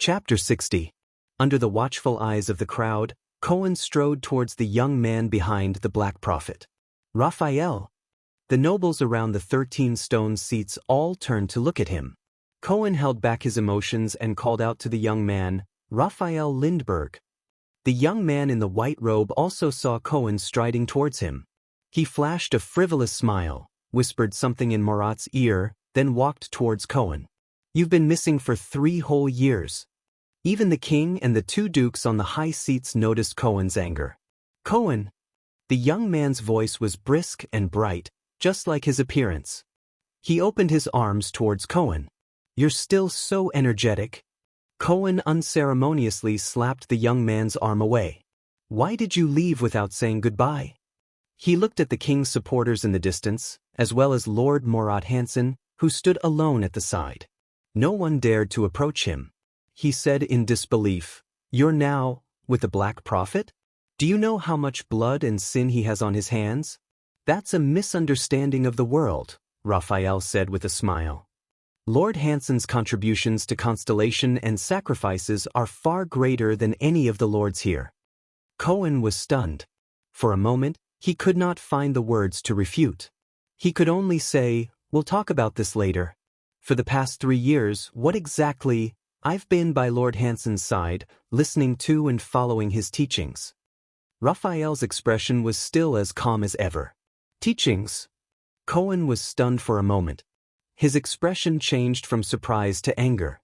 Chapter 60. Under the watchful eyes of the crowd, Cohen strode towards the young man behind the Black Prophet. Raphael. The nobles around the 13 stone seats all turned to look at him. Cohen held back his emotions and called out to the young man, Raphael Lindbergh. The young man in the white robe also saw Cohen striding towards him. He flashed a frivolous smile, whispered something in Murat's ear, then walked towards Cohen. You've been missing for 3 whole years. Even the king and the 2 dukes on the high seats noticed Cohen's anger. Cohen. The young man's voice was brisk and bright, just like his appearance. He opened his arms towards Cohen. You're still so energetic. Cohen unceremoniously slapped the young man's arm away. Why did you leave without saying goodbye? He looked at the king's supporters in the distance, as well as Lord Murat Hansen, who stood alone at the side. No one dared to approach him. He said in disbelief, You're now with the Black Prophet? Do you know how much blood and sin he has on his hands? That's a misunderstanding of the world, Raphael said with a smile. Lord Hansen's contributions to constellation and sacrifices are far greater than any of the lords here. Cohen was stunned. For a moment, he could not find the words to refute. He could only say, We'll talk about this later. For the past 3 years, what exactly? I've been by Lord Hansen's side, listening to and following his teachings. Raphael's expression was still as calm as ever. Teachings? Cohen was stunned for a moment. His expression changed from surprise to anger.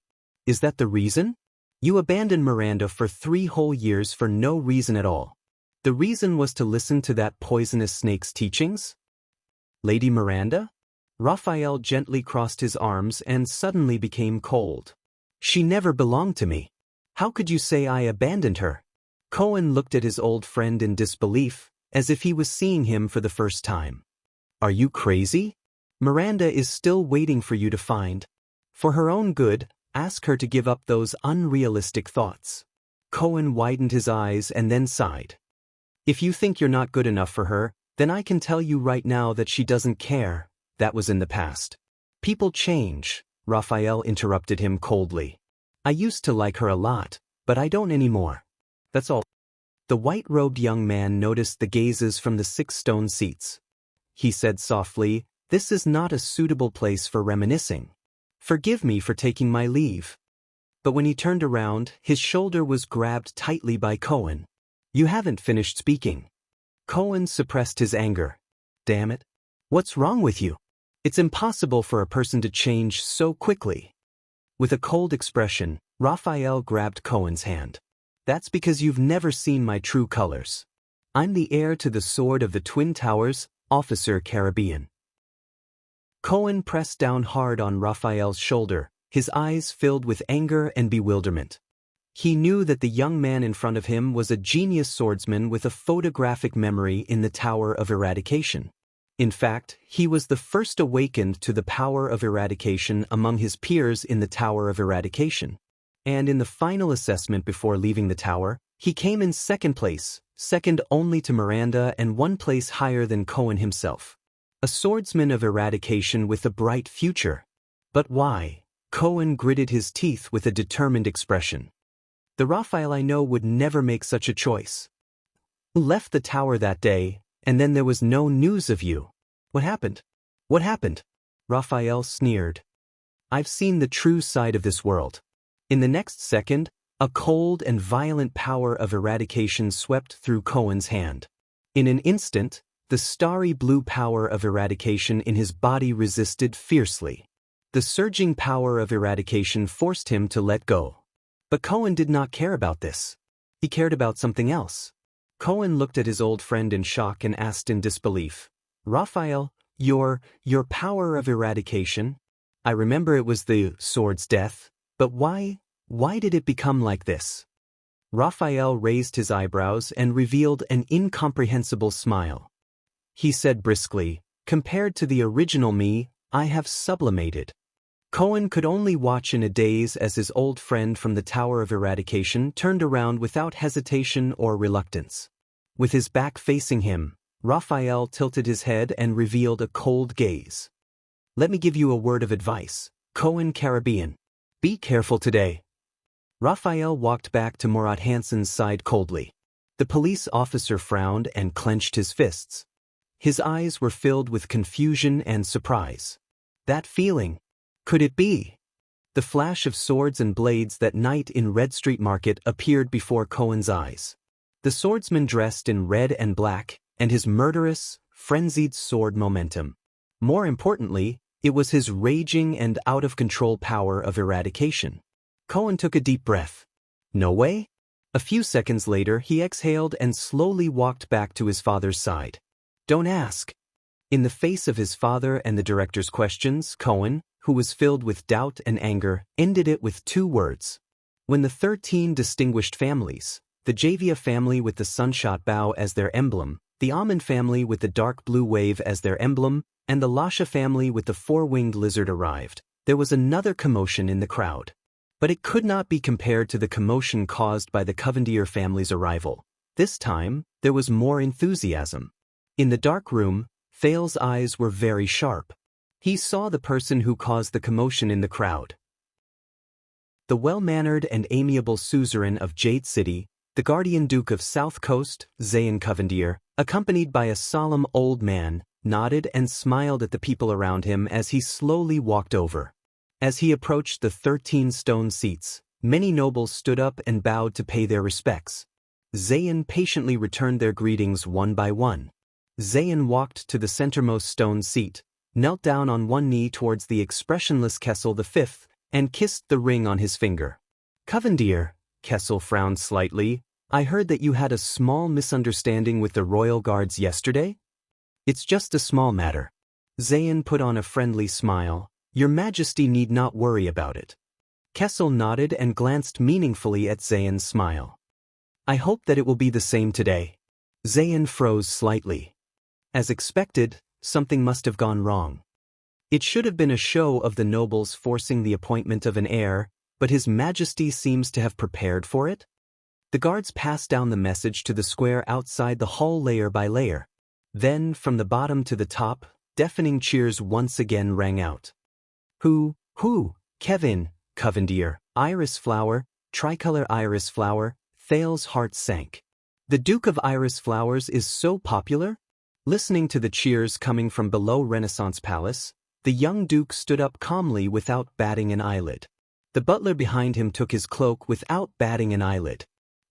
Is that the reason? You abandoned Miranda for 3 whole years for no reason at all. The reason was to listen to that poisonous snake's teachings? Lady Miranda? Raphael gently crossed his arms and suddenly became cold. She never belonged to me. How could you say I abandoned her? Cohen looked at his old friend in disbelief, as if he was seeing him for the first time. Are you crazy? Miranda is still waiting for you to find. For her own good, ask her to give up those unrealistic thoughts. Cohen widened his eyes and then sighed. If you think you're not good enough for her, then I can tell you right now that she doesn't care. That was in the past. People change, Raphael interrupted him coldly. I used to like her a lot, but I don't anymore. That's all. The white-robed young man noticed the gazes from the 6 stone seats. He said softly, This is not a suitable place for reminiscing. Forgive me for taking my leave. But when he turned around, his shoulder was grabbed tightly by Cohen. You haven't finished speaking. Cohen suppressed his anger. Damn it. What's wrong with you? It's impossible for a person to change so quickly. With a cold expression, Raphael grabbed Cohen's hand. That's because you've never seen my true colors. I'm the heir to the sword of the Twin Towers, Officer Caribbean. Cohen pressed down hard on Raphael's shoulder, his eyes filled with anger and bewilderment. He knew that the young man in front of him was a genius swordsman with a photographic memory in the Tower of Eradication. In fact, he was the first awakened to the power of eradication among his peers in the Tower of Eradication. And in the final assessment before leaving the tower, he came in 2nd place, second only to Miranda and 1 place higher than Cohen himself. A swordsman of eradication with a bright future. But why? Cohen gritted his teeth with a determined expression. The Raphael I know would never make such a choice. Left the tower that day, and then there was no news of you. What happened? What happened? Raphael sneered. I've seen the true side of this world. In the next second, a cold and violent power of eradication swept through Cohen's hand. In an instant, the starry blue power of eradication in his body resisted fiercely. The surging power of eradication forced him to let go. But Cohen did not care about this. He cared about something else. Cohen looked at his old friend in shock and asked in disbelief, Raphael, your power of eradication? I remember it was the sword's death, but why did it become like this? Raphael raised his eyebrows and revealed an incomprehensible smile. He said briskly, compared to the original me, I have sublimated. Cohen could only watch in a daze as his old friend from the Tower of Eradication turned around without hesitation or reluctance. With his back facing him, Raphael tilted his head and revealed a cold gaze. Let me give you a word of advice, Cohen Caribbean. Be careful today. Raphael walked back to Murat Hansen's side coldly. The police officer frowned and clenched his fists. His eyes were filled with confusion and surprise. That feeling. Could it be? The flash of swords and blades that night in Red Street Market appeared before Cohen's eyes. The swordsman dressed in red and black, and his murderous, frenzied sword momentum. More importantly, it was his raging and out-of-control power of eradication. Cohen took a deep breath. No way? A few seconds later he exhaled and slowly walked back to his father's side. Don't ask. In the face of his father and the director's questions, Cohen, who was filled with doubt and anger, ended it with 2 words. When the 13 distinguished families, the Javia family with the sunshot bow as their emblem, the Amen family with the dark blue wave as their emblem, and the Lasha family with the 4-winged lizard arrived, there was another commotion in the crowd. But it could not be compared to the commotion caused by the Covendier family's arrival. This time, there was more enthusiasm. In the dark room, Thales's eyes were very sharp. He saw the person who caused the commotion in the crowd. The well-mannered and amiable suzerain of Jade City, the guardian duke of South Coast, Zayn Covendier, accompanied by a solemn old man, nodded and smiled at the people around him as he slowly walked over. As he approached the 13 stone seats, many nobles stood up and bowed to pay their respects. Zayn patiently returned their greetings one by one. Zayn walked to the centermost stone seat, knelt down on one knee towards the expressionless Kessel V, and kissed the ring on his finger. Covendier, Kessel frowned slightly, I heard that you had a small misunderstanding with the royal guards yesterday? It's just a small matter. Zayn put on a friendly smile. Your Majesty need not worry about it. Kessel nodded and glanced meaningfully at Zayn's smile. I hope that it will be the same today. Zayn froze slightly. As expected, something must have gone wrong. It should have been a show of the nobles forcing the appointment of an heir, but His Majesty seems to have prepared for it? The guards passed down the message to the square outside the hall layer by layer. Then, from the bottom to the top, deafening cheers once again rang out. Who, Kevin, Covendier, Iris Flower, Tricolor Iris Flower, Thales's heart sank. The Duke of Iris Flowers is so popular? Listening to the cheers coming from below Renaissance Palace, the young duke stood up calmly without batting an eyelid. The butler behind him took his cloak without batting an eyelid.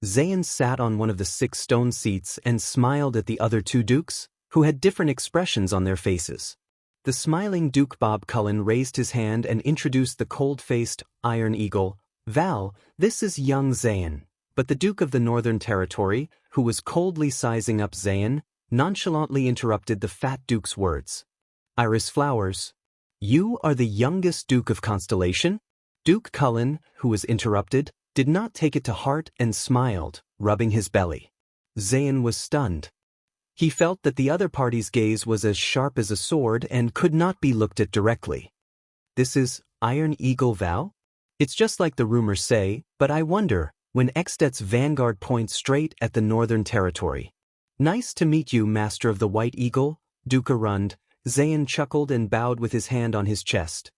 Zayn sat on one of the 6 stone seats and smiled at the other 2 dukes, who had different expressions on their faces. The smiling Duke Bob Cullen raised his hand and introduced the cold-faced Iron Eagle. Val, this is young Zayn. But the Duke of the Northern Territory, who was coldly sizing up Zayn, nonchalantly interrupted the fat Duke's words. Iris Flowers, you are the youngest Duke of Constellation? Duke Cullen, who was interrupted, did not take it to heart and smiled, rubbing his belly. Zayn was stunned. He felt that the other party's gaze was as sharp as a sword and could not be looked at directly. This is Iron Eagle Val? It's just like the rumors say, but I wonder, when Extet's vanguard points straight at the Northern Territory. Nice to meet you, Master of the White Eagle, Duke Arund. Zayn chuckled and bowed with his hand on his chest.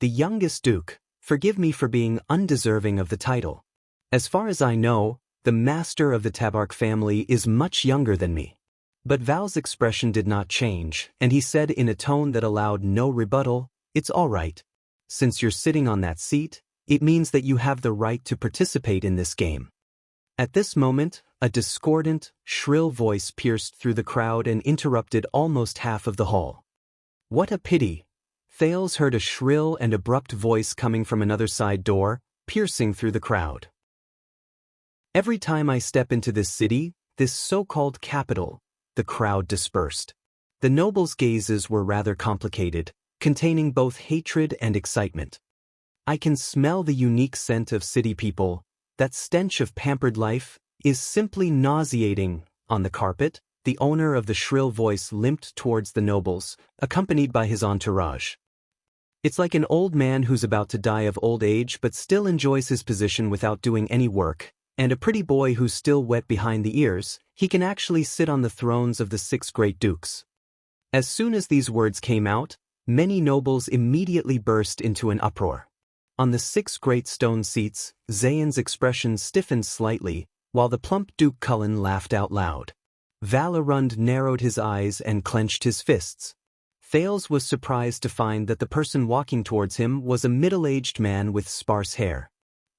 The youngest Duke, forgive me for being undeserving of the title. As far as I know, the Master of the Tabark family is much younger than me. But Val's expression did not change, and he said in a tone that allowed no rebuttal, it's all right. Since you're sitting on that seat, it means that you have the right to participate in this game. At this moment, a discordant, shrill voice pierced through the crowd and interrupted almost half of the hall. What a pity! Thales heard a shrill and abrupt voice coming from another side door, piercing through the crowd. Every time I step into this city, this so-called capital, the crowd dispersed. The nobles' gazes were rather complicated, containing both hatred and excitement. I can smell the unique scent of city people. That stench of pampered life is simply nauseating. On the carpet, the owner of the shrill voice limped towards the nobles, accompanied by his entourage. It's like an old man who's about to die of old age but still enjoys his position without doing any work, and a pretty boy who's still wet behind the ears. He can actually sit on the thrones of the 6 great dukes. As soon as these words came out, many nobles immediately burst into an uproar. On the 6 great stone seats, Zayan's expression stiffened slightly, while the plump Duke Cullen laughed out loud. Valerund narrowed his eyes and clenched his fists. Thales was surprised to find that the person walking towards him was a middle-aged man with sparse hair.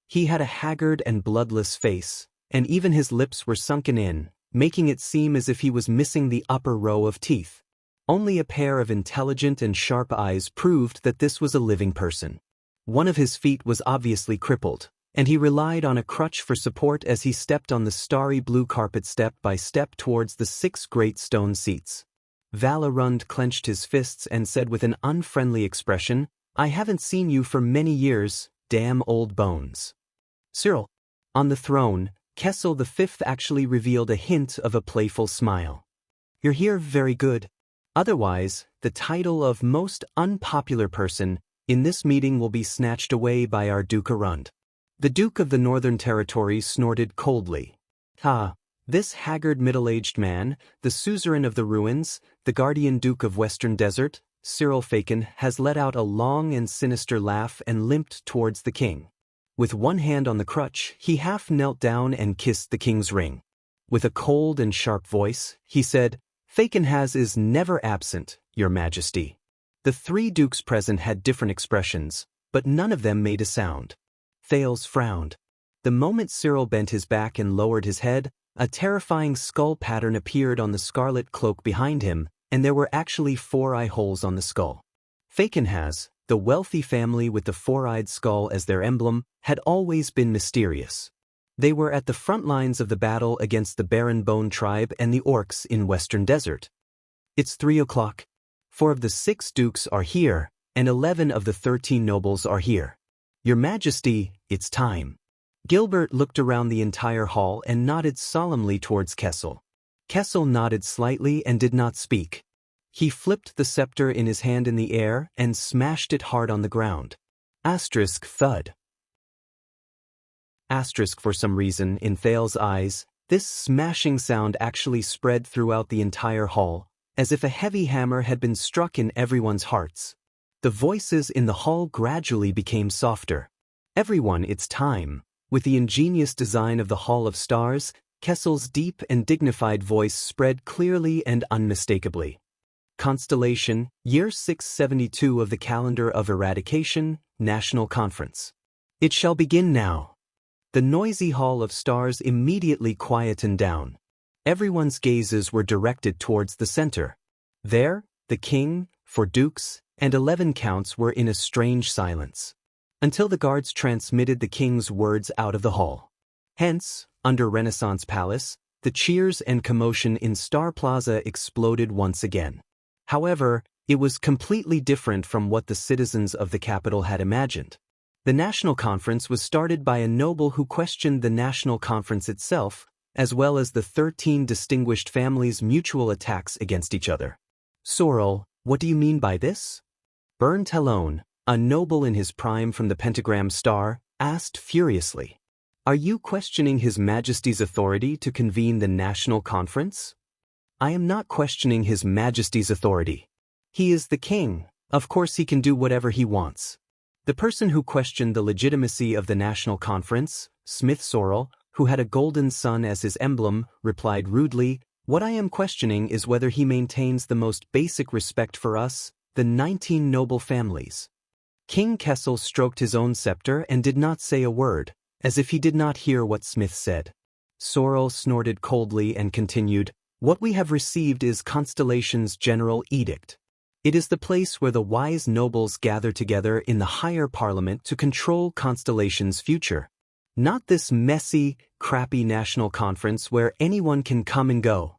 He had a haggard and bloodless face, and even his lips were sunken in, making it seem as if he was missing the upper row of teeth. Only a pair of intelligent and sharp eyes proved that this was a living person. One of his feet was obviously crippled, and he relied on a crutch for support as he stepped on the starry blue carpet step by step towards the 6 great stone seats. Valerund clenched his fists and said with an unfriendly expression, "I haven't seen you for many years, damn old bones." Cyril. On the throne, Kessel V actually revealed a hint of a playful smile. "You're here, very good. Otherwise, the title of most unpopular person in this meeting will be snatched away by our Duke Arund." The Duke of the Northern Territories snorted coldly. This haggard middle-aged man, the suzerain of the ruins, the guardian Duke of Western Desert, Cyril Faken, has let out a long and sinister laugh and limped towards the king. With one hand on the crutch, he half knelt down and kissed the king's ring. With a cold and sharp voice, he said, "Faken is never absent, your majesty." The 3 dukes present had different expressions, but none of them made a sound. Thales frowned. The moment Cyril bent his back and lowered his head, a terrifying skull pattern appeared on the scarlet cloak behind him, and there were actually 4 eye holes on the skull. Faken, the wealthy family with the 4-eyed skull as their emblem, had always been mysterious. They were at the front lines of the battle against the Baron Bone tribe and the orcs in Western Desert. "It's 3 o'clock. 4 of the 6 dukes are here, and 11 of the 13 nobles are here. Your Majesty, it's time." Gilbert looked around the entire hall and nodded solemnly towards Kessel. Kessel nodded slightly and did not speak. He flipped the scepter in his hand in the air and smashed it hard on the ground. Thud. For some reason, in Thales' eyes, this smashing sound actually spread throughout the entire hall, as if a heavy hammer had been struck in everyone's hearts. The voices in the hall gradually became softer. "Everyone, it's time." With the ingenious design of the Hall of Stars, Kessel's deep and dignified voice spread clearly and unmistakably. Constellation, year 672 of the calendar of eradication, National Conference. "It shall begin now." The noisy Hall of Stars immediately quietened down. Everyone's gazes were directed towards the center. There, the king, 4 dukes, and 11 counts were in a strange silence, until the guards transmitted the king's words out of the hall. Hence, under Renaissance Palace, the cheers and commotion in Star Plaza exploded once again. However, it was completely different from what the citizens of the capital had imagined. The National Conference was started by a noble who questioned the National Conference itself, as well as the 13 distinguished families' mutual attacks against each other. "Sorrel, what do you mean by this?" Bern Talon, a noble in his prime from the Pentagram Star, asked furiously. "Are you questioning His Majesty's authority to convene the National Conference?" "I am not questioning His Majesty's authority. He is the king. Of course he can do whatever he wants." The person who questioned the legitimacy of the National Conference, Smith Sorrel, who had a golden sun as his emblem, replied rudely, "What I am questioning is whether he maintains the most basic respect for us, the 19 noble families." King Kessel stroked his own scepter and did not say a word, as if he did not hear what Smith said. Sorrel snorted coldly and continued, "What we have received is Constellation's general edict. It is the place where the wise nobles gather together in the higher parliament to control Constellation's future. Not this messy, crappy national conference where anyone can come and go."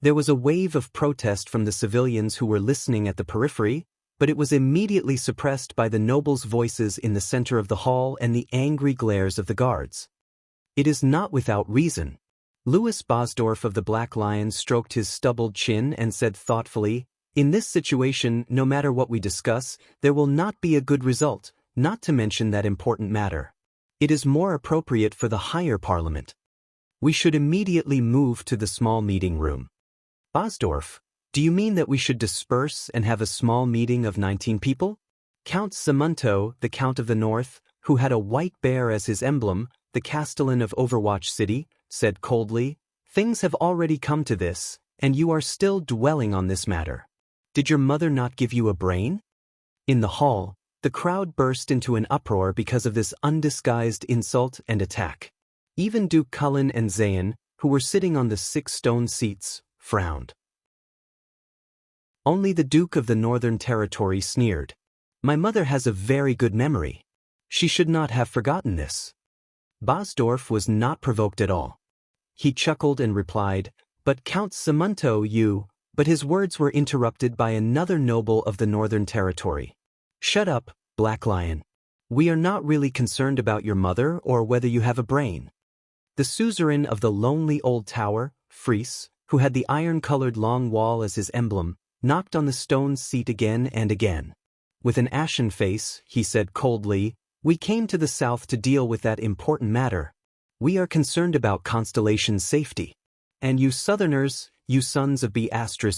There was a wave of protest from the civilians who were listening at the periphery, but it was immediately suppressed by the nobles' voices in the center of the hall and the angry glares of the guards. It is not without reason. Louis Bosdorf of the Black Lion stroked his stubbled chin and said thoughtfully, "In this situation, no matter what we discuss, there will not be a good result, not to mention that important matter. It is more appropriate for the higher parliament. We should immediately move to the small meeting room." "Bosdorf, do you mean that we should disperse and have a small meeting of 19 people?" Count Samunto, the Count of the North, who had a white bear as his emblem, the castellan of Overwatch City, said coldly, "Things have already come to this, and you are still dwelling on this matter. Did your mother not give you a brain?" In the hall, the crowd burst into an uproar because of this undisguised insult and attack. Even Duke Cullen and Zayn, who were sitting on the 6 stone seats, frowned. Only the Duke of the Northern Territory sneered. "My mother has a very good memory. She should not have forgotten this." Bosdorf was not provoked at all. He chuckled and replied, "But Count Samunto, you—" But his words were interrupted by another noble of the Northern Territory. "Shut up, Black Lion. We are not really concerned about your mother or whether you have a brain." The suzerain of the lonely old tower, Fries, who had the iron-colored long wall as his emblem, knocked on the stone seat again and again. With an ashen face, he said coldly, "We came to the south to deal with that important matter. We are concerned about Constellation's safety. And you southerners, you sons of B**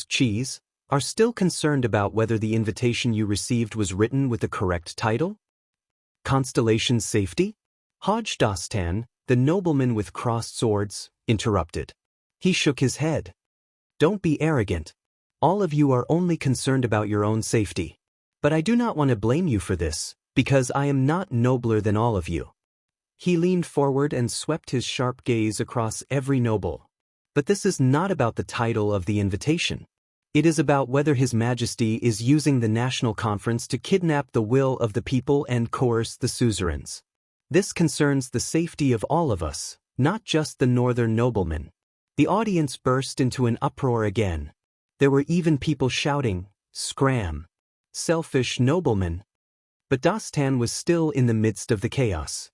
cheese, are still concerned about whether the invitation you received was written with the correct title? Constellation's safety?" Hodge Dostan, the nobleman with crossed swords, interrupted. He shook his head. "Don't be arrogant. All of you are only concerned about your own safety. But I do not want to blame you for this, because I am not nobler than all of you." He leaned forward and swept his sharp gaze across every noble. "But this is not about the title of the invitation. It is about whether His Majesty is using the National Conference to kidnap the will of the people and coerce the suzerains. This concerns the safety of all of us, not just the northern noblemen." The audience burst into an uproar again. There were even people shouting, "Scram! Selfish noblemen!" But Dostan was still in the midst of the chaos.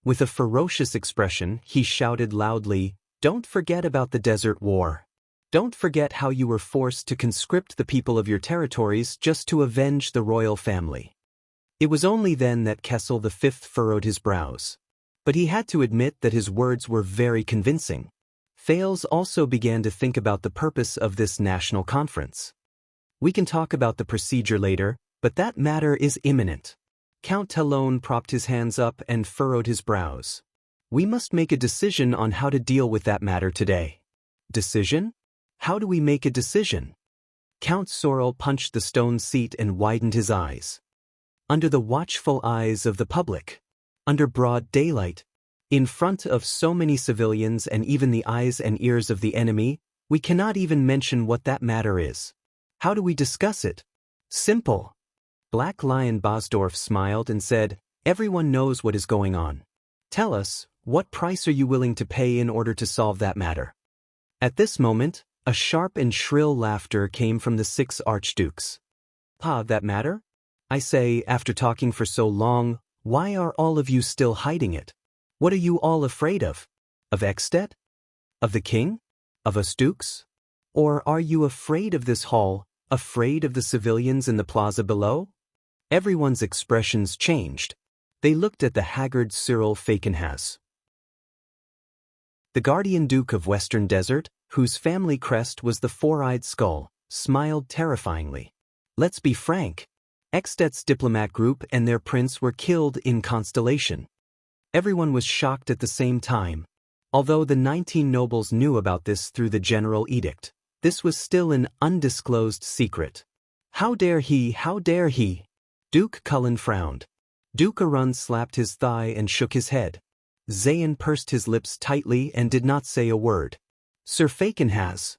With a ferocious expression, he shouted loudly, "Don't forget about the Desert War. Don't forget how you were forced to conscript the people of your territories just to avenge the royal family." It was only then that Kessel V furrowed his brows. But he had to admit that his words were very convincing. Thales also began to think about the purpose of this national conference. "We can talk about the procedure later, but that matter is imminent." Count Talon propped his hands up and furrowed his brows. "We must make a decision on how to deal with that matter today." "Decision? How do we make a decision?" Count Sorrel punched the stone seat and widened his eyes. "Under the watchful eyes of the public. Under broad daylight. In front of so many civilians and even the eyes and ears of the enemy, we cannot even mention what that matter is. How do we discuss it? Simple." Black Lion Bosdorf smiled and said, "Everyone knows what is going on. Tell us, what price are you willing to pay in order to solve that matter?" At this moment, a sharp and shrill laughter came from the 6 archdukes. That matter? I say, after talking for so long, why are all of you still hiding it? What are you all afraid of? Of Ekstedt? Of the king? Of us dukes? Or are you afraid of this hall, afraid of the civilians in the plaza below? Everyone's expressions changed. They looked at the haggard Cyril Fakenhas. The guardian duke of Western Desert, whose family crest was the 4-eyed skull, smiled terrifyingly. "Let's be frank. Ekstedt's diplomat group and their prince were killed in Constellation." Everyone was shocked at the same time. Although the 19 nobles knew about this through the general edict, this was still an undisclosed secret. How dare he, how dare he? Duke Cullen frowned. Duke Arun slapped his thigh and shook his head. Zayn pursed his lips tightly and did not say a word. Sir Fakenhas.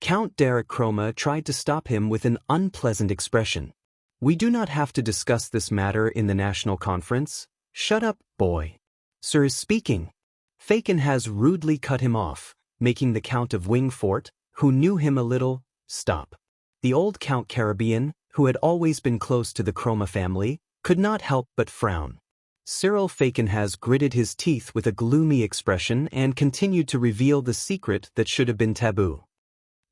Count Derek Chroma tried to stop him with an unpleasant expression. "We do not have to discuss this matter in the national conference. Shut up, boy. Sir is speaking." Fakenhas rudely cut him off, making the Count of Wingfort, who knew him a little, stop. The old Count Caribbean, who had always been close to the Chroma family, could not help but frown. Cyril Fakenhas gritted his teeth with a gloomy expression and continued to reveal the secret that should have been taboo.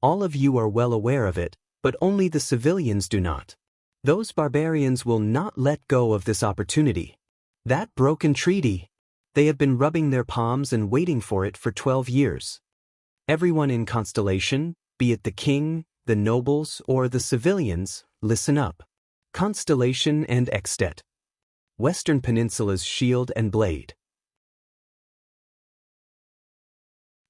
"All of you are well aware of it, but only the civilians do not. Those barbarians will not let go of this opportunity. That broken treaty. They have been rubbing their palms and waiting for it for 12 years. Everyone in Constellation, be it the king, the nobles, or the civilians, listen up. Constellation and Ekstedt. Western Peninsula's shield and blade.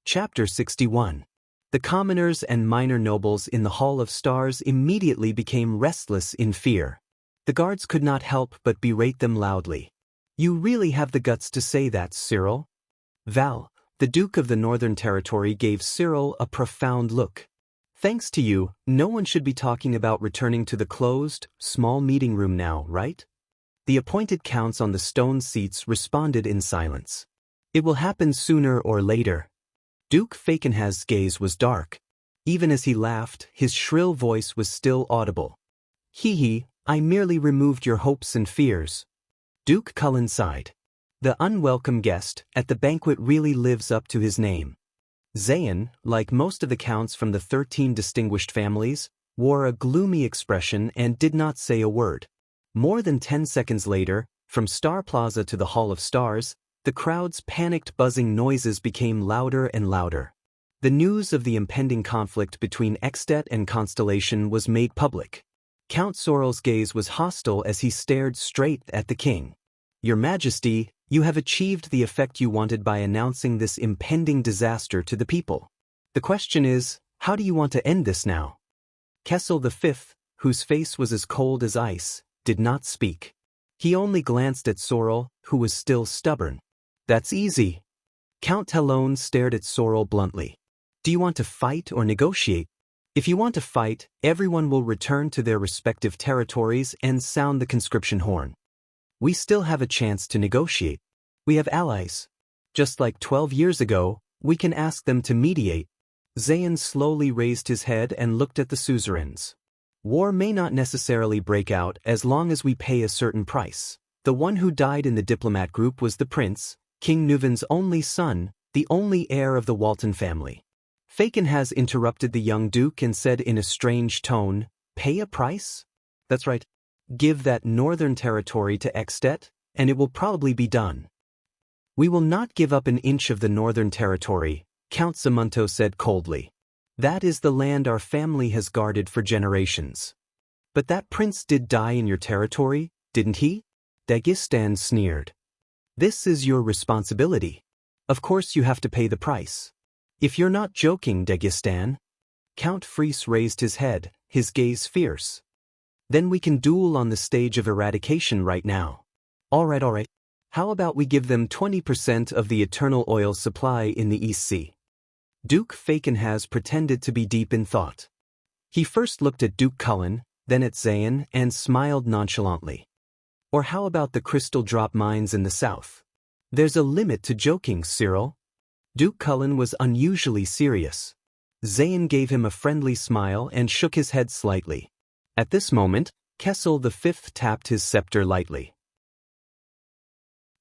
Chapter 61. The commoners and minor nobles in the Hall of Stars immediately became restless in fear. The guards could not help but berate them loudly. "You really have the guts to say that, Cyril?" Val, the Duke of the Northern Territory, gave Cyril a profound look. "Thanks to you, no one should be talking about returning to the closed, small meeting room now, right?" The appointed counts on the stone seats responded in silence. "It will happen sooner or later." Duke Fakenhaz's gaze was dark. Even as he laughed, his shrill voice was still audible. "Hee, I merely removed your hopes and fears." Duke Cullen sighed. The unwelcome guest at the banquet really lives up to his name. Zayn, like most of the counts from the 13 distinguished families, wore a gloomy expression and did not say a word. More than 10 seconds later, from Star Plaza to the Hall of Stars, the crowd's panicked buzzing noises became louder and louder. The news of the impending conflict between Extet and Constellation was made public. Count Sorrel's gaze was hostile as he stared straight at the king. "Your Majesty, you have achieved the effect you wanted by announcing this impending disaster to the people. The question is, how do you want to end this now?" Kessel V, whose face was as cold as ice, did not speak. He only glanced at Sorrel, who was still stubborn. "That's easy." Count Talon stared at Sorrel bluntly. "Do you want to fight or negotiate? If you want to fight, everyone will return to their respective territories and sound the conscription horn. We still have a chance to negotiate. We have allies. Just like 12 years ago, we can ask them to mediate." Zayn slowly raised his head and looked at the suzerains. "War may not necessarily break out as long as we pay a certain price. The one who died in the diplomat group was the prince, King Nuven's only son, the only heir of the Walton family." Fakenhaz interrupted the young duke and said in a strange tone, "Pay a price? That's right. Give that northern territory to Extet, and it will probably be done." "We will not give up an inch of the northern territory," Count Zamunto said coldly. "That is the land our family has guarded for generations." "But that prince did die in your territory, didn't he?" Dagestan sneered. "This is your responsibility. Of course you have to pay the price. If you're not joking, Dagestan." Count Fries raised his head, his gaze fierce. "Then we can duel on the stage of eradication right now." All right. How about we give them 20% of the eternal oil supply in the East Sea?" Duke Fakenhaz pretended to be deep in thought. He first looked at Duke Cullen, then at Zayn, and smiled nonchalantly. "Or how about the crystal drop mines in the south? There's a limit to joking, Cyril." Duke Cullen was unusually serious. Zayn gave him a friendly smile and shook his head slightly. At this moment, Kessel V tapped his scepter lightly.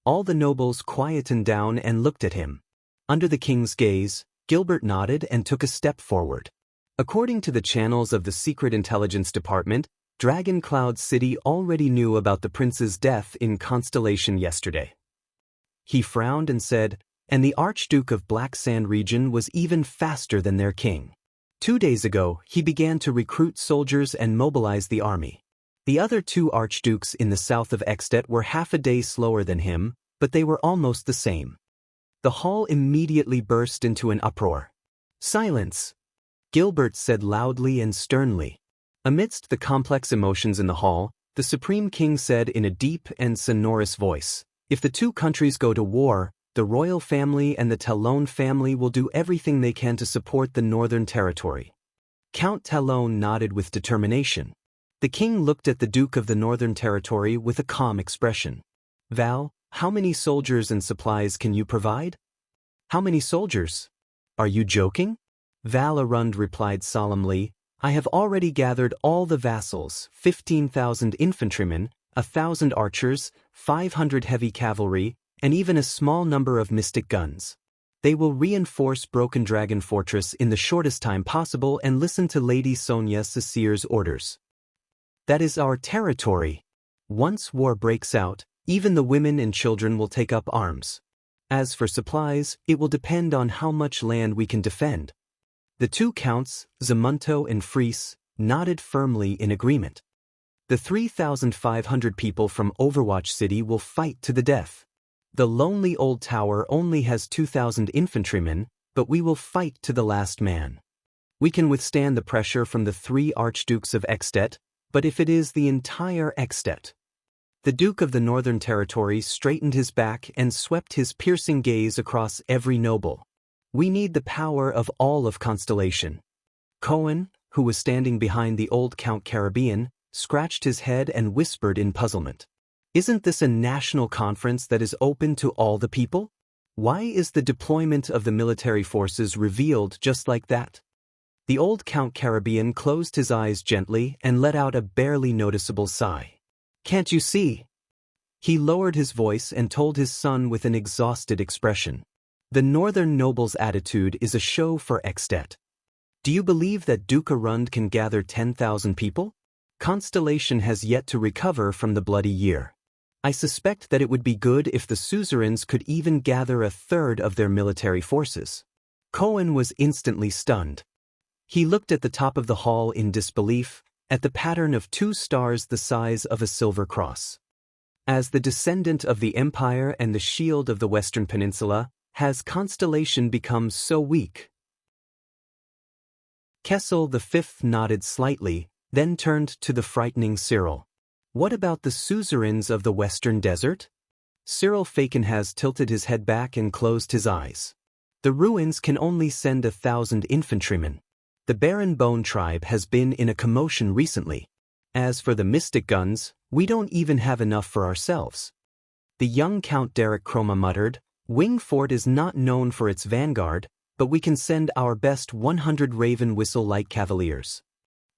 All the nobles quietened down and looked at him. Under the king's gaze, Gilbert nodded and took a step forward. According to the channels of the Secret Intelligence Department, Dragon Cloud City already knew about the prince's death in Constellation yesterday. He frowned and said, "And the Archduke of Black Sand region was even faster than their king. 2 days ago, he began to recruit soldiers and mobilize the army. The other 2 archdukes in the south of Extet were half a day slower than him, but they were almost the same." The hall immediately burst into an uproar. "Silence!" Gilbert said loudly and sternly. Amidst the complex emotions in the hall, the Supreme King said in a deep and sonorous voice, "If the 2 countries go to war, the royal family and the Talon family will do everything they can to support the Northern Territory." Count Talon nodded with determination. The king looked at the Duke of the Northern Territory with a calm expression. "Val, how many soldiers and supplies can you provide?" "How many soldiers? Are you joking?" Val Arund replied solemnly, "I have already gathered all the vassals, 15,000 infantrymen, 1,000 archers, 500 heavy cavalry, and even a small number of mystic guns. They will reinforce Broken Dragon Fortress in the shortest time possible and listen to Lady Sonia Cecier's orders. That is our territory. Once war breaks out, even the women and children will take up arms. As for supplies, it will depend on how much land we can defend." The 2 counts, Zamunto and Fries, nodded firmly in agreement. The 3,500 people from Overwatch City will fight to the death. The lonely old tower only has 2,000 infantrymen, but we will fight to the last man. We can withstand the pressure from the 3 archdukes of Extet, but if it is the entire Extet. The Duke of the Northern Territory straightened his back and swept his piercing gaze across every noble. We need the power of all of Constellation. Cohen, who was standing behind the old Count Caribbean, scratched his head and whispered in puzzlement. Isn't this a national conference that is open to all the people? Why is the deployment of the military forces revealed just like that? The old Count Caribbean closed his eyes gently and let out a barely noticeable sigh. Can't you see? He lowered his voice and told his son with an exhausted expression. The northern noble's attitude is a show for Extet. Do you believe that Duke Arund can gather 10,000 people? Constellation has yet to recover from the bloody year. I suspect that it would be good if the suzerains could even gather a third of their military forces. Cohen was instantly stunned. He looked at the top of the hall in disbelief, at the pattern of 2 stars the size of a silver cross. As the descendant of the Empire and the shield of the Western Peninsula, has Constellation become so weak? Kessel V nodded slightly, then turned to the frightening Cyril. What about the suzerains of the Western Desert? Cyril Fakenhas tilted his head back and closed his eyes. The ruins can only send 1,000 infantrymen. The Baron Bone tribe has been in a commotion recently. As for the mystic guns, we don't even have enough for ourselves. The young Count Derek Chroma muttered, Wing Fort is not known for its vanguard, but we can send our best 100 Raven Whistle Light Cavaliers.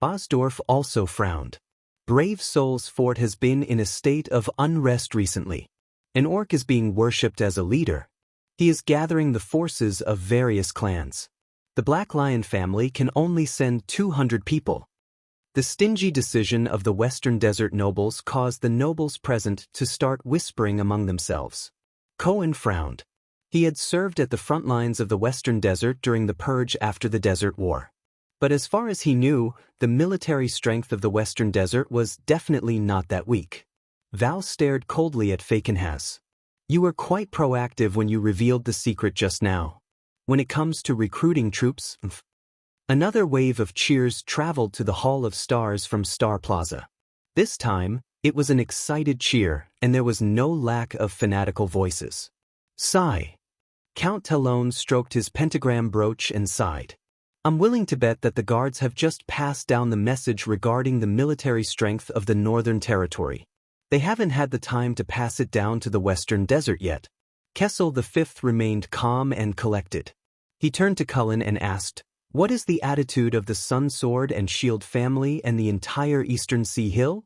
Osdorf also frowned. Brave Soul's fort has been in a state of unrest recently. An orc is being worshipped as a leader. He is gathering the forces of various clans. The Black Lion family can only send 200 people. The stingy decision of the Western Desert nobles caused the nobles present to start whispering among themselves. Cohen frowned. He had served at the front lines of the Western Desert during the purge after the Desert War. But as far as he knew, the military strength of the Western Desert was definitely not that weak. Val stared coldly at Fakenhas. You were quite proactive when you revealed the secret just now. When it comes to recruiting troops, Another wave of cheers traveled to the Hall of Stars from Star Plaza. This time, it was an excited cheer, and there was no lack of fanatical voices. Sigh. Count Talon stroked his pentagram brooch and sighed. I'm willing to bet that the guards have just passed down the message regarding the military strength of the Northern Territory. They haven't had the time to pass it down to the Western Desert yet. Kessel V remained calm and collected. He turned to Cullen and asked, What is the attitude of the Sun Sword and Shield family and the entire Eastern Sea Hill?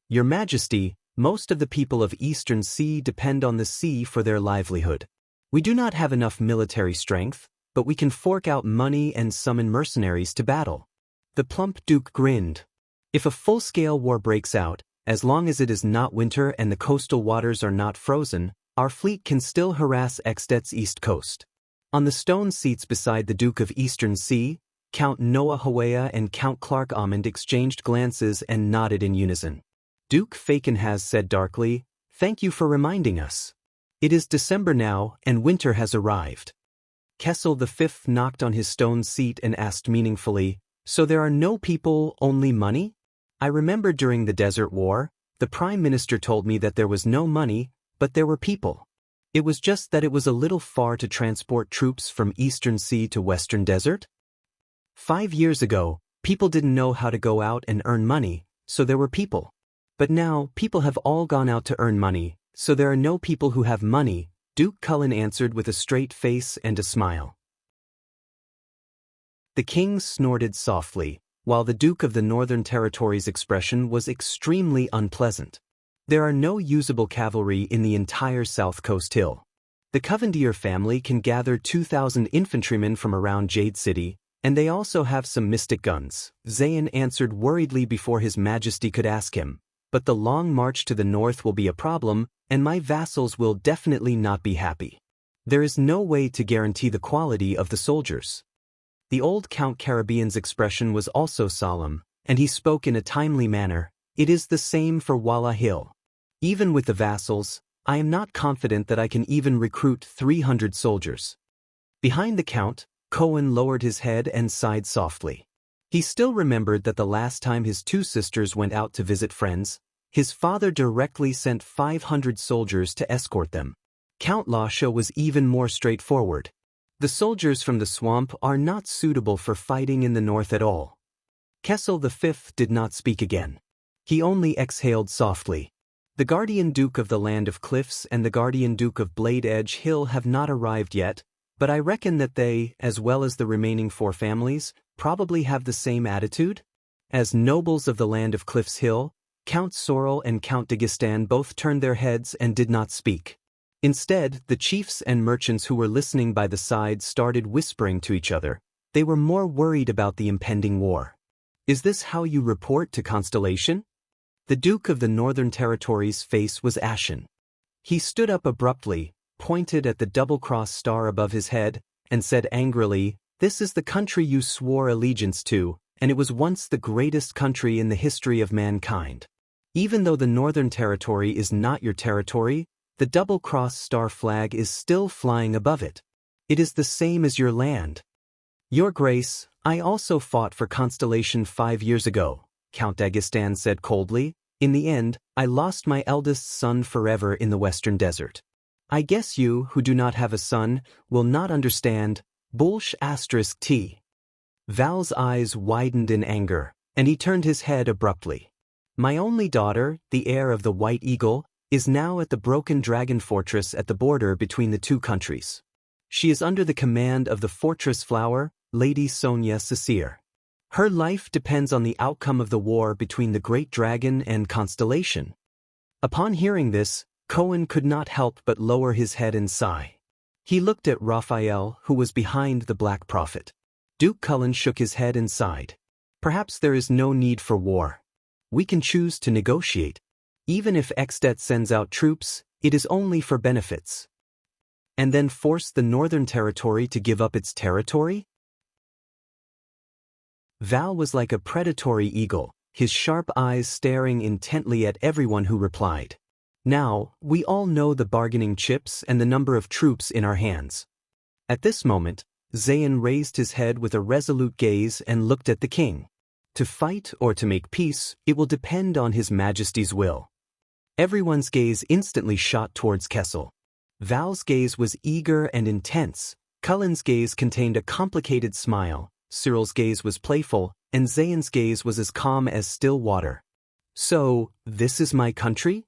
Your Majesty, most of the people of Eastern Sea depend on the sea for their livelihood. We do not have enough military strength, but we can fork out money and summon mercenaries to battle. The plump Duke grinned. If a full-scale war breaks out, as long as it is not winter and the coastal waters are not frozen, our fleet can still harass Extet's east coast. On the stone seats beside the Duke of Eastern Sea, Count Noah Hawea and Count Clark Amond exchanged glances and nodded in unison. Duke Fakenhas said darkly, Thank you for reminding us. It is December now, and winter has arrived. Kessel V knocked on his stone seat and asked meaningfully, So there are no people, only money? I remember during the Desert War, the Prime Minister told me that there was no money, but there were people. It was just that it was a little far to transport troops from Eastern Sea to Western Desert. 5 years ago, people didn't know how to go out and earn money, so there were people. But now, people have all gone out to earn money, so there are no people who have money, Duke Cullen answered with a straight face and a smile. The king snorted softly, while the Duke of the Northern Territory's expression was extremely unpleasant. There are no usable cavalry in the entire South Coast Hill. The Covendier family can gather 2,000 infantrymen from around Jade City, and they also have some mystic guns, Zayn answered worriedly before His Majesty could ask him. But the long march to the north will be a problem, and my vassals will definitely not be happy. There is no way to guarantee the quality of the soldiers. The old Count Caribbean's expression was also solemn, and he spoke in a timely manner. It is the same for Walla Hill. Even with the vassals, I am not confident that I can even recruit 300 soldiers. Behind the count, Cohen lowered his head and sighed softly. He still remembered that the last time his two sisters went out to visit friends, his father directly sent 500 soldiers to escort them. Count Lasha was even more straightforward. The soldiers from the swamp are not suitable for fighting in the north at all. Kessel V did not speak again. He only exhaled softly. The Guardian Duke of the Land of Cliffs and the Guardian Duke of Blade Edge Hill have not arrived yet, but I reckon that they, as well as the remaining 4 families, probably have the same attitude. As nobles of the Land of Cliffs Hill, Count Sorrel and Count Dagestan both turned their heads and did not speak. Instead, the chiefs and merchants who were listening by the side started whispering to each other. They were more worried about the impending war. Is this how you report to Constellation? The Duke of the Northern Territories' face was ashen. He stood up abruptly, pointed at the double-cross star above his head, and said angrily, "This is the country you swore allegiance to, and it was once the greatest country in the history of mankind. Even though the Northern Territory is not your territory, the double-cross star flag is still flying above it. It is the same as your land." "Your Grace, I also fought for Constellation 5 years ago," Count Dagestan said coldly. "In the end, I lost my eldest son forever in the Western Desert. I guess you, who do not have a son, will not understand. T. Val's eyes widened in anger, and he turned his head abruptly. "My only daughter, the heir of the White Eagle, is now at the Broken Dragon Fortress at the border between the 2 countries. She is under the command of the Fortress Flower, Lady Sonia Cecere. Her life depends on the outcome of the war between the Great Dragon and Constellation." Upon hearing this, Cohen could not help but lower his head and sigh. He looked at Raphael, who was behind the Black Prophet. Duke Cullen shook his head and sighed. "Perhaps there is no need for war. We can choose to negotiate. Even if Extet sends out troops, it is only for benefits. And then force the Northern Territory to give up its territory?" Val was like a predatory eagle, his sharp eyes staring intently at everyone who replied. "Now, we all know the bargaining chips and the number of troops in our hands." At this moment, Zayn raised his head with a resolute gaze and looked at the king. To fight or to make peace, it will depend on His Majesty's will. Everyone's gaze instantly shot towards Kessel. Val's gaze was eager and intense, Cullen's gaze contained a complicated smile, Cyril's gaze was playful, and Zayn's gaze was as calm as still water. "So, this is my country?"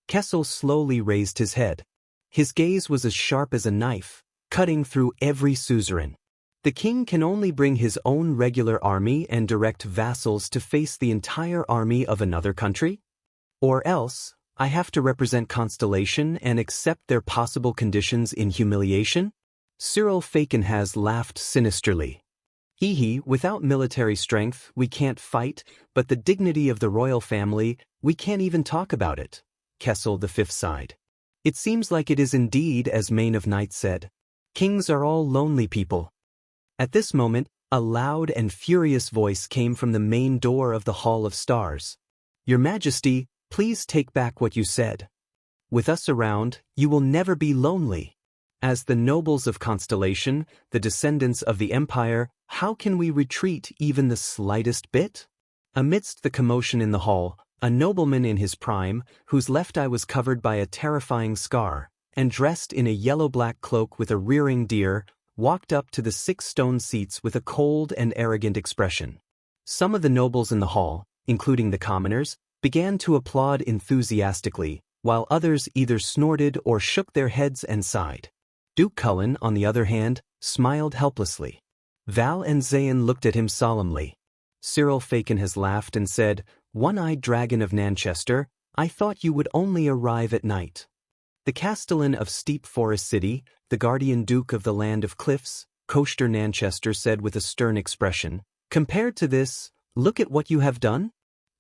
Kessel slowly raised his head. His gaze was as sharp as a knife, cutting through every suzerain. "The king can only bring his own regular army and direct vassals to face the entire army of another country? Or else, I have to represent Constellation and accept their possible conditions in humiliation?" Cyril Fakenhas laughed sinisterly. Without military strength, we can't fight, but the dignity of the royal family, we can't even talk about it." Kessel V sighed. "It seems like it is indeed as Mane of Night said. Kings are all lonely people." At this moment, a loud and furious voice came from the main door of the Hall of Stars. "Your Majesty, please take back what you said. With us around, you will never be lonely. As the nobles of Constellation, the descendants of the Empire, how can we retreat even the slightest bit?" Amidst the commotion in the hall, a nobleman in his prime, whose left eye was covered by a terrifying scar, and dressed in a yellow-black cloak with a rearing deer, walked up to the 6 stone seats with a cold and arrogant expression. Some of the nobles in the hall, including the commoners, began to applaud enthusiastically, while others either snorted or shook their heads and sighed. Duke Cullen, on the other hand, smiled helplessly. Val and Zayn looked at him solemnly. Cyril Fakenhas laughed and said, "One-eyed dragon of Nanchester, I thought you would only arrive at night." The Castellan of Steep Forest City, the guardian duke of the Land of Cliffs, Coaster Nanchester said with a stern expression, "Compared to this, look at what you have done."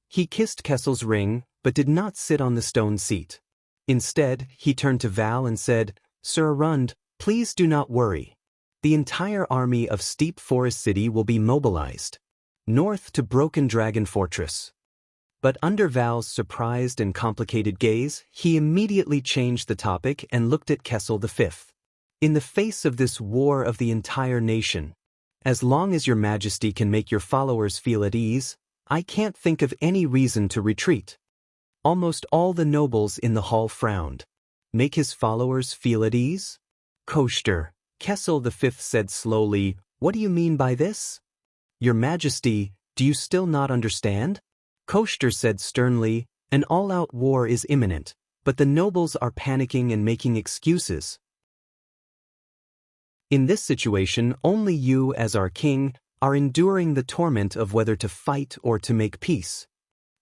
He kissed Kessel's ring, but did not sit on the stone seat. Instead, he turned to Val and said, "Sir Arund, please do not worry. The entire army of Steep Forest City will be mobilized north to Broken Dragon Fortress. But under Val's surprised and complicated gaze, he immediately changed the topic and looked at Kessel V. In the face of this war of the entire nation, as long as your majesty can make your followers feel at ease, I can't think of any reason to retreat. Almost all the nobles in the hall frowned. Make his followers feel at ease? Koshter, Kessel V said slowly, what do you mean by this? Your majesty, do you still not understand? Koshter said sternly, an all-out war is imminent, but the nobles are panicking and making excuses. In this situation, only you, as our king, are enduring the torment of whether to fight or to make peace.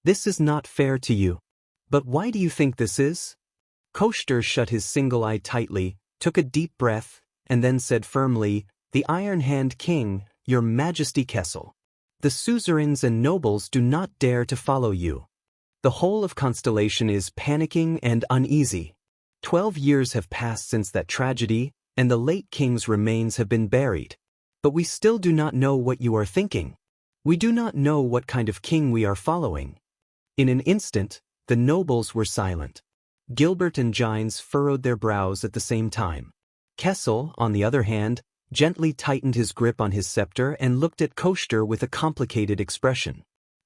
This is not fair to you. But why do you think this is? Koshter shut his single eye tightly, took a deep breath, and then said firmly, the Iron Hand King, your majesty Kessel. The suzerains and nobles do not dare to follow you. The whole of Constellation is panicking and uneasy. 12 years have passed since that tragedy, and the late king's remains have been buried. But we still do not know what you are thinking. We do not know what kind of king we are following. In an instant, the nobles were silent. Gilbert and Gines furrowed their brows at the same time. Kessel, on the other hand, gently tightened his grip on his scepter and looked at Koshter with a complicated expression.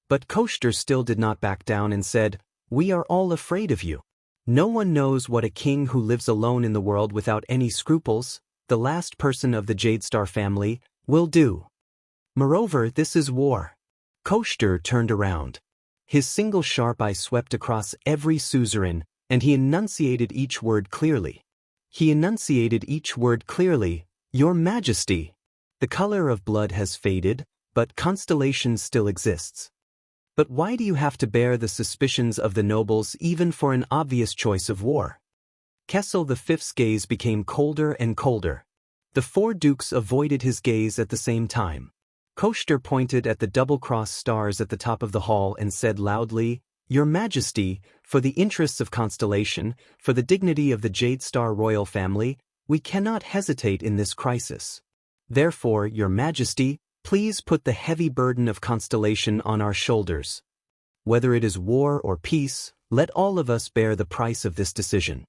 But Koshter still did not back down and said, we are all afraid of you. No one knows what a king who lives alone in the world without any scruples, the last person of the Jadestar family, will do. Moreover, this is war. Koshter turned around. His single sharp eye swept across every suzerain, and he enunciated each word clearly. Your Majesty. The color of blood has faded, but Constellation still exists. But why do you have to bear the suspicions of the nobles even for an obvious choice of war? Kessel V's gaze became colder and colder. The 4 dukes avoided his gaze at the same time. Koshter pointed at the double-cross stars at the top of the hall and said loudly, Your Majesty, for the interests of Constellation, for the dignity of the Jadestar royal family, we cannot hesitate in this crisis. Therefore, Your Majesty, please put the heavy burden of Constellation on our shoulders. Whether it is war or peace, let all of us bear the price of this decision.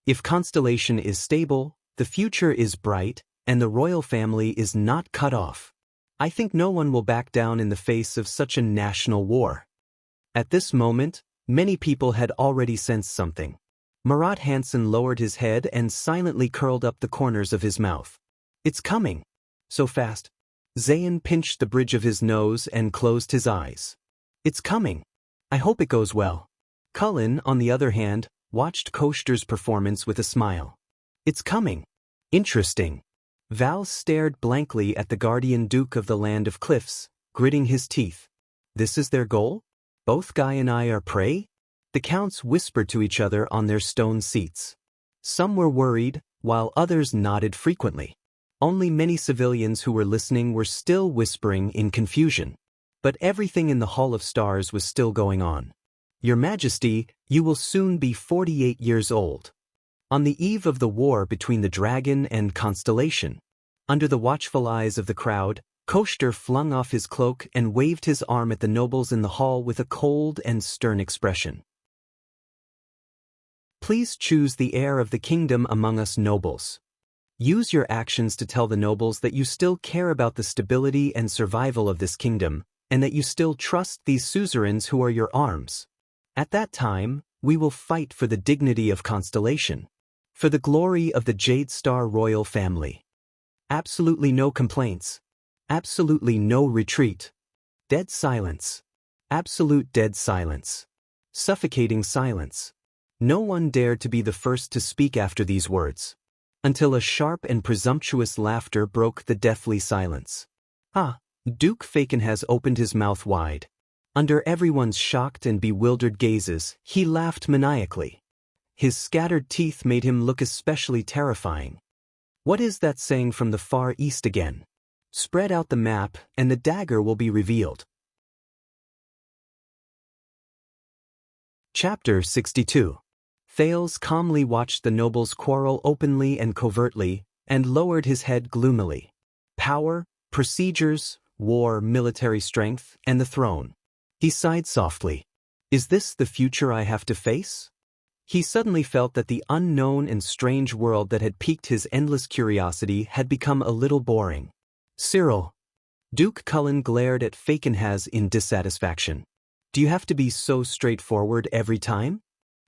If Constellation is stable, the future is bright, and the royal family is not cut off. I think no one will back down in the face of such a national war. At this moment, many people had already sensed something. Marat Hansen lowered his head and silently curled up the corners of his mouth. It's coming. So fast. Zayn pinched the bridge of his nose and closed his eyes. It's coming. I hope it goes well. Cullen, on the other hand, watched Koshter's performance with a smile. It's coming. Interesting. Val stared blankly at the guardian duke of the Land of Cliffs, gritting his teeth. This is their goal? Both Guy and I are prey? The counts whispered to each other on their stone seats. Some were worried, while others nodded frequently. Only many civilians who were listening were still whispering in confusion. But everything in the Hall of Stars was still going on. Your Majesty, you will soon be 48 years old. On the eve of the war between the dragon and Constellation, under the watchful eyes of the crowd, Koshter flung off his cloak and waved his arm at the nobles in the hall with a cold and stern expression. Please choose the heir of the kingdom among us nobles. Use your actions to tell the nobles that you still care about the stability and survival of this kingdom, and that you still trust these suzerains who are your arms. At that time, we will fight for the dignity of Constellation, for the glory of the Jadestar royal family. Absolutely no complaints. Absolutely no retreat. Dead silence. Absolute dead silence. Suffocating silence. No one dared to be the first to speak after these words, until a sharp and presumptuous laughter broke the deathly silence. Duke Faken has opened his mouth wide. Under everyone's shocked and bewildered gazes, he laughed maniacally. His scattered teeth made him look especially terrifying. What is that saying from the far east again? Spread out the map, and the dagger will be revealed. Chapter 62. Thales calmly watched the nobles quarrel openly and covertly, and lowered his head gloomily. Power, procedures, war, military strength, and the throne. He sighed softly. Is this the future I have to face? He suddenly felt that the unknown and strange world that had piqued his endless curiosity had become a little boring. Cyril. Duke Cullen glared at Fakenhaz in dissatisfaction. Do you have to be so straightforward every time?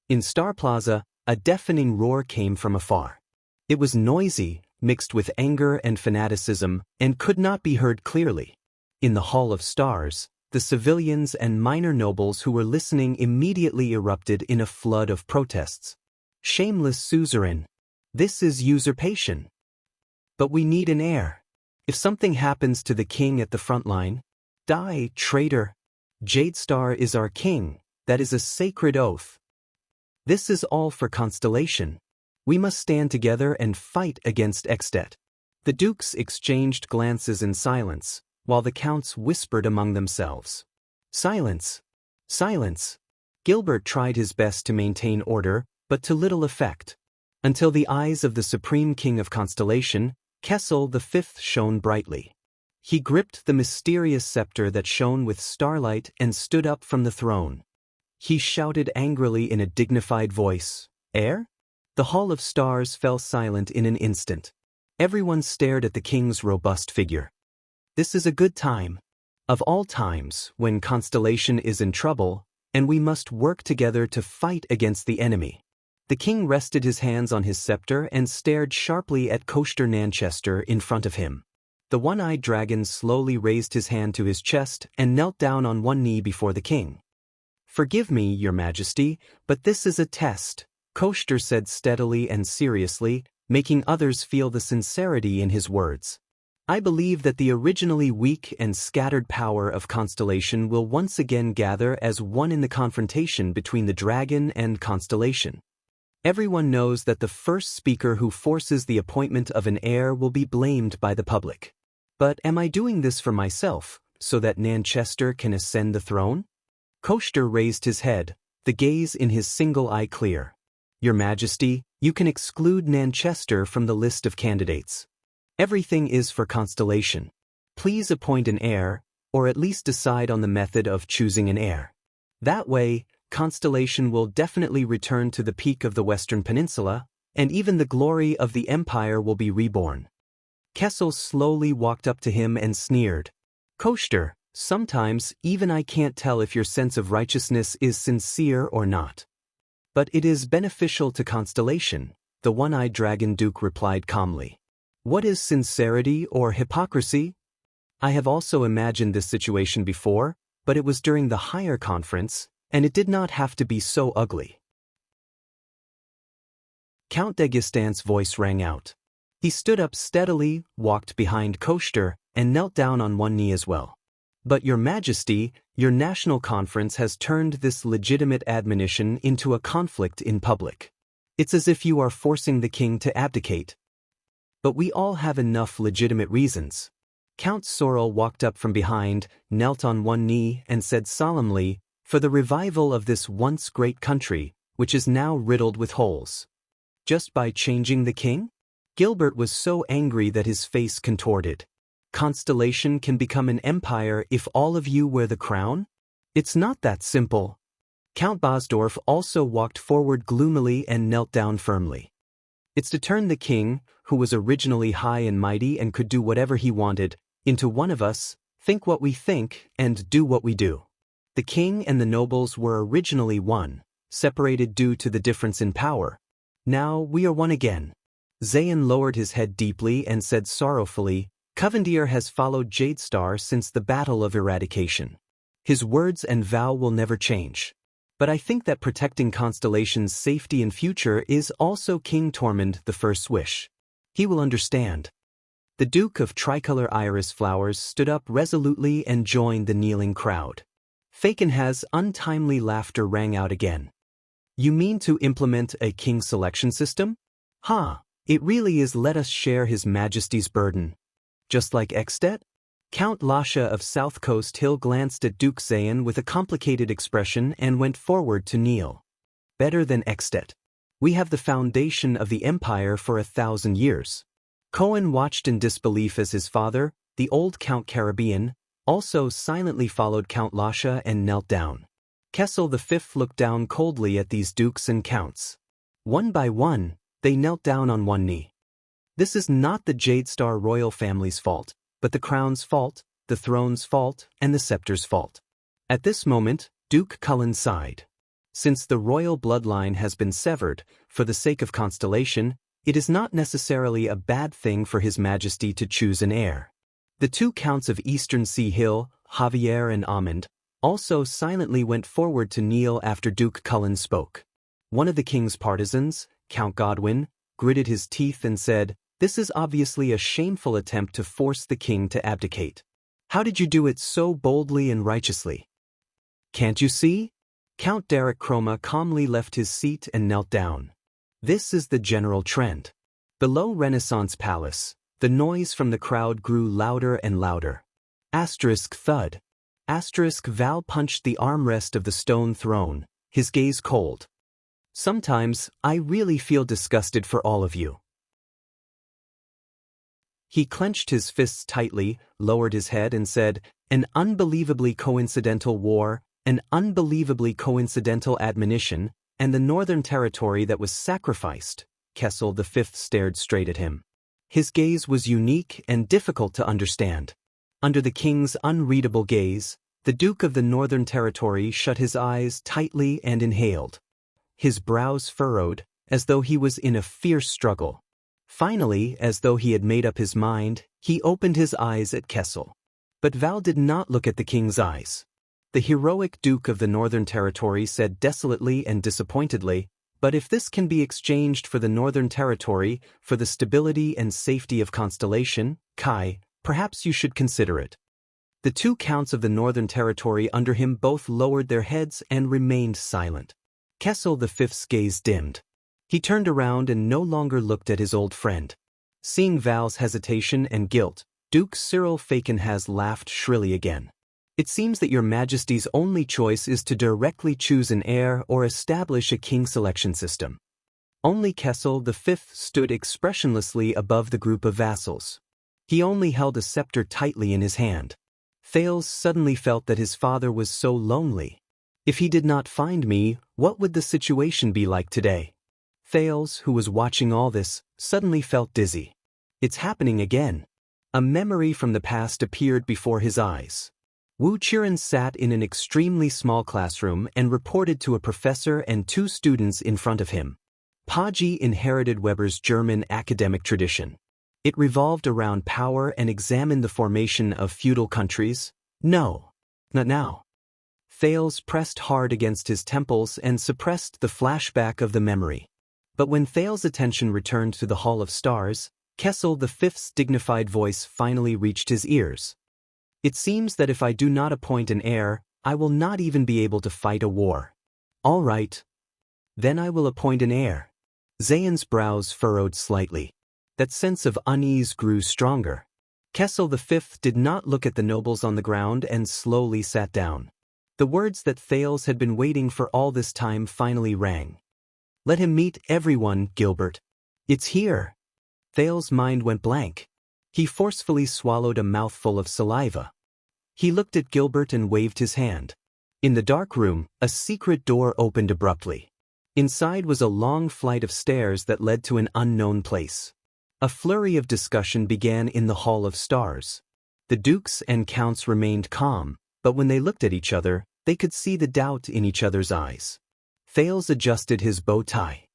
In Star Plaza, a deafening roar came from afar. It was noisy, mixed with anger and fanaticism, and could not be heard clearly. In the Hall of Stars, the civilians and minor nobles who were listening immediately erupted in a flood of protests. Shameless suzerain. This is usurpation. But we need an heir. If something happens to the king at the front line, die, traitor. Jadestar is our king, that is a sacred oath. This is all for Constellation. We must stand together and fight against Extet. The dukes exchanged glances in silence, while the counts whispered among themselves. Silence! Silence! Gilbert tried his best to maintain order, but to little effect. Until the eyes of the Supreme King of Constellation, Kessel V, shone brightly. He gripped the mysterious scepter that shone with starlight and stood up from the throne. He shouted angrily in a dignified voice, "Heir?" The Hall of Stars fell silent in an instant. Everyone stared at the king's robust figure. This is a good time. Of all times, when Constellation is in trouble, and we must work together to fight against the enemy. The king rested his hands on his scepter and stared sharply at Coaster Nanchester in front of him. The one-eyed dragon slowly raised his hand to his chest and knelt down on one knee before the king. "Forgive me, your majesty, but this is a test," Coaster said steadily and seriously, making others feel the sincerity in his words. "I believe that the originally weak and scattered power of Constellation will once again gather as one in the confrontation between the dragon and Constellation. Everyone knows that the first speaker who forces the appointment of an heir will be blamed by the public. But am I doing this for myself, so that Nanchester can ascend the throne?" Coaster raised his head, the gaze in his single eye clear. "Your Majesty, you can exclude Nanchester from the list of candidates. Everything is for Constellation. Please appoint an heir, or at least decide on the method of choosing an heir. That way, Constellation will definitely return to the peak of the Western Peninsula, and even the glory of the Empire will be reborn." Kessel slowly walked up to him and sneered. "Coaster, sometimes even I can't tell if your sense of righteousness is sincere or not. But it is beneficial to Constellation," the one-eyed dragon duke replied calmly. "What is sincerity or hypocrisy? I have also imagined this situation before, but it was during the higher conference, and it did not have to be so ugly." Count d'Aiguistan's voice rang out. He stood up steadily, walked behind Coaster, and knelt down on one knee as well. "But your Majesty, your national conference has turned this legitimate admonition into a conflict in public. It's as if you are forcing the king to abdicate. But we all have enough legitimate reasons." Count Sorrel walked up from behind, knelt on one knee, and said solemnly, "For the revival of this once great country, which is now riddled with holes." "Just by changing the king?" Gilbert was so angry that his face contorted. "Constellation can become an empire if all of you wear the crown? It's not that simple." Count Bosdorf also walked forward gloomily and knelt down firmly. "It's to turn the king, who was originally high and mighty and could do whatever he wanted, into one of us, think what we think, and do what we do. The king and the nobles were originally one, separated due to the difference in power. Now we are one again." Zayn lowered his head deeply and said sorrowfully, "Covendier has followed Jadestar since the Battle of Eradication. His words and vow will never change. But I think that protecting Constellation's safety and future is also King Tormund I's wish. He will understand." The Duke of Tricolor Iris Flowers stood up resolutely and joined the kneeling crowd. Fakenhaz's untimely laughter rang out again. "You mean to implement a king selection system? Ha! It really is let us share His Majesty's burden. Just like Extet?" Count Lasha of South Coast Hill glanced at Duke Zayn with a complicated expression and went forward to kneel. "Better than Extet. We have the foundation of the empire for 1,000 years." Cohen watched in disbelief as his father, the old Count Caribbean, also silently followed Count Lasha and knelt down. Kessel V looked down coldly at these dukes and counts. One by one, they knelt down on one knee. This is not the Jade Star royal family's fault, but the crown's fault, the throne's fault, and the scepter's fault. At this moment, Duke Cullen sighed. Since the royal bloodline has been severed, for the sake of constellation, it is not necessarily a bad thing for His Majesty to choose an heir. The two counts of Eastern Sea Hill, Javier and Amand, also silently went forward to kneel after Duke Cullen spoke. One of the king's partisans, Count Godwin, gritted his teeth and said, "This is obviously a shameful attempt to force the king to abdicate. How did you do it so boldly and righteously? Can't you see?" Count Derek Chroma calmly left his seat and knelt down. This is the general trend. Below Renaissance Palace, the noise from the crowd grew louder and louder. Asterisk thud. Asterisk Val punched the armrest of the stone throne, his gaze cold. "Sometimes, I really feel disgusted for all of you." He clenched his fists tightly, lowered his head and said, "An unbelievably coincidental war, an unbelievably coincidental admonition, and the Northern Territory that was sacrificed." Kessel V stared straight at him. His gaze was unique and difficult to understand. Under the king's unreadable gaze, the Duke of the Northern Territory shut his eyes tightly and inhaled. His brows furrowed, as though he was in a fierce struggle. Finally, as though he had made up his mind, he opened his eyes at Kessel. But Val did not look at the king's eyes. The heroic Duke of the Northern Territory said desolately and disappointedly, "But if this can be exchanged for the Northern Territory, for the stability and safety of Constellation, Kai, perhaps you should consider it." The two counts of the Northern Territory under him both lowered their heads and remained silent. Kessel V's gaze dimmed. He turned around and no longer looked at his old friend. Seeing Val's hesitation and guilt, Duke Cyril Fakenhas laughed shrilly again. "It seems that your Majesty's only choice is to directly choose an heir or establish a king selection system." Only Kessel V stood expressionlessly above the group of vassals. He only held a scepter tightly in his hand. Thales suddenly felt that his father was so lonely. If he did not find me, what would the situation be like today? Thales, who was watching all this, suddenly felt dizzy. It's happening again. A memory from the past appeared before his eyes. Wu Qiren sat in an extremely small classroom and reported to a professor and two students in front of him. Paji inherited Weber's German academic tradition. It revolved around power and examined the formation of feudal countries. No, not now. Thales pressed hard against his temples and suppressed the flashback of the memory. But when Thales' attention returned to the Hall of Stars, Kessel V's dignified voice finally reached his ears. "It seems that if I do not appoint an heir, I will not even be able to fight a war." "All right. Then I will appoint an heir." Zayan's brows furrowed slightly. That sense of unease grew stronger. Kessel V did not look at the nobles on the ground and slowly sat down. The words that Thales had been waiting for all this time finally rang. "Let him meet everyone, Gilbert. It's here." Thales' mind went blank. He forcefully swallowed a mouthful of saliva. He looked at Gilbert and waved his hand. In the dark room, a secret door opened abruptly. Inside was a long flight of stairs that led to an unknown place. A flurry of discussion began in the Hall of Stars. The dukes and counts remained calm, but when they looked at each other, they could see the doubt in each other's eyes. Thales adjusted his bow tie.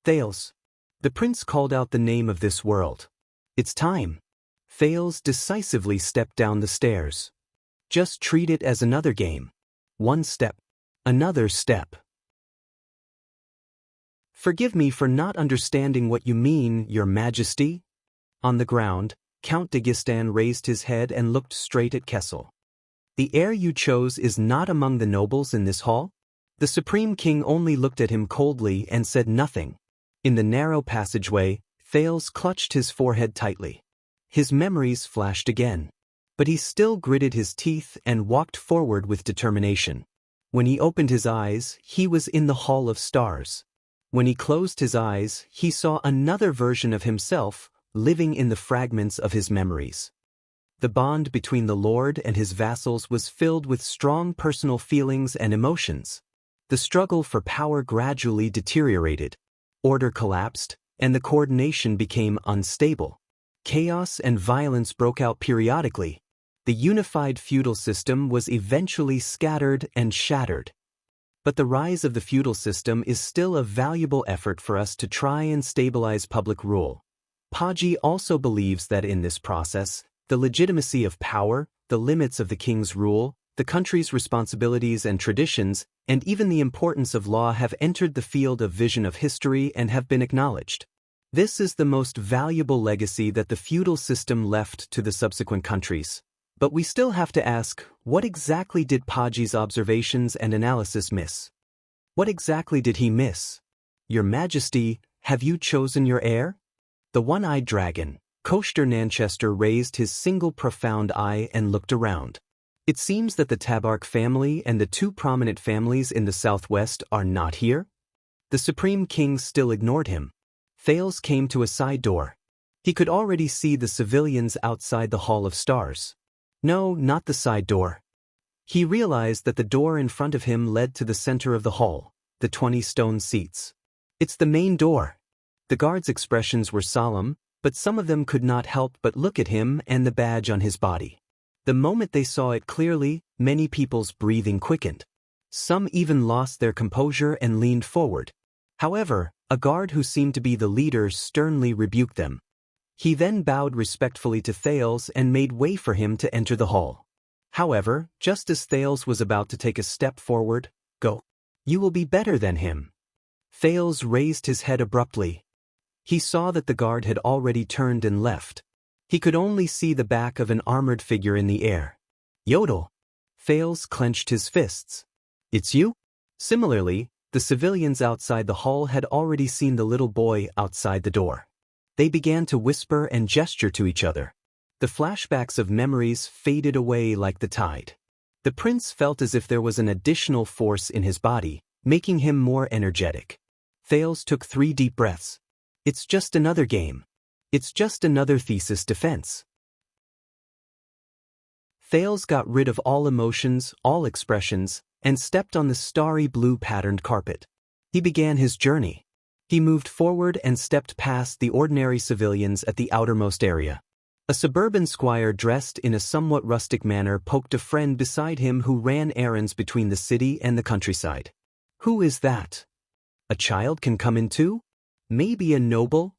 "Thales." The prince called out the name of this world. "It's time." Thales decisively stepped down the stairs. "Just treat it as another game. One step. Another step." "Forgive me for not understanding what you mean, Your Majesty." On the ground, Count de Gistan raised his head and looked straight at Kessel. "The heir you chose is not among the nobles in this hall?" The Supreme King only looked at him coldly and said nothing. In the narrow passageway, Thales clutched his forehead tightly. His memories flashed again. But he still gritted his teeth and walked forward with determination. When he opened his eyes, he was in the Hall of Stars. When he closed his eyes, he saw another version of himself, living in the fragments of his memories. The bond between the lord and his vassals was filled with strong personal feelings and emotions. The struggle for power gradually deteriorated. Order collapsed, and the coordination became unstable. Chaos and violence broke out periodically. The unified feudal system was eventually scattered and shattered. But the rise of the feudal system is still a valuable effort for us to try and stabilize public rule. Paji also believes that in this process, the legitimacy of power, the limits of the king's rule, the country's responsibilities and traditions, and even the importance of law have entered the field of vision of history and have been acknowledged. This is the most valuable legacy that the feudal system left to the subsequent countries. But we still have to ask, what exactly did Paji's observations and analysis miss? What exactly did he miss? Your Majesty, have you chosen your heir? The one-eyed dragon, Koster Nanchester, raised his single profound eye and looked around. It seems that the Tabark family and the two prominent families in the southwest are not here. The Supreme King still ignored him. Thales came to a side door. He could already see the civilians outside the Hall of Stars. No, not the side door. He realized that the door in front of him led to the center of the hall, the 20 stone seats. It's the main door. The guards' expressions were solemn, but some of them could not help but look at him and the badge on his body. The moment they saw it clearly, many people's breathing quickened. Some even lost their composure and leaned forward. However, a guard who seemed to be the leader sternly rebuked them. He then bowed respectfully to Thales and made way for him to enter the hall. However, just as Thales was about to take a step forward, "Go. You will be better than him." Thales raised his head abruptly. He saw that the guard had already turned and left. He could only see the back of an armored figure in the air. Yodel! Thales clenched his fists. It's you? Similarly, the civilians outside the hall had already seen the little boy outside the door. They began to whisper and gesture to each other. The flashbacks of memories faded away like the tide. The prince felt as if there was an additional force in his body, making him more energetic. Thales took 3 deep breaths. It's just another game. It's just another thesis defense. Thales got rid of all emotions, all expressions, and stepped on the starry blue patterned carpet. He began his journey. He moved forward and stepped past the ordinary civilians at the outermost area. A suburban squire dressed in a somewhat rustic manner poked a friend beside him who ran errands between the city and the countryside. Who is that? A child can come in too? Maybe a noble?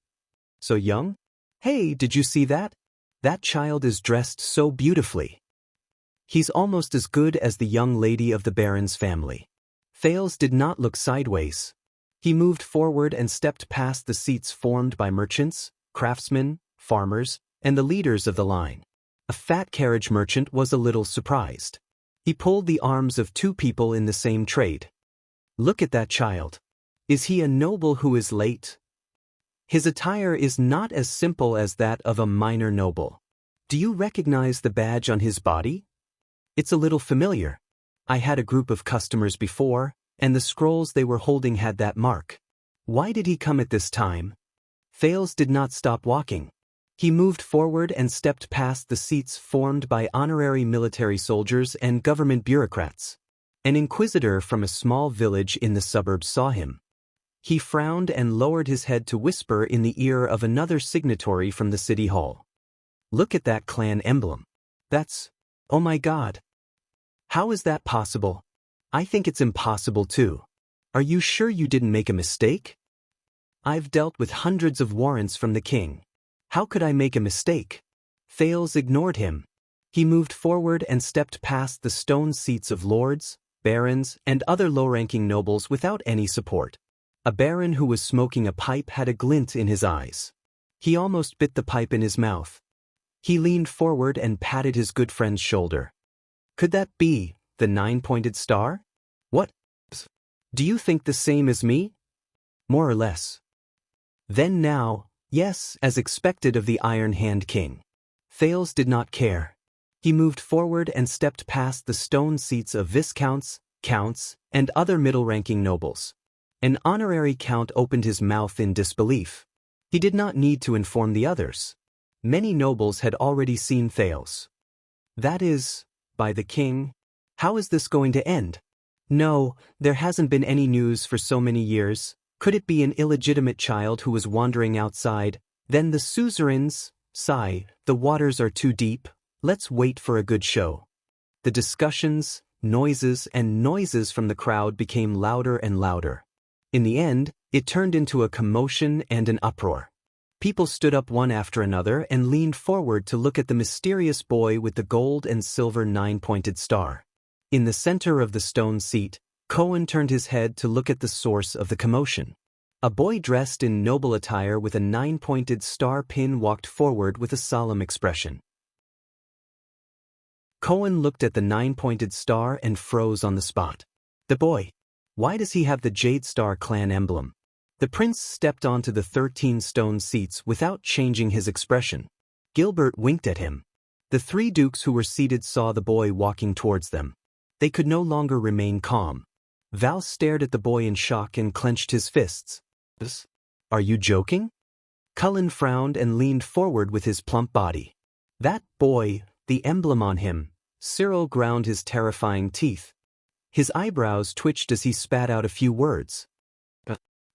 So young? Hey, did you see that? That child is dressed so beautifully. He's almost as good as the young lady of the baron's family. Thales did not look sideways. He moved forward and stepped past the seats formed by merchants, craftsmen, farmers, and the leaders of the line. A fat carriage merchant was a little surprised. He pulled the arms of 2 people in the same trade. Look at that child. Is he a noble who is late? His attire is not as simple as that of a minor noble. Do you recognize the badge on his body? It's a little familiar. I had a group of customers before, and the scrolls they were holding had that mark. Why did he come at this time? Thales did not stop walking. He moved forward and stepped past the seats formed by honorary military soldiers and government bureaucrats. An inquisitor from a small village in the suburbs saw him. He frowned and lowered his head to whisper in the ear of another signatory from the city hall. Look at that clan emblem. That's... oh my God. How is that possible? I think it's impossible too. Are you sure you didn't make a mistake? I've dealt with hundreds of warrants from the king. How could I make a mistake? Thales ignored him. He moved forward and stepped past the stone seats of lords, barons, and other low-ranking nobles without any support. A baron who was smoking a pipe had a glint in his eyes. He almost bit the pipe in his mouth. He leaned forward and patted his good friend's shoulder. Could that be the 9-pointed star? What? Do you think the same as me? More or less. Then now, yes, as expected of the Iron Hand King. Thales did not care. He moved forward and stepped past the stone seats of viscounts, counts, and other middle-ranking nobles. An honorary count opened his mouth in disbelief. He did not need to inform the others. Many nobles had already seen Thales. That is, by the king? How is this going to end? No, there hasn't been any news for so many years. Could it be an illegitimate child who was wandering outside? Then the suzerains, sigh, the waters are too deep, let's wait for a good show. The discussions, noises from the crowd became louder and louder. In the end, it turned into a commotion and an uproar. People stood up one after another and leaned forward to look at the mysterious boy with the gold and silver 9-pointed star. In the center of the stone seat, Cohen turned his head to look at the source of the commotion. A boy dressed in noble attire with a 9-pointed star pin walked forward with a solemn expression. Cohen looked at the 9-pointed star and froze on the spot. The boy. Why does he have the Jade Star clan emblem? The prince stepped onto the 13 stone seats without changing his expression. Gilbert winked at him. The 3 dukes who were seated saw the boy walking towards them. They could no longer remain calm. Val stared at the boy in shock and clenched his fists. Are you joking? Cullen frowned and leaned forward with his plump body. That boy, the emblem on him. Cyril ground his terrifying teeth. His eyebrows twitched as he spat out a few words.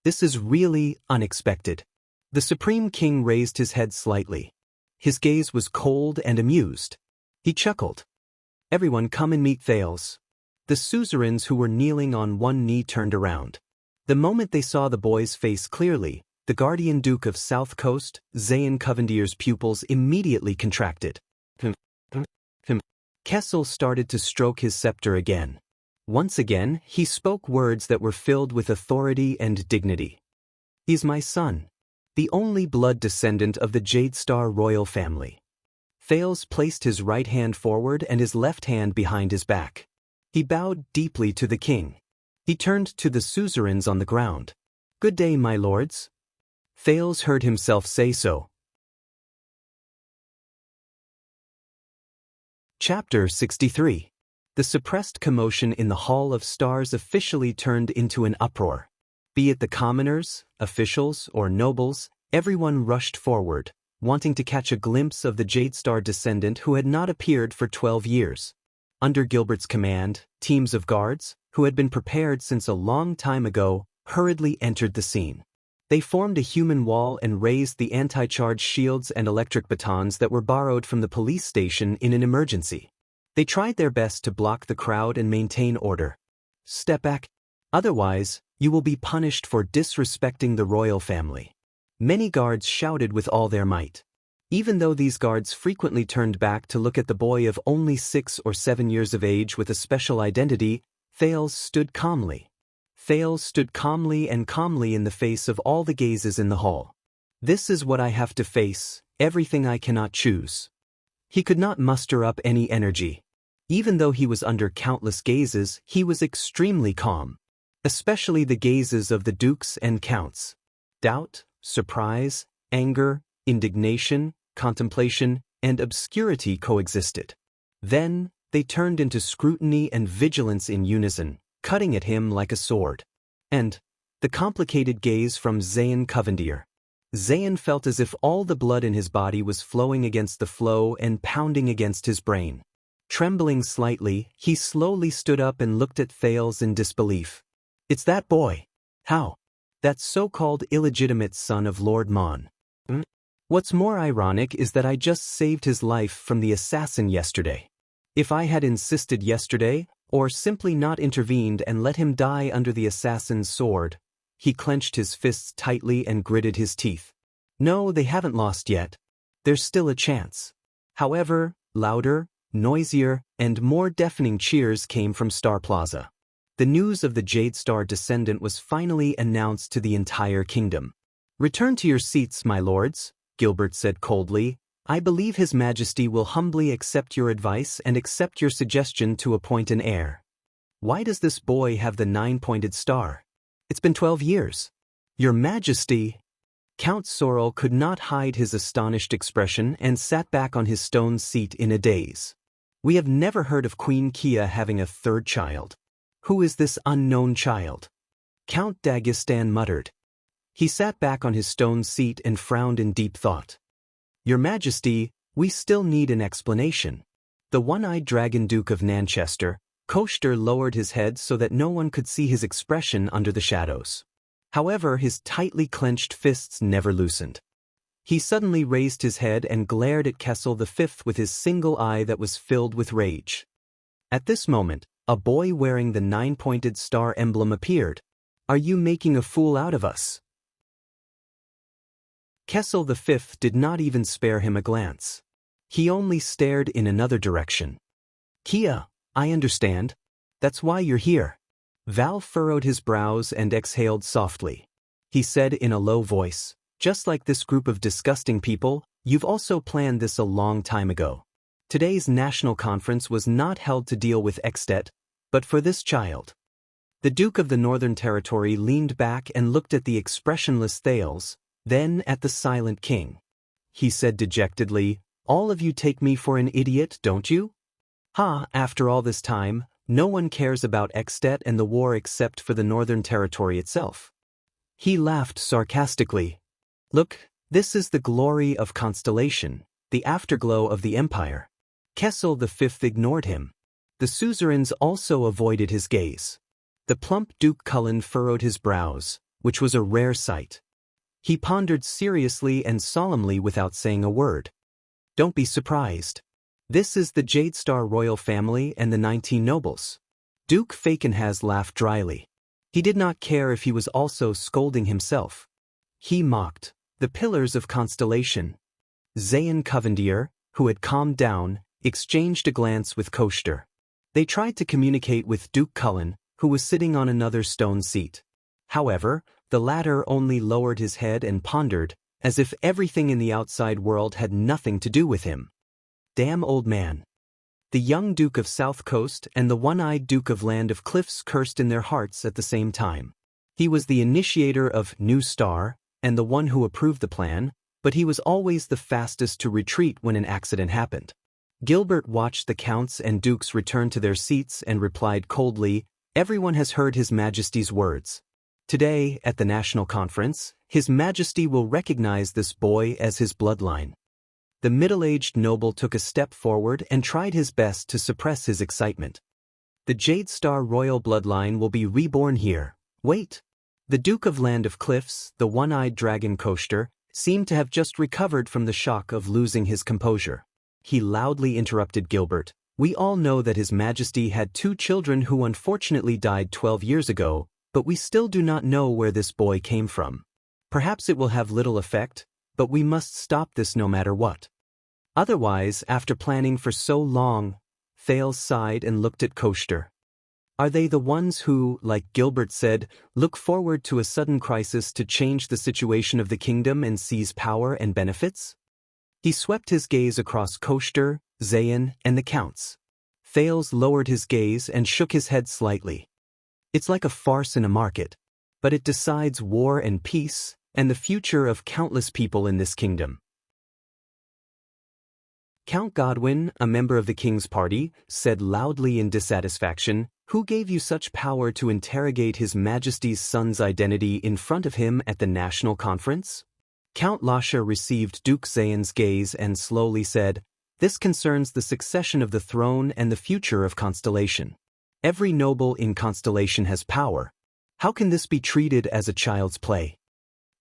This is really unexpected. The Supreme King raised his head slightly. His gaze was cold and amused. He chuckled. Everyone come and meet Thales. The suzerains who were kneeling on one knee turned around. The moment they saw the boy's face clearly, the Guardian Duke of South Coast, Zayn Covendier's pupils immediately contracted. Kessel started to stroke his scepter again. Once again, he spoke words that were filled with authority and dignity. He's my son, the only blood descendant of the Jade Star royal family. Thales placed his right hand forward and his left hand behind his back. He bowed deeply to the king. He turned to the suzerains on the ground. Good day, my lords. Thales heard himself say so. Chapter 63. The suppressed commotion in the Hall of Stars officially turned into an uproar. Be it the commoners, officials, or nobles, everyone rushed forward, wanting to catch a glimpse of the Jade Star descendant who had not appeared for 12 years. Under Gilbert's command, teams of guards, who had been prepared since a long time ago, hurriedly entered the scene. They formed a human wall and raised the anti-charge shields and electric batons that were borrowed from the police station in an emergency. They tried their best to block the crowd and maintain order. Step back. Otherwise, you will be punished for disrespecting the royal family. Many guards shouted with all their might. Even though these guards frequently turned back to look at the boy of only 6 or 7 years of age with a special identity, Thales stood calmly. Thales stood calmly in the face of all the gazes in the hall. This is what I have to face, everything I cannot choose. He could not muster up any energy. Even though he was under countless gazes, he was extremely calm. Especially the gazes of the dukes and counts. Doubt, surprise, anger, indignation, contemplation, and obscurity coexisted. Then, they turned into scrutiny and vigilance in unison, cutting at him like a sword. And the complicated gaze from Zayn Covendier. Zayn felt as if all the blood in his body was flowing against the flow and pounding against his brain. Trembling slightly, he slowly stood up and looked at Thales in disbelief. It's that boy. How? That so-called illegitimate son of Lord Mon. What's more ironic is that I just saved his life from the assassin yesterday. If I had insisted yesterday, or simply not intervened and let him die under the assassin's sword, he clenched his fists tightly and gritted his teeth. No, they haven't lost yet. There's still a chance. However, louder, noisier, and more deafening cheers came from Star Plaza. The news of the Jade Star descendant was finally announced to the entire kingdom. Return to your seats, my lords, Gilbert said coldly. I believe His Majesty will humbly accept your advice and accept your suggestion to appoint an heir. Why does this boy have the 9-pointed star? It's been 12 years. Your Majesty. Count Sorrel could not hide his astonished expression and sat back on his stone seat in a daze. We have never heard of Queen Kia having a third child. Who is this unknown child? Count Dagestan muttered. He sat back on his stone seat and frowned in deep thought. Your Majesty, we still need an explanation. The one-eyed dragon Duke of Nanchester, Koster lowered his head so that no one could see his expression under the shadows. However, his tightly clenched fists never loosened. He suddenly raised his head and glared at Kessel V with his single eye that was filled with rage. At this moment, a boy wearing the 9-pointed star emblem appeared. "Are you making a fool out of us?" Kessel V did not even spare him a glance. He only stared in another direction. "Kia, I understand. That's why you're here." Val furrowed his brows and exhaled softly. He said in a low voice, "Just like this group of disgusting people, you've also planned this a long time ago. Today's national conference was not held to deal with Extet, but for this child." The Duke of the Northern Territory leaned back and looked at the expressionless Thales, then at the silent king. He said dejectedly, "All of you take me for an idiot, don't you? After all this time, no one cares about Extet and the war except for the Northern Territory itself." He laughed sarcastically. "Look, this is the glory of Constellation, the afterglow of the Empire." Kessel V ignored him. The suzerains also avoided his gaze. The plump Duke Cullen furrowed his brows, which was a rare sight. He pondered seriously and solemnly without saying a word. "Don't be surprised. This is the Jade Star royal family and the 19 nobles." Duke Fakenhas laughed dryly. He did not care if he was also scolding himself. He mocked, "The pillars of Constellation." Zayn Covendier, who had calmed down, exchanged a glance with Koster. They tried to communicate with Duke Cullen, who was sitting on another stone seat. However, the latter only lowered his head and pondered, as if everything in the outside world had nothing to do with him. Damn old man. The young Duke of South Coast and the one-eyed Duke of Land of Cliffs cursed in their hearts at the same time. He was the initiator of New Star, and the one who approved the plan, but he was always the fastest to retreat when an accident happened. Gilbert watched the counts and dukes return to their seats and replied coldly, "Everyone has heard His Majesty's words. Today, at the National Conference, His Majesty will recognize this boy as his bloodline." The middle-aged noble took a step forward and tried his best to suppress his excitement. "The Jade Star royal bloodline will be reborn here. Wait." The Duke of Land of Cliffs, the one-eyed dragon Koster, seemed to have just recovered from the shock of losing his composure. He loudly interrupted Gilbert, "We all know that His Majesty had 2 children who unfortunately died 12 years ago, but we still do not know where this boy came from. Perhaps it will have little effect, but we must stop this no matter what. Otherwise, after planning for so long," Thales sighed and looked at Koster. "Are they the ones who, like Gilbert said, look forward to a sudden crisis to change the situation of the kingdom and seize power and benefits?" He swept his gaze across Koster, Zayn, and the counts. Thales lowered his gaze and shook his head slightly. "It's like a farce in a market, but it decides war and peace, and the future of countless people in this kingdom." Count Godwin, a member of the king's party, said loudly in dissatisfaction, "Who gave you such power to interrogate His Majesty's son's identity in front of him at the national conference?" Count Lasha received Duke Zayn's gaze and slowly said, "This concerns the succession of the throne and the future of Constellation. Every noble in Constellation has power. How can this be treated as a child's play?"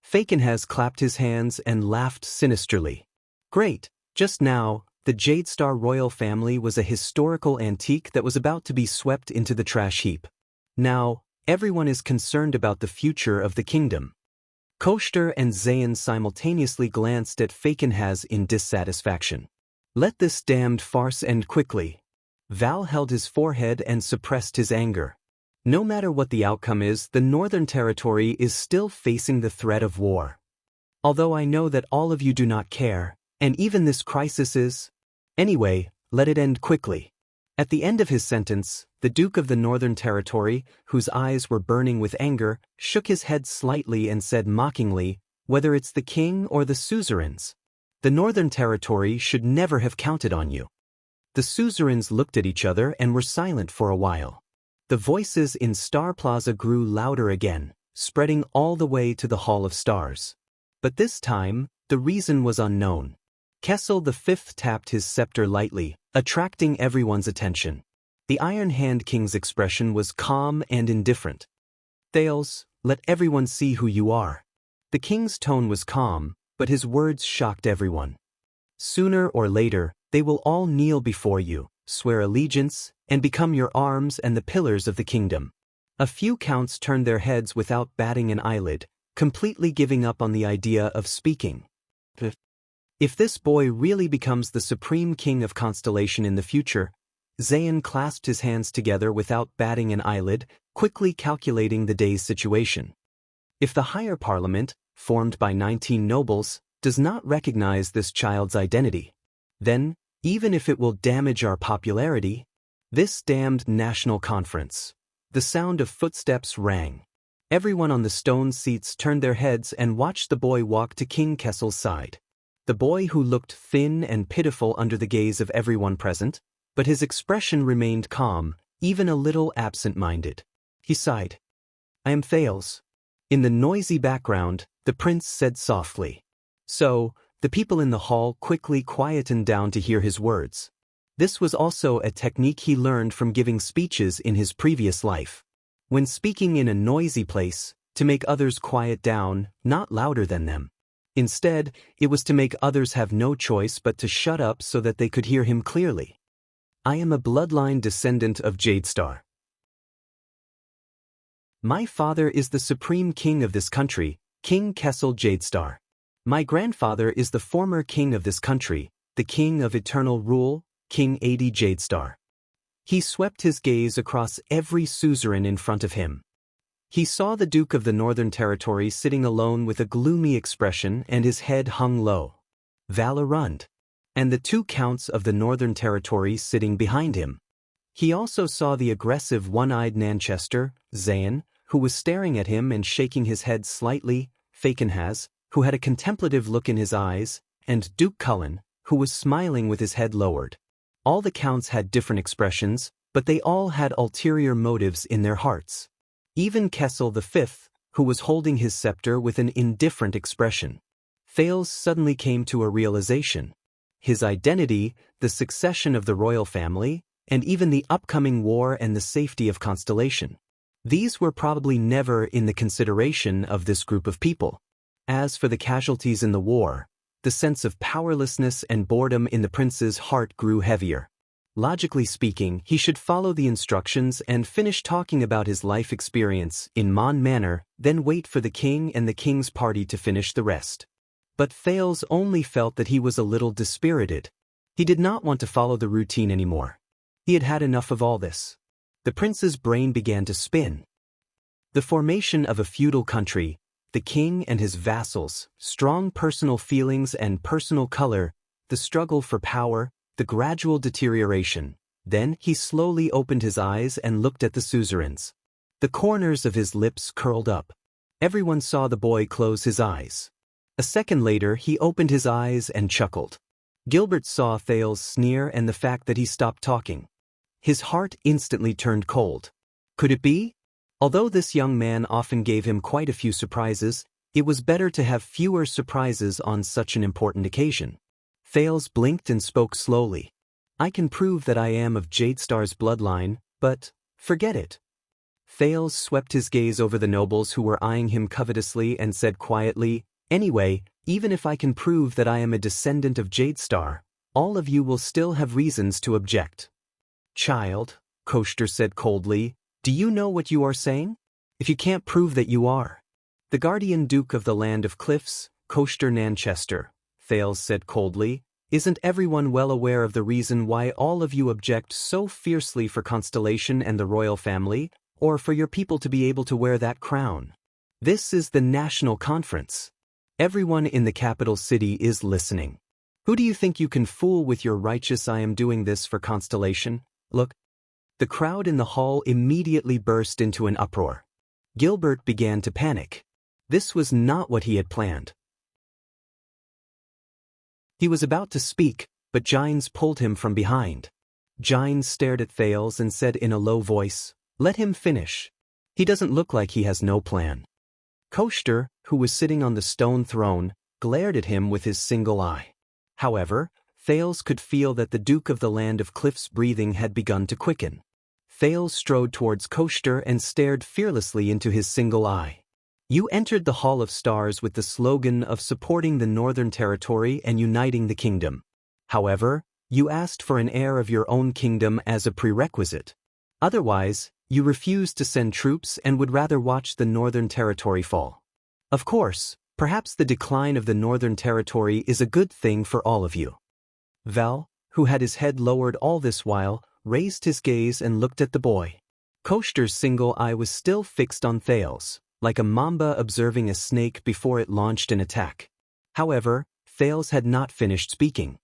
Fakenhas clapped his hands and laughed sinisterly. "Great, just now, the Jade Star royal family was a historical antique that was about to be swept into the trash heap. Now, everyone is concerned about the future of the kingdom." Koster and Zayn simultaneously glanced at Fakenhas in dissatisfaction. "Let this damned farce end quickly." Val held his forehead and suppressed his anger. No matter what the outcome is, the Northern Territory is still facing the threat of war. Although I know that all of you do not care, and even this crisis is... Anyway, let it end quickly. At the end of his sentence, the Duke of the Northern Territory, whose eyes were burning with anger, shook his head slightly and said mockingly, "Whether it's the king or the suzerains, the Northern Territory should never have counted on you." The suzerains looked at each other and were silent for a while. The voices in Star Plaza grew louder again, spreading all the way to the Hall of Stars. But this time, the reason was unknown. Kessel V tapped his scepter lightly, attracting everyone's attention. The Iron Hand King's expression was calm and indifferent. Thales, let everyone see who you are. The king's tone was calm, but his words shocked everyone. Sooner or later, they will all kneel before you, swear allegiance, and become your arms and the pillars of the kingdom. A few counts turned their heads without batting an eyelid, completely giving up on the idea of speaking. If this boy really becomes the supreme king of Constellation in the future, Zayn clasped his hands together without batting an eyelid, quickly calculating the day's situation. If the higher parliament, formed by 19 nobles, does not recognize this child's identity, then, even if it will damage our popularity, this damned national conference. The sound of footsteps rang. Everyone on the stone seats turned their heads and watched the boy walk to King Kessel's side. The boy who looked thin and pitiful under the gaze of everyone present, but his expression remained calm, even a little absent-minded. He sighed. I am Thales. In the noisy background, the prince said softly. So, the people in the hall quickly quietened down to hear his words. This was also a technique he learned from giving speeches in his previous life. When speaking in a noisy place, to make others quiet down, not louder than them. Instead, it was to make others have no choice but to shut up so that they could hear him clearly. I am a bloodline descendant of Jadestar. My father is the supreme king of this country, King Kessel Jadestar. My grandfather is the former king of this country, the king of eternal rule, King Adi Jadestar. He swept his gaze across every suzerain in front of him. He saw the Duke of the Northern Territory sitting alone with a gloomy expression and his head hung low. Valorund. And the 2 counts of the Northern Territory sitting behind him. He also saw the aggressive one-eyed Nanchester, Zayn, who was staring at him and shaking his head slightly, Fakenhaz, who had a contemplative look in his eyes, and Duke Cullen, who was smiling with his head lowered. All the counts had different expressions, but they all had ulterior motives in their hearts. Even Kessel V, who was holding his scepter with an indifferent expression. Thales suddenly came to a realization. His identity, the succession of the royal family, and even the upcoming war and the safety of Constellation. These were probably never in the consideration of this group of people. As for the casualties in the war, the sense of powerlessness and boredom in the prince's heart grew heavier. Logically speaking, he should follow the instructions and finish talking about his life experience in Mon manner, then wait for the king and the king's party to finish the rest. But Thales only felt that he was a little dispirited. He did not want to follow the routine anymore. He had had enough of all this. The prince's brain began to spin. The formation of a feudal country, the king and his vassals, strong personal feelings and personal color, the struggle for power, the gradual deterioration. Then he slowly opened his eyes and looked at the suzerains. The corners of his lips curled up. Everyone saw the boy close his eyes. A second later he opened his eyes and chuckled. Gilbert saw Thales sneer and the fact that he stopped talking. His heart instantly turned cold. Could it be? Although this young man often gave him quite a few surprises, it was better to have fewer surprises on such an important occasion. Thales blinked and spoke slowly. I can prove that I am of Jadestar's bloodline, but forget it. Thales swept his gaze over the nobles who were eyeing him covetously and said quietly, Anyway, even if I can prove that I am a descendant of Jadestar, all of you will still have reasons to object. Child, Koshter said coldly, do you know what you are saying? If you can't prove that you are. The guardian duke of the land of cliffs, Koshter Nanchester, Thales said coldly, isn't everyone well aware of the reason why all of you object so fiercely for Constellation and the royal family, or for your people to be able to wear that crown? This is the national conference. Everyone in the capital city is listening. Who do you think you can fool with your righteous I am doing this for Constellation? Look. The crowd in the hall immediately burst into an uproar. Gilbert began to panic. This was not what he had planned. He was about to speak, but Gines pulled him from behind. Gines stared at Thales and said in a low voice, Let him finish. He doesn't look like he has no plan. Koshter, who was sitting on the stone throne, glared at him with his single eye. However, Thales could feel that the Duke of the Land of Cliff's breathing had begun to quicken. Thales strode towards Koshter and stared fearlessly into his single eye. You entered the Hall of Stars with the slogan of supporting the Northern Territory and uniting the kingdom. However, you asked for an heir of your own kingdom as a prerequisite. Otherwise, you refused to send troops and would rather watch the Northern Territory fall. Of course, perhaps the decline of the Northern Territory is a good thing for all of you. Val, who had his head lowered all this while, raised his gaze and looked at the boy. Koshter's single eye was still fixed on Thales, like a mamba observing a snake before it launched an attack. However, Thales had not finished speaking.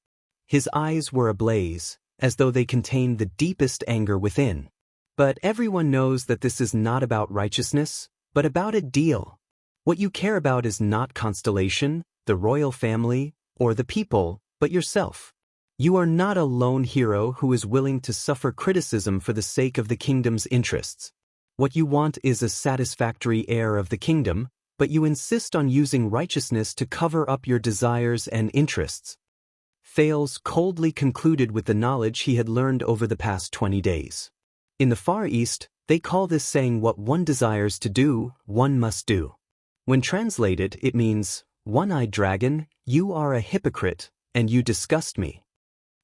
His eyes were ablaze, as though they contained the deepest anger within. But everyone knows that this is not about righteousness, but about a deal. What you care about is not Constellation, the royal family, or the people, but yourself. You are not a lone hero who is willing to suffer criticism for the sake of the kingdom's interests. What you want is a satisfactory heir of the kingdom, but you insist on using righteousness to cover up your desires and interests. Thales coldly concluded with the knowledge he had learned over the past 20 days. In the Far East, they call this saying what one desires to do, one must do. When translated, it means, one-eyed dragon, you are a hypocrite, and you disgust me.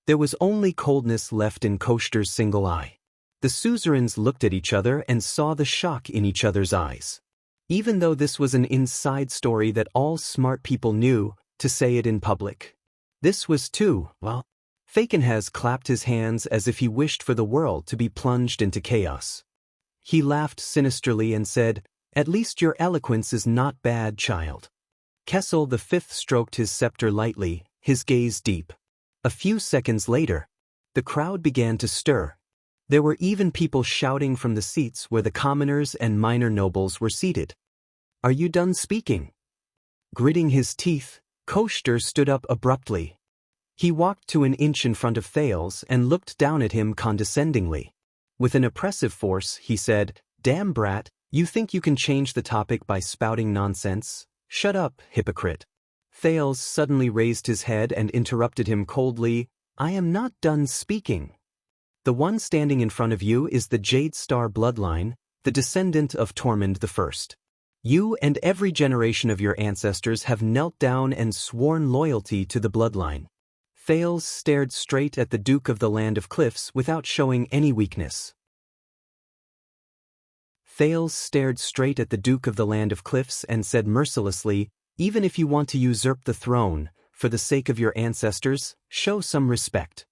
There was only coldness left in Koshter's single eye. The suzerains looked at each other and saw the shock in each other's eyes. Even though this was an inside story that all smart people knew, to say it in public. This was too, well, Fakenhaz clapped his hands as if he wished for the world to be plunged into chaos. He laughed sinisterly and said, "At least your eloquence is not bad, child." Kessel V stroked his scepter lightly, his gaze deep. A few seconds later, the crowd began to stir. There were even people shouting from the seats where the commoners and minor nobles were seated. "Are you done speaking?" Gritting his teeth, Koshter stood up abruptly. He walked to an inch in front of Thales and looked down at him condescendingly. With an oppressive force, he said, "Damn brat, you think you can change the topic by spouting nonsense? Shut up, hypocrite." Thales suddenly raised his head and interrupted him coldly, "I am not done speaking. The one standing in front of you is the Jade Star bloodline, the descendant of Tormund I. You and every generation of your ancestors have knelt down and sworn loyalty to the bloodline." Thales stared straight at the Duke of the Land of Cliffs without showing any weakness. Thales stared straight at the Duke of the Land of Cliffs and said mercilessly, "Even if you want to usurp the throne, for the sake of your ancestors, show some respect."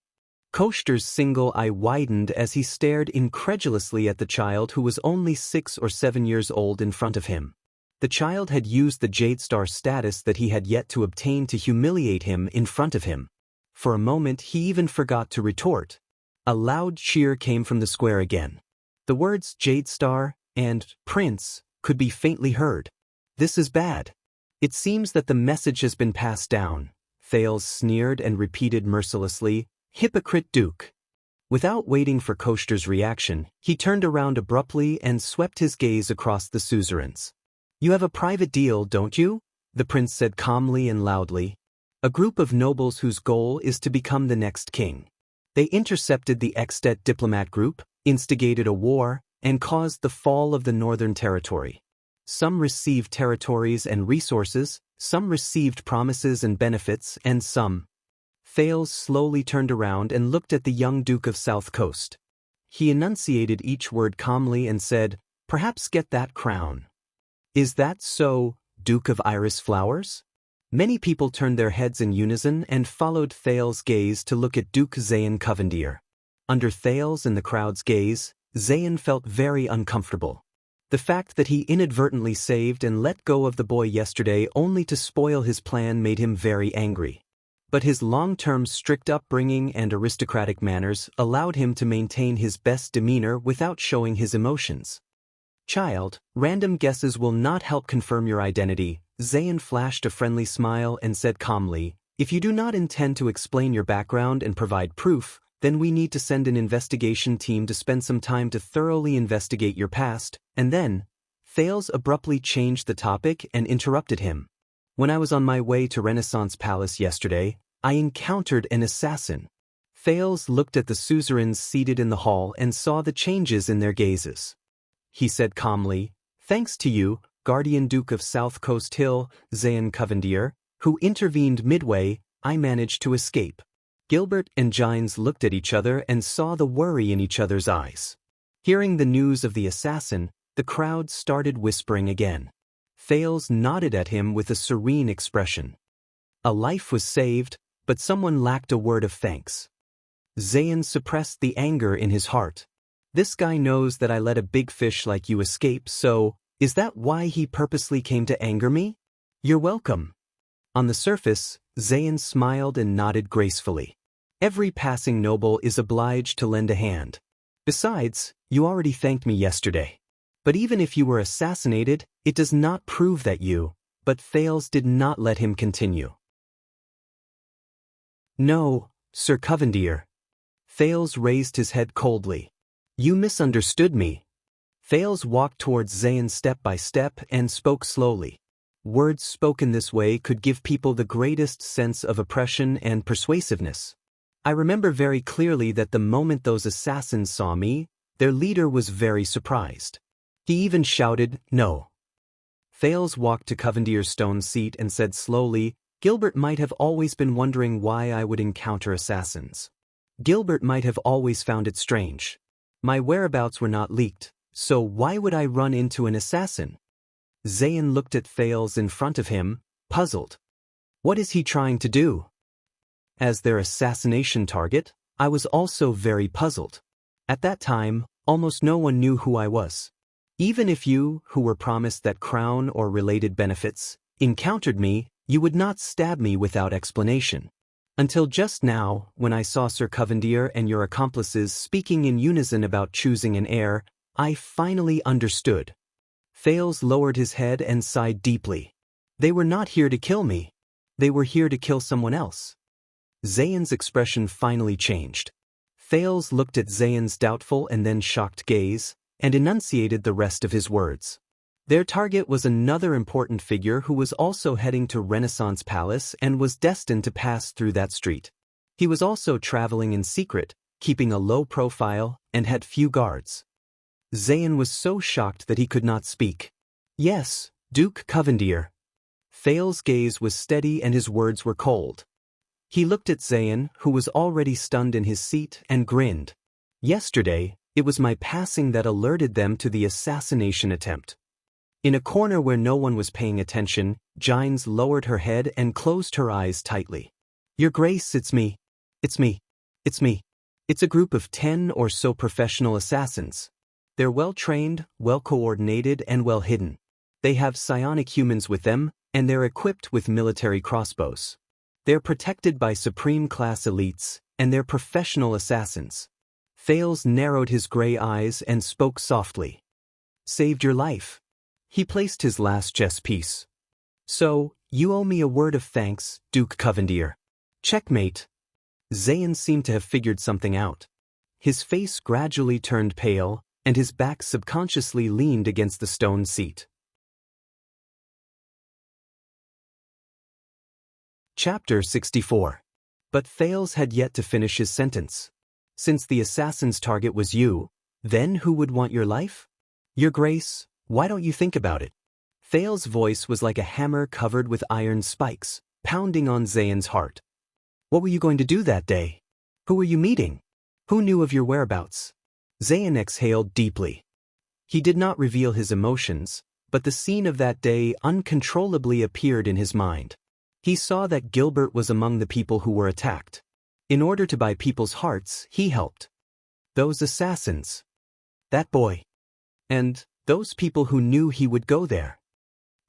Koshter's single eye widened as he stared incredulously at the child who was only 6 or 7 years old in front of him. The child had used the Jade Star status that he had yet to obtain to humiliate him in front of him. For a moment he even forgot to retort. A loud cheer came from the square again. The words Jade Star and Prince could be faintly heard. "This is bad. It seems that the message has been passed down," Thales sneered and repeated mercilessly, "Hypocrite Duke." Without waiting for Koshter's reaction, he turned around abruptly and swept his gaze across the suzerains. "You have a private deal, don't you?" the prince said calmly and loudly. "A group of nobles whose goal is to become the next king. They intercepted the Extet diplomat group, instigated a war, and caused the fall of the Northern Territory. Some received territories and resources, some received promises and benefits, and some..." Thales slowly turned around and looked at the young Duke of South Coast. He enunciated each word calmly and said, "Perhaps get that crown." "Is that so, Duke of Iris Flowers?" Many people turned their heads in unison and followed Thales' gaze to look at Duke Zayn Covendier. Under Thales and the crowd's gaze, Zayn felt very uncomfortable. The fact that he inadvertently saved and let go of the boy yesterday only to spoil his plan made him very angry. But his long-term strict upbringing and aristocratic manners allowed him to maintain his best demeanor without showing his emotions. "Child, random guesses will not help confirm your identity." Zayn flashed a friendly smile and said calmly, "If you do not intend to explain your background and provide proof, then we need to send an investigation team to spend some time to thoroughly investigate your past, and then..." Thales abruptly changed the topic and interrupted him. "When I was on my way to Renaissance Palace yesterday, I encountered an assassin. Thales looked at the suzerains seated in the hall and saw the changes in their gazes. He said calmly, "Thanks to you, Guardian Duke of South Coast Hill, Xian Covendier, who intervened midway, I managed to escape." Gilbert and Gines looked at each other and saw the worry in each other's eyes. Hearing the news of the assassin, the crowd started whispering again. Thales nodded at him with a serene expression. A life was saved, but someone lacked a word of thanks. Xian suppressed the anger in his heart. This guy knows that I let a big fish like you escape, so, is that why he purposely came to anger me? You're welcome. On the surface, Xian smiled and nodded gracefully. Every passing noble is obliged to lend a hand. Besides, you already thanked me yesterday. But even if you were assassinated, it does not prove that you, but Thales did not let him continue. No, Sir Covendier. Thales raised his head coldly. You misunderstood me. Thales walked towards Xian step by step and spoke slowly. Words spoken this way could give people the greatest sense of oppression and persuasiveness. I remember very clearly that the moment those assassins saw me, their leader was very surprised. He even shouted, "No." Thales walked to Covendier's stone seat and said slowly, "Gilbert might have always been wondering why I would encounter assassins. Gilbert might have always found it strange. My whereabouts were not leaked, so why would I run into an assassin?" Xian looked at Thales in front of him, puzzled. What is he trying to do? As their assassination target, I was also very puzzled. At that time, almost no one knew who I was. Even if you, who were promised that crown or related benefits, encountered me, you would not stab me without explanation. Until just now, when I saw Sir Covendier and your accomplices speaking in unison about choosing an heir, I finally understood. Thales lowered his head and sighed deeply. They were not here to kill me. They were here to kill someone else. Xian's expression finally changed. Thales looked at Xian's doubtful and then shocked gaze, and enunciated the rest of his words. Their target was another important figure who was also heading to Renaissance Palace and was destined to pass through that street. He was also traveling in secret, keeping a low profile, and had few guards. Xian was so shocked that he could not speak. Yes, Duke Covendier. Thales' gaze was steady and his words were cold. He looked at Xian, who was already stunned in his seat, and grinned. Yesterday, it was my passing that alerted them to the assassination attempt. In a corner where no one was paying attention, Gines lowered her head and closed her eyes tightly. Your Grace, it's me. It's me. It's me. It's a group of 10 or so professional assassins. They're well-trained, well-coordinated, and well-hidden. They have psionic humans with them, and they're equipped with military crossbows. They're protected by supreme-class elites, and they're professional assassins. Thales narrowed his gray eyes and spoke softly. Saved your life. He placed his last chess piece. So, you owe me a word of thanks, Duke Covendier. Checkmate. Xian seemed to have figured something out. His face gradually turned pale, and his back subconsciously leaned against the stone seat. Chapter 64. But Thales had yet to finish his sentence. Since the assassin's target was you, then who would want your life? Your Grace, why don't you think about it? Thales' voice was like a hammer covered with iron spikes, pounding on Xian's heart. What were you going to do that day? Who were you meeting? Who knew of your whereabouts? Xian exhaled deeply. He did not reveal his emotions, but the scene of that day uncontrollably appeared in his mind. He saw that Gilbert was among the people who were attacked. In order to buy people's hearts, he helped. Those assassins. That boy. And those people who knew he would go there.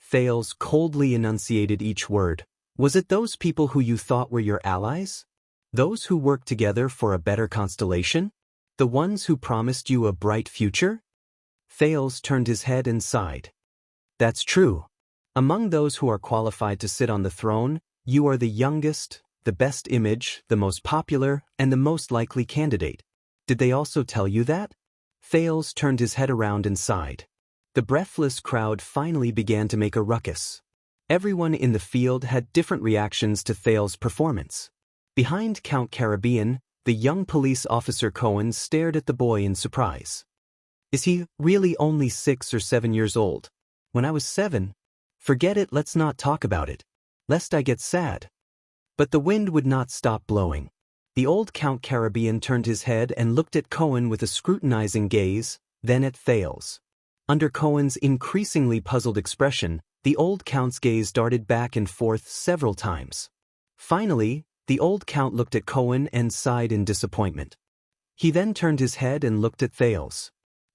Thales coldly enunciated each word. Was it those people who you thought were your allies? Those who worked together for a better constellation? The ones who promised you a bright future? Thales turned his head and sighed. That's true. Among those who are qualified to sit on the throne, you are the youngest, the best image, the most popular, and the most likely candidate. Did they also tell you that? Thales turned his head around and sighed. The breathless crowd finally began to make a ruckus. Everyone in the field had different reactions to Thales' performance. Behind Count Caribbean, the young police officer Cohen stared at the boy in surprise. Is he really only 6 or 7 years old? When I was 7? Forget it, let's not talk about it. Lest I get sad. But the wind would not stop blowing. The old Count Caribbean turned his head and looked at Cohen with a scrutinizing gaze, then at Thales. Under Cohen's increasingly puzzled expression, the old Count's gaze darted back and forth several times. Finally, the old Count looked at Cohen and sighed in disappointment. He then turned his head and looked at Thales.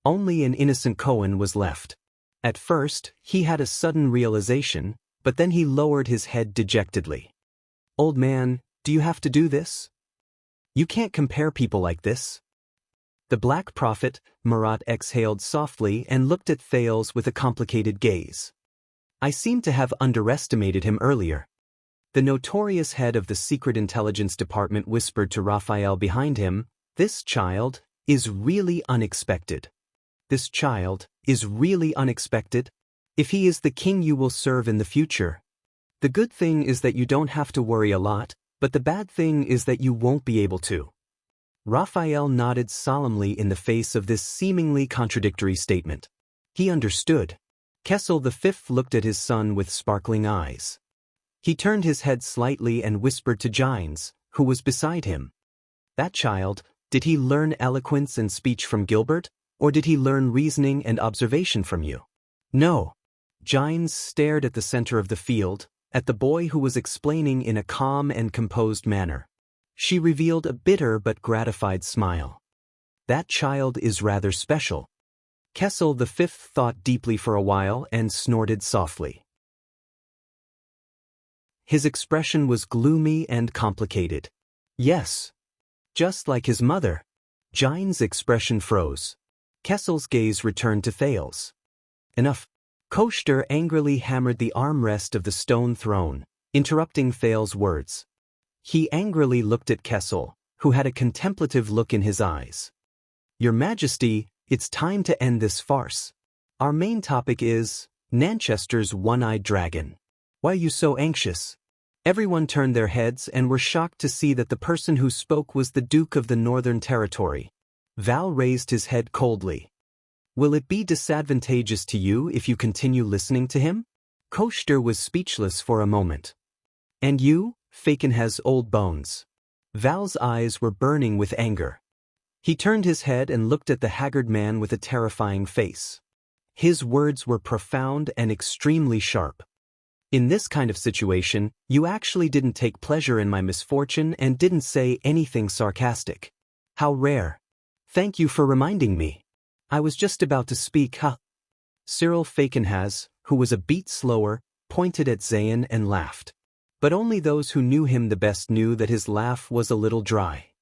Only an innocent Cohen was left. At first, he had a sudden realization, but then he lowered his head dejectedly. Old man, do you have to do this? You can't compare people like this. The Black Prophet, Marat, exhaled softly and looked at Thales with a complicated gaze. I seem to have underestimated him earlier. The notorious head of the Secret Intelligence Department whispered to Raphael behind him, "This child is really unexpected. This child is really unexpected. If he is the king you will serve in the future. The good thing is that you don't have to worry a lot, but the bad thing is that you won't be able to." Raphael nodded solemnly in the face of this seemingly contradictory statement. He understood. Kessel V looked at his son with sparkling eyes. He turned his head slightly and whispered to Gines, who was beside him. That child, did he learn eloquence and speech from Gilbert, or did he learn reasoning and observation from you? No. Gines stared at the center of the field, at the boy who was explaining in a calm and composed manner. She revealed a bitter but gratified smile. That child is rather special. Kessel V thought deeply for a while and snorted softly. His expression was gloomy and complicated. Yes. Just like his mother. Gines' expression froze. Kessel's gaze returned to Thales. Enough. Koster angrily hammered the armrest of the stone throne, interrupting Thales' words. He angrily looked at Kessel, who had a contemplative look in his eyes. Your Majesty, it's time to end this farce. Our main topic is Nanchester's one-eyed dragon. Why are you so anxious? Everyone turned their heads and were shocked to see that the person who spoke was the Duke of the Northern Territory. Val raised his head coldly. Will it be disadvantageous to you if you continue listening to him? Koster was speechless for a moment. And you, Faken has old bones. Val's eyes were burning with anger. He turned his head and looked at the haggard man with a terrifying face. His words were profound and extremely sharp. In this kind of situation, you actually didn't take pleasure in my misfortune and didn't say anything sarcastic. How rare. Thank you for reminding me. I was just about to speak, huh? Cyril Fakenhaz, who was a beat slower, pointed at Zayn and laughed. But only those who knew him the best knew that his laugh was a little dry.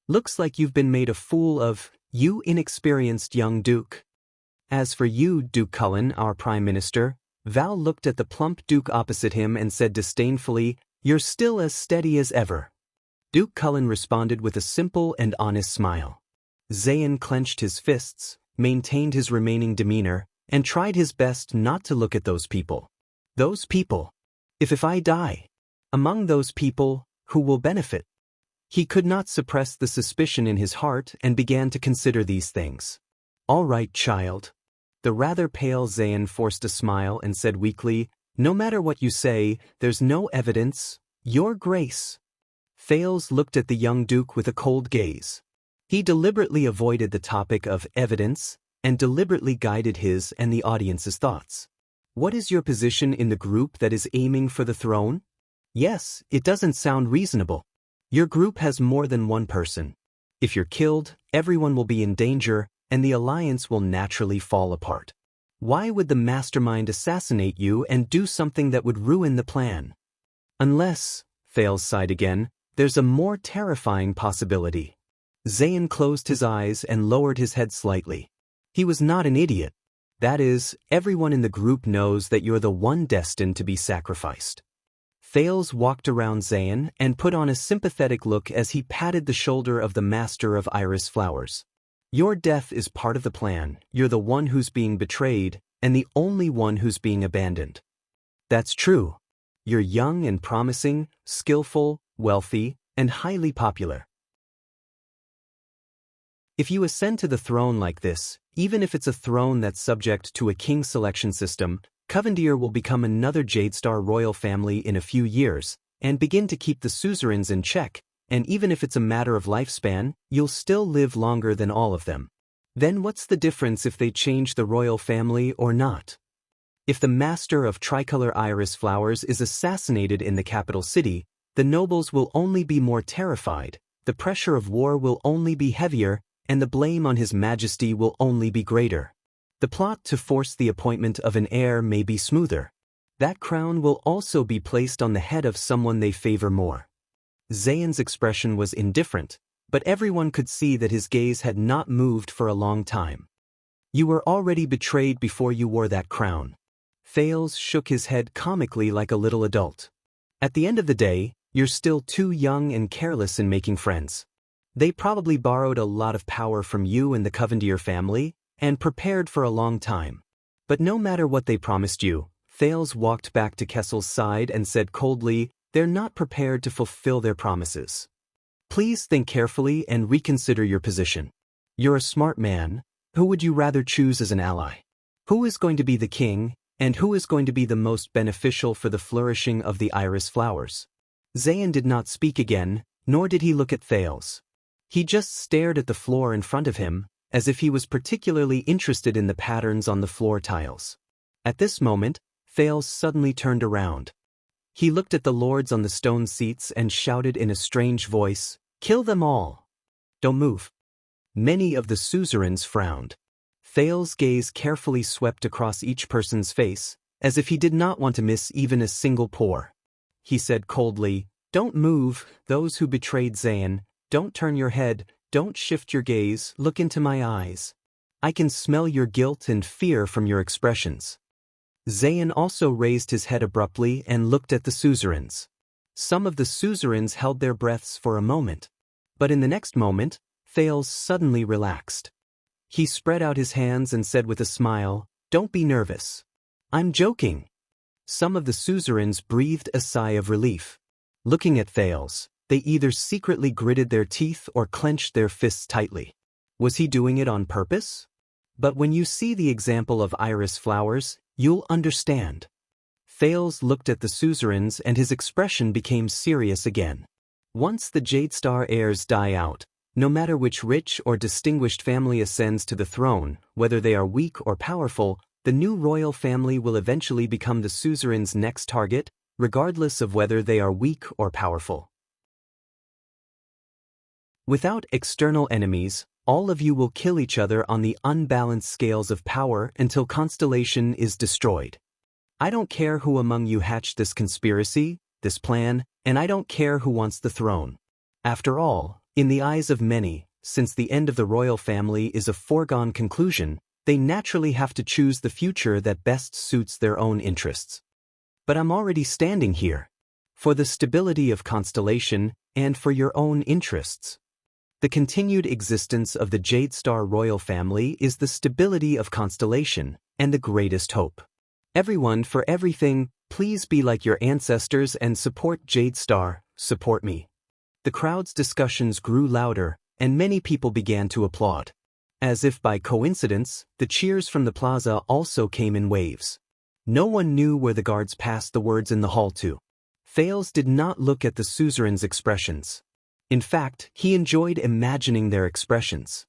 Looks like you've been made a fool of, you inexperienced young Duke. As for you, Duke Cullen, our Prime Minister, Val looked at the plump Duke opposite him and said disdainfully, you're still as steady as ever. Duke Cullen responded with a simple and honest smile. Zayn clenched his fists, maintained his remaining demeanor, and tried his best not to look at those people. Those people. If I die. Among those people, who will benefit? He could not suppress the suspicion in his heart and began to consider these things. All right, child. The rather pale Zayn forced a smile and said weakly, no matter what you say, there's no evidence, Your Grace. Thales looked at the young Duke with a cold gaze. He deliberately avoided the topic of evidence and deliberately guided his and the audience's thoughts. What is your position in the group that is aiming for the throne? Yes, it doesn't sound reasonable. Your group has more than one person. If you're killed, everyone will be in danger, and the alliance will naturally fall apart. Why would the mastermind assassinate you and do something that would ruin the plan? Unless, Thales sighed again, there's a more terrifying possibility. Zayn closed his eyes and lowered his head slightly. He was not an idiot. That is, everyone in the group knows that you're the one destined to be sacrificed. Thales walked around Zayn and put on a sympathetic look as he patted the shoulder of the master of iris flowers. Your death is part of the plan, you're the one who's being betrayed, and the only one who's being abandoned. That's true. You're young and promising, skillful, wealthy, and highly popular. If you ascend to the throne like this, even if it's a throne that's subject to a king selection system, Covendier will become another Jadestar royal family in a few years, and begin to keep the suzerains in check, and even if it's a matter of lifespan, you'll still live longer than all of them. Then what's the difference if they change the royal family or not? If the master of tricolor iris flowers is assassinated in the capital city, the nobles will only be more terrified, the pressure of war will only be heavier, and the blame on His Majesty will only be greater. The plot to force the appointment of an heir may be smoother. That crown will also be placed on the head of someone they favor more. Zayan's expression was indifferent, but everyone could see that his gaze had not moved for a long time. You were already betrayed before you wore that crown. Thales shook his head comically like a little adult. At the end of the day, you're still too young and careless in making friends. They probably borrowed a lot of power from you and the Covendier family, and prepared for a long time. But no matter what they promised you, Thales walked back to Kessel's side and said coldly, they're not prepared to fulfill their promises. Please think carefully and reconsider your position. You're a smart man. Who would you rather choose as an ally? Who is going to be the king, and who is going to be the most beneficial for the flourishing of the iris flowers? Zayan did not speak again, nor did he look at Thales. He just stared at the floor in front of him, as if he was particularly interested in the patterns on the floor tiles. At this moment, Thales suddenly turned around. He looked at the lords on the stone seats and shouted in a strange voice, "Kill them all! Don't move." Many of the suzerains frowned. Thales' gaze carefully swept across each person's face, as if he did not want to miss even a single pore. He said coldly, "Don't move, those who betrayed Zayan. Don't turn your head, don't shift your gaze, look into my eyes. I can smell your guilt and fear from your expressions." Zayan also raised his head abruptly and looked at the suzerains. Some of the suzerains held their breaths for a moment. But in the next moment, Thales suddenly relaxed. He spread out his hands and said with a smile, "Don't be nervous. I'm joking." Some of the suzerains breathed a sigh of relief. Looking at Thales, they either secretly gritted their teeth or clenched their fists tightly. Was he doing it on purpose? But when you see the example of iris flowers, you'll understand. Thales looked at the suzerains and his expression became serious again. Once the Jadestar heirs die out, no matter which rich or distinguished family ascends to the throne, whether they are weak or powerful, the new royal family will eventually become the suzerain's next target, regardless of whether they are weak or powerful. Without external enemies, all of you will kill each other on the unbalanced scales of power until Constellation is destroyed. I don't care who among you hatched this conspiracy, this plan, and I don't care who wants the throne. After all, in the eyes of many, since the end of the royal family is a foregone conclusion, they naturally have to choose the future that best suits their own interests. But I'm already standing here. For the stability of Constellation, and for your own interests. The continued existence of the Jadestar royal family is the stability of Constellation, and the greatest hope. Everyone for everything, please be like your ancestors and support Jadestar, support me. The crowd's discussions grew louder, and many people began to applaud. As if by coincidence, the cheers from the plaza also came in waves. No one knew where the guards passed the words in the hall to. Thales did not look at the suzerains' expressions. In fact, he enjoyed imagining their expressions.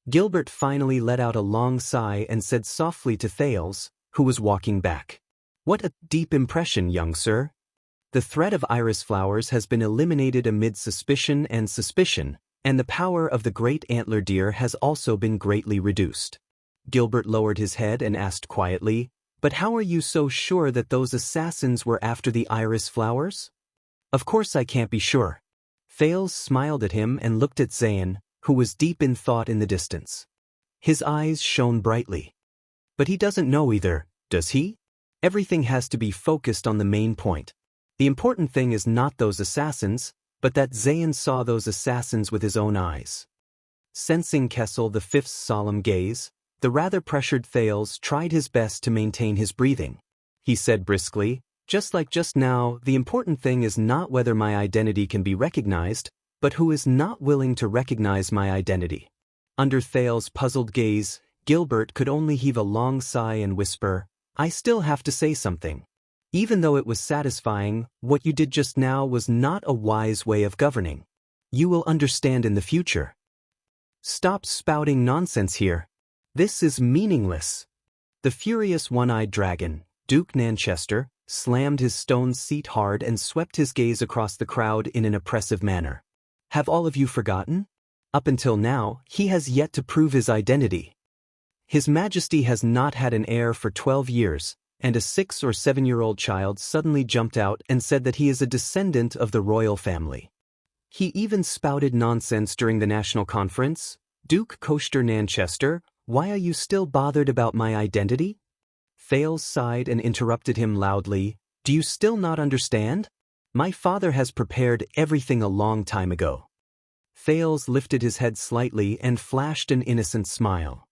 Gilbert finally let out a long sigh and said softly to Thales, who was walking back, "What a deep impression, young sir. The threat of iris flowers has been eliminated amid suspicion, and the power of the great antler deer has also been greatly reduced." Gilbert lowered his head and asked quietly, "But how are you so sure that those assassins were after the iris flowers?" "Of course I can't be sure." Thales smiled at him and looked at Zayan, who was deep in thought in the distance. His eyes shone brightly. But he doesn't know either, does he? Everything has to be focused on the main point. The important thing is not those assassins, but that Zayan saw those assassins with his own eyes. Sensing Kessel the Fifth's solemn gaze, the rather pressured Thales tried his best to maintain his breathing. He said briskly, Just like just now, the important thing is not whether my identity can be recognized, but who is not willing to recognize my identity. Under Thale's puzzled gaze, Gilbert could only heave a long sigh and whisper, I still have to say something. Even though it was satisfying, what you did just now was not a wise way of governing. You will understand in the future. Stop spouting nonsense here. This is meaningless. The furious one-eyed dragon, Duke Nanchester, slammed his stone seat hard and swept his gaze across the crowd in an oppressive manner. Have all of you forgotten? Up until now, he has yet to prove his identity. His Majesty has not had an heir for 12 years, and a 6 or 7-year-old child suddenly jumped out and said that he is a descendant of the royal family. He even spouted nonsense during the national conference. Duke Coaster Nanchester, why are you still bothered about my identity? Thales sighed and interrupted him loudly. Do you still not understand? My father has prepared everything a long time ago. Thales lifted his head slightly and flashed an innocent smile.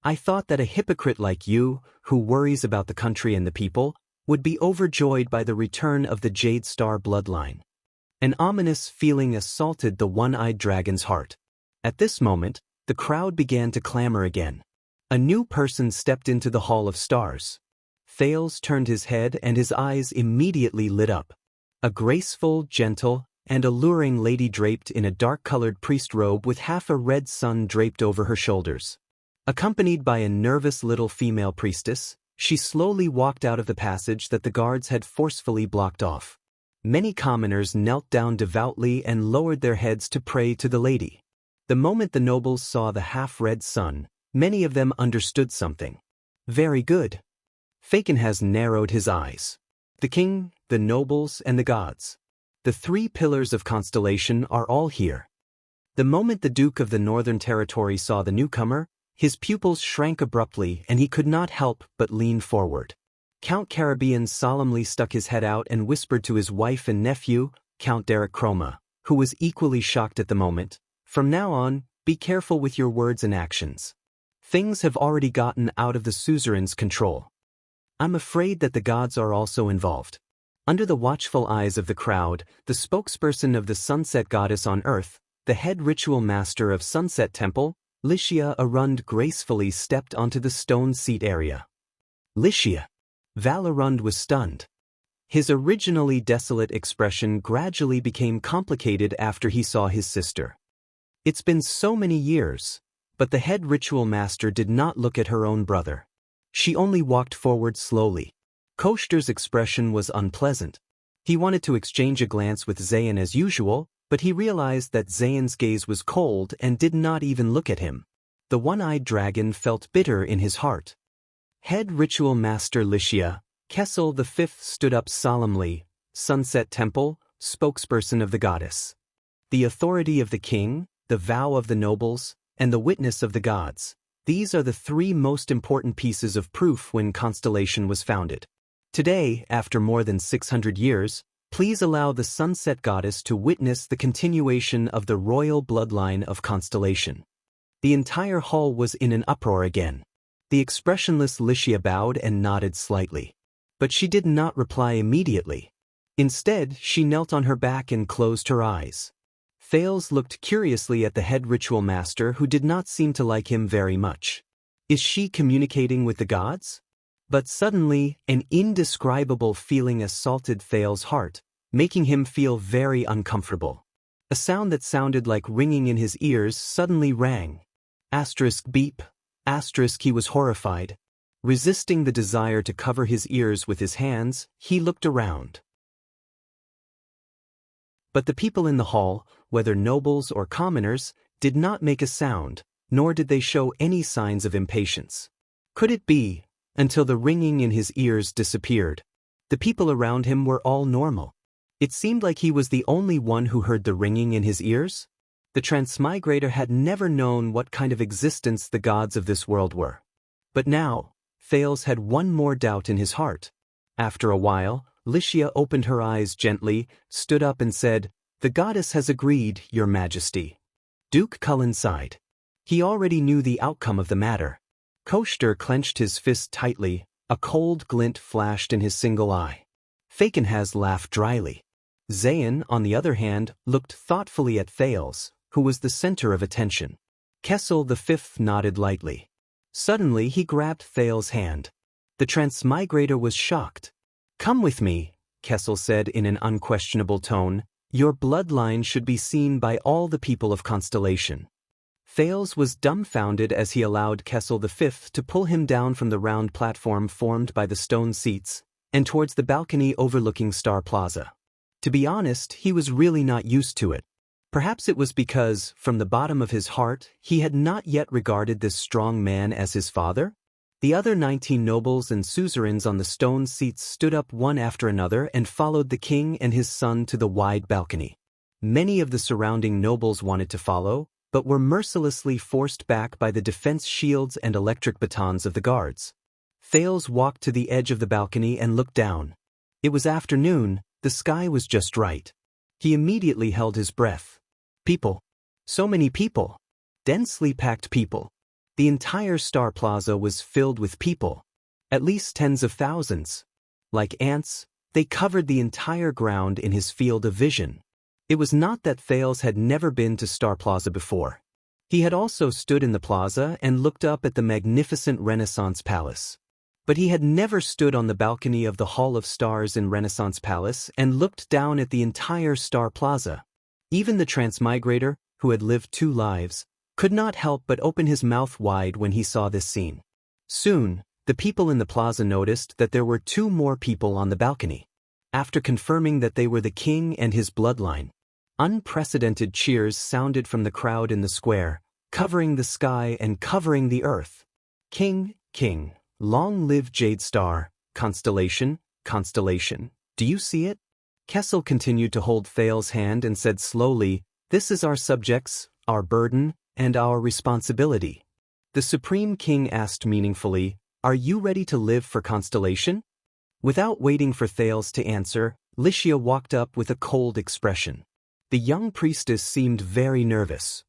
I thought that a hypocrite like you, who worries about the country and the people, would be overjoyed by the return of the Jade Star bloodline. An ominous feeling assaulted the one-eyed dragon's heart. At this moment, the crowd began to clamor again. A new person stepped into the Hall of Stars. Thales turned his head and his eyes immediately lit up. A graceful, gentle, and alluring lady draped in a dark-colored priest robe with half a red sun draped over her shoulders. Accompanied by a nervous little female priestess, she slowly walked out of the passage that the guards had forcefully blocked off. Many commoners knelt down devoutly and lowered their heads to pray to the lady. The moment the nobles saw the half-red sun, many of them understood something. Very good. Faken has narrowed his eyes. The king, the nobles, and the gods. The 3 pillars of constellation are all here. The moment the Duke of the Northern Territory saw the newcomer, his pupils shrank abruptly and he could not help but lean forward. Count Caribbean solemnly stuck his head out and whispered to his wife and nephew, Count Derek Chroma, who was equally shocked at the moment, from now on, be careful with your words and actions. Things have already gotten out of the suzerain's control. I'm afraid that the gods are also involved. Under the watchful eyes of the crowd, the spokesperson of the Sunset Goddess on Earth, the head ritual master of Sunset Temple, Xianxia Arund gracefully stepped onto the stone seat area. Xianxia. Val Arund was stunned. His originally desolate expression gradually became complicated after he saw his sister. It's been so many years, but the head ritual master did not look at her own brother. She only walked forward slowly. Koshter's expression was unpleasant. He wanted to exchange a glance with Zayn as usual, but he realized that Zayn's gaze was cold and did not even look at him. The one-eyed dragon felt bitter in his heart. Head Ritual Master Xianxia, Kessel V stood up solemnly, Sunset Temple, spokesperson of the goddess. The authority of the king, the vow of the nobles, and the witness of the gods. These are the 3 most important pieces of proof when Constellation was founded. Today, after more than 600 years, please allow the Sunset Goddess to witness the continuation of the royal bloodline of Constellation. The entire hall was in an uproar again. The expressionless Xianxia bowed and nodded slightly. But she did not reply immediately. Instead, she knelt on her back and closed her eyes. Thales looked curiously at the head ritual master who did not seem to like him very much. Is she communicating with the gods? But suddenly, an indescribable feeling assaulted Thales' heart, making him feel very uncomfortable. A sound that sounded like ringing in his ears suddenly rang. Beep. He was horrified. Resisting the desire to cover his ears with his hands, he looked around. But the people in the hall, whether nobles or commoners, did not make a sound, nor did they show any signs of impatience. Could it be? Until the ringing in his ears disappeared. The people around him were all normal. It seemed like he was the only one who heard the ringing in his ears. The transmigrator had never known what kind of existence the gods of this world were. But now, Thales had one more doubt in his heart. After a while, Xianxia opened her eyes gently, stood up and said, "The goddess has agreed, Your Majesty." Duke Cullen sighed. He already knew the outcome of the matter. Koshter clenched his fist tightly. A cold glint flashed in his single eye. Fakenhaz laughed dryly. Zayn, on the other hand, looked thoughtfully at Thales, who was the center of attention. Kessel V nodded lightly. Suddenly he grabbed Thales' hand. The transmigrator was shocked. "Come with me," Kessel said in an unquestionable tone. "Your bloodline should be seen by all the people of Constellation." Thales was dumbfounded as he allowed Kessel V to pull him down from the round platform formed by the stone seats and towards the balcony overlooking Star Plaza. To be honest, he was really not used to it. Perhaps it was because, from the bottom of his heart, he had not yet regarded this strong man as his father? The other 19 nobles and suzerains on the stone seats stood up one after another and followed the king and his son to the wide balcony. Many of the surrounding nobles wanted to follow, but were mercilessly forced back by the defense shields and electric batons of the guards. Thales walked to the edge of the balcony and looked down. It was afternoon, the sky was just right. He immediately held his breath. People. So many people. Densely packed people. The entire Star Plaza was filled with people. At least tens of thousands. Like ants, they covered the entire ground in his field of vision. It was not that Thales had never been to Star Plaza before. He had also stood in the plaza and looked up at the magnificent Renaissance Palace. But he had never stood on the balcony of the Hall of Stars in Renaissance Palace and looked down at the entire Star Plaza. Even the transmigrator, who had lived 2 lives, could not help but open his mouth wide when he saw this scene. Soon, the people in the plaza noticed that there were 2 more people on the balcony. After confirming that they were the king and his bloodline, unprecedented cheers sounded from the crowd in the square, covering the sky and covering the earth. "King, king, long live Jade Star, Constellation, Constellation, do you see it?" Kessel continued to hold Thales' hand and said slowly, "This is our subjects, our burden, and our responsibility." The Supreme King asked meaningfully, "Are you ready to live for Constellation?" Without waiting for Thales to answer, Xianxia walked up with a cold expression. The young priestess seemed very nervous.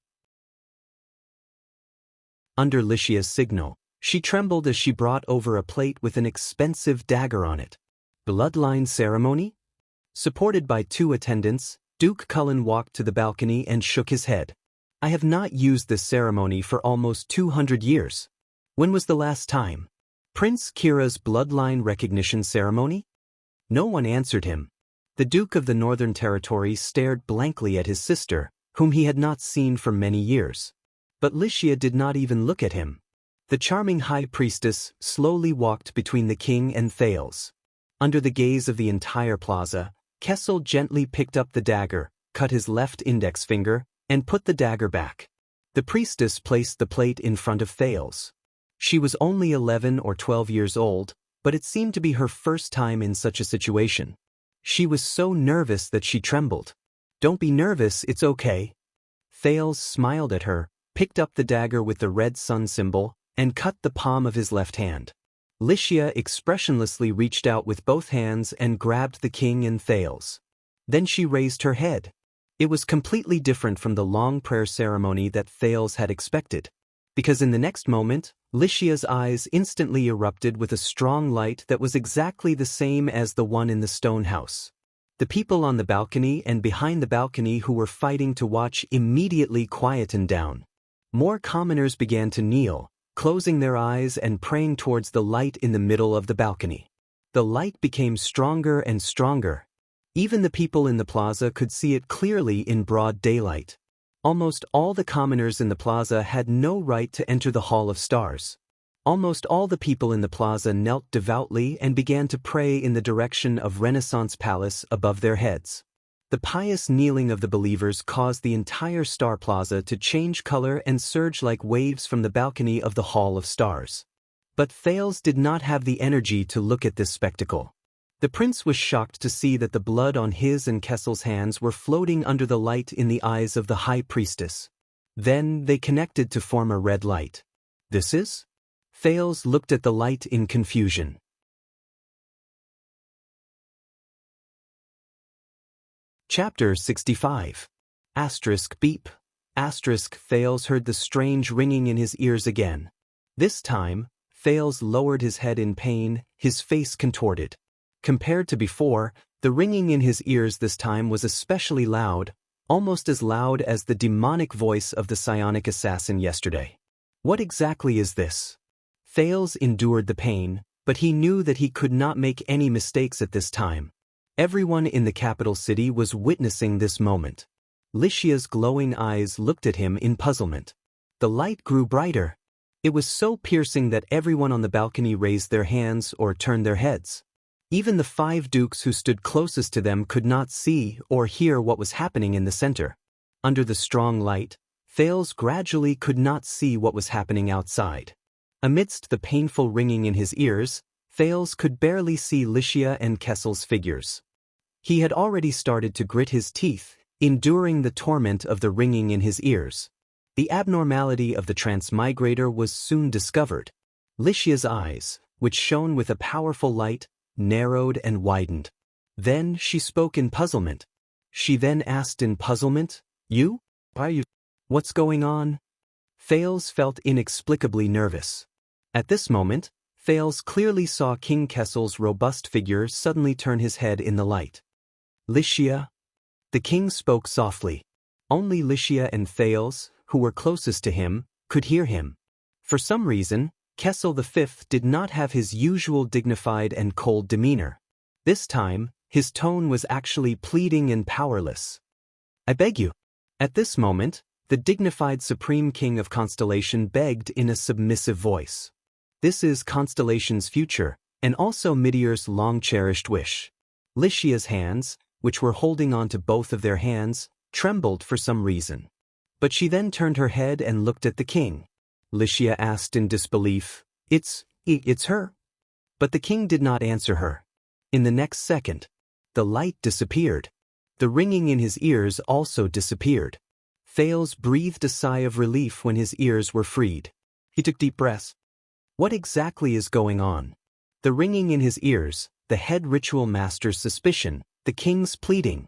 Under Xianxia's signal, she trembled as she brought over a plate with an expensive dagger on it. Bloodline ceremony? Supported by 2 attendants, Duke Cullen walked to the balcony and shook his head. "I have not used this ceremony for almost 200 years. When was the last time? Prince Kira's bloodline recognition ceremony?" No one answered him. The Duke of the Northern Territory stared blankly at his sister, whom he had not seen for many years. But Xianxia did not even look at him. The charming high priestess slowly walked between the king and Thales. Under the gaze of the entire plaza, Kessel gently picked up the dagger, cut his left index finger, and put the dagger back. The priestess placed the plate in front of Thales. She was only 11 or 12 years old, but it seemed to be her first time in such a situation. She was so nervous that she trembled. "Don't be nervous, it's okay." Thales smiled at her, picked up the dagger with the red sun symbol, and cut the palm of his left hand. Xianxia expressionlessly reached out with both hands and grabbed the king and Thales. Then she raised her head. It was completely different from the long prayer ceremony that Thales had expected. Because in the next moment, Xianxia's eyes instantly erupted with a strong light that was exactly the same as the one in the stone house. The people on the balcony and behind the balcony who were fighting to watch immediately quietened down. More commoners began to kneel, closing their eyes and praying towards the light in the middle of the balcony. The light became stronger and stronger. Even the people in the plaza could see it clearly in broad daylight. Almost all the commoners in the plaza had no right to enter the Hall of Stars. Almost all the people in the plaza knelt devoutly and began to pray in the direction of Renaissance Palace above their heads. The pious kneeling of the believers caused the entire Star Plaza to change color and surge like waves from the balcony of the Hall of Stars. But Thales did not have the energy to look at this spectacle. The prince was shocked to see that the blood on his and Kessel's hands were floating under the light in the eyes of the high priestess. Then they connected to form a red light. "This is?" Thales looked at the light in confusion. Chapter 65. Beep. Thales heard the strange ringing in his ears again. This time, Thales lowered his head in pain, his face contorted. Compared to before, the ringing in his ears this time was especially loud, almost as loud as the demonic voice of the psionic assassin yesterday. What exactly is this? Thales endured the pain, but he knew that he could not make any mistakes at this time. Everyone in the capital city was witnessing this moment. Xianxia's glowing eyes looked at him in puzzlement. The light grew brighter. It was so piercing that everyone on the balcony raised their hands or turned their heads. Even the 5 dukes who stood closest to them could not see or hear what was happening in the center. Under the strong light, Thales gradually could not see what was happening outside. Amidst the painful ringing in his ears, Thales could barely see Xianxia and Kessel's figures. He had already started to grit his teeth, enduring the torment of the ringing in his ears. The abnormality of the transmigrator was soon discovered. Xianxia's eyes, which shone with a powerful light, narrowed and widened. Then she spoke in puzzlement. She then asked in puzzlement, "You? Why are you? What's going on?" Thales felt inexplicably nervous. At this moment, Thales clearly saw King Kessel's robust figure suddenly turn his head in the light. "Xianxia?" The king spoke softly. Only Xianxia and Thales, who were closest to him, could hear him. For some reason, Kessel V did not have his usual dignified and cold demeanor. This time, his tone was actually pleading and powerless. "I beg you." At this moment, the dignified Supreme King of Constellation begged in a submissive voice. This is Constellation's future, and also Midir's long-cherished wish. Xianxia's hands, which were holding on to both of their hands, trembled for some reason. But she then turned her head and looked at the king. Xianxia asked in disbelief, It's her." But the king did not answer her. In the next second, the light disappeared. The ringing in his ears also disappeared. Thales breathed a sigh of relief when his ears were freed. He took deep breaths. What exactly is going on? The ringing in his ears, the head ritual master's suspicion, the king's pleading.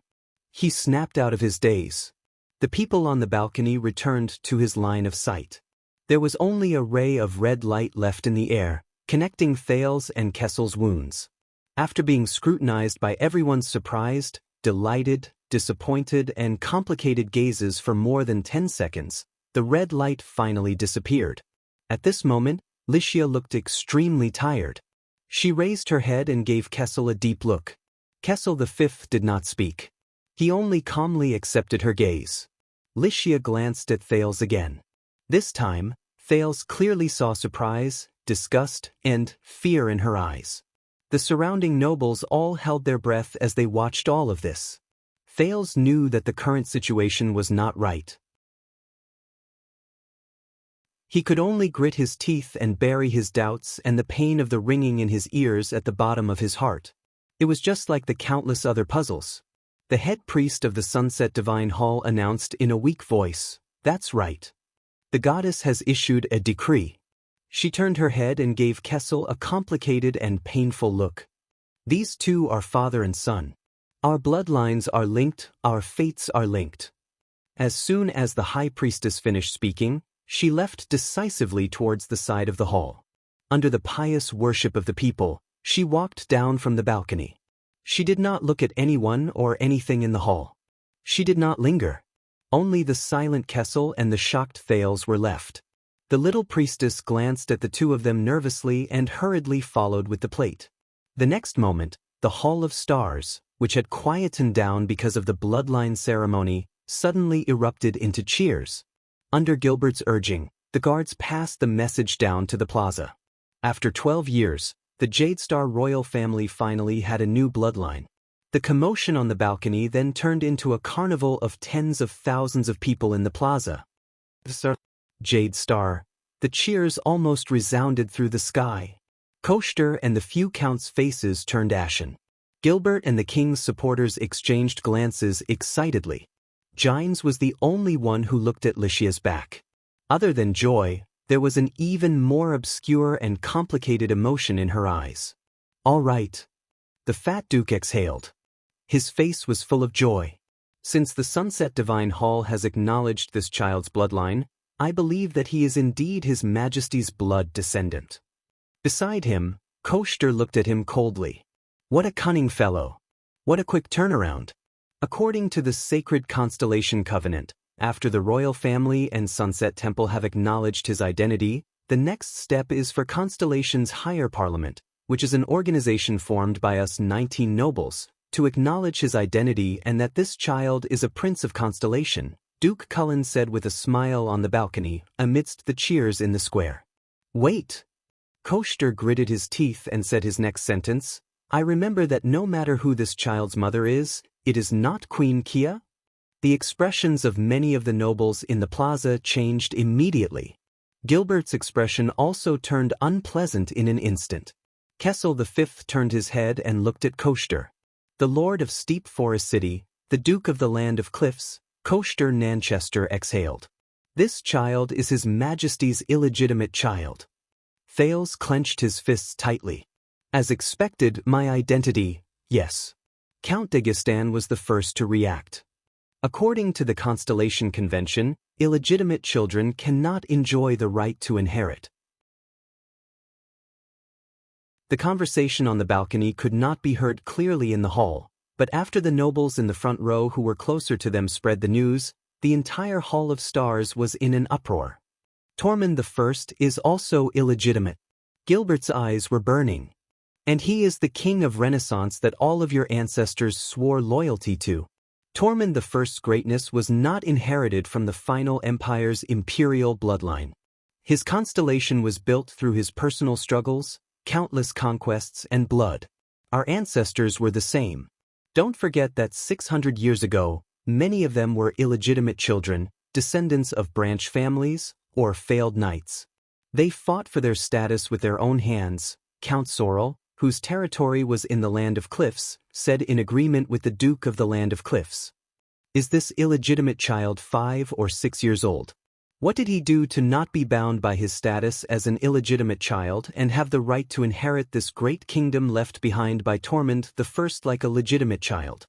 He snapped out of his daze. The people on the balcony returned to his line of sight. There was only a ray of red light left in the air, connecting Thales and Kessel's wounds. After being scrutinized by everyone's surprised, delighted, disappointed, and complicated gazes for more than 10 seconds, the red light finally disappeared. At this moment, Xianxia looked extremely tired. She raised her head and gave Kessel a deep look. Kessel V did not speak. He only calmly accepted her gaze. Xianxia glanced at Thales again. This time, Thales clearly saw surprise, disgust, and fear in her eyes. The surrounding nobles all held their breath as they watched all of this. Thales knew that the current situation was not right. He could only grit his teeth and bury his doubts and the pain of the ringing in his ears at the bottom of his heart. It was just like the countless other puzzles. The head priest of the Sunset Divine Hall announced in a weak voice, "That's right. The goddess has issued a decree." She turned her head and gave Kessel a complicated and painful look. "These two are father and son. Our bloodlines are linked, our fates are linked." As soon as the high priestess finished speaking, she left decisively towards the side of the hall. Under the pious worship of the people, she walked down from the balcony. She did not look at anyone or anything in the hall. She did not linger. Only the silent Kessel and the shocked Thales were left. The little priestess glanced at the two of them nervously and hurriedly followed with the plate. The next moment, the Hall of Stars, which had quietened down because of the bloodline ceremony, suddenly erupted into cheers. Under Gilbert's urging, the guards passed the message down to the plaza. After 12 years, the Jadestar royal family finally had a new bloodline. The commotion on the balcony then turned into a carnival of tens of thousands of people in the plaza. Jadestar. The cheers almost resounded through the sky. Koshter and the few counts' faces turned ashen. Gilbert and the king's supporters exchanged glances excitedly. Gines was the only one who looked at Xianxia's back. Other than joy, there was an even more obscure and complicated emotion in her eyes. "All right." The fat duke exhaled. His face was full of joy. "Since the Sunset Divine Hall has acknowledged this child's bloodline, I believe that he is indeed His Majesty's blood descendant." Beside him, Koster looked at him coldly. What a cunning fellow! What a quick turnaround! According to the sacred constellation covenant, after the royal family and Sunset Temple have acknowledged his identity, the next step is for Constellation's higher parliament, which is an organization formed by us 19 nobles, to acknowledge his identity and that this child is a prince of Constellation, Duke Cullen said with a smile on the balcony, amidst the cheers in the square. Wait! Koster gritted his teeth and said his next sentence, I remember that no matter who this child's mother is, it is not Queen Kia? The expressions of many of the nobles in the plaza changed immediately. Gilbert's expression also turned unpleasant in an instant. Kessel V turned his head and looked at Koster. The Lord of Steep Forest City, the Duke of the Land of Cliffs, Koster Nanchester exhaled. This child is His Majesty's illegitimate child. Thales clenched his fists tightly. As expected, my identity, yes. Count d'Augustin was the first to react. According to the Constellation Convention, illegitimate children cannot enjoy the right to inherit. The conversation on the balcony could not be heard clearly in the hall, but after the nobles in the front row who were closer to them spread the news, the entire Hall of Stars was in an uproar. Tormund I is also illegitimate. Gilbert's eyes were burning. And he is the king of Renaissance that all of your ancestors swore loyalty to. Tormund I's greatness was not inherited from the final empire's imperial bloodline. His constellation was built through his personal struggles, countless conquests, and blood. Our ancestors were the same. Don't forget that 600 years ago, many of them were illegitimate children, descendants of branch families, or failed knights. They fought for their status with their own hands. Count Sorrel, whose territory was in the Land of Cliffs, said in agreement with the Duke of the Land of Cliffs. Is this illegitimate child 5 or 6 years old? What did he do to not be bound by his status as an illegitimate child and have the right to inherit this great kingdom left behind by Tormund I like a legitimate child?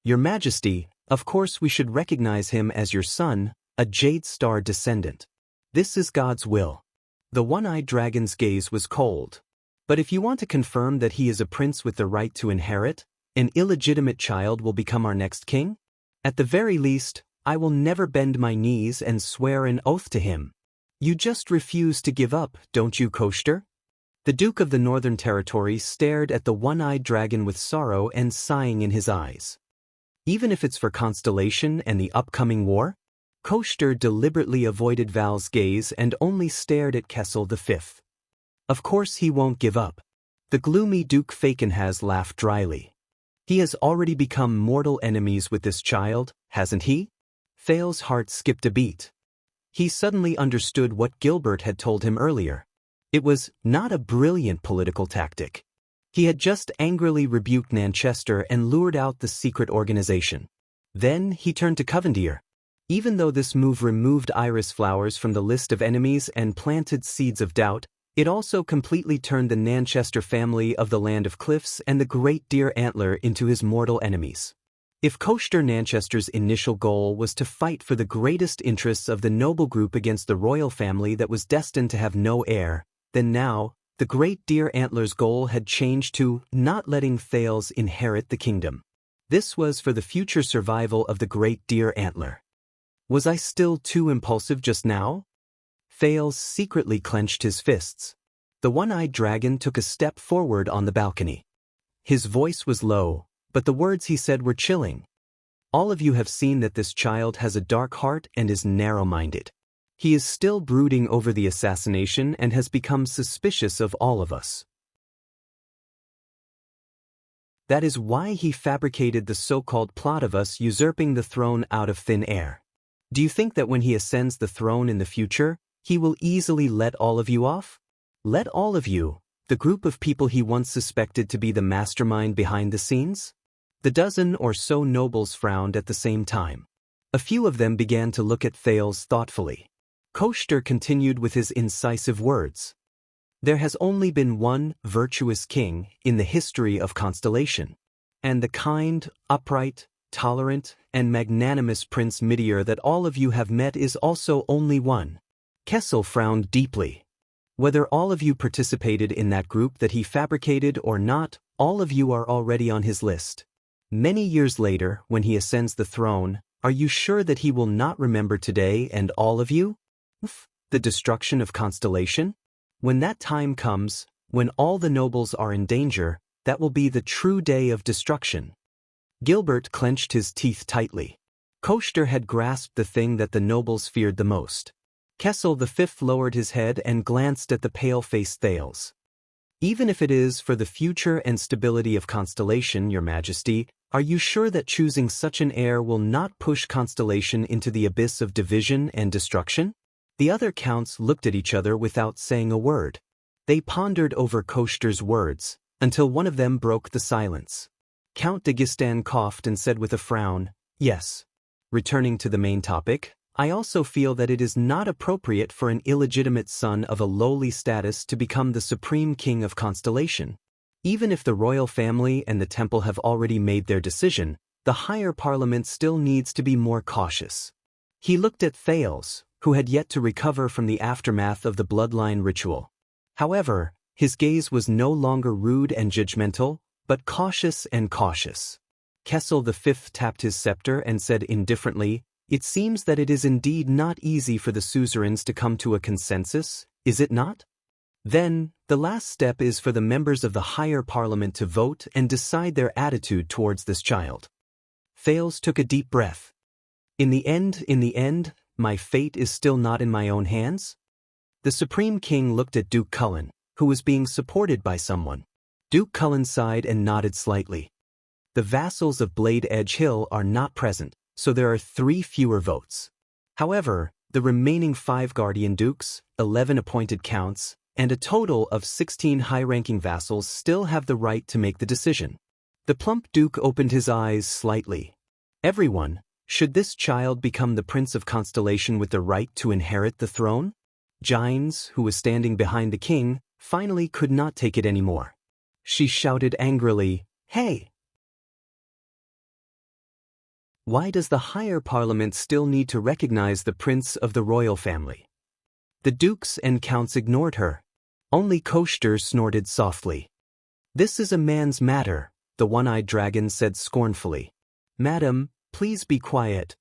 Your Majesty, of course we should recognize him as your son, a Jade Star descendant. This is God's will. The one-eyed dragon's gaze was cold. But if you want to confirm that he is a prince with the right to inherit, an illegitimate child will become our next king? At the very least, I will never bend my knees and swear an oath to him. You just refuse to give up, don't you, Koster? The Duke of the Northern Territory stared at the one-eyed dragon with sorrow and sighing in his eyes. Even if it's for Constellation and the upcoming war? Koster deliberately avoided Val's gaze and only stared at Kessel V. Of course he won't give up. The gloomy Duke Fakenhas laughed dryly. He has already become mortal enemies with this child, hasn't he? Thale's heart skipped a beat. He suddenly understood what Gilbert had told him earlier. It was not a brilliant political tactic. He had just angrily rebuked Nanchester and lured out the secret organization. Then he turned to Covendier. Even though this move removed iris flowers from the list of enemies and planted seeds of doubt, it also completely turned the Nanchester family of the Land of Cliffs and the Great Deer Antler into his mortal enemies. If Koster Nanchester's initial goal was to fight for the greatest interests of the noble group against the royal family that was destined to have no heir, then now, the Great Deer Antler's goal had changed to not letting Thales inherit the kingdom. This was for the future survival of the Great Deer Antler. Was I still too impulsive just now? Thales secretly clenched his fists. The one-eyed dragon took a step forward on the balcony. His voice was low, but the words he said were chilling. All of you have seen that this child has a dark heart and is narrow-minded. He is still brooding over the assassination and has become suspicious of all of us. That is why he fabricated the so-called plot of us usurping the throne out of thin air. Do you think that when he ascends the throne in the future, he will easily let all of you off? Let all of you, the group of people he once suspected to be the mastermind behind the scenes? The dozen or so nobles frowned at the same time. A few of them began to look at Thales thoughtfully. Koster continued with his incisive words. There has only been one virtuous king in the history of Constellation, and the kind, upright, tolerant, and magnanimous Prince Midier that all of you have met is also only one. Kessel frowned deeply. Whether all of you participated in that group that he fabricated or not, all of you are already on his list. Many years later, when he ascends the throne, are you sure that he will not remember today and all of you? The destruction of Constellation? When that time comes, when all the nobles are in danger, that will be the true day of destruction. Gilbert clenched his teeth tightly. Koester had grasped the thing that the nobles feared the most. Kessel V lowered his head and glanced at the pale-faced Thales. Even if it is for the future and stability of Constellation, Your Majesty, are you sure that choosing such an heir will not push Constellation into the abyss of division and destruction? The other counts looked at each other without saying a word. They pondered over Koester's words, until one of them broke the silence. Count de Gistan coughed and said with a frown, "Yes." Returning to the main topic, I also feel that it is not appropriate for an illegitimate son of a lowly status to become the supreme king of Constellation. Even if the royal family and the temple have already made their decision, the higher parliament still needs to be more cautious. He looked at Thales, who had yet to recover from the aftermath of the bloodline ritual. However, his gaze was no longer rude and judgmental, but cautious and cautious. Kessel V tapped his scepter and said indifferently, "It seems that it is indeed not easy for the suzerains to come to a consensus, is it not? Then, the last step is for the members of the higher parliament to vote and decide their attitude towards this child." Thales took a deep breath. In the end, my fate is still not in my own hands? The Supreme King looked at Duke Cullen, who was being supported by someone. Duke Cullen sighed and nodded slightly. The vassals of Blade Edge Hill are not present, so there are 3 fewer votes. However, the remaining 5 guardian dukes, 11 appointed counts, and a total of 16 high-ranking vassals still have the right to make the decision. The plump duke opened his eyes slightly. Everyone, should this child become the Prince of Constellation with the right to inherit the throne? Gines, who was standing behind the king, finally could not take it anymore. She shouted angrily, "Hey! Why does the higher parliament still need to recognize the prince of the royal family?" The dukes and counts ignored her. Only Koester snorted softly. "This is a man's matter," the one-eyed dragon said scornfully. "Madam, please be quiet.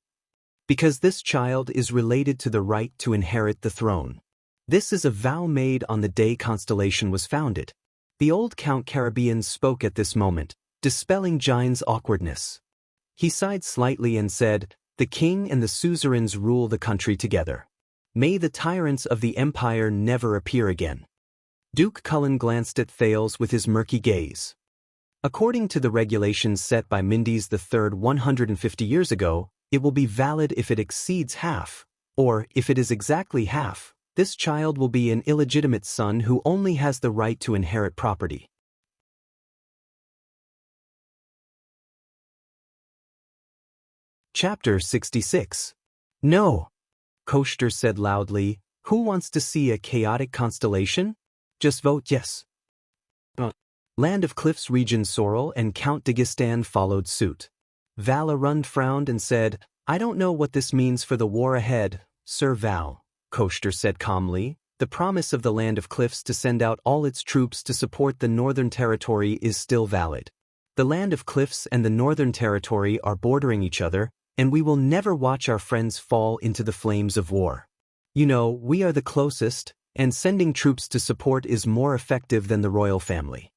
Because this child is related to the right to inherit the throne. This is a vow made on the day Constellation was founded." The old Count Caribbean spoke at this moment, dispelling Gine's awkwardness. He sighed slightly and said, "The king and the suzerains rule the country together. May the tyrants of the empire never appear again." Duke Cullen glanced at Thales with his murky gaze. According to the regulations set by Mendes III 150 years ago, it will be valid if it exceeds half, or if it is exactly half, this child will be an illegitimate son who only has the right to inherit property. Chapter 66. "No," Koester said loudly. "Who wants to see a chaotic constellation? Just vote yes." Land of Cliffs Region Sorrel and Count de Gistan followed suit. Val Arund frowned and said, "I don't know what this means for the war ahead, Sir Val," Koester said calmly. "The promise of the Land of Cliffs to send out all its troops to support the Northern Territory is still valid. The Land of Cliffs and the Northern Territory are bordering each other, and we will never watch our friends fall into the flames of war. You know, we are the closest, and sending troops to support is more effective than the royal family.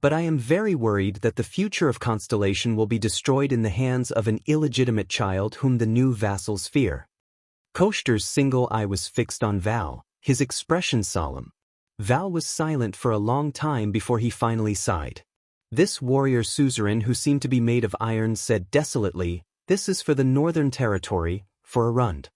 But I am very worried that the future of Constellation will be destroyed in the hands of an illegitimate child whom the new vassals fear." Koester's single eye was fixed on Val, his expression solemn. Val was silent for a long time before he finally sighed. This warrior suzerain who seemed to be made of iron said desolately, "This is for the Northern Territory, for Arund."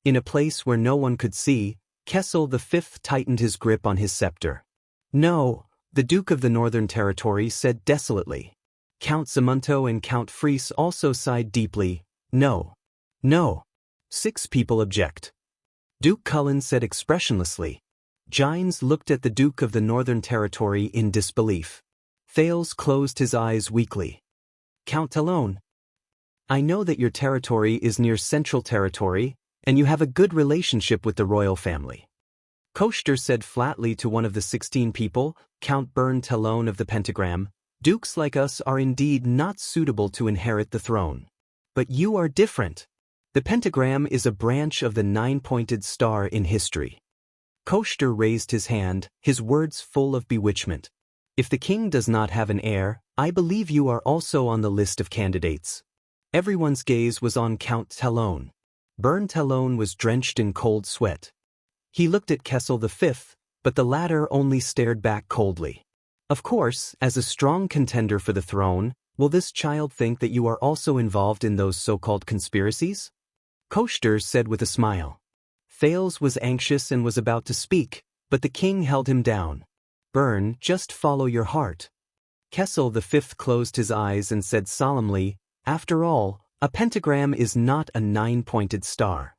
In a place where no one could see, Kessel V tightened his grip on his scepter. "No," the Duke of the Northern Territory said desolately. Count Zamunto and Count Fries also sighed deeply. "No. No. 6 people object." Duke Cullen said expressionlessly. Gines looked at the Duke of the Northern Territory in disbelief. Thales closed his eyes weakly. "Count Talon, I know that your territory is near Central Territory, and you have a good relationship with the royal family." Koshter said flatly to one of the 16 people, Count Bern Talon of the Pentagram, dukes like us are indeed not suitable to inherit the throne. But you are different. The pentagram is a branch of the 9-pointed star in history. Koshter raised his hand, his words full of bewitchment. If the king does not have an heir, I believe you are also on the list of candidates. Everyone's gaze was on Count Talon. Bern Talon was drenched in cold sweat. He looked at Kessel V, but the latter only stared back coldly. Of course, as a strong contender for the throne, will this child think that you are also involved in those so-called conspiracies? Koshter said with a smile. Thales was anxious and was about to speak, but the king held him down. Bern, just follow your heart. Kessel V closed his eyes and said solemnly, after all, a pentagram is not a 9-pointed star.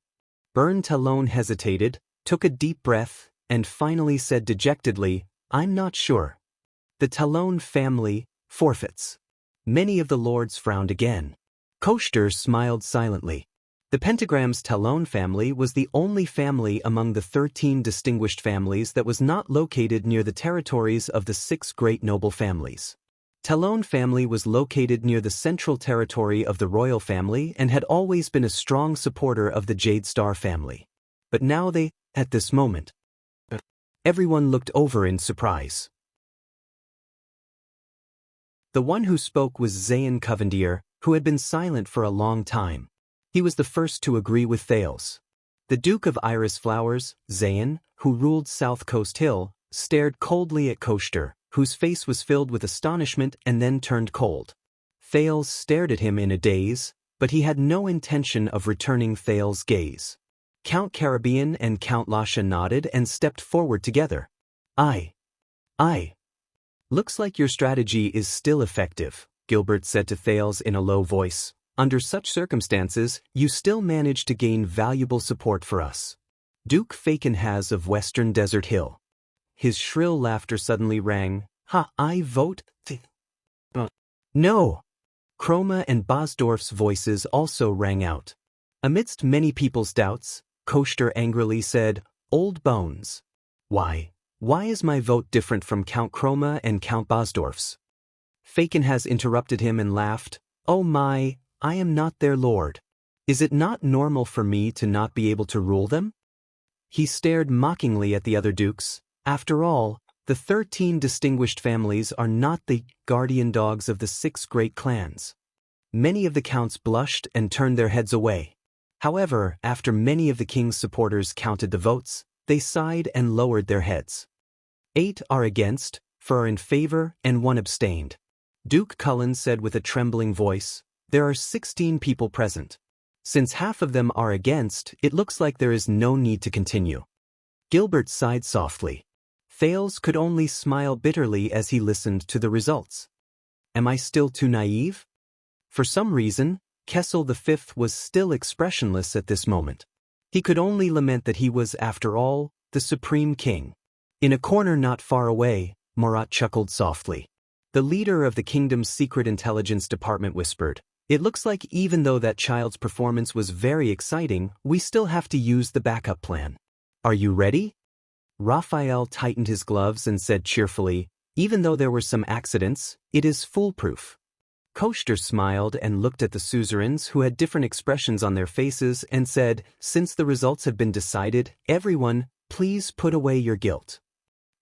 Bern Talon hesitated, took a deep breath, and finally said dejectedly, I'm not sure. The Talon family forfeits. Many of the lords frowned again. Koshter smiled silently. The pentagram's Talon family was the only family among the 13 distinguished families that was not located near the territories of the 6 great noble families. Talon family was located near the central territory of the royal family and had always been a strong supporter of the Jade Star family. But now at this moment. Everyone looked over in surprise. The one who spoke was Zayn Covendier, who had been silent for a long time. He was the first to agree with Thales. The Duke of Iris Flowers, Zayn, who ruled South Coast Hill, stared coldly at Koshter, whose face was filled with astonishment and then turned cold. Thales stared at him in a daze, but he had no intention of returning Thales' gaze. Count Caribbean and Count Lasha nodded and stepped forward together. Aye. Looks like your strategy is still effective, Gilbert said to Thales in a low voice. Under such circumstances, you still manage to gain valuable support for us. Duke Fakenhas of Western Desert Hill. His shrill laughter suddenly rang. Ha, I vote No! Chroma and Bosdorf's voices also rang out. Amidst many people's doubts, Koshter angrily said, Old bones. Why is my vote different from Count Chroma and Count Bosdorf's? Fakenhas interrupted him and laughed. Oh my, I am not their lord. Is it not normal for me to not be able to rule them? He stared mockingly at the other dukes. After all, the 13 distinguished families are not the guardian dogs of the 6 great clans. Many of the counts blushed and turned their heads away. However, after many of the king's supporters counted the votes, they sighed and lowered their heads. 8 are against, 4 are in favor, and 1 abstained. Duke Cullen said with a trembling voice, there are 16 people present. Since half of them are against, it looks like there is no need to continue. Gilbert sighed softly. Thales could only smile bitterly as he listened to the results. Am I still too naive? For some reason, Kessel V was still expressionless at this moment. He could only lament that he was, after all, the supreme king. In a corner not far away, Murat chuckled softly. The leader of the kingdom's secret intelligence department whispered, It looks like even though that child's performance was very exciting, we still have to use the backup plan. Are you ready? Raphael tightened his gloves and said cheerfully, Even though there were some accidents, it is foolproof. Koshter smiled and looked at the suzerains who had different expressions on their faces and said, Since the results have been decided, everyone, please put away your guilt.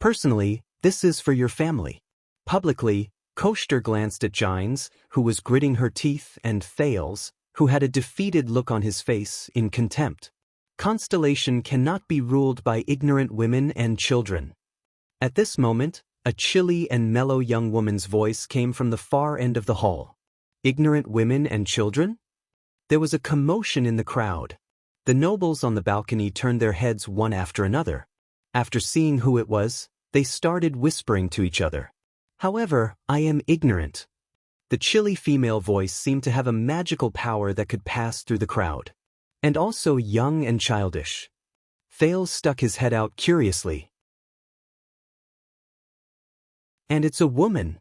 Personally, this is for your family. Publicly, Koshter glanced at Gines, who was gritting her teeth, and Thales, who had a defeated look on his face, in contempt. Constellation cannot be ruled by ignorant women and children. At this moment, a chilly and mellow young woman's voice came from the far end of the hall. Ignorant women and children? There was a commotion in the crowd. The nobles on the balcony turned their heads one after another. After seeing who it was, they started whispering to each other. However, I am ignorant. The chilly female voice seemed to have a magical power that could pass through the crowd. And also young and childish. Thales stuck his head out curiously. And it's a woman.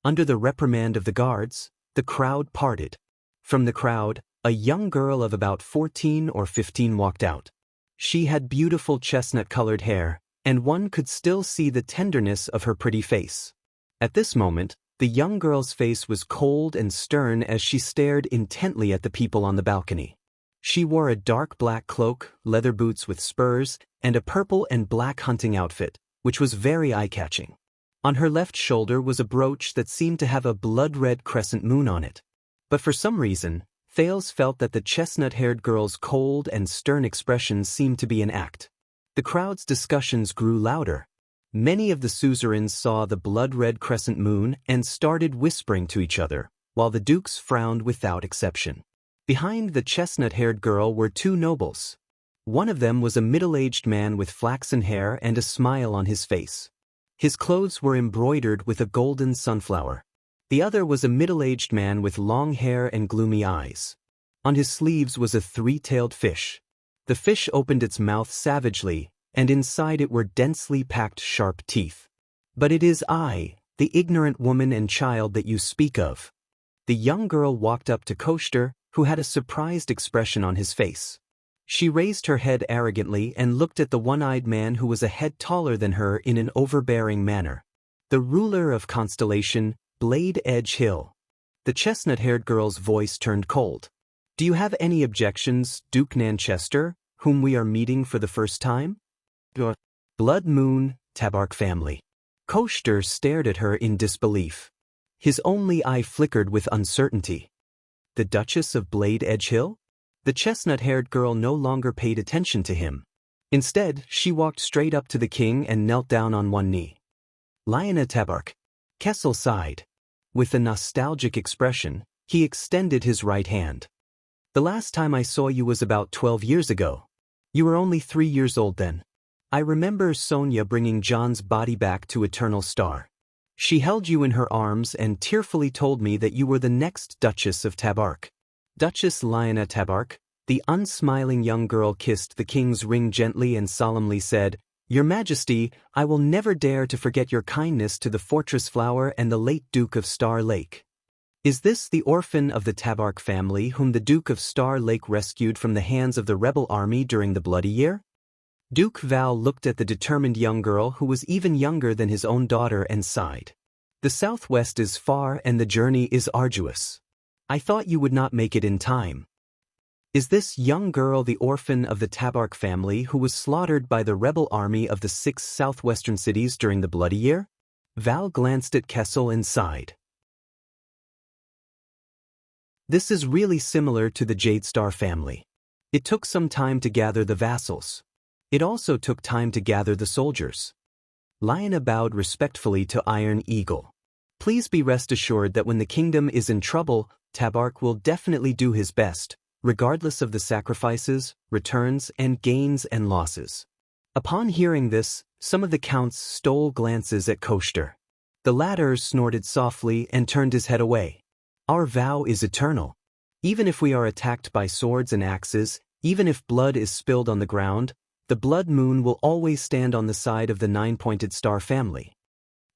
Under the reprimand of the guards, the crowd parted. From the crowd, a young girl of about 14 or 15 walked out. She had beautiful chestnut-colored hair, and one could still see the tenderness of her pretty face. At this moment, the young girl's face was cold and stern as she stared intently at the people on the balcony. She wore a dark black cloak, leather boots with spurs, and a purple and black hunting outfit, which was very eye-catching. On her left shoulder was a brooch that seemed to have a blood-red crescent moon on it. But for some reason, Thales felt that the chestnut-haired girl's cold and stern expression seemed to be an act. The crowd's discussions grew louder. Many of the suzerains saw the blood-red crescent moon and started whispering to each other, while the dukes frowned without exception. Behind the chestnut-haired girl were two nobles. One of them was a middle-aged man with flaxen hair and a smile on his face. His clothes were embroidered with a golden sunflower. The other was a middle-aged man with long hair and gloomy eyes. On his sleeves was a three-tailed fish. The fish opened its mouth savagely, and inside it were densely packed sharp teeth. "But it is I, the ignorant woman and child that you speak of." The young girl walked up to Koshter, who had a surprised expression on his face. She raised her head arrogantly and looked at the one-eyed man who was a head taller than her in an overbearing manner. "The ruler of Constellation, Blade Edge Hill." The chestnut-haired girl's voice turned cold. "Do you have any objections, Duke Nanchester, whom we are meeting for the first time?" "Blood Moon, Tabark family." Koshter stared at her in disbelief. His only eye flickered with uncertainty. "The Duchess of Blade Edge Hill?" The chestnut-haired girl no longer paid attention to him. Instead, she walked straight up to the king and knelt down on one knee. "Lionel Tabark." Kessel sighed. With a nostalgic expression, he extended his right hand. "The last time I saw you was about 12 years ago. You were only 3 years old then. I remember Sonia bringing John's body back to Eternal Star. She held you in her arms and tearfully told me that you were the next Duchess of Tabark." Duchess Lionel Tabark, the unsmiling young girl kissed the king's ring gently and solemnly said, "Your Majesty, I will never dare to forget your kindness to the Fortress Flower and the late Duke of Star Lake." "Is this the orphan of the Tabark family whom the Duke of Star Lake rescued from the hands of the rebel army during the Bloody Year?" Duke Val looked at the determined young girl who was even younger than his own daughter and sighed. "The southwest is far and the journey is arduous. I thought you would not make it in time." "Is this young girl the orphan of the Tabark family who was slaughtered by the rebel army of the 6 southwestern cities during the Bloody Year?" Val glanced at Kessel and sighed. "This is really similar to the Jade Star family. It took some time to gather the vassals. It also took time to gather the soldiers." Lionel bowed respectfully to Iron Eagle. "Please be rest assured that when the kingdom is in trouble, Tabark will definitely do his best, regardless of the sacrifices, returns, and gains and losses." Upon hearing this, some of the counts stole glances at Koshter. The latter snorted softly and turned his head away. "Our vow is eternal. Even if we are attacked by swords and axes, even if blood is spilled on the ground, the Blood Moon will always stand on the side of the 9-pointed star family."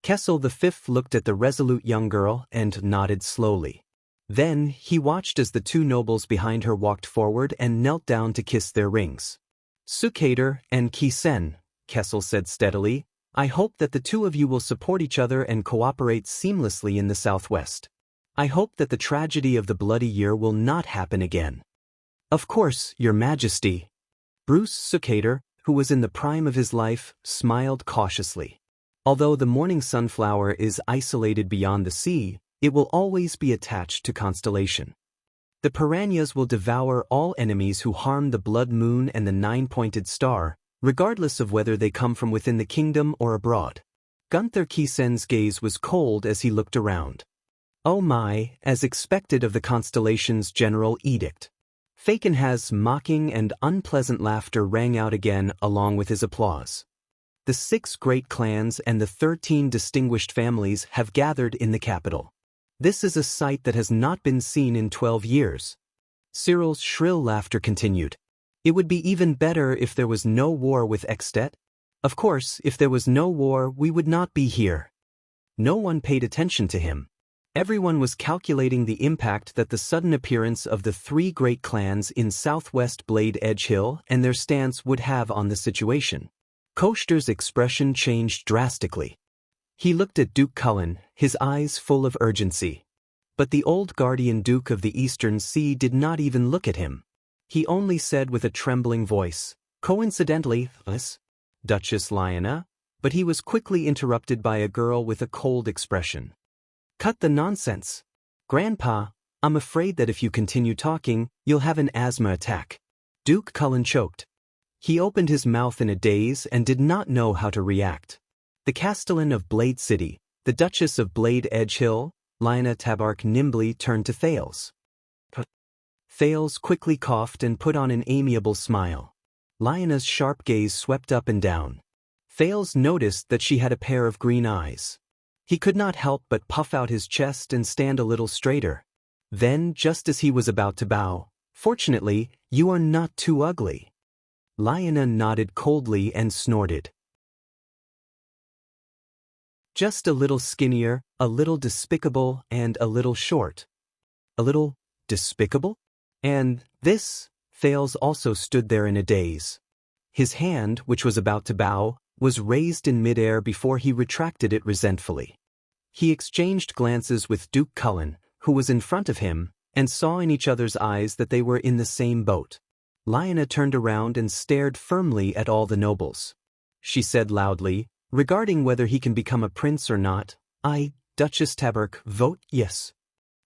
Kessel V looked at the resolute young girl and nodded slowly. Then, he watched as the two nobles behind her walked forward and knelt down to kiss their rings. "Sukater and Kisen," Kessel said steadily, "I hope that the two of you will support each other and cooperate seamlessly in the southwest. I hope that the tragedy of the Bloody Year will not happen again." "Of course, Your Majesty." Bruce Sukater, who was in the prime of his life, smiled cautiously. "Although the morning sunflower is isolated beyond the sea, it will always be attached to Constellation. The piranhas will devour all enemies who harm the Blood Moon and the 9-pointed star, regardless of whether they come from within the kingdom or abroad." Gunther Kisen's gaze was cold as he looked around. "Oh my," as expected of the Constellation's general edict. Fakenhaz's mocking and unpleasant laughter rang out again along with his applause. "The 6 great clans and the 13 distinguished families have gathered in the capital. This is a sight that has not been seen in 12 years. Cyril's shrill laughter continued. "It would be even better if there was no war with Extet. Of course, if there was no war, we would not be here." No one paid attention to him. Everyone was calculating the impact that the sudden appearance of the 3 great clans in southwest Blade Edge Hill and their stance would have on the situation. Koster's expression changed drastically. He looked at Duke Cullen, his eyes full of urgency. But the old guardian Duke of the Eastern Sea did not even look at him. He only said with a trembling voice, "Coincidentally, us, Duchess Lyanna," but he was quickly interrupted by a girl with a cold expression. "Cut the nonsense. Grandpa, I'm afraid that if you continue talking, you'll have an asthma attack." Duke Cullen choked. He opened his mouth in a daze and did not know how to react. The Castellan of Blade City, the Duchess of Blade Edge Hill, Lyanna Tabark nimbly turned to Thales. Thales quickly coughed and put on an amiable smile. Lyanna's sharp gaze swept up and down. Thales noticed that she had a pair of green eyes. He could not help but puff out his chest and stand a little straighter. Then, just as he was about to bow, "Fortunately, you are not too ugly." Lyanna nodded coldly and snorted. "Just a little skinnier, a little despicable, and a little short." "A little despicable? And this?" Thales also stood there in a daze. His hand, which was about to bow, was raised in midair before he retracted it resentfully. He exchanged glances with Duke Cullen, who was in front of him, and saw in each other's eyes that they were in the same boat. Lyanna turned around and stared firmly at all the nobles. She said loudly, "Regarding whether he can become a prince or not, I, Duchess Tabark, vote yes."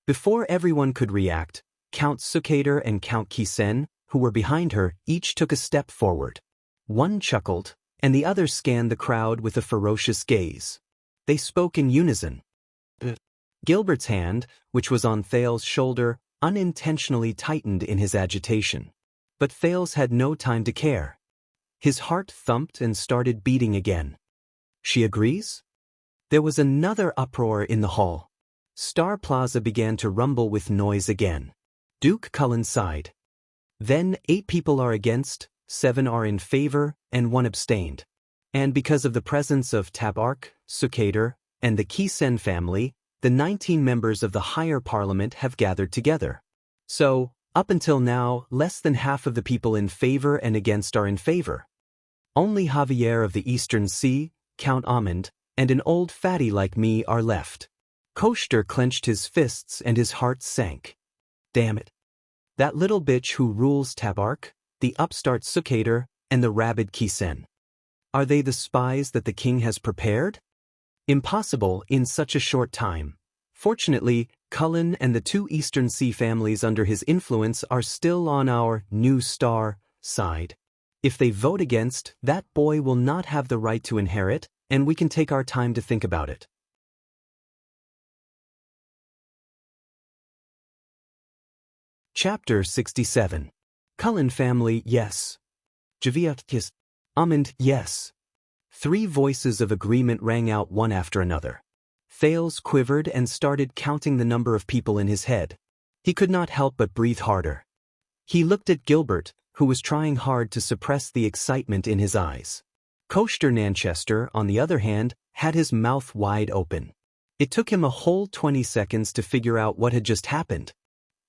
Before everyone could react, Count Sukater and Count Kisen, who were behind her, each took a step forward. One chuckled, and the other scanned the crowd with a ferocious gaze. They spoke in unison. Gilbert's hand, which was on Thales' shoulder, unintentionally tightened in his agitation. But Thales had no time to care. His heart thumped and started beating again. "She agrees?" There was another uproar in the hall. Star Plaza began to rumble with noise again. Duke Cullen sighed. "Then 8 people are against, 7 are in favor, and 1 abstained. And because of the presence of Tabark, Sukater, and the Kisen family, the 19 members of the higher parliament have gathered together. So, up until now, less than half of the people in favor and against are in favor. Only Javier of the Eastern Sea, Count Amund, and an old fatty like me are left." Koster clenched his fists and his heart sank. Damn it. That little bitch who rules Tabark, the upstart Sukater, and the rabid Kisen. Are they the spies that the king has prepared? Impossible in such a short time. Fortunately, Cullen and the 2 Eastern Sea families under his influence are still on our new star side. If they vote against, that boy will not have the right to inherit, and we can take our time to think about it. Chapter 67. Cullen family, yes. Javiat, yes. Amund, yes. 3 voices of agreement rang out one after another. Thales quivered and started counting the number of people in his head. He could not help but breathe harder. He looked at Gilbert, who was trying hard to suppress the excitement in his eyes. Koster Nanchester, on the other hand, had his mouth wide open. It took him a whole 20 seconds to figure out what had just happened.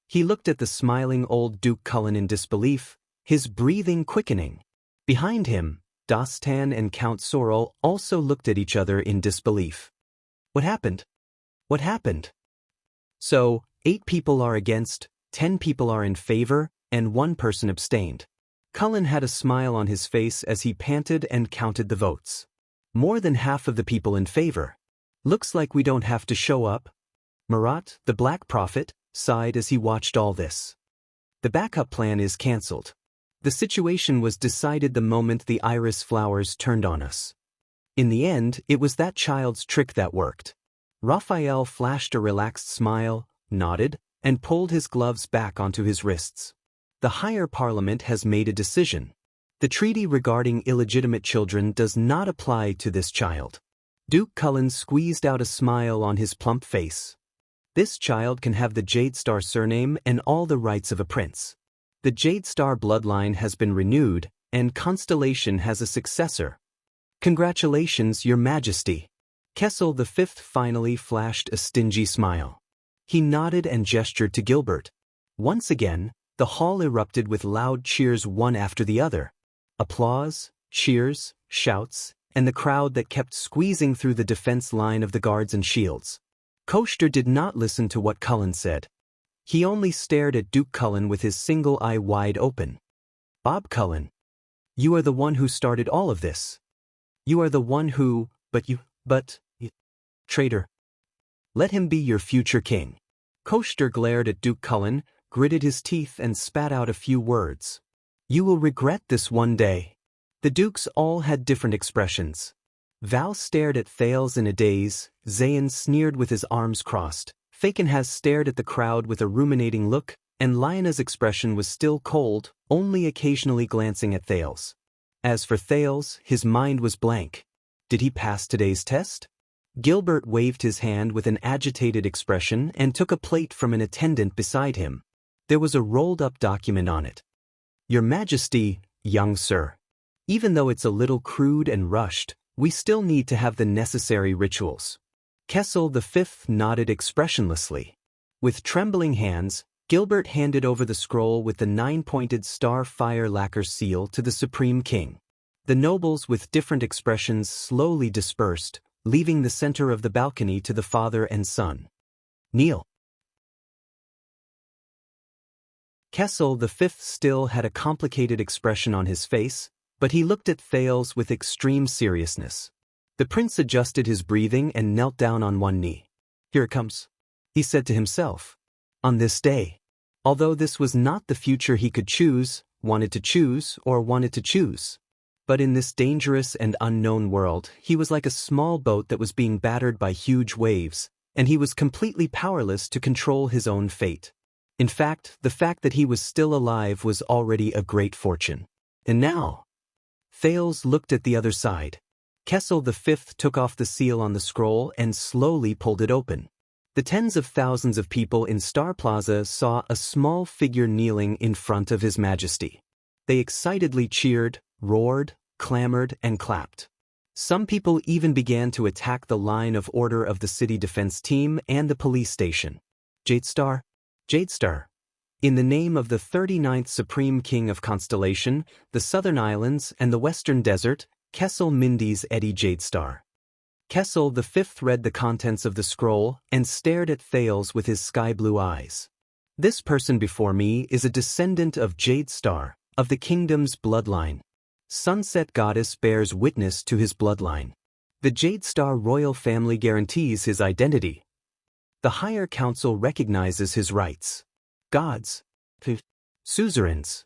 He looked at the smiling old Duke Cullen in disbelief, his breathing quickening. Behind him, Dostan and Count Sorrel also looked at each other in disbelief. What happened? What happened? So, 8 people are against, 10 people are in favor, and 1 person abstained. Cullen had a smile on his face as he panted and counted the votes. More than half of the people in favor. Looks like we don't have to show up. Marat, the Black Prophet, sighed as he watched all this. The backup plan is cancelled. The situation was decided the moment the iris flowers turned on us. In the end, it was that child's trick that worked. Raphael flashed a relaxed smile, nodded, and pulled his gloves back onto his wrists. The higher parliament has made a decision. The treaty regarding illegitimate children does not apply to this child. Duke Cullen squeezed out a smile on his plump face. This child can have the Jade Star surname and all the rights of a prince. The Jade Star bloodline has been renewed, and Constellation has a successor. Congratulations, Your Majesty. Kessel V finally flashed a stingy smile. He nodded and gestured to Gilbert. Once again, the hall erupted with loud cheers one after the other. Applause, Cheers, shouts, and the crowd that kept squeezing through the defense line of the guards and shields. Koster did not listen to what Cullen said. He only stared at Duke Cullen with his single eye wide open. Bob Cullen. You are the one who started all of this. You are the one who, traitor. Let him be your future king. Koster glared at Duke Cullen, gritted his teeth and spat out a few words. You will regret this one day. The dukes all had different expressions. Val stared at Thales in a daze, Zayn sneered with his arms crossed, Fakenhas stared at the crowd with a ruminating look, and Lyona's expression was still cold, only occasionally glancing at Thales. As for Thales, his mind was blank. Did he pass today's test? Gilbert waved his hand with an agitated expression and took a plate from an attendant beside him. There was a rolled-up document on it. Your Majesty, young sir. Even though it's a little crude and rushed, we still need to have the necessary rituals. Kessel V nodded expressionlessly. With trembling hands, Gilbert handed over the scroll with the 9-pointed star fire lacquer seal to the Supreme King. The nobles with different expressions slowly dispersed, leaving the center of the balcony to the father and son. Kneel. Kessel V still had a complicated expression on his face, but he looked at Thales with extreme seriousness. The prince adjusted his breathing and knelt down on one knee. Here it comes, he said to himself. On this day. Although this was not the future he could choose, wanted to choose. But in this dangerous and unknown world, he was like a small boat that was being battered by huge waves, and he was completely powerless to control his own fate. In fact, the fact that he was still alive was already a great fortune. And now? Thales looked at the other side. Kessel V took off the seal on the scroll and slowly pulled it open. The tens of thousands of people in Star Plaza saw a small figure kneeling in front of His Majesty. They excitedly cheered, roared, clamored, and clapped. Some people even began to attack the line of order of the city defense team and the police station. Jadestar? Jadestar. In the name of the 39th Supreme King of Constellation, the Southern Islands, and the Western Desert, Kessel Mindy's Eddie Jadestar. Kessel V read the contents of the scroll and stared at Thales with his sky-blue eyes. This person before me is a descendant of Jadestar, of the kingdom's bloodline. Sunset Goddess bears witness to his bloodline. The Jadestar royal family guarantees his identity. The higher council recognizes his rights. Gods. Suzerains.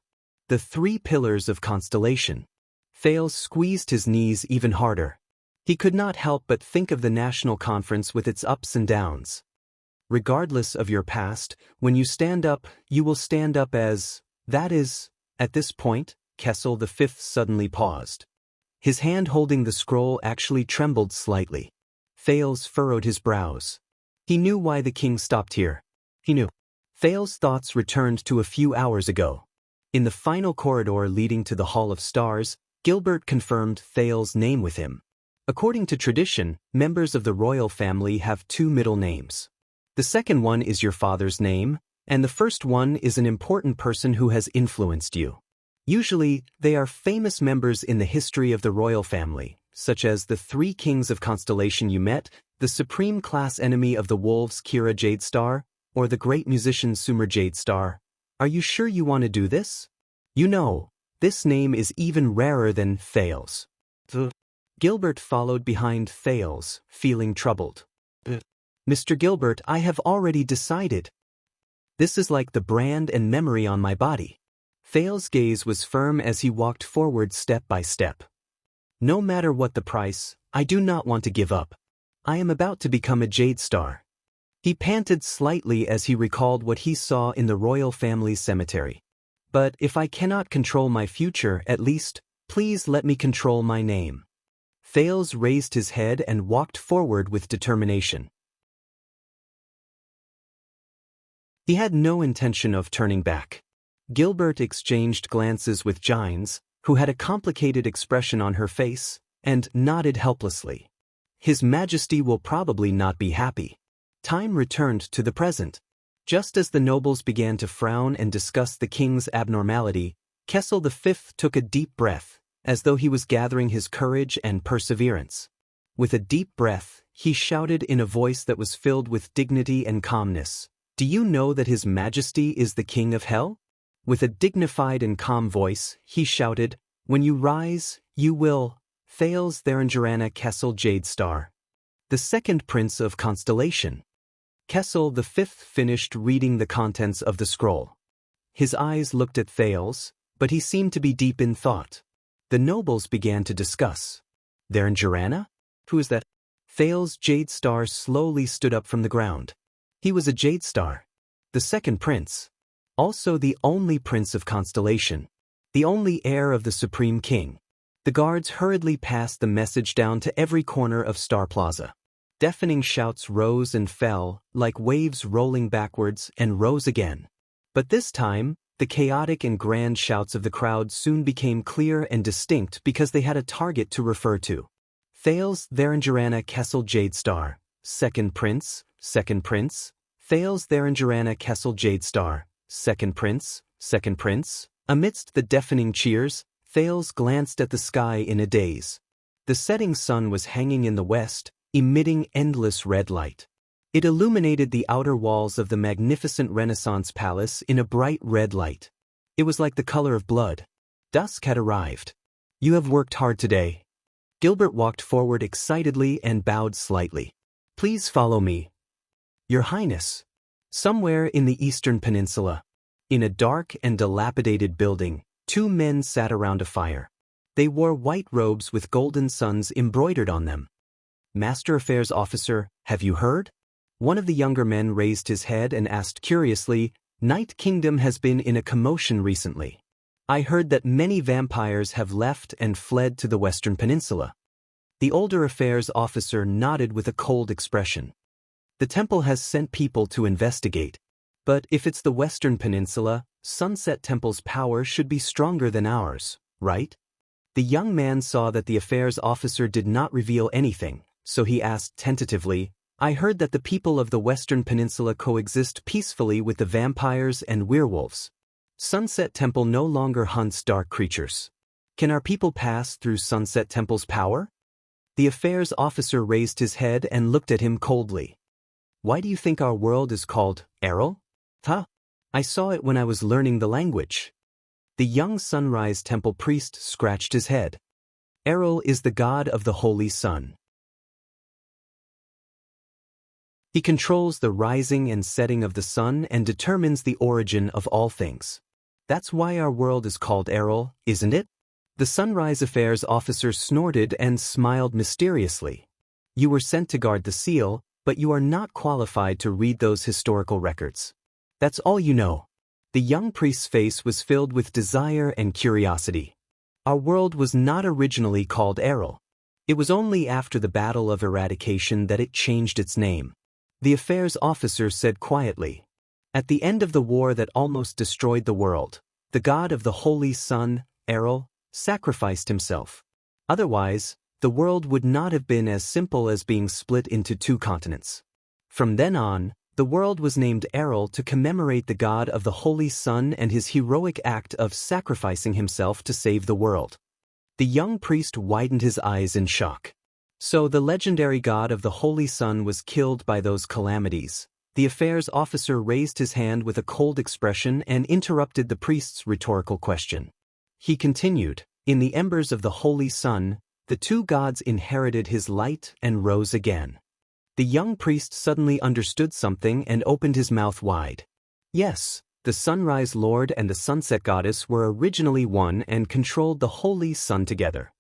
The three pillars of Constellation. Thales squeezed his knees even harder. He could not help but think of the national conference with its ups and downs. Regardless of your past, when you stand up, you will stand up as, that is, at this point, Kessel V suddenly paused. His hand holding the scroll actually trembled slightly. Thales furrowed his brows. He knew why the king stopped here. He knew. Thales' thoughts returned to a few hours ago. In the final corridor leading to the Hall of Stars, Gilbert confirmed Thales' name with him. According to tradition, members of the royal family have two middle names. The second one is your father's name, and the first one is an important person who has influenced you. Usually, they are famous members in the history of the royal family, such as the three kings of Constellation you met, the supreme class enemy of the wolves Kira Jadestar, or the great musician Sumer Jadestar. Are you sure you want to do this? You know, this name is even rarer than Thales. Gilbert followed behind Thales, feeling troubled. Mr. Gilbert, I have already decided. This is like the brand and memory on my body. Thales' gaze was firm as he walked forward step by step. No matter what the price, I do not want to give up. I am about to become a Jadestar. He panted slightly as he recalled what he saw in the royal family's cemetery. But if I cannot control my future, at least, please let me control my name. Thales raised his head and walked forward with determination. He had no intention of turning back. Gilbert exchanged glances with Gines, who had a complicated expression on her face, and nodded helplessly. His Majesty will probably not be happy. Time returned to the present. Just as the nobles began to frown and discuss the king's abnormality, Kessel V took a deep breath, as though he was gathering his courage and perseverance. With a deep breath, he shouted in a voice that was filled with dignity and calmness, "Do you know that His Majesty is the King of Hell?" With a dignified and calm voice, he shouted, "When you rise, you will, Thales Therangerana Kessel Jade Star." The second prince of Constellation. Kessel the fifth finished reading the contents of the scroll. His eyes looked at Thales, but he seemed to be deep in thought. The nobles began to discuss. Therangerana? Who is that? Thales Jade Star slowly stood up from the ground. He was a Jade Star. The second prince. Also the only prince of Constellation. The only heir of the Supreme King. The guards hurriedly passed the message down to every corner of Star Plaza. Deafening shouts rose and fell, like waves rolling backwards and rose again. But this time, the chaotic and grand shouts of the crowd soon became clear and distinct because they had a target to refer to. Thales Therangerana Kessel Jade Star, second prince, Thales Therangerana Kessel Jade Star, second prince. Amidst the deafening cheers, Thales glanced at the sky in a daze. The setting sun was hanging in the west, emitting endless red light. It illuminated the outer walls of the magnificent Renaissance palace in a bright red light. It was like the color of blood. Dusk had arrived. "You have worked hard today." Gilbert walked forward excitedly and bowed slightly. "Please follow me." "Your Highness." Somewhere in the Eastern Peninsula, in a dark and dilapidated building, two men sat around a fire. They wore white robes with golden suns embroidered on them. "Master Affairs Officer, have you heard?" One of the younger men raised his head and asked curiously, "Night Kingdom has been in a commotion recently. I heard that many vampires have left and fled to the Western Peninsula." The older affairs officer nodded with a cold expression. "The temple has sent people to investigate. But if it's the Western Peninsula, Sunset Temple's power should be stronger than ours, right?" The young man saw that the affairs officer did not reveal anything, so he asked tentatively, "I heard that the people of the Western Peninsula coexist peacefully with the vampires and werewolves. Sunset Temple no longer hunts dark creatures. Can our people pass through Sunset Temple's power?" The affairs officer raised his head and looked at him coldly. "Why do you think our world is called Errol?" "Huh? I saw it when I was learning the language." The young Sunrise Temple priest scratched his head. "Errol is the god of the holy sun. He controls the rising and setting of the sun and determines the origin of all things. That's why our world is called Errol, isn't it?" The Sunrise Affairs officer snorted and smiled mysteriously. "You were sent to guard the seal, but you are not qualified to read those historical records. That's all you know." The young priest's face was filled with desire and curiosity. "Our world was not originally called Errol. It was only after the Battle of Eradication that it changed its name." The affairs officer said quietly. "At the end of the war that almost destroyed the world, the god of the holy sun, Errol, sacrificed himself. Otherwise, the world would not have been as simple as being split into two continents. From then on, the world was named Errol to commemorate the god of the holy sun and his heroic act of sacrificing himself to save the world." The young priest widened his eyes in shock. "So the legendary god of the holy sun was killed by those calamities." The affairs officer raised his hand with a cold expression and interrupted the priest's rhetorical question. He continued, "In the embers of the holy sun, the two gods inherited his light and rose again." The young priest suddenly understood something and opened his mouth wide. "Yes, the Sunrise Lord and the Sunset Goddess were originally one and controlled the holy sun together."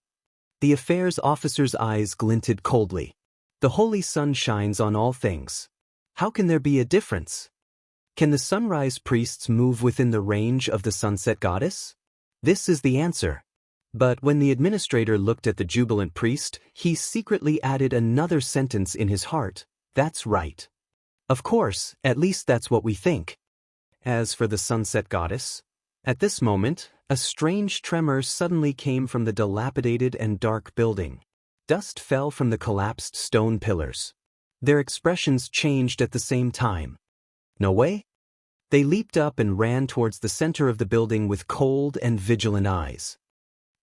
The affairs officer's eyes glinted coldly. "The holy sun shines on all things. How can there be a difference? Can the sunrise priests move within the range of the Sunset Goddess? This is the answer." But when the administrator looked at the jubilant priest, he secretly added another sentence in his heart, "That's right. Of course, at least that's what we think." As for the Sunset Goddess, at this moment, a strange tremor suddenly came from the dilapidated and dark building. Dust fell from the collapsed stone pillars. Their expressions changed at the same time. "No way?" They leaped up and ran towards the center of the building with cold and vigilant eyes.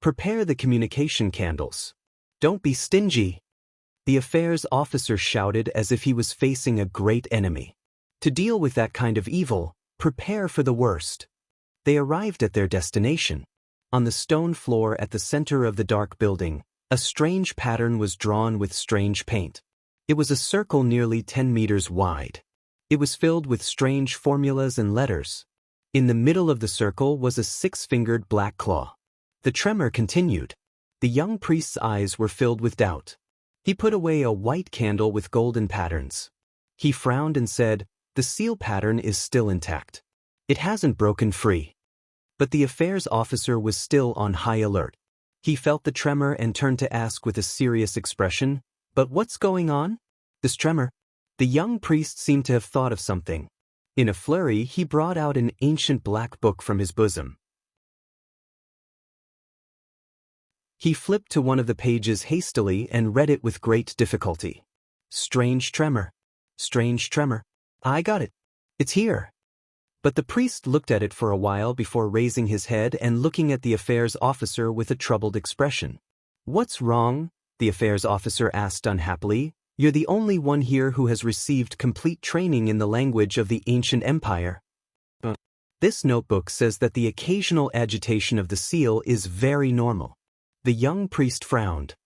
Prepare the communication candles. Don't be stingy. The affairs officer shouted as if he was facing a great enemy. To deal with that kind of evil, prepare for the worst. They arrived at their destination. On the stone floor at the center of the dark building, a strange pattern was drawn with strange paint. It was a circle nearly 10 meters wide. It was filled with strange formulas and letters. In the middle of the circle was a 6-fingered black claw. The tremor continued. The young priest's eyes were filled with doubt. He put away a white candle with golden patterns. He frowned and said, "The seal pattern is still intact. It hasn't broken free." But the affairs officer was still on high alert. He felt the tremor and turned to ask with a serious expression, "But what's going on?" This tremor? The young priest seemed to have thought of something. In a flurry, he brought out an ancient black book from his bosom. He flipped to one of the pages hastily and read it with great difficulty. Strange tremor. Strange tremor. I got it. It's here. But the priest looked at it for a while before raising his head and looking at the affairs officer with a troubled expression. "What's wrong?" the affairs officer asked unhappily. "You're the only one here who has received complete training in the language of the ancient empire." This notebook says that the occasional agitation of the seal is very normal. The young priest frowned.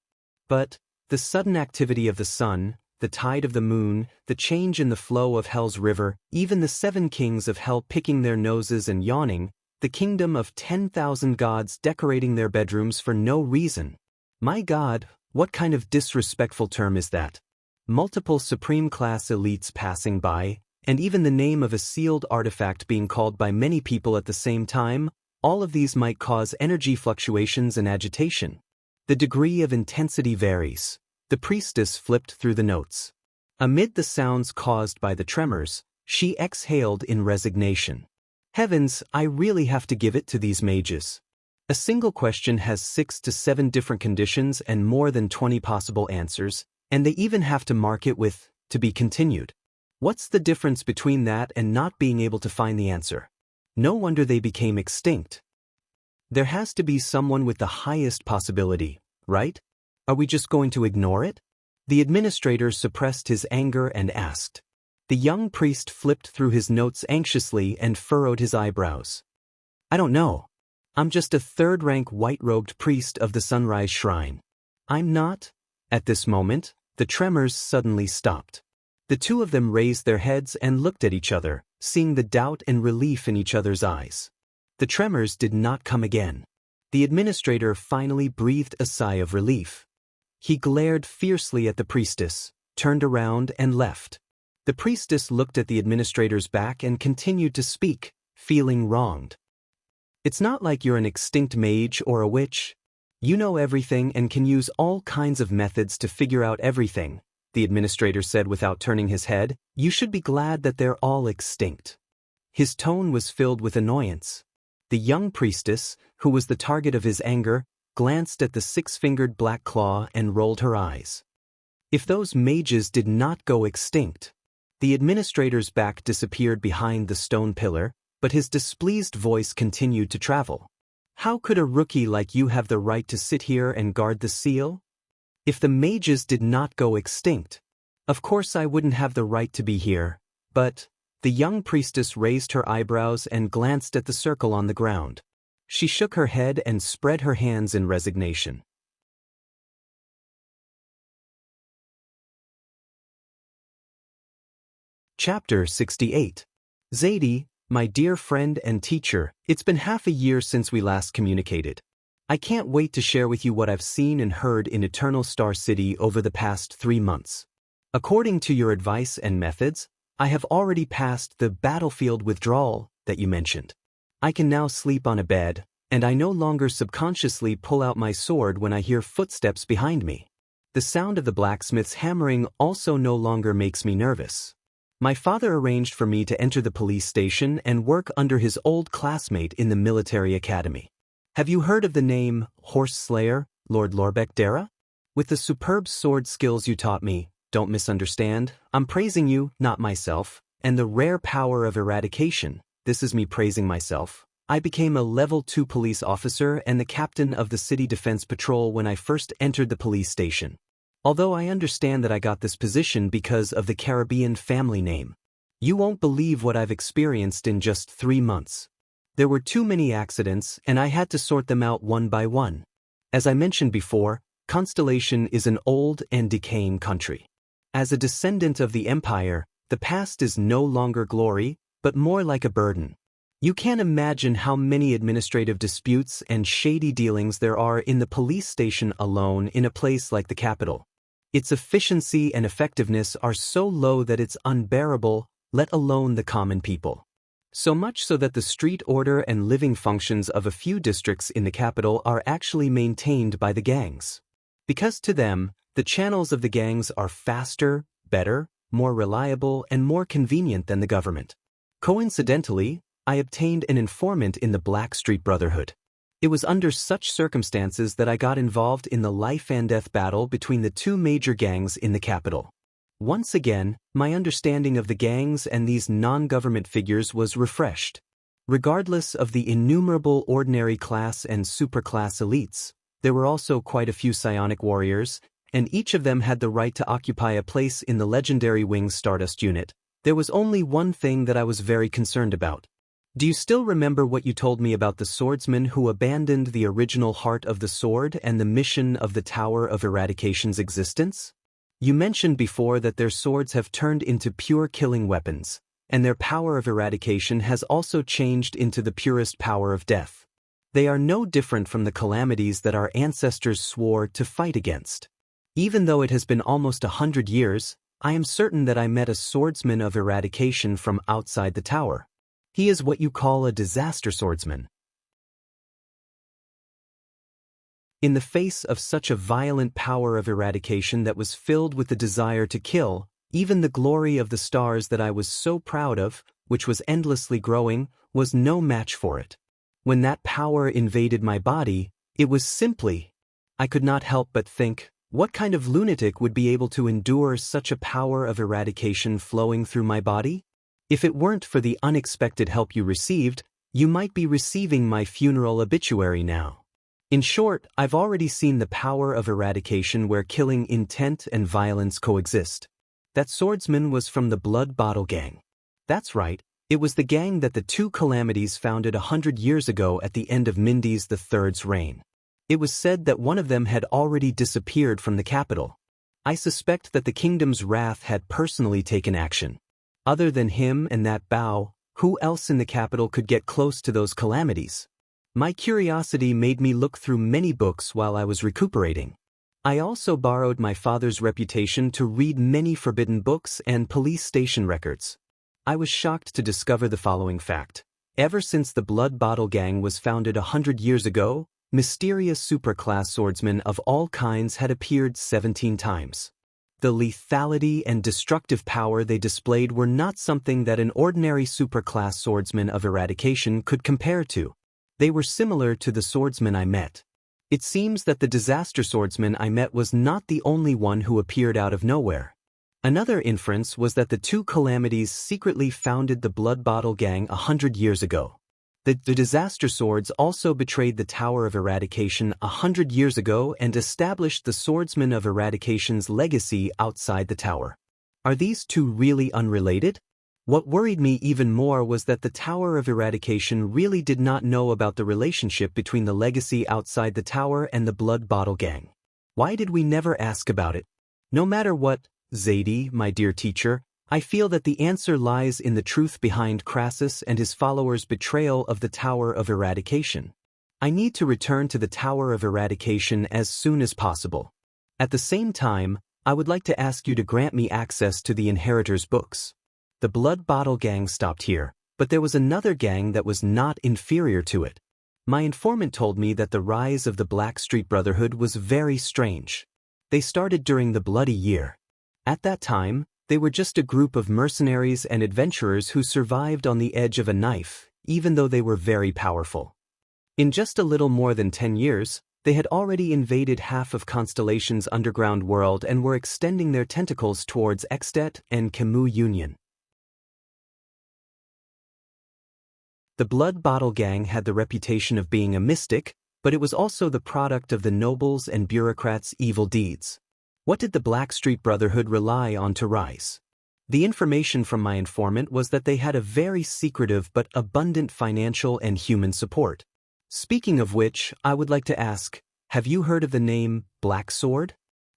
But the sudden activity of the sun, the tide of the moon, the change in the flow of Hell's river, even the 7 kings of Hell picking their noses and yawning, the kingdom of 10,000 gods decorating their bedrooms for no reason. My God, what kind of disrespectful term is that? Multiple supreme-class elites passing by, and even the name of a sealed artifact being called by many people at the same time, all of these might cause energy fluctuations and agitation. The degree of intensity varies. The priestess flipped through the notes. Amid the sounds caused by the tremors, she exhaled in resignation. Heavens, I really have to give it to these mages. A single question has 6 to 7 different conditions and more than 20 possible answers, and they even have to mark it with, "To be continued." What's the difference between that and not being able to find the answer? No wonder they became extinct. There has to be someone with the highest possibility, right? Are we just going to ignore it? The administrator suppressed his anger and asked. The young priest flipped through his notes anxiously and furrowed his eyebrows. "I don't know. I'm just a third-rank white-robed priest of the Sunrise Shrine." "I'm not." At this moment, the tremors suddenly stopped. The two of them raised their heads and looked at each other, seeing the doubt and relief in each other's eyes. The tremors did not come again. The administrator finally breathed a sigh of relief. He glared fiercely at the priestess, turned around and left. The priestess looked at the administrator's back and continued to speak, feeling wronged. "It's not like you're an extinct mage or a witch. You know everything and can use all kinds of methods to figure out everything," the administrator said without turning his head. "You should be glad that they're all extinct." His tone was filled with annoyance. The young priestess, who was the target of his anger, glanced at the 6-fingered black claw and rolled her eyes. If those mages did not go extinct. The administrator's back disappeared behind the stone pillar, but his displeased voice continued to travel. "How could a rookie like you have the right to sit here and guard the seal? If the mages did not go extinct, of course I wouldn't have the right to be here, but..." The young priestess raised her eyebrows and glanced at the circle on the ground. She shook her head and spread her hands in resignation. Chapter 68. Zadie, my dear friend and teacher, it's been half a year since we last communicated. I can't wait to share with you what I've seen and heard in Eternal Star City over the past 3 months. According to your advice and methods, I have already passed the battlefield withdrawal that you mentioned. I can now sleep on a bed, and I no longer subconsciously pull out my sword when I hear footsteps behind me. The sound of the blacksmith's hammering also no longer makes me nervous. My father arranged for me to enter the police station and work under his old classmate in the military academy. Have you heard of the name Horse Slayer, Lord Lorbeck Dara? With the superb sword skills you taught me, don't misunderstand, I'm praising you, not myself, and the rare power of eradication, this is me praising myself, I became a level 2 police officer and the captain of the city defense patrol when I first entered the police station. Although I understand that I got this position because of the Caribbean family name. You won't believe what I've experienced in just 3 months. There were too many accidents and I had to sort them out one by one. As I mentioned before, Constellation is an old and decaying country. As a descendant of the empire, the past is no longer glory, but more like a burden. You can't imagine how many administrative disputes and shady dealings there are in the police station alone in a place like the capital. Its efficiency and effectiveness are so low that it's unbearable, let alone the common people. So much so that the street order and living functions of a few districts in the capital are actually maintained by the gangs. Because to them, the channels of the gangs are faster, better, more reliable, and more convenient than the government. Coincidentally, I obtained an informant in the Blackstreet Brotherhood. It was under such circumstances that I got involved in the life and death battle between the two major gangs in the capital. Once again, my understanding of the gangs and these non-government figures was refreshed. Regardless of the innumerable ordinary class and superclass elites, there were also quite a few psionic warriors, and each of them had the right to occupy a place in the legendary Wings Stardust unit. There was only one thing that I was very concerned about. Do you still remember what you told me about the swordsmen who abandoned the original heart of the sword and the mission of the Tower of Eradication's existence? You mentioned before that their swords have turned into pure killing weapons, and their power of eradication has also changed into the purest power of death. They are no different from the calamities that our ancestors swore to fight against. Even though it has been almost 100 years, I am certain that I met a swordsman of eradication from outside the tower. He is what you call a disaster swordsman. In the face of such a violent power of eradication that was filled with the desire to kill, even the glory of the stars that I was so proud of, which was endlessly growing, was no match for it. When that power invaded my body, it was simply, I could not help but think, what kind of lunatic would be able to endure such a power of eradication flowing through my body? If it weren't for the unexpected help you received, you might be receiving my funeral obituary now. In short, I've already seen the power of eradication where killing intent and violence coexist. That swordsman was from the Blood Bottle Gang. That's right, it was the gang that the two calamities founded 100 years ago at the end of Mindy's III's reign. It was said that one of them had already disappeared from the capital. I suspect that the kingdom's wrath had personally taken action. Other than him and that Bao, who else in the capital could get close to those calamities? My curiosity made me look through many books while I was recuperating. I also borrowed my father's reputation to read many forbidden books and police station records. I was shocked to discover the following fact. Ever since the Blood Bottle Gang was founded 100 years ago, mysterious superclass swordsmen of all kinds had appeared 17 times. The lethality and destructive power they displayed were not something that an ordinary superclass swordsman of eradication could compare to. They were similar to the swordsman I met. It seems that the disaster swordsman I met was not the only one who appeared out of nowhere. Another inference was that the two calamities secretly founded the Blood Bottle Gang 100 years ago. The disaster swords also betrayed the Tower of Eradication 100 years ago and established the Swordsmen of Eradication's legacy outside the tower. Are these two really unrelated? What worried me even more was that the Tower of Eradication really did not know about the relationship between the legacy outside the tower and the Blood Bottle Gang. Why did we never ask about it? No matter what, Zadie, my dear teacher, I feel that the answer lies in the truth behind Crassus and his followers' betrayal of the Tower of Eradication. I need to return to the Tower of Eradication as soon as possible. At the same time, I would like to ask you to grant me access to the Inheritors' books. The Blood Bottle Gang stopped here, but there was another gang that was not inferior to it. My informant told me that the rise of the Blackstreet Brotherhood was very strange. They started during the Bloody Year. At that time, they were just a group of mercenaries and adventurers who survived on the edge of a knife, even though they were very powerful. In just a little more than 10 years, they had already invaded half of Constellation's underground world and were extending their tentacles towards Extet and Camus Union. The Blood Bottle Gang had the reputation of being a mystic, but it was also the product of the nobles and bureaucrats' evil deeds. What did the Blackstreet Brotherhood rely on to rise? The information from my informant was that they had a very secretive but abundant financial and human support. Speaking of which, I would like to ask, have you heard of the name Black Sword?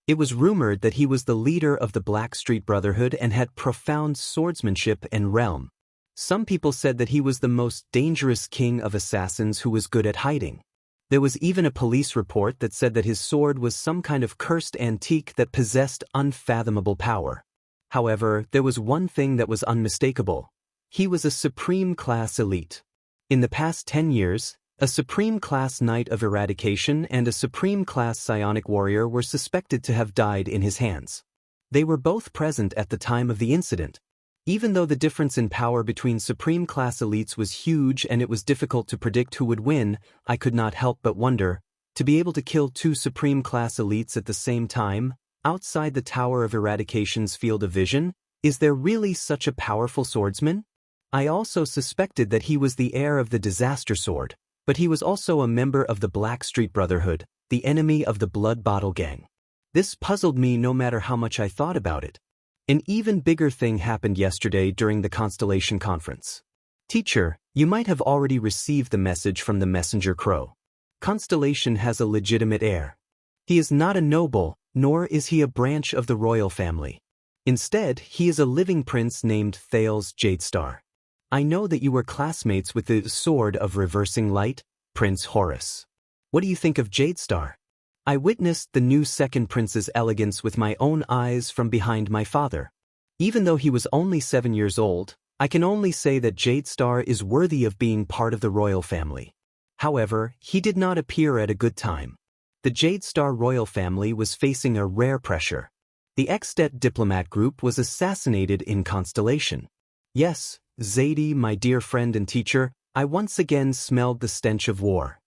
It was rumored that he was the leader of the Blackstreet Brotherhood and had profound swordsmanship and realm. Some people said that he was the most dangerous king of assassins who was good at hiding. There was even a police report that said that his sword was some kind of cursed antique that possessed unfathomable power. However, there was one thing that was unmistakable. He was a supreme class elite. In the past 10 years, a supreme class Knight of Eradication and a supreme class Psionic Warrior were suspected to have died in his hands. They were both present at the time of the incident. Even though the difference in power between supreme class elites was huge and it was difficult to predict who would win, I could not help but wonder, to be able to kill two supreme class elites at the same time, outside the Tower of Eradication's field of vision, is there really such a powerful swordsman? I also suspected that he was the heir of the Disaster Sword, but he was also a member of the Blackstreet Brotherhood, the enemy of the Blood Bottle Gang. This puzzled me no matter how much I thought about it. An even bigger thing happened yesterday during the Constellation Conference. Teacher, you might have already received the message from the messenger crow. Constellation has a legitimate heir. He is not a noble, nor is he a branch of the royal family. Instead, he is a living prince named Thales Jadestar. I know that you were classmates with the Sword of Reversing Light, Prince Horus. What do you think of Jadestar? I witnessed the new second prince's elegance with my own eyes from behind my father. Even though he was only 7 years old, I can only say that Jadestar is worthy of being part of the royal family. However, he did not appear at a good time. The Jadestar royal family was facing a rare pressure. The Extet diplomat group was assassinated in Constellation. Yes, Zadie, my dear friend and teacher, I once again smelled the stench of war.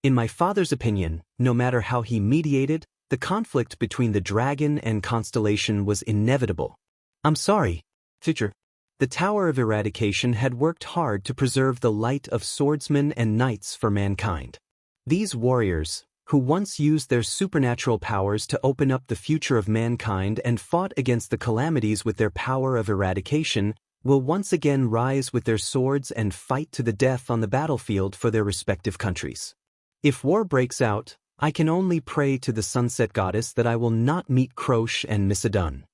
In my father's opinion, no matter how he mediated, the conflict between the dragon and Constellation was inevitable. I'm sorry, teacher. The Tower of Eradication had worked hard to preserve the light of swordsmen and knights for mankind. These warriors, who once used their supernatural powers to open up the future of mankind and fought against the calamities with their power of eradication, will once again rise with their swords and fight to the death on the battlefield for their respective countries. If war breaks out, I can only pray to the Sunset Goddess that I will not meet Croche and Missadun.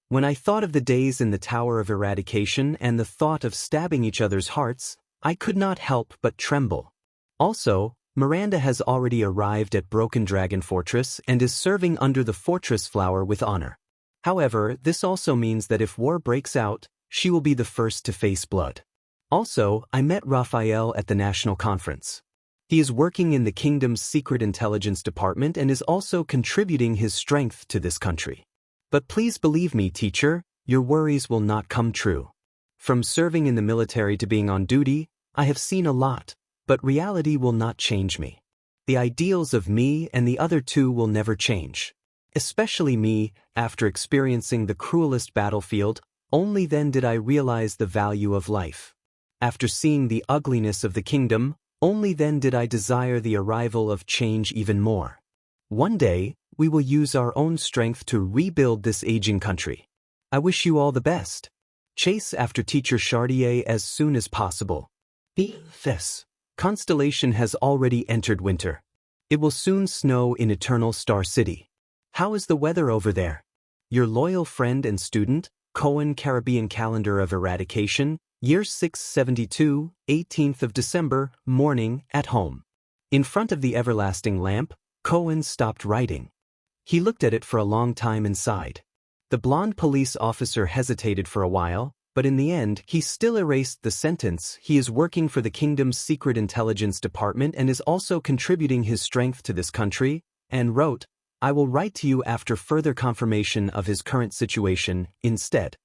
When I thought of the days in the Tower of Eradication and the thought of stabbing each other's hearts, I could not help but tremble. Also, Miranda has already arrived at Broken Dragon Fortress and is serving under the fortress flower with honor. However, this also means that if war breaks out, she will be the first to face blood. Also, I met Raphael at the national conference. He is working in the kingdom's secret intelligence department and is also contributing his strength to this country. But please believe me, teacher, your worries will not come true. From serving in the military to being on duty, I have seen a lot, but reality will not change me. The ideals of me and the other two will never change. Especially me, after experiencing the cruelest battlefield, only then did I realize the value of life. After seeing the ugliness of the kingdom, only then did I desire the arrival of change even more. One day, we will use our own strength to rebuild this aging country. I wish you all the best. Chase after Teacher Chartier as soon as possible. This Constellation has already entered winter. It will soon snow in Eternal Star City. How is the weather over there? Your loyal friend and student, Cohen Caribbean Calendar of Eradication, Year 672, 18th of December, morning, at home. In front of the everlasting lamp, Cohen stopped writing. He looked at it for a long time and sighed. The blonde police officer hesitated for a while, but in the end, he still erased the sentence. He is working for the kingdom's secret intelligence department and is also contributing his strength to this country, and wrote, I will write to you after further confirmation of his current situation, instead.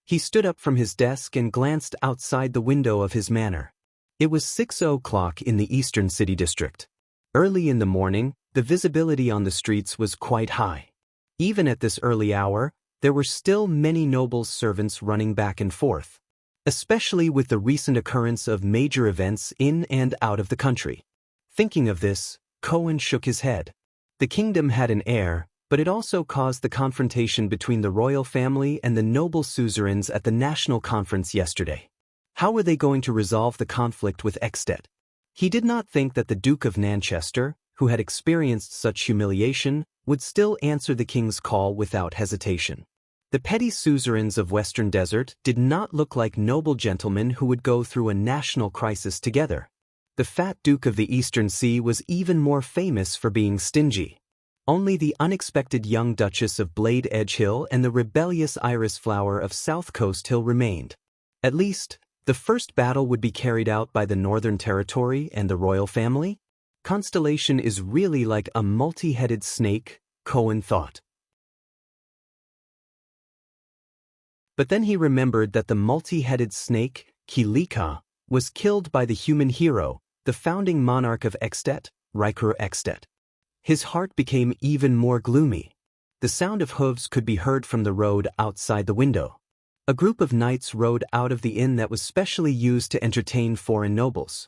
He stood up from his desk and glanced outside the window of his manor. It was 6 o'clock in the Eastern City District. Early in the morning, the visibility on the streets was quite high. Even at this early hour, there were still many nobles' servants running back and forth. especially with the recent occurrence of major events in and out of the country. Thinking of this, Cohen shook his head. The kingdom had an heir, but it also caused the confrontation between the royal family and the noble suzerains at the national conference yesterday. How were they going to resolve the conflict with Extet? He did not think that the Duke of Manchester, who had experienced such humiliation, would still answer the king's call without hesitation. The petty suzerains of Western Desert did not look like noble gentlemen who would go through a national crisis together. The fat Duke of the Eastern Sea was even more famous for being stingy. Only the unexpected young Duchess of Blade Edge Hill and the rebellious Iris Flower of South Coast Hill remained. At least, the first battle would be carried out by the Northern Territory and the royal family? Constellation is really like a multi-headed snake, Cohen thought. But then he remembered that the multi-headed snake, Kilika, was killed by the human hero, the founding monarch of Extet, Riker Extet. His heart became even more gloomy. The sound of hooves could be heard from the road outside the window. A group of knights rode out of the inn that was specially used to entertain foreign nobles.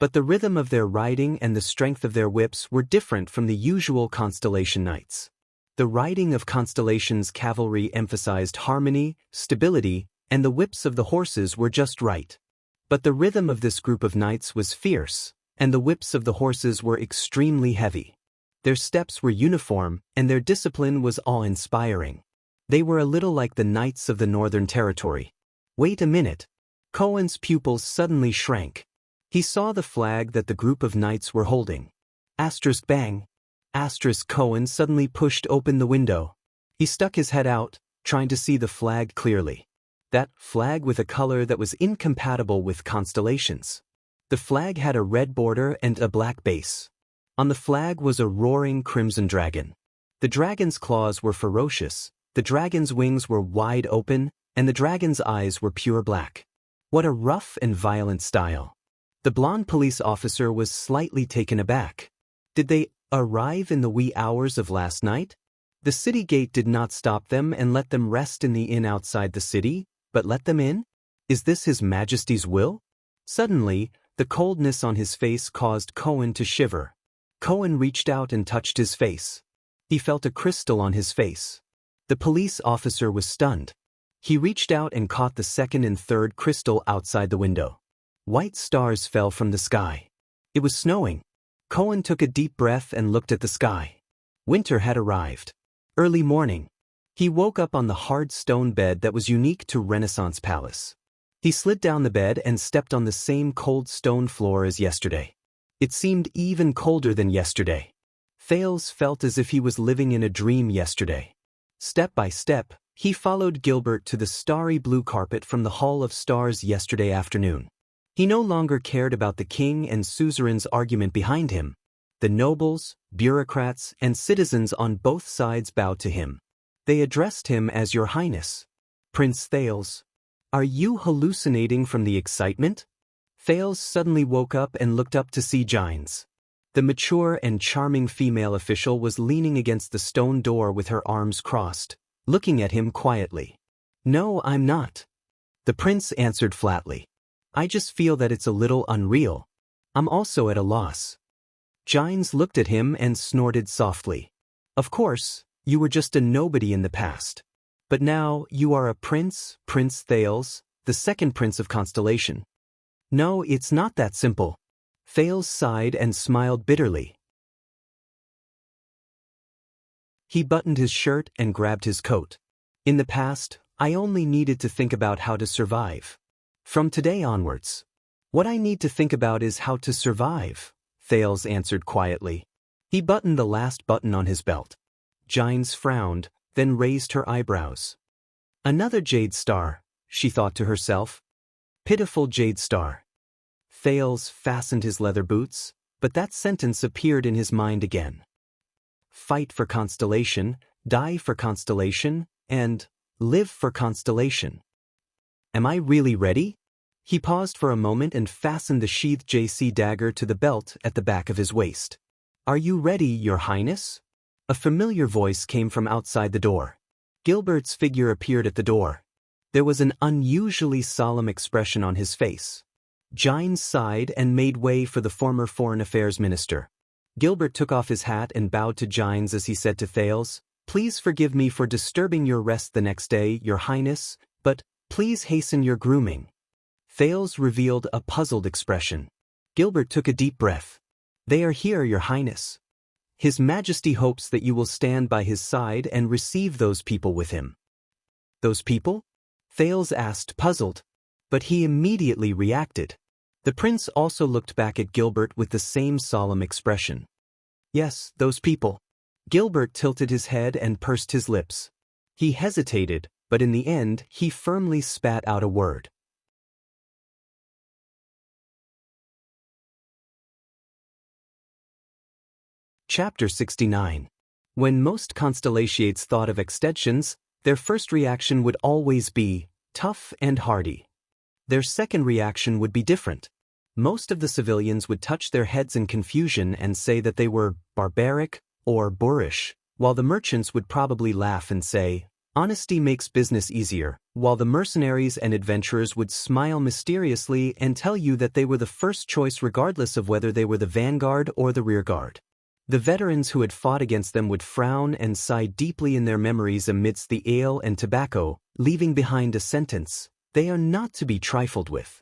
But the rhythm of their riding and the strength of their whips were different from the usual Constellation knights. The riding of Constellation's cavalry emphasized harmony, stability, and the whips of the horses were just right. But the rhythm of this group of knights was fierce, and the whips of the horses were extremely heavy. Their steps were uniform, and their discipline was awe-inspiring. They were a little like the knights of the Northern Territory. Wait a minute. Cohen's pupils suddenly shrank. He saw the flag that the group of knights were holding. Asterisk bang. Asterisk Cohen suddenly pushed open the window. He stuck his head out, trying to see the flag clearly. That flag with a color that was incompatible with constellations. The flag had a red border and a black base. On the flag was a roaring crimson dragon. The dragon's claws were ferocious, the dragon's wings were wide open, and the dragon's eyes were pure black. What a rough and violent style. The blonde police officer was slightly taken aback. Did they arrive in the wee hours of last night? The city gate did not stop them and let them rest in the inn outside the city, but let them in? Is this His Majesty's will? Suddenly, the coldness on his face caused Cohen to shiver. Cohen reached out and touched his face. He felt a crystal on his face. The police officer was stunned. He reached out and caught the second and third crystal outside the window. White stars fell from the sky. It was snowing. Cohen took a deep breath and looked at the sky. Winter had arrived. Early morning. He woke up on the hard stone bed that was unique to Renaissance Palace. He slid down the bed and stepped on the same cold stone floor as yesterday. It seemed even colder than yesterday. Thales felt as if he was living in a dream yesterday. Step by step, he followed Gilbert to the starry blue carpet from the Hall of Stars yesterday afternoon. He no longer cared about the king and suzerain's argument behind him. The nobles, bureaucrats, and citizens on both sides bowed to him. They addressed him as Your Highness. Prince Thales. Are you hallucinating from the excitement? Thales suddenly woke up and looked up to see Gines. The mature and charming female official was leaning against the stone door with her arms crossed, looking at him quietly. No, I'm not. The prince answered flatly. I just feel that it's a little unreal. I'm also at a loss. Gines looked at him and snorted softly. Of course, you were just a nobody in the past. But now you are a prince, Prince Thales, the second prince of Constellation. No, it's not that simple. Thales sighed and smiled bitterly. He buttoned his shirt and grabbed his coat. In the past, I only needed to think about how to survive. From today onwards, what I need to think about is how to survive, Thales answered quietly. He buttoned the last button on his belt. Gines frowned, then raised her eyebrows. Another jade star, she thought to herself. Pitiful jade star. Thales fastened his leather boots, but that sentence appeared in his mind again. Fight for Constellation, die for Constellation, and live for Constellation. Am I really ready? He paused for a moment and fastened the sheathed JC dagger to the belt at the back of his waist. Are you ready, Your Highness? A familiar voice came from outside the door. Gilbert's figure appeared at the door. There was an unusually solemn expression on his face. Gines sighed and made way for the former Foreign Affairs Minister. Gilbert took off his hat and bowed to Gines as he said to Thales, "Please forgive me for disturbing your rest the next day, Your Highness, but please hasten your grooming." Thales revealed a puzzled expression. Gilbert took a deep breath. "They are here, Your Highness. His Majesty hopes that you will stand by his side and receive those people with him." "Those people?" Thales asked, puzzled. But he immediately reacted. The prince also looked back at Gilbert with the same solemn expression. "Yes, those people." Gilbert tilted his head and pursed his lips. He hesitated, but in the end he firmly spat out a word. Chapter 69. When most constellations thought of extensions, their first reaction would always be tough and hardy. Their second reaction would be different. Most of the civilians would touch their heads in confusion and say that they were barbaric or boorish, while the merchants would probably laugh and say, "Honesty makes business easier," while the mercenaries and adventurers would smile mysteriously and tell you that they were the first choice regardless of whether they were the vanguard or the rearguard. The veterans who had fought against them would frown and sigh deeply in their memories amidst the ale and tobacco, leaving behind a sentence, "They are not to be trifled with."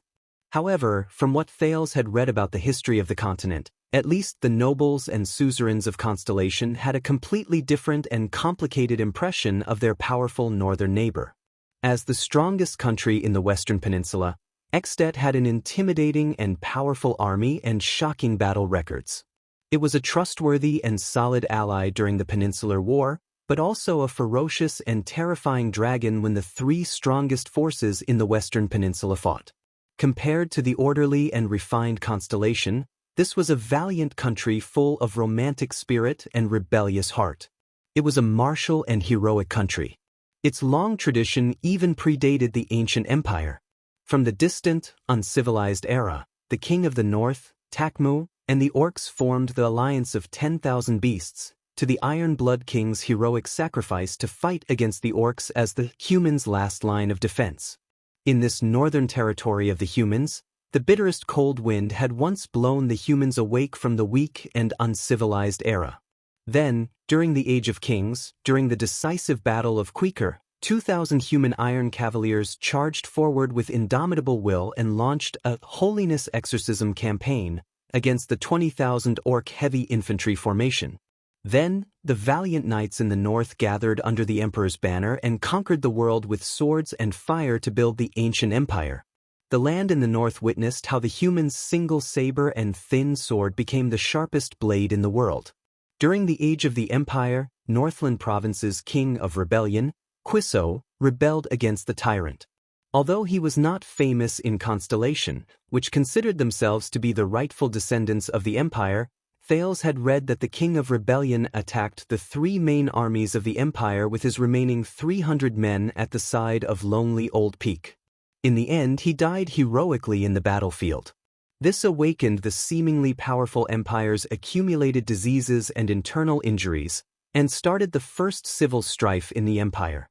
However, from what Thales had read about the history of the continent, at least the nobles and suzerains of Constellation had a completely different and complicated impression of their powerful northern neighbor. As the strongest country in the Western Peninsula, Extet had an intimidating and powerful army and shocking battle records. It was a trustworthy and solid ally during the Peninsular War, but also a ferocious and terrifying dragon when the three strongest forces in the Western Peninsula fought. Compared to the orderly and refined Constellation, this was a valiant country full of romantic spirit and rebellious heart. It was a martial and heroic country. Its long tradition even predated the ancient empire. From the distant, uncivilized era, the king of the north, Takmu, and the orcs formed the alliance of 10,000 beasts, to the Iron Blood King's heroic sacrifice to fight against the orcs as the humans' last line of defense. In this northern territory of the humans, the bitterest cold wind had once blown the humans awake from the weak and uncivilized era. Then, during the Age of Kings, during the decisive Battle of Queequor, 2,000 human Iron Cavaliers charged forward with indomitable will and launched a holiness exorcism campaign against the 20,000 orc heavy infantry formation. Then, the valiant knights in the north gathered under the emperor's banner and conquered the world with swords and fire to build the ancient empire. The land in the north witnessed how the humans' single saber and thin sword became the sharpest blade in the world. During the age of the empire, Northland Province's king of rebellion, Quiso, rebelled against the tyrant. Although he was not famous in Constellation, which considered themselves to be the rightful descendants of the empire, Thales had read that the king of rebellion attacked the three main armies of the empire with his remaining 300 men at the side of lonely Old Peak. In the end, he died heroically in the battlefield. This awakened the seemingly powerful empire's accumulated diseases and internal injuries, and started the first civil strife in the empire.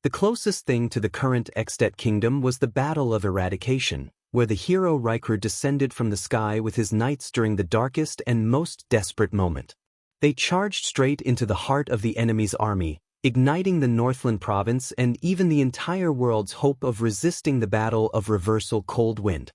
The closest thing to the current Extet kingdom was the Battle of Eradication, where the hero Riker descended from the sky with his knights during the darkest and most desperate moment. They charged straight into the heart of the enemy's army, igniting the Northland province and even the entire world's hope of resisting the Battle of Reversal Cold Wind.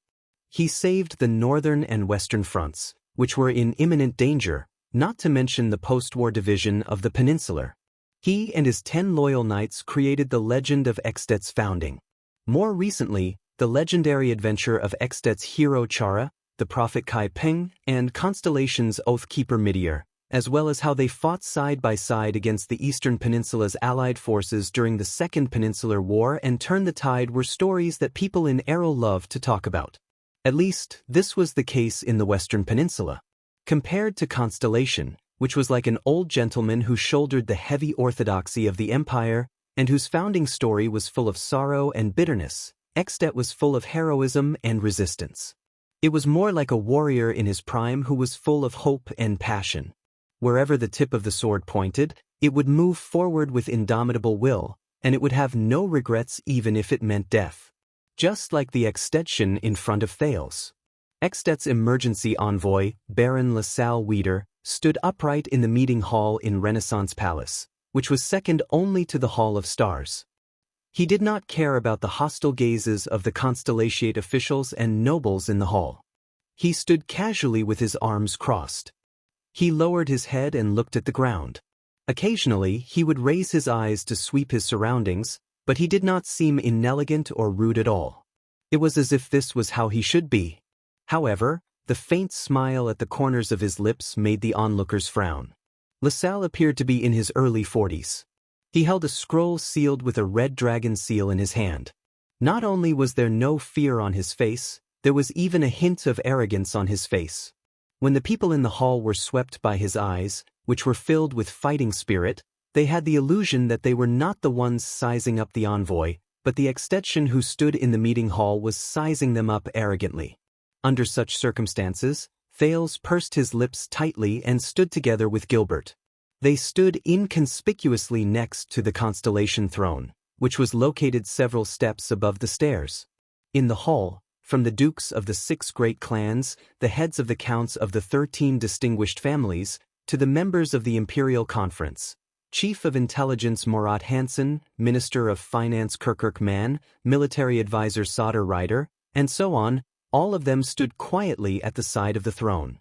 He saved the northern and western fronts, which were in imminent danger, not to mention the post-war division of the Peninsular. He and his 10 loyal knights created the legend of Extet's founding. More recently, the legendary adventure of Extet's hero Chara, the prophet Kai Ping, and Constellation's Oathkeeper Midir, as well as how they fought side by side against the Eastern Peninsula's allied forces during the Second Peninsular War and Turn the Tide, were stories that people in Arrow loved to talk about. At least, this was the case in the Western Peninsula. Compared to Constellation, which was like an old gentleman who shouldered the heavy orthodoxy of the empire, and whose founding story was full of sorrow and bitterness, Extet was full of heroism and resistance. It was more like a warrior in his prime who was full of hope and passion. Wherever the tip of the sword pointed, It would move forward with indomitable will, and it would have no regrets even if it meant death. Just like the Extension in front of Thales. Extet's emergency envoy, Baron LaSalle Weeder, stood upright in the meeting hall in Renaissance Palace, which was second only to the Hall of Stars. He did not care about the hostile gazes of the Constellatiate officials and nobles in the hall. He stood casually with his arms crossed. He lowered his head and looked at the ground. Occasionally, he would raise his eyes to sweep his surroundings, but he did not seem inelegant or rude at all. It was as if this was how he should be. However, the faint smile at the corners of his lips made the onlookers frown. LaSalle appeared to be in his early 40s. He held a scroll sealed with a red dragon seal in his hand. Not only was there no fear on his face, there was even a hint of arrogance on his face. When the people in the hall were swept by his eyes, which were filled with fighting spirit, they had the illusion that they were not the ones sizing up the envoy, but the Extension who stood in the meeting hall was sizing them up arrogantly. Under such circumstances, Thales pursed his lips tightly and stood together with Gilbert. They stood inconspicuously next to the Constellation throne, which was located several steps above the stairs. In the hall, from the dukes of the 6 great clans, the heads of the counts of the 13 distinguished families, to the members of the Imperial Conference, Chief of Intelligence Morat Hansen, Minister of Finance Kirkirk Mann, Military Advisor Sauter Ryder, and so on, all of them stood quietly at the side of the throne.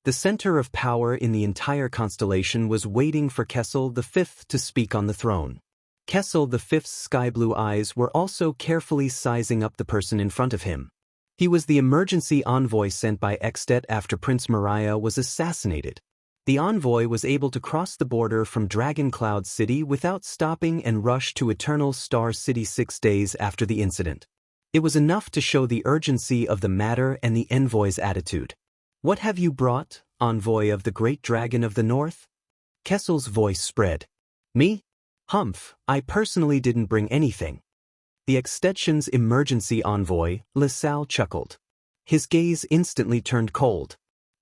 The center of power in the entire constellation was waiting for Kessel V to speak on the throne. Kessel V's sky-blue eyes were also carefully sizing up the person in front of him. He was the emergency envoy sent by Extet after Prince Mariah was assassinated. The envoy was able to cross the border from Dragon Cloud City without stopping and rush to Eternal Star City 6 days after the incident. It was enough to show the urgency of the matter and the envoy's attitude. "What have you brought, envoy of the Great Dragon of the North?" Kessel's voice spread. "Me? Humph, I personally didn't bring anything." The Extension's emergency envoy, LaSalle, chuckled. His gaze instantly turned cold.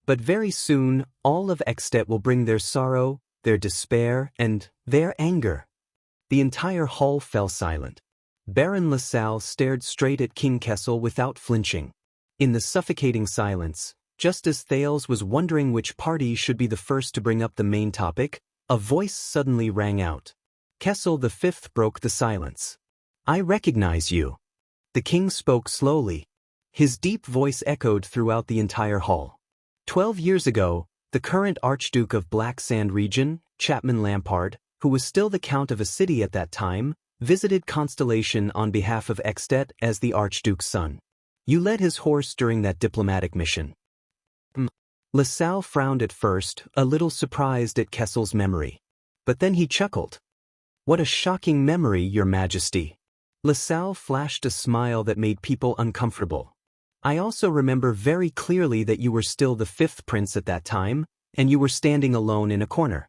"But very soon, all of Extet will bring their sorrow, their despair, and their anger." The entire hall fell silent. Baron LaSalle stared straight at King Kessel without flinching. In the suffocating silence, just as Thales was wondering which party should be the first to bring up the main topic, a voice suddenly rang out. Kessel V broke the silence. "I recognize you." The king spoke slowly. His deep voice echoed throughout the entire hall. 12 years ago, the current Archduke of Black Sand region, Chapman Lampard, who was still the Count of a city at that time, visited Constellation on behalf of Extet as the Archduke's son. You led his horse during that diplomatic mission. LaSalle frowned at first, a little surprised at Kessel's memory. But then he chuckled. "What a shocking memory, Your Majesty." LaSalle flashed a smile that made people uncomfortable. "I also remember very clearly that you were still the 5th prince at that time, and you were standing alone in a corner."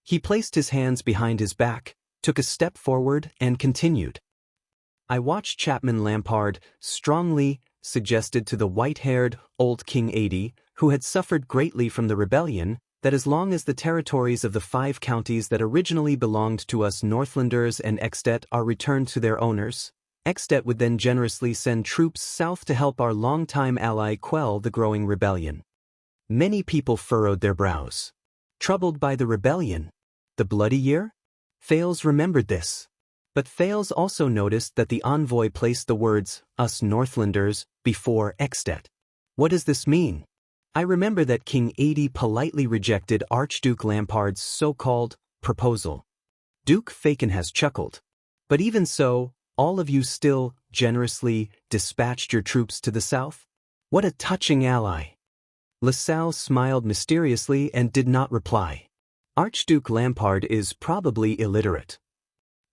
He placed his hands behind his back, took a step forward, and continued. "I watched Chapman Lampard strongly suggested to the white-haired, old King 80, who had suffered greatly from the rebellion, that as long as the territories of the 5 counties that originally belonged to us Northlanders and Extet are returned to their owners, Extet would then generously send troops south to help our longtime ally quell the growing rebellion." Many people furrowed their brows. Troubled by the rebellion? The Bloody Year? Thales remembered this. But Thales also noticed that the envoy placed the words, "us Northlanders," before Extet. What does this mean? I remember that King 80 politely rejected Archduke Lampard's so-called proposal. Duke Fakenhas chuckled. "But even so, all of you still, generously, dispatched your troops to the south? What a touching ally." LaSalle smiled mysteriously and did not reply. "Archduke Lampard is probably illiterate."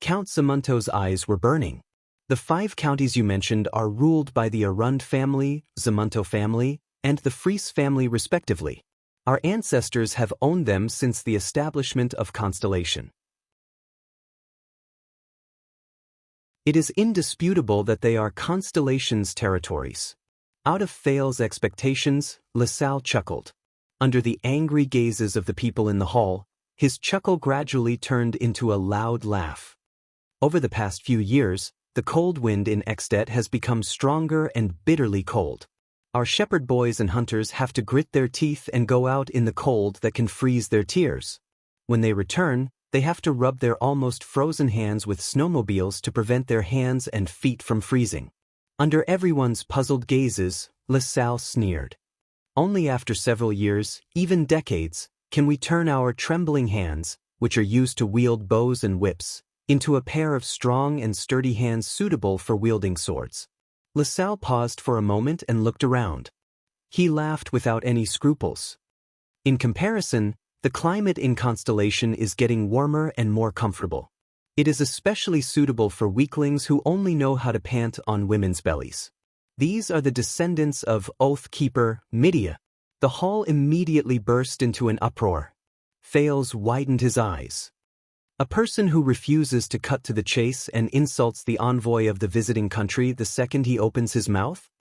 Count Zamunto's eyes were burning. "The 5 counties you mentioned are ruled by the Arund family, Zamunto family, and the Fries family respectively. Our ancestors have owned them since the establishment of Constellation. It is indisputable that they are Constellation's territories." Out of Thales' expectations, LaSalle chuckled. Under the angry gazes of the people in the hall, his chuckle gradually turned into a loud laugh. Over the past few years, the cold wind in Extet has become stronger and bitterly cold. Our shepherd boys and hunters have to grit their teeth and go out in the cold that can freeze their tears. When they return, they have to rub their almost frozen hands with snowmobiles to prevent their hands and feet from freezing. Under everyone's puzzled gazes, LaSalle sneered. Only after several years, even decades, can we turn our trembling hands, which are used to wield bows and whips, into a pair of strong and sturdy hands suitable for wielding swords. LaSalle paused for a moment and looked around. He laughed without any scruples. In comparison, the climate in Constellation is getting warmer and more comfortable. It is especially suitable for weaklings who only know how to pant on women's bellies. These are the descendants of Oath Keeper Midia. The hall immediately burst into an uproar. Thales widened his eyes. A person who refuses to cut to the chase and insults the envoy of the visiting country the second he opens his mouth?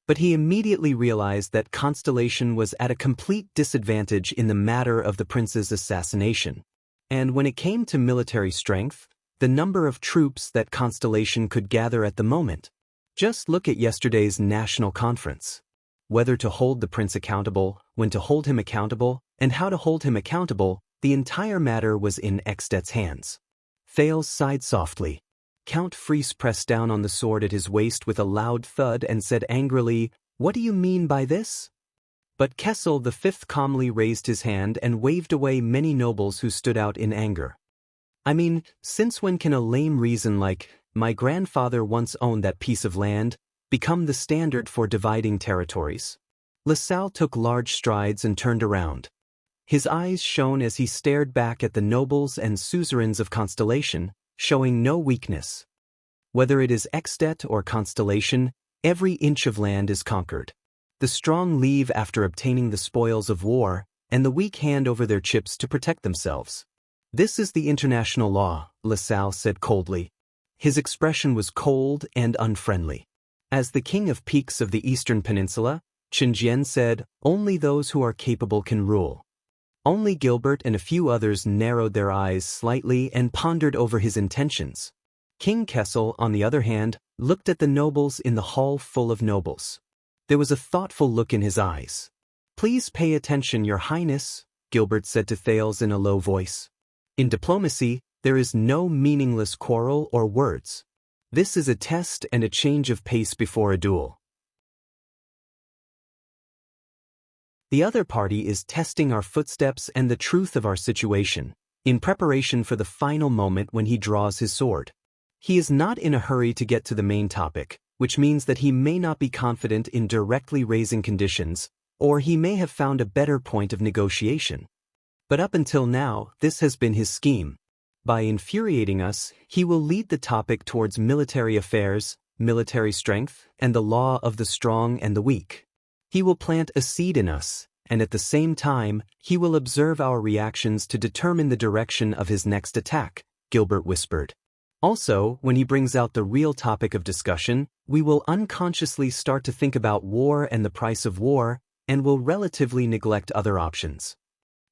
But he immediately realized that Constellation was at a complete disadvantage in the matter of the prince's assassination. And when it came to military strength, the number of troops that Constellation could gather at the moment. Just look at yesterday's national conference. Whether to hold the prince accountable, when to hold him accountable, and how to hold him accountable, the entire matter was in Extet's hands. Thales sighed softly. Count Freese pressed down on the sword at his waist with a loud thud and said angrily, "What do you mean by this?" But Kessel the Fifth calmly raised his hand and waved away many nobles who stood out in anger. "I mean, since when can a lame reason like, 'My grandfather once owned that piece of land,' become the standard for dividing territories?" LaSalle took large strides and turned around. His eyes shone as he stared back at the nobles and suzerains of Constellation, showing no weakness. Whether it is Extet or Constellation, every inch of land is conquered. The strong leave after obtaining the spoils of war, and the weak hand over their chips to protect themselves. "This is the international law," LaSalle said coldly. His expression was cold and unfriendly. As the king of peaks of the Eastern Peninsula, Xianxia said, "Only those who are capable can rule." Only Gilbert and a few others narrowed their eyes slightly and pondered over his intentions. King Kessel, on the other hand, looked at the nobles in the hall full of nobles. There was a thoughtful look in his eyes. "Please pay attention, Your Highness," Gilbert said to Thales in a low voice. "In diplomacy, there is no meaningless quarrel or words. This is a test and a change of pace before a duel. The other party is testing our footsteps and the truth of our situation, in preparation for the final moment when he draws his sword. He is not in a hurry to get to the main topic, which means that he may not be confident in directly raising conditions, or he may have found a better point of negotiation. But up until now, this has been his scheme. By infuriating us, he will lead the topic towards military affairs, military strength, and the law of the strong and the weak. He will plant a seed in us, and at the same time, he will observe our reactions to determine the direction of his next attack, Gilbert whispered. Also, when he brings out the real topic of discussion, we will unconsciously start to think about war and the price of war, and will relatively neglect other options.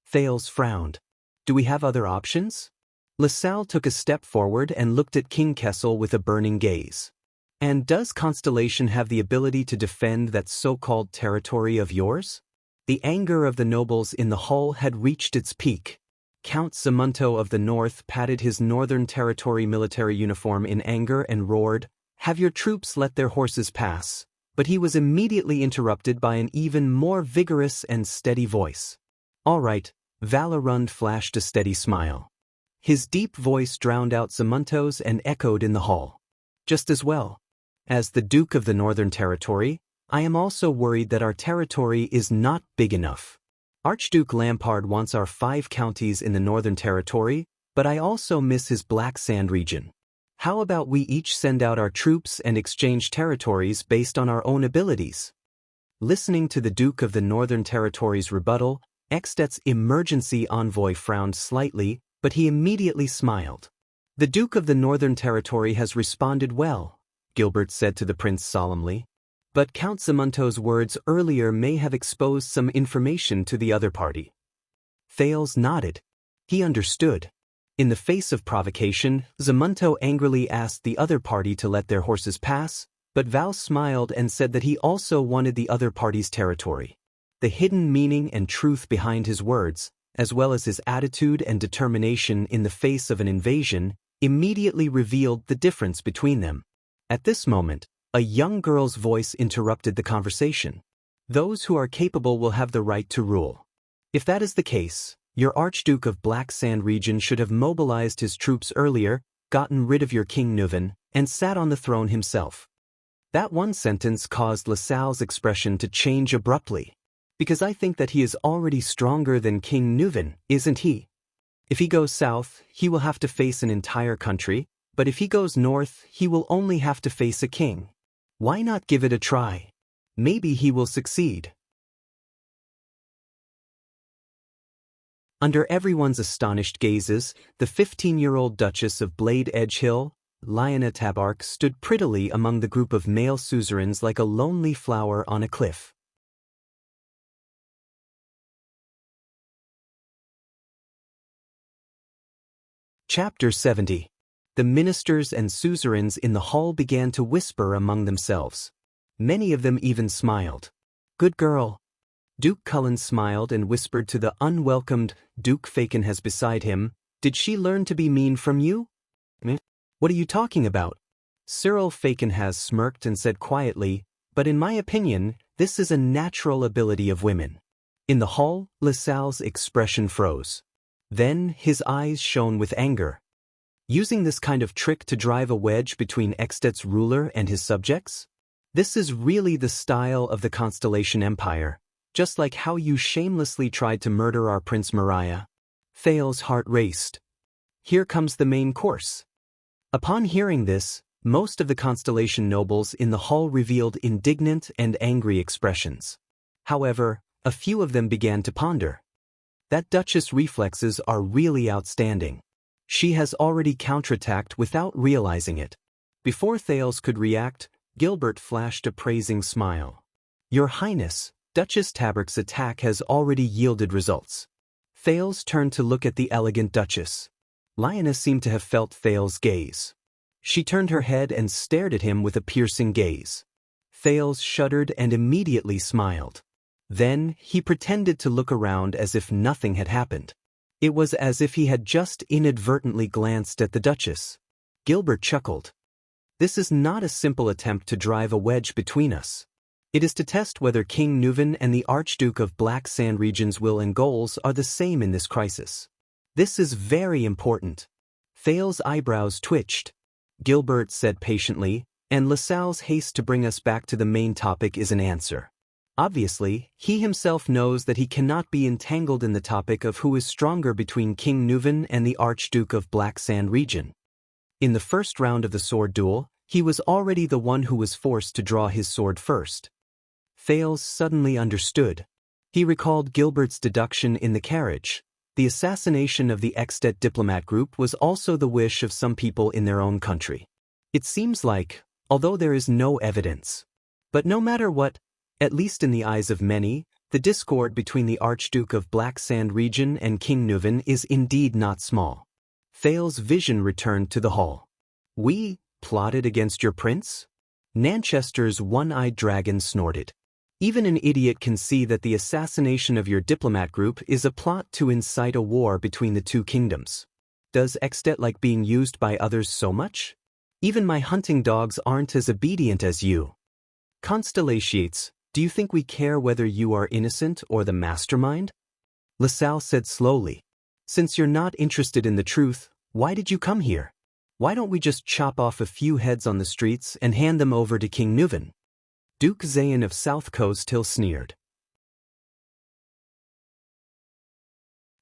Thales frowned. "Do we have other options?" LaSalle took a step forward and looked at King Kessel with a burning gaze. "And does Constellation have the ability to defend that so-called territory of yours?" The anger of the nobles in the hall had reached its peak. Count Zamunto of the North patted his Northern Territory military uniform in anger and roared, "Have your troops let their horses pass," but he was immediately interrupted by an even more vigorous and steady voice. "All right," Valorund flashed a steady smile. His deep voice drowned out Zamunto's and echoed in the hall. "Just as well. As the Duke of the Northern Territory, I am also worried that our territory is not big enough. Archduke Lampard wants our 5 counties in the Northern Territory, but I also miss his Black Sand region. How about we each send out our troops and exchange territories based on our own abilities?" Listening to the Duke of the Northern Territory's rebuttal, Extet's emergency envoy frowned slightly, but he immediately smiled. "The Duke of the Northern Territory has responded well," Gilbert said to the prince solemnly. But Count Zamunto's words earlier may have exposed some information to the other party. Thales nodded. He understood. In the face of provocation, Zamunto angrily asked the other party to let their horses pass, but Val smiled and said that he also wanted the other party's territory. The hidden meaning and truth behind his words, as well as his attitude and determination in the face of an invasion, immediately revealed the difference between them. At this moment, a young girl's voice interrupted the conversation. Those who are capable will have the right to rule. If that is the case, your Archduke of Black Sand region should have mobilized his troops earlier, gotten rid of your King Nuven, and sat on the throne himself. That one sentence caused LaSalle's expression to change abruptly. Because I think that he is already stronger than King Nuven, isn't he? If he goes south, he will have to face an entire country, but if he goes north, he will only have to face a king. Why not give it a try? Maybe he will succeed. Under everyone's astonished gazes, the 15-year-old Duchess of Blade Edge Hill, Lyanna Tabark, stood prettily among the group of male suzerains like a lonely flower on a cliff. Chapter 70. The ministers and suzerains in the hall began to whisper among themselves. Many of them even smiled. Good girl. Duke Cullen smiled and whispered to the unwelcomed Duke Fakenhas beside him, Did she learn to be mean from you? What are you talking about? Cyril Fakenhas smirked and said quietly, But in my opinion, this is a natural ability of women. In the hall, LaSalle's expression froze. Then his eyes shone with anger. Using this kind of trick to drive a wedge between Extet's ruler and his subjects? This is really the style of the Constellation Empire, just like how you shamelessly tried to murder our Prince Mariah. Thale's heart raced. Here comes the main course. Upon hearing this, most of the Constellation nobles in the hall revealed indignant and angry expressions. However, a few of them began to ponder. That Duchess' reflexes are really outstanding. She has already counterattacked without realizing it. Before Thales could react, Gilbert flashed a praising smile. Your Highness, Duchess Tabark's attack has already yielded results. Thales turned to look at the elegant Duchess. Lyanna seemed to have felt Thales' gaze. She turned her head and stared at him with a piercing gaze. Thales shuddered and immediately smiled. Then, he pretended to look around as if nothing had happened. It was as if he had just inadvertently glanced at the Duchess. Gilbert chuckled. This is not a simple attempt to drive a wedge between us. It is to test whether King Nuven and the Archduke of Black Sand region's will and goals are the same in this crisis. This is very important. Thale's eyebrows twitched. Gilbert said patiently, and LaSalle's haste to bring us back to the main topic is an answer. Obviously, he himself knows that he cannot be entangled in the topic of who is stronger between King Nuven and the Archduke of Black Sand region. In the first round of the sword duel, he was already the one who was forced to draw his sword first. Thales suddenly understood. He recalled Gilbert's deduction in the carriage. The assassination of the Extet diplomat group was also the wish of some people in their own country. It seems like, although there is no evidence. But no matter what, at least in the eyes of many, the discord between the Archduke of Black Sand region and King Nuven is indeed not small. Thales' vision returned to the hall. We plotted against your prince? Nanchester's one-eyed dragon snorted. Even an idiot can see that the assassination of your diplomat group is a plot to incite a war between the two kingdoms. Does Extet like being used by others so much? Even my hunting dogs aren't as obedient as you. Constellations, do you think we care whether you are innocent or the mastermind? LaSalle said slowly. Since you're not interested in the truth, why did you come here? Why don't we just chop off a few heads on the streets and hand them over to King Nuven? Duke Zayn of South Coast Hill sneered.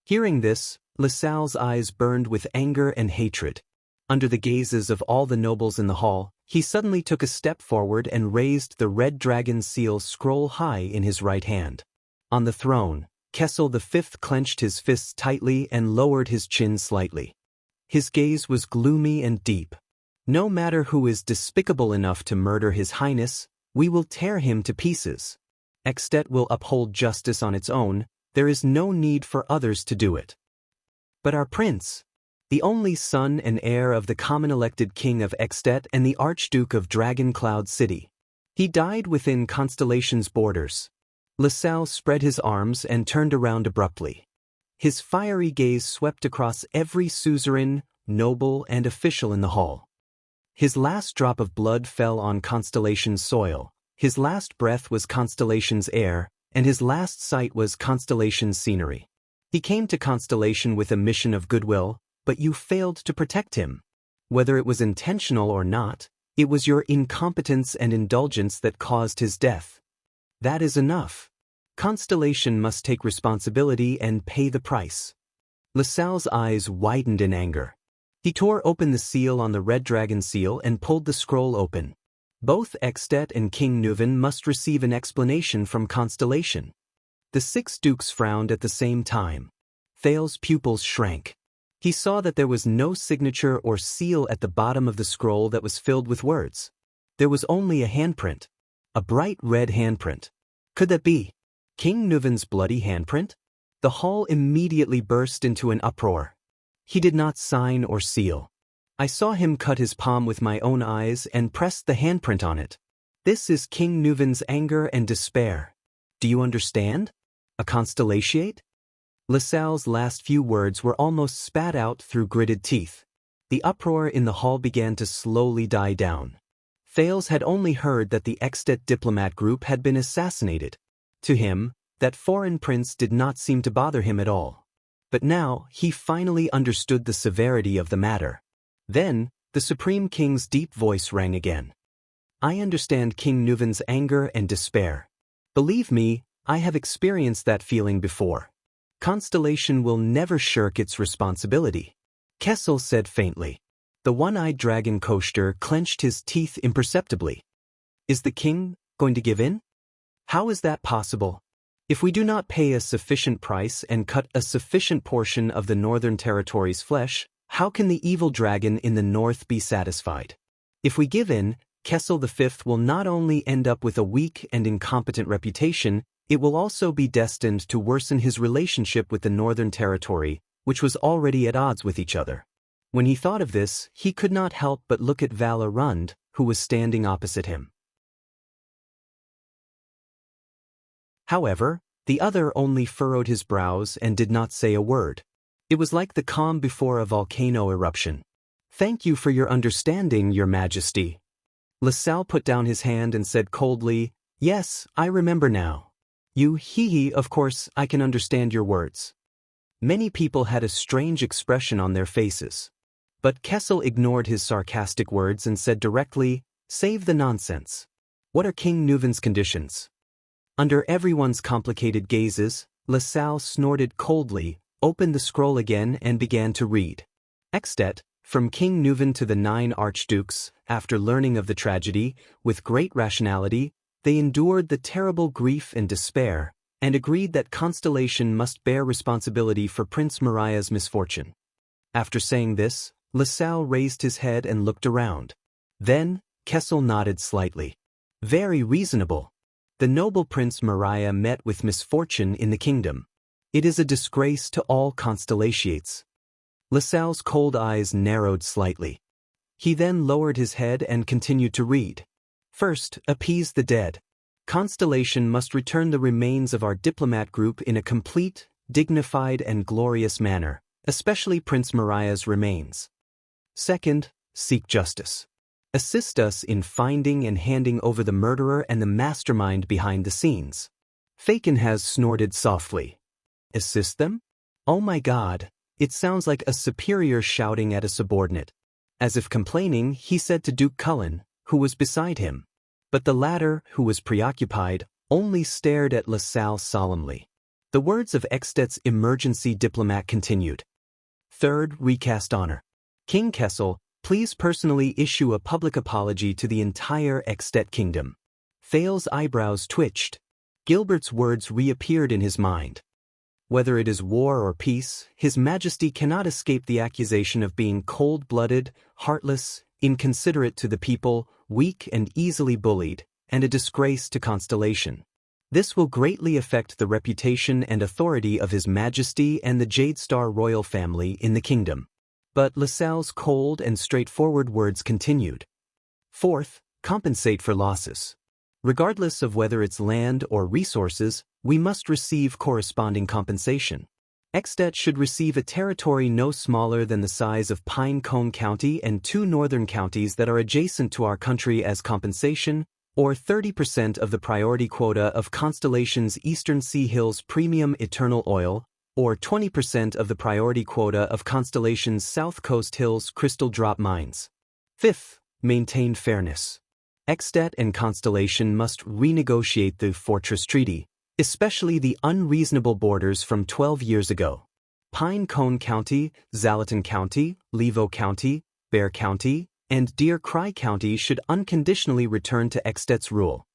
Hearing this, LaSalle's eyes burned with anger and hatred. Under the gazes of all the nobles in the hall, he suddenly took a step forward and raised the red dragon seal scroll high in his right hand. On the throne, Kessel V clenched his fists tightly and lowered his chin slightly. His gaze was gloomy and deep. No matter who is despicable enough to murder His Highness, We will tear him to pieces. Extet will uphold justice on its own, there is no need for others to do it. But our prince, the only son and heir of the common elected king of Extet and the Archduke of Dragon Cloud City. He died within Constellation's borders. LaSalle spread his arms and turned around abruptly. His fiery gaze swept across every suzerain, noble, and official in the hall. His last drop of blood fell on Constellation's soil, his last breath was Constellation's air, and his last sight was Constellation's scenery. He came to Constellation with a mission of goodwill, but you failed to protect him. Whether it was intentional or not, it was your incompetence and indulgence that caused his death. That is enough. Constellation must take responsibility and pay the price. LaSalle's eyes widened in anger. He tore open the seal on the red dragon seal and pulled the scroll open. Both Extet and King Nuven must receive an explanation from Constellation. The 6 dukes frowned at the same time. Thale's pupils shrank. He saw that there was no signature or seal at the bottom of the scroll that was filled with words. There was only a handprint. A bright red handprint. Could that be King Nuven's bloody handprint? The hall immediately burst into an uproar. He did not sign or seal. I saw him cut his palm with my own eyes and pressed the handprint on it. This is King Nuven's anger and despair. Do you understand? A constellatiate? LaSalle's last few words were almost spat out through gritted teeth. The uproar in the hall began to slowly die down. Thales had only heard that the Extet diplomat group had been assassinated. To him, that foreign prince did not seem to bother him at all. But now, he finally understood the severity of the matter. Then, the Supreme King's deep voice rang again. I understand King Nuven's anger and despair. Believe me, I have experienced that feeling before. Constellation will never shirk its responsibility. Kessel said faintly. The one-eyed dragon Koster clenched his teeth imperceptibly. Is the king going to give in? How is that possible? If we do not pay a sufficient price and cut a sufficient portion of the Northern Territory's flesh, how can the evil dragon in the north be satisfied? If we give in, Kessel V will not only end up with a weak and incompetent reputation, it will also be destined to worsen his relationship with the Northern Territory, which was already at odds with each other. When he thought of this, he could not help but look at Vala Rund, who was standing opposite him. However, the other only furrowed his brows and did not say a word. It was like the calm before a volcano eruption. Thank you for your understanding, Your Majesty. LaSalle put down his hand and said coldly, Yes, I remember now. You of course, I can understand your words. Many people had a strange expression on their faces. But Kessel ignored his sarcastic words and said directly, Save the nonsense. What are King Nuven's conditions? Under everyone's complicated gazes, LaSalle snorted coldly, opened the scroll again and began to read. Extet, from King Nuven to the 9 archdukes, after learning of the tragedy, with great rationality, they endured the terrible grief and despair, and agreed that Constellation must bear responsibility for Prince Mariah's misfortune. After saying this, LaSalle raised his head and looked around. Then, Kessel nodded slightly. Very reasonable. The noble Prince Mariah met with misfortune in the kingdom. It is a disgrace to all constellatiates. LaSalle's cold eyes narrowed slightly. He then lowered his head and continued to read. First, appease the dead. Constellation must return the remains of our diplomat group in a complete, dignified and glorious manner, especially Prince Mariah's remains. Second, seek justice. Assist us in finding and handing over the murderer and the mastermind behind the scenes. Faken has snorted softly. Assist them? Oh my God, it sounds like a superior shouting at a subordinate. As if complaining, he said to Duke Cullen, who was beside him. But the latter, who was preoccupied, only stared at LaSalle solemnly. The words of Extet's emergency diplomat continued. Third, recast honor. King Kessel, please personally issue a public apology to the entire Extet kingdom. Thale's eyebrows twitched. Gilbert's words reappeared in his mind. Whether it is war or peace, His Majesty cannot escape the accusation of being cold-blooded, heartless, inconsiderate to the people, weak and easily bullied, and a disgrace to Constellation. This will greatly affect the reputation and authority of His Majesty and the Jade Star royal family in the kingdom. But LaSalle's cold and straightforward words continued. Fourth, compensate for losses. Regardless of whether it's land or resources, we must receive corresponding compensation. Extet should receive a territory no smaller than the size of Pine Cone County and 2 northern counties that are adjacent to our country as compensation, or 30% of the priority quota of Constellation's Eastern Sea Hills Premium Eternal Oil, or 20% of the priority quota of Constellation's South Coast Hills Crystal Drop Mines. Fifth, maintain fairness. Extet and Constellation must renegotiate the Fortress Treaty, especially the unreasonable borders from 12 years ago. Pine Cone County, Zalaton County, Levo County, Bear County, and Deer Cry County should unconditionally return to Extet's rule.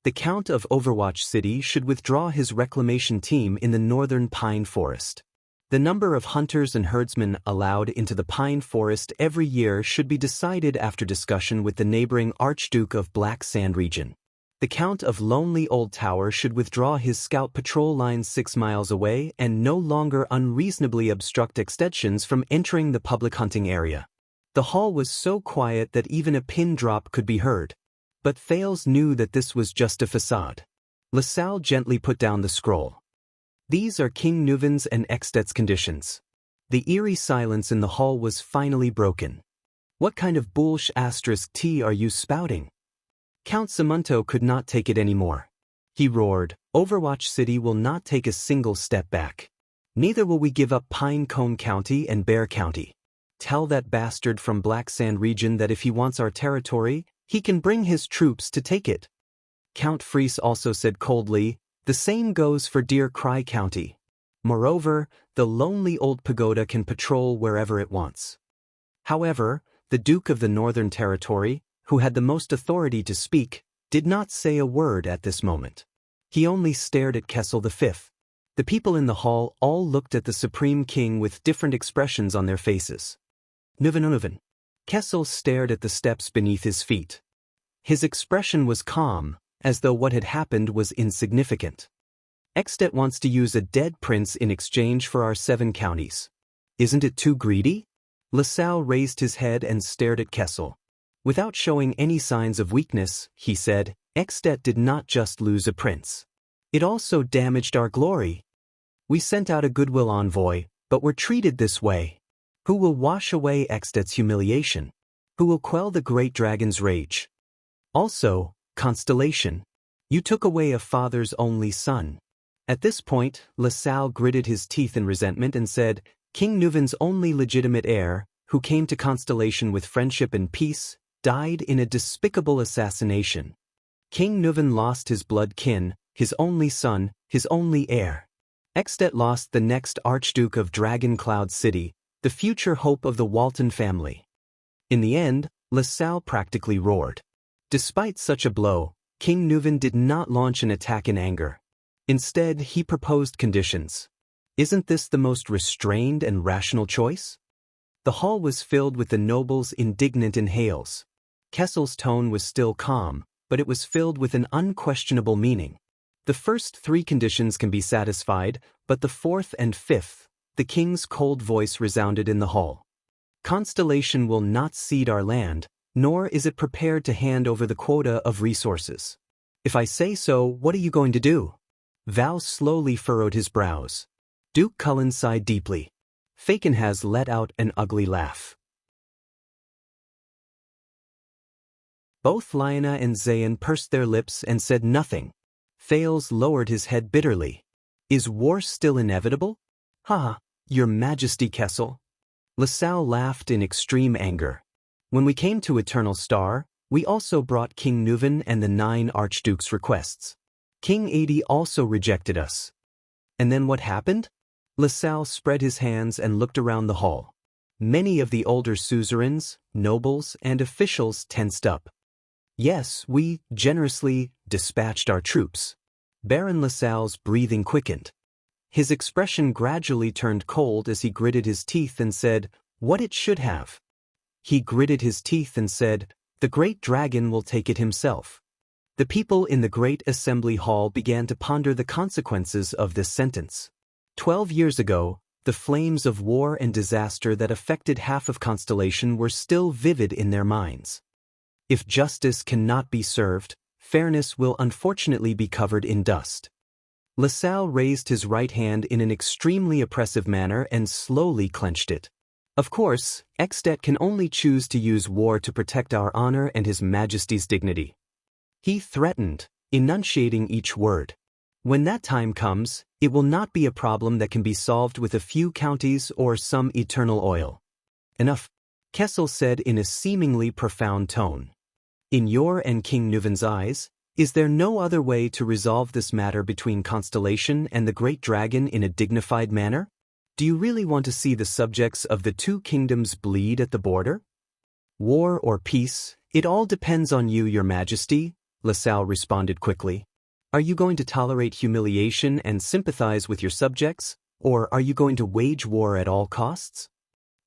The Count of Overwatch City should withdraw his reclamation team in the northern pine forest. The number of hunters and herdsmen allowed into the pine forest every year should be decided after discussion with the neighboring Archduke of Black Sand region. The Count of Lonely Old Tower should withdraw his scout patrol lines 6 miles away and no longer unreasonably obstruct extensions from entering the public hunting area. The hall was so quiet that even a pin drop could be heard. But Thales knew that this was just a facade. LaSalle gently put down the scroll. These are King Nuven's and Extet's conditions. The eerie silence in the hall was finally broken. What kind of **T are you spouting? Count Samunto could not take it anymore. He roared, Overwatch City will not take a single step back. Neither will we give up Pine Cone County and Bear County. Tell that bastard from Black Sand region that if he wants our territory, he can bring his troops to take it. Count Freese also said coldly, the same goes for Deer Cry County. Moreover, the lonely old pagoda can patrol wherever it wants. However, the Duke of the Northern Territory, who had the most authority to speak, did not say a word at this moment. He only stared at Kessel V. The people in the hall all looked at the Supreme King with different expressions on their faces. Nuven. Kessel stared at the steps beneath his feet. His expression was calm, as though what had happened was insignificant. Extet wants to use a dead prince in exchange for our 7 counties. Isn't it too greedy? LaSalle raised his head and stared at Kessel. Without showing any signs of weakness, he said, Extet did not just lose a prince. It also damaged our glory. We sent out a goodwill envoy, but were treated this way. Who will wash away Extet's humiliation? Who will quell the great dragon's rage? Also, Constellation, you took away a father's only son. At this point, LaSalle gritted his teeth in resentment and said, King Nuven's only legitimate heir, who came to Constellation with friendship and peace, died in a despicable assassination. King Nuven lost his blood kin, his only son, his only heir. Extet lost the next Archduke of Dragon Cloud City, the future hope of the Walton family. In the end, LaSalle practically roared. Despite such a blow, King Nuven did not launch an attack in anger. Instead, he proposed conditions. Isn't this the most restrained and rational choice? The hall was filled with the nobles' indignant inhales. Kessel's tone was still calm, but it was filled with an unquestionable meaning. The first 3 conditions can be satisfied, but the 4th and 5th, the king's cold voice resounded in the hall. Constellation will not cede our land, nor is it prepared to hand over the quota of resources. If I say so, what are you going to do? Val slowly furrowed his brows. Duke Cullen sighed deeply. Fakenhas let out an ugly laugh. Both Lyanna and Zayn pursed their lips and said nothing. Thales lowered his head bitterly. Is war still inevitable? Ha, Your Majesty Kessel. LaSalle laughed in extreme anger. When we came to Eternal Star, we also brought King Nuven and the 9 Archdukes' requests. King Adi also rejected us. And then what happened? LaSalle spread his hands and looked around the hall. Many of the older suzerains, nobles, and officials tensed up. Yes, we generously dispatched our troops. Baron LaSalle's breathing quickened. His expression gradually turned cold as he gritted his teeth and said, what it should have. He gritted his teeth and said, The great dragon will take it himself. The people in the great assembly hall began to ponder the consequences of this sentence. 12 years ago, the flames of war and disaster that affected half of Constellation were still vivid in their minds. If justice cannot be served, fairness will unfortunately be covered in dust. LaSalle raised his right hand in an extremely oppressive manner and slowly clenched it. Of course, Extet can only choose to use war to protect our honor and His Majesty's dignity. He threatened, enunciating each word. When that time comes, it will not be a problem that can be solved with a few counties or some eternal oil. Enough, Kessel said in a seemingly profound tone. In your and King Nuven's eyes, is there no other way to resolve this matter between Constellation and the Great Dragon in a dignified manner? Do you really want to see the subjects of the two kingdoms bleed at the border? War or peace, it all depends on you, Your Majesty, LaSalle responded quickly. Are you going to tolerate humiliation and sympathize with your subjects, or are you going to wage war at all costs?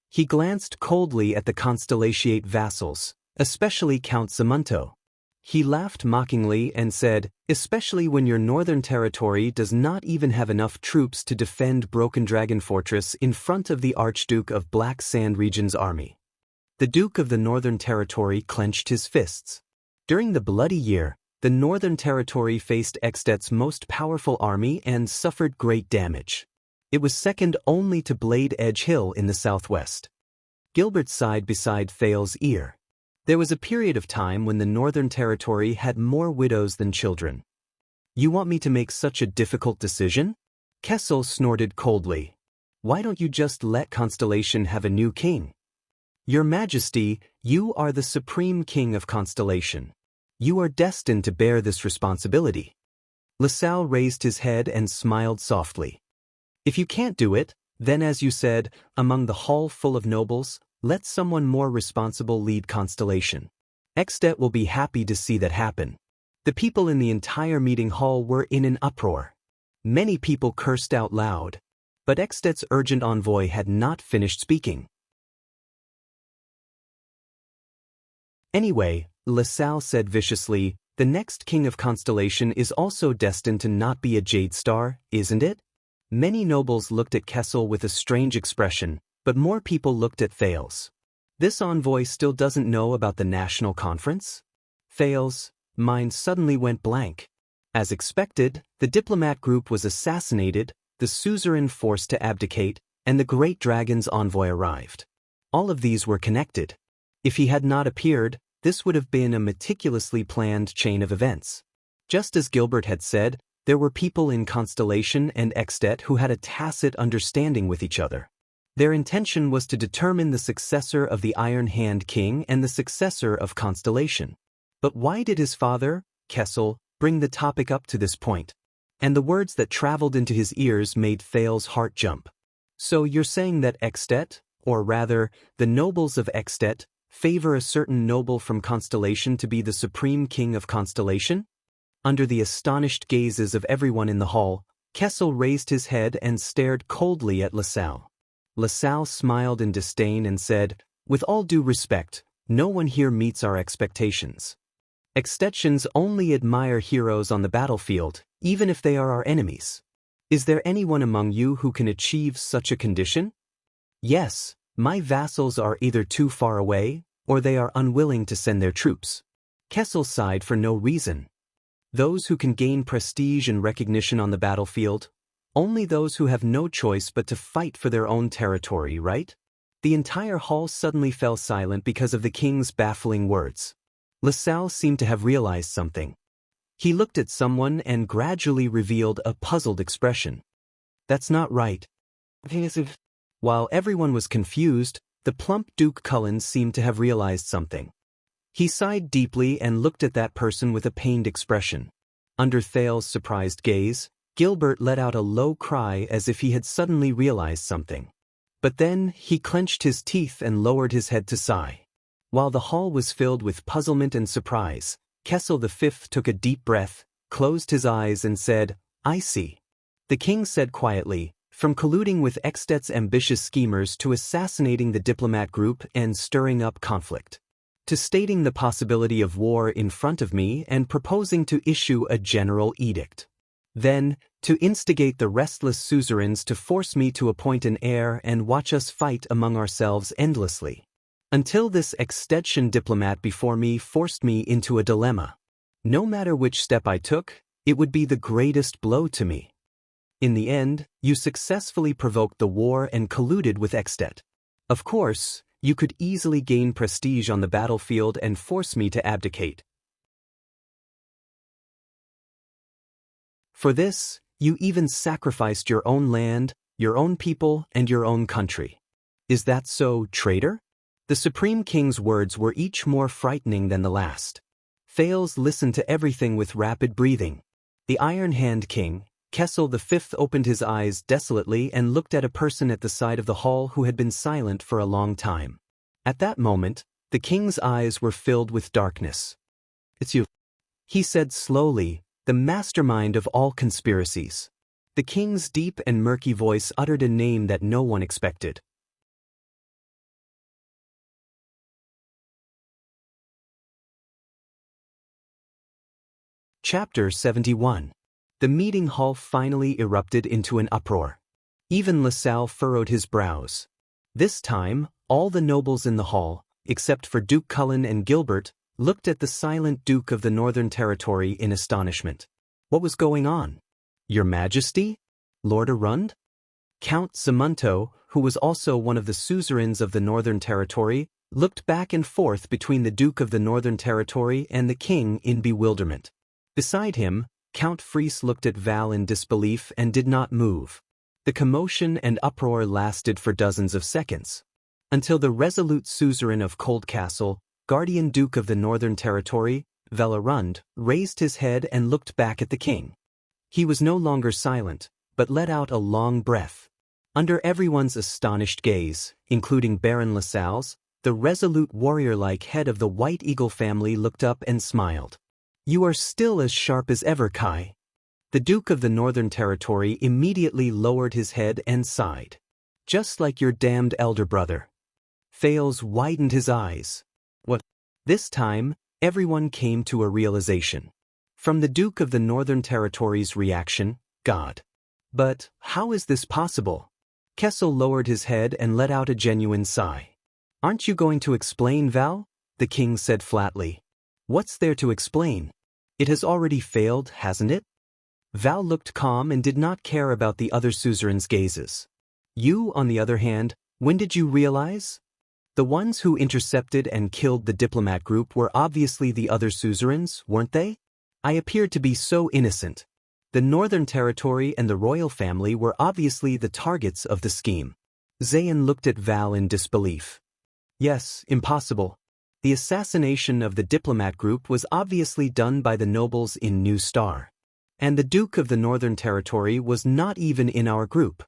He glanced coldly at the Constellatiate vassals, especially Count Zamunto. He laughed mockingly and said, especially when your northern territory does not even have enough troops to defend Broken Dragon Fortress in front of the Archduke of Black Sand Region's army. The Duke of the Northern Territory clenched his fists. During the Bloody Year, the Northern Territory faced Extet's most powerful army and suffered great damage. It was second only to Blade Edge Hill in the southwest. Gilbert sighed beside Thales's ear. There was a period of time when the Northern Territory had more widows than children. You want me to make such a difficult decision? Kessel snorted coldly. Why don't you just let Constellation have a new king? Your Majesty, you are the supreme king of Constellation. You are destined to bear this responsibility. LaSalle raised his head and smiled softly. If you can't do it, then as you said, among the hall full of nobles, let someone more responsible lead Constellation. Extet will be happy to see that happen. The people in the entire meeting hall were in an uproar. Many people cursed out loud. But Extet's urgent envoy had not finished speaking. Anyway, LaSalle said viciously, the next king of Constellation is also destined to not be a Jade Star, isn't it? Many nobles looked at Kessel with a strange expression, but more people looked at Thales. This envoy still doesn't know about the national conference? Thales' mind suddenly went blank. As expected, the diplomat group was assassinated, the suzerain forced to abdicate, and the great dragon's envoy arrived. All of these were connected. If he had not appeared, this would have been a meticulously planned chain of events. Just as Gilbert had said, there were people in Constellation and Extet who had a tacit understanding with each other. Their intention was to determine the successor of the Iron Hand King and the successor of Constellation. But why did his father, Kessel, bring the topic up to this point? And the words that traveled into his ears made Thales' heart jump. So you're saying that Extet, or rather, the nobles of Extet, favor a certain noble from Constellation to be the supreme king of Constellation? Under the astonished gazes of everyone in the hall, Kessel raised his head and stared coldly at LaSalle. LaSalle smiled in disdain and said, with all due respect, no one here meets our expectations. Extetians only admire heroes on the battlefield, even if they are our enemies. Is there anyone among you who can achieve such a condition? Yes, my vassals are either too far away, or they are unwilling to send their troops. Kessel sighed for no reason. Those who can gain prestige and recognition on the battlefield, only those who have no choice but to fight for their own territory, right? The entire hall suddenly fell silent because of the king's baffling words. LaSalle seemed to have realized something. He looked at someone and gradually revealed a puzzled expression. That's not right. While everyone was confused, the plump Duke Cullen seemed to have realized something. He sighed deeply and looked at that person with a pained expression. Under Thales' surprised gaze, Gilbert let out a low cry as if he had suddenly realized something. But then, he clenched his teeth and lowered his head to sigh. While the hall was filled with puzzlement and surprise, Kessel V took a deep breath, closed his eyes and said, I see. The king said quietly, from colluding with Extet's ambitious schemers to assassinating the diplomat group and stirring up conflict. to stating the possibility of war in front of me and proposing to issue a general edict. Then, to instigate the restless suzerains to force me to appoint an heir and watch us fight among ourselves endlessly. Until this extension diplomat before me forced me into a dilemma. No matter which step I took, it would be the greatest blow to me. In the end, you successfully provoked the war and colluded with Extet. Of course, you could easily gain prestige on the battlefield and force me to abdicate. For this, you even sacrificed your own land, your own people, and your own country. Is that so, traitor? The Supreme King's words were each more frightening than the last. Thales listened to everything with rapid breathing. The Iron Hand King, Kessel V, opened his eyes desolately and looked at a person at the side of the hall who had been silent for a long time. At that moment, the king's eyes were filled with darkness. "It's you," he said slowly, "the mastermind of all conspiracies." The king's deep and murky voice uttered a name that no one expected. Chapter 71. The meeting hall finally erupted into an uproar. Even LaSalle furrowed his brows. This time, all the nobles in the hall, except for Duke Cullen and Gilbert, looked at the silent Duke of the Northern Territory in astonishment. What was going on? "Your Majesty? Lord Arund?" Count Simunto, who was also one of the suzerains of the Northern Territory, looked back and forth between the Duke of the Northern Territory and the king in bewilderment. Beside him, Count Fries looked at Val in disbelief and did not move. The commotion and uproar lasted for dozens of seconds, until the resolute suzerain of Cold Castle, Guardian Duke of the Northern Territory, Val Arund, raised his head and looked back at the king. He was no longer silent, but let out a long breath. Under everyone's astonished gaze, including Baron LaSalle's, the resolute warrior-like head of the White Eagle family looked up and smiled. "You are still as sharp as ever, Kai." The Duke of the Northern Territory immediately lowered his head and sighed. "Just like your damned elder brother." Thales widened his eyes. "What?" This time, everyone came to a realization. From the Duke of the Northern Territory's reaction, God. "But how is this possible?" Kessel lowered his head and let out a genuine sigh. "Aren't you going to explain, Val?" the king said flatly. "What's there to explain? It has already failed, hasn't it?" Val looked calm and did not care about the other suzerain's gazes. "You, on the other hand, when did you realize? The ones who intercepted and killed the diplomat group were obviously the other suzerains, weren't they? I appeared to be so innocent. The Northern Territory and the royal family were obviously the targets of the scheme." Zayn looked at Val in disbelief. "Yes, impossible. The assassination of the diplomat group was obviously done by the nobles in New Star. And the Duke of the Northern Territory was not even in our group."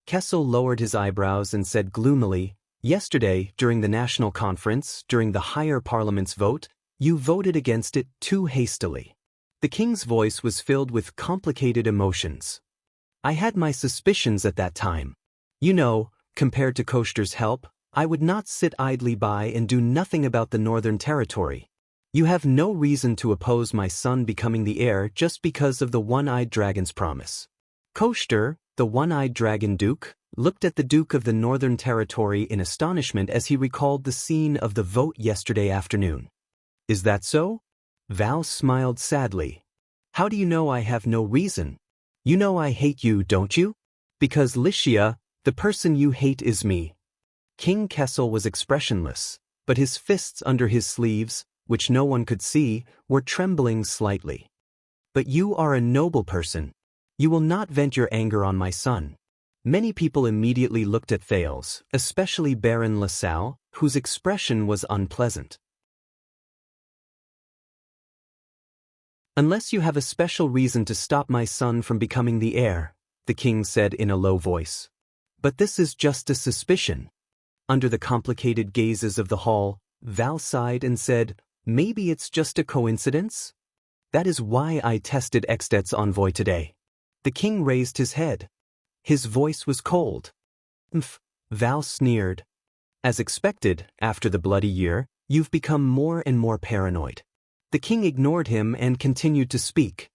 Kessel lowered his eyebrows and said gloomily, "Yesterday, during the national conference, during the higher parliament's vote, you voted against it too hastily." The king's voice was filled with complicated emotions. "I had my suspicions at that time. You know, compared to Koster's help, I would not sit idly by and do nothing about the Northern Territory. You have no reason to oppose my son becoming the heir just because of the one-eyed dragon's promise." Koster, the one-eyed dragon duke, looked at the Duke of the Northern Territory in astonishment as he recalled the scene of the vote yesterday afternoon. "Is that so?" Val smiled sadly. "How do you know I have no reason? You know I hate you, don't you? Because Xianxia, the person you hate is me." King Kessel was expressionless, but his fists under his sleeves, which no one could see, were trembling slightly. "But you are a noble person. You will not vent your anger on my son." Many people immediately looked at Thales, especially Baron LaSalle, whose expression was unpleasant. "Unless you have a special reason to stop my son from becoming the heir," the king said in a low voice. "But this is just a suspicion." Under the complicated gazes of the hall, Val sighed and said, "Maybe it's just a coincidence? That is why I tested Extet's envoy today." The king raised his head. His voice was cold. "Val sneered. "As expected, after the bloody year, You've become more and more paranoid. The king ignored him and continued to speak.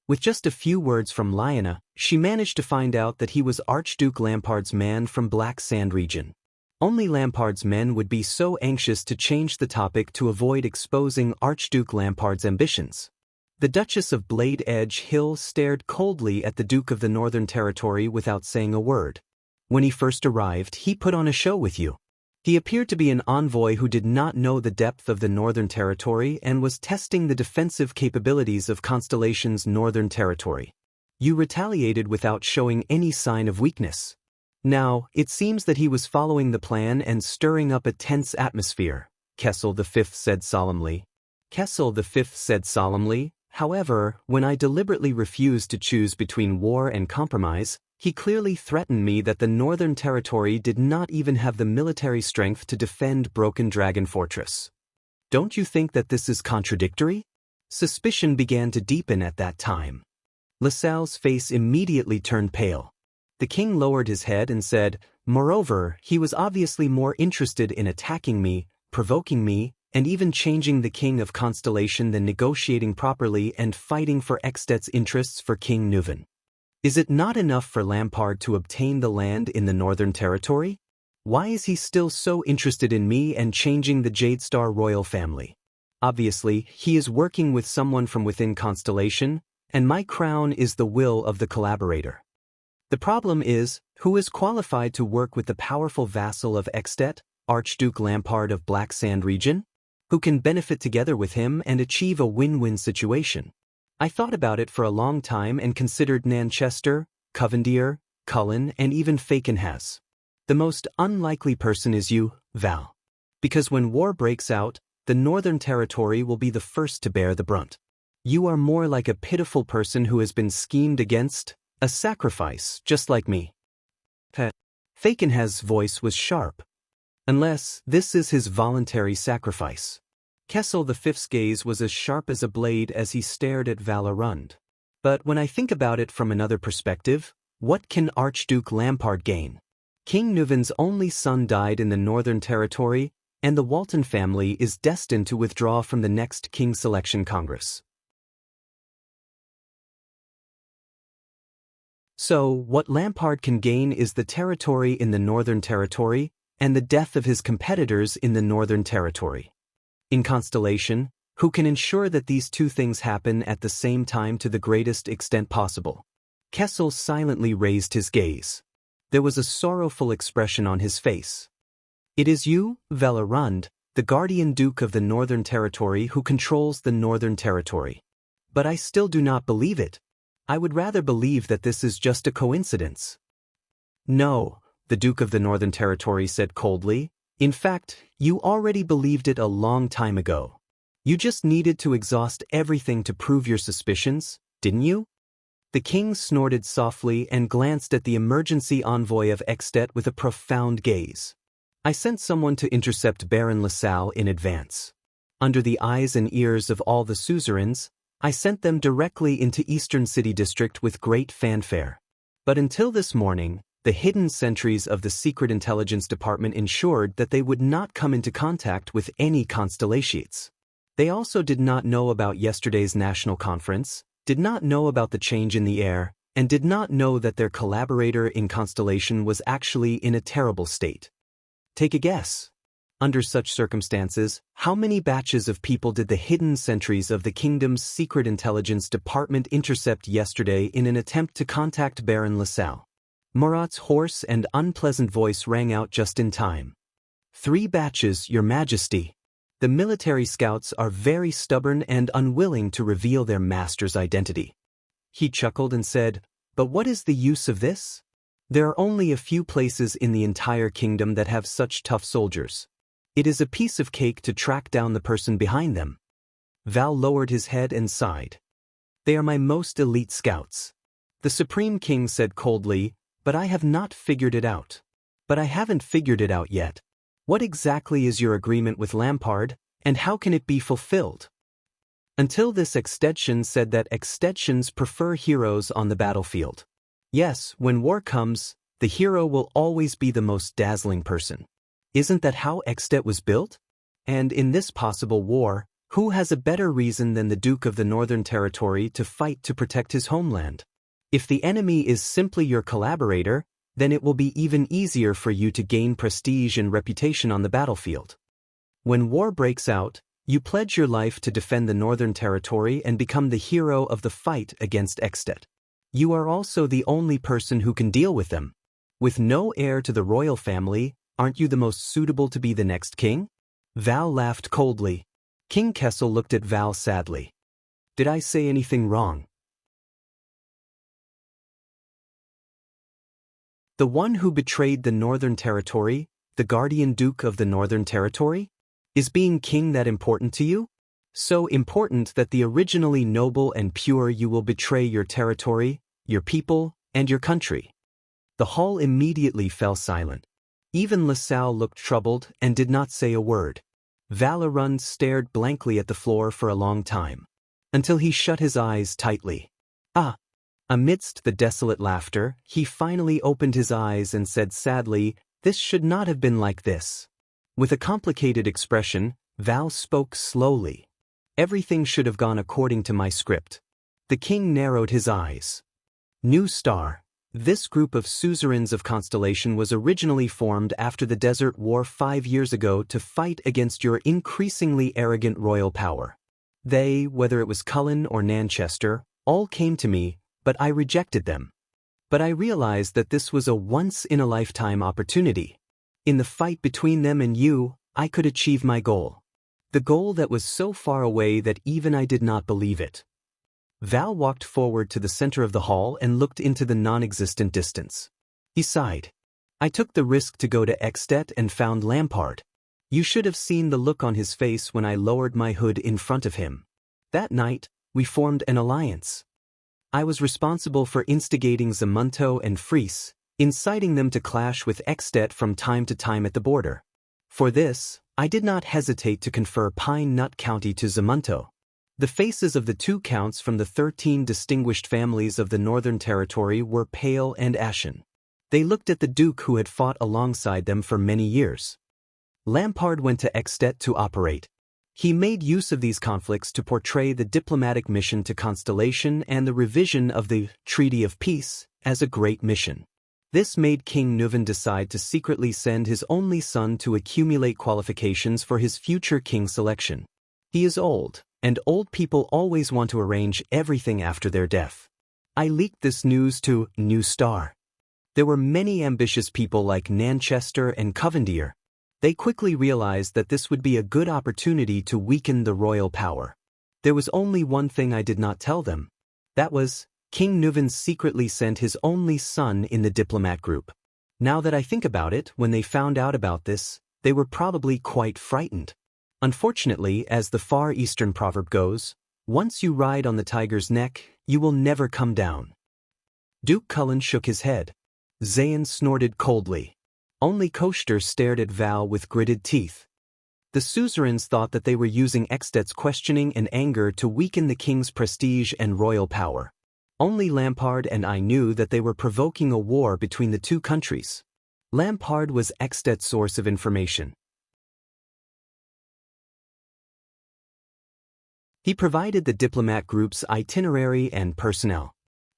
With just a few words from Lyanna, she managed to find out that he was Archduke Lampard's man from Black Sand region. Only Lampard's men would be so anxious to change the topic to avoid exposing Archduke Lampard's ambitions. The Duchess of Blade Edge Hill stared coldly at the Duke of the Northern Territory without saying a word. When he first arrived, he put on a show with you. He appeared to be an envoy who did not know the depth of the Northern Territory and was testing the defensive capabilities of Constellation's Northern Territory. You retaliated without showing any sign of weakness. Now, it seems that he was following the plan and stirring up a tense atmosphere, Kessel V said solemnly. Kessel V said solemnly, however, when I deliberately refused to choose between war and compromise, he clearly threatened me that the Northern Territory did not even have the military strength to defend Broken Dragon Fortress. Don't you think that this is contradictory? Suspicion began to deepen at that time. LaSalle's face immediately turned pale. The king lowered his head and said, moreover, he was obviously more interested in attacking me, provoking me, and even changing the king of Constellation than negotiating properly and fighting for Extet's interests for King Nuven. Is it not enough for Lampard to obtain the land in the Northern Territory? Why is he still so interested in me and changing the Jadestar royal family? Obviously, he is working with someone from within Constellation, and my crown is the will of the collaborator. The problem is, who is qualified to work with the powerful vassal of Extet, Archduke Lampard of Black Sand region? Who can benefit together with him and achieve a win-win situation? I thought about it for a long time and considered Nanchester, Covendier, Cullen, and even Fakenhas. The most unlikely person is you, Val. Because when war breaks out, the Northern Territory will be the first to bear the brunt. You are more like a pitiful person who has been schemed against, a sacrifice, just like me. Fakenhas' voice was sharp. Unless this is his voluntary sacrifice. Kessel V's gaze was as sharp as a blade as he stared at Val Arund. But when I think about it from another perspective, what can Archduke Lampard gain? King Nuven's only son died in the Northern Territory, and the Walton family is destined to withdraw from the next King Selection Congress. So, what Lampard can gain is the territory in the Northern Territory, and the death of his competitors in the Northern Territory. In Constellation, who can ensure that these two things happen at the same time to the greatest extent possible? Kessel silently raised his gaze. There was a sorrowful expression on his face. It is you, Val Arund, the Guardian Duke of the Northern Territory who controls the Northern Territory. But I still do not believe it. I would rather believe that this is just a coincidence. No, the Duke of the Northern Territory said coldly. In fact, you already believed it a long time ago. You just needed to exhaust everything to prove your suspicions, didn't you? The king snorted softly and glanced at the emergency envoy of Extet with a profound gaze. I sent someone to intercept Baron LaSalle in advance. Under the eyes and ears of all the suzerains, I sent them directly into Eastern City District with great fanfare. But until this morning, the hidden sentries of the Secret Intelligence Department ensured that they would not come into contact with any constellations. They also did not know about yesterday's national conference, did not know about the change in the air, and did not know that their collaborator in Constellation was actually in a terrible state. Take a guess. Under such circumstances, how many batches of people did the hidden sentries of the kingdom's Secret Intelligence Department intercept yesterday in an attempt to contact Baron LaSalle? Murat's hoarse and unpleasant voice rang out just in time. 3 batches, Your Majesty. The military scouts are very stubborn and unwilling to reveal their master's identity. He chuckled and said, but what is the use of this? There are only a few places in the entire kingdom that have such tough soldiers. It is a piece of cake to track down the person behind them. Val lowered his head and sighed. They are my most elite scouts. The Supreme King said coldly, but I have not figured it out. But I haven't figured it out yet. What exactly is your agreement with Lampard, and how can it be fulfilled? Until this extension said that extensions prefer heroes on the battlefield. Yes, when war comes, the hero will always be the most dazzling person. Isn't that how Extet was built? and in this possible war, who has a better reason than the Duke of the Northern Territory to fight to protect his homeland? If the enemy is simply your collaborator, then it will be even easier for you to gain prestige and reputation on the battlefield. When war breaks out, you pledge your life to defend the Northern Territory and become the hero of the fight against Extet. You are also the only person who can deal with them. With no heir to the royal family, aren't you the most suitable to be the next king? Val laughed coldly. King Kessel looked at Val sadly. Did I say anything wrong? The one who betrayed the Northern Territory, the guardian duke of the Northern Territory? Is being king that important to you? So important that the originally noble and pure you will betray your territory, your people, and your country. The hall immediately fell silent. Even LaSalle looked troubled and did not say a word. Valerun stared blankly at the floor for a long time, until he shut his eyes tightly. Amidst the desolate laughter, he finally opened his eyes and said sadly, "This should not have been like this." With a complicated expression, Val spoke slowly. "Everything should have gone according to my script." The king narrowed his eyes. New Star. This group of suzerains of Constellation was originally formed after the Desert War 5 years ago to fight against your increasingly arrogant royal power. They, whether it was Cullen or Nanchester, all came to me, but I rejected them. But I realized that this was a once-in-a-lifetime opportunity. In the fight between them and you, I could achieve my goal. The goal that was so far away that even I did not believe it. Val walked forward to the center of the hall and looked into the non-existent distance. He sighed. "I took the risk to go to Extet and found Lampard. You should have seen the look on his face when I lowered my hood in front of him. That night, we formed an alliance. I was responsible for instigating Zamunto and Fries, inciting them to clash with Extet from time to time at the border. For this, I did not hesitate to confer Pine Nut County to Zamunto. The faces of the 2 counts from the 13 distinguished families of the Northern Territory were pale and ashen. They looked at the Duke who had fought alongside them for many years. Lampard went to Extet to operate. He made use of these conflicts to portray the diplomatic mission to Constellation and the revision of the Treaty of Peace as a great mission. This made King Nuven decide to secretly send his only son to accumulate qualifications for his future king selection. He is old, and old people always want to arrange everything after their death. I leaked this news to New Star. There were many ambitious people like Nanchester and Covendier. They quickly realized that this would be a good opportunity to weaken the royal power. There was only one thing I did not tell them. That was, King Nuven secretly sent his only son in the diplomat group. Now that I think about it, when they found out about this, they were probably quite frightened. Unfortunately, as the Far Eastern proverb goes, once you ride on the tiger's neck, you will never come down. Duke Cullen shook his head. Zayn snorted coldly. Only Koster stared at Val with gritted teeth. The suzerains thought that they were using Extet's questioning and anger to weaken the king's prestige and royal power. Only Lampard and I knew that they were provoking a war between the 2 countries. Lampard was Extet's source of information. He provided the diplomat group's itinerary and personnel.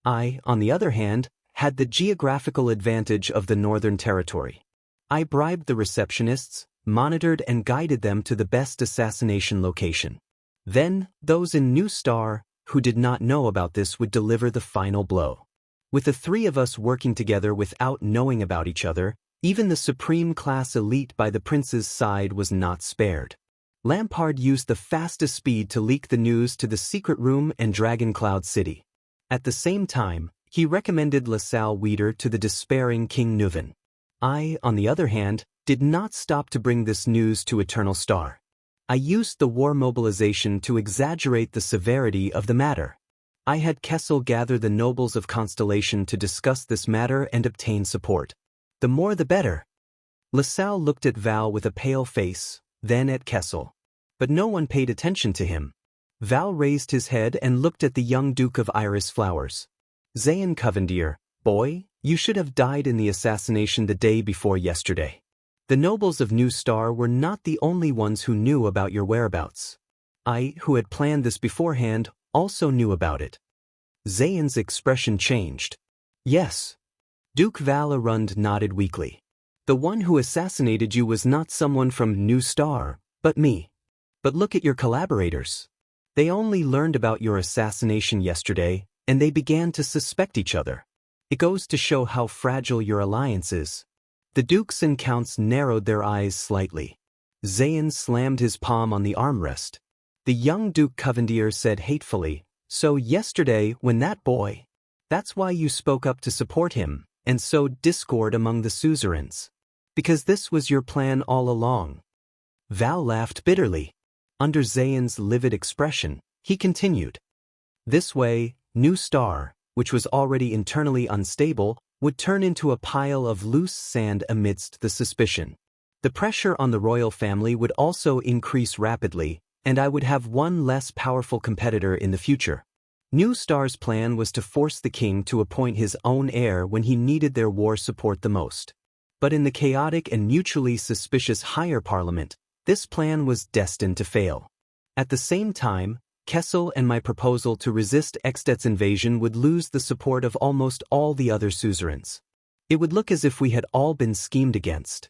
I, on the other hand, had the geographical advantage of the Northern Territory. I bribed the receptionists, monitored and guided them to the best assassination location. Then, those in New Star, who did not know about this, would deliver the final blow. With the 3 of us working together without knowing about each other, even the supreme class elite by the prince's side was not spared. Lampard used the fastest speed to leak the news to the secret room and Dragon Cloud City. At the same time, he recommended LaSalle Weeder to the despairing King Nuven. I, on the other hand, did not stop to bring this news to Eternal Star. I used the war mobilization to exaggerate the severity of the matter. I had Kessel gather the nobles of Constellation to discuss this matter and obtain support. The more the better. LaSalle looked at Val with a pale face, then at Kessel. But no one paid attention to him. Val raised his head and looked at the young Duke of Iris Flowers. Zayn Covendier, boy, you should have died in the assassination the day before yesterday. The nobles of New Star were not the only ones who knew about your whereabouts. I, who had planned this beforehand, also knew about it. Zayan's expression changed. Yes. Duke Valarund nodded weakly. The one who assassinated you was not someone from New Star, but me. But look at your collaborators. They only learned about your assassination yesterday, and they began to suspect each other. It goes to show how fragile your alliance is. The dukes and counts narrowed their eyes slightly. Zayan slammed his palm on the armrest. The young Duke Covendier said hatefully, "So yesterday, when that boy... That's why you spoke up to support him, and sowed discord among the suzerains. Because this was your plan all along." Val laughed bitterly. Under Zayan's livid expression, he continued. This way, New Star, which was already internally unstable, would turn into a pile of loose sand amidst the suspicion. The pressure on the royal family would also increase rapidly, and I would have one less powerful competitor in the future. New Star's plan was to force the king to appoint his own heir when he needed their war support the most. But in the chaotic and mutually suspicious higher parliament, this plan was destined to fail. At the same time, Kessel and my proposal to resist Extet's invasion would lose the support of almost all the other suzerains. It would look as if we had all been schemed against.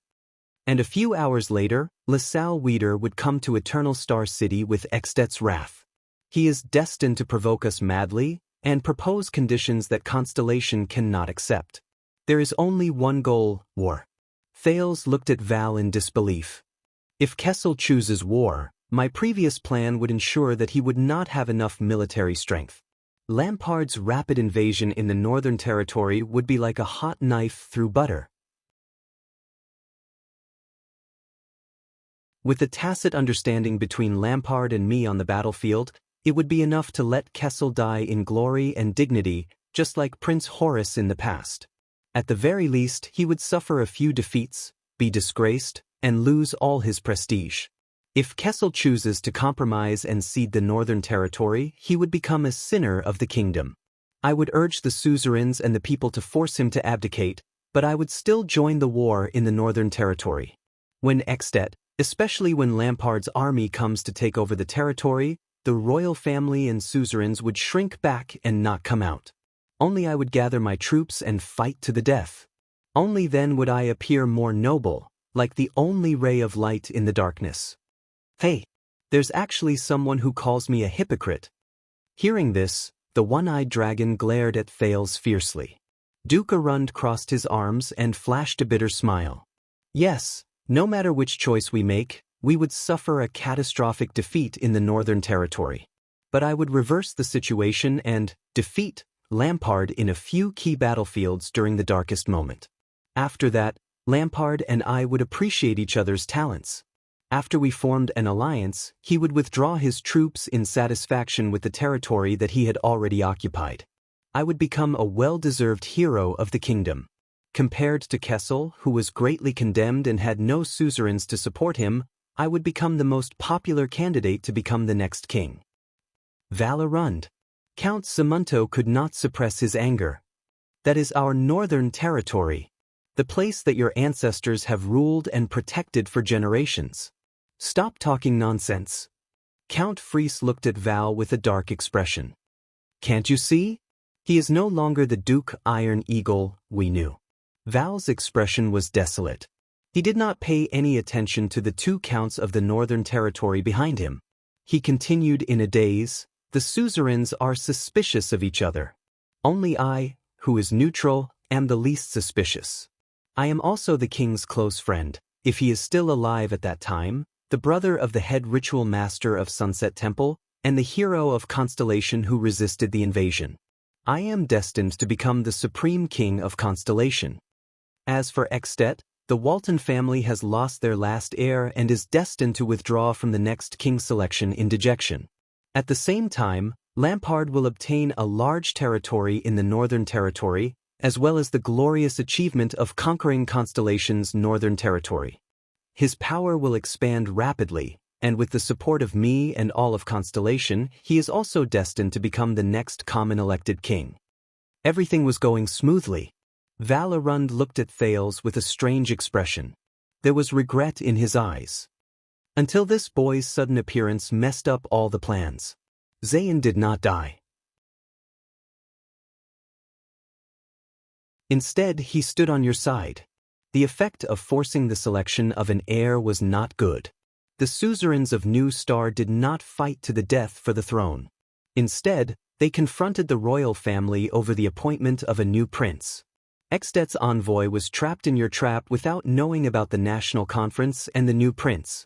And a few hours later, LaSalle Weeder would come to Eternal Star City with Extet's wrath. He is destined to provoke us madly and propose conditions that Constellation cannot accept. There is only one goal: war. Thales looked at Val in disbelief. If Kessel chooses war, my previous plan would ensure that he would not have enough military strength. Lampard's rapid invasion in the Northern Territory would be like a hot knife through butter. With the tacit understanding between Lampard and me on the battlefield, it would be enough to let Kessel die in glory and dignity, just like Prince Horace in the past. At the very least, he would suffer a few defeats, be disgraced, and lose all his prestige. If Kessel chooses to compromise and cede the Northern Territory, he would become a sinner of the kingdom. I would urge the suzerains and the people to force him to abdicate, but I would still join the war in the Northern Territory. When Extet, especially when Lampard's army comes to take over the territory, the royal family and suzerains would shrink back and not come out. Only I would gather my troops and fight to the death. Only then would I appear more noble, like the only ray of light in the darkness. Hey, there's actually someone who calls me a hypocrite. Hearing this, the one-eyed dragon glared at Thales fiercely. Duke Arund crossed his arms and flashed a bitter smile. Yes, no matter which choice we make, we would suffer a catastrophic defeat in the Northern Territory. But I would reverse the situation and defeat Lampard in a few key battlefields during the darkest moment. After that, Lampard and I would appreciate each other's talents. After we formed an alliance, he would withdraw his troops in satisfaction with the territory that he had already occupied. I would become a well-deserved hero of the kingdom. Compared to Kessel, who was greatly condemned and had no suzerains to support him, I would become the most popular candidate to become the next king. Valarund. Count Simunto could not suppress his anger. That is our Northern Territory, the place that your ancestors have ruled and protected for generations. Stop talking nonsense. Count Freese looked at Val with a dark expression. Can't you see? He is no longer the Duke Iron Eagle we knew. Val's expression was desolate. He did not pay any attention to the two counts of the Northern Territory behind him. He continued in a daze, the suzerains are suspicious of each other. Only I, who is neutral, am the least suspicious. I am also the king's close friend, if he is still alive at that time, the brother of the head ritual master of Sunset Temple, and the hero of Constellation who resisted the invasion. I am destined to become the supreme king of Constellation. As for Extet, the Walton family has lost their last heir and is destined to withdraw from the next king selection in dejection. At the same time, Lampard will obtain a large territory in the Northern Territory, as well as the glorious achievement of conquering Constellation's Northern Territory. His power will expand rapidly, and with the support of me and all of Constellation, he is also destined to become the next common elected king. Everything was going smoothly. Valarund looked at Thales with a strange expression. There was regret in his eyes. Until this boy's sudden appearance messed up all the plans. Zayn did not die. Instead, he stood on your side. The effect of forcing the selection of an heir was not good. The suzerains of New Star did not fight to the death for the throne. Instead, they confronted the royal family over the appointment of a new prince. Extet's envoy was trapped in your trap without knowing about the national conference and the new prince.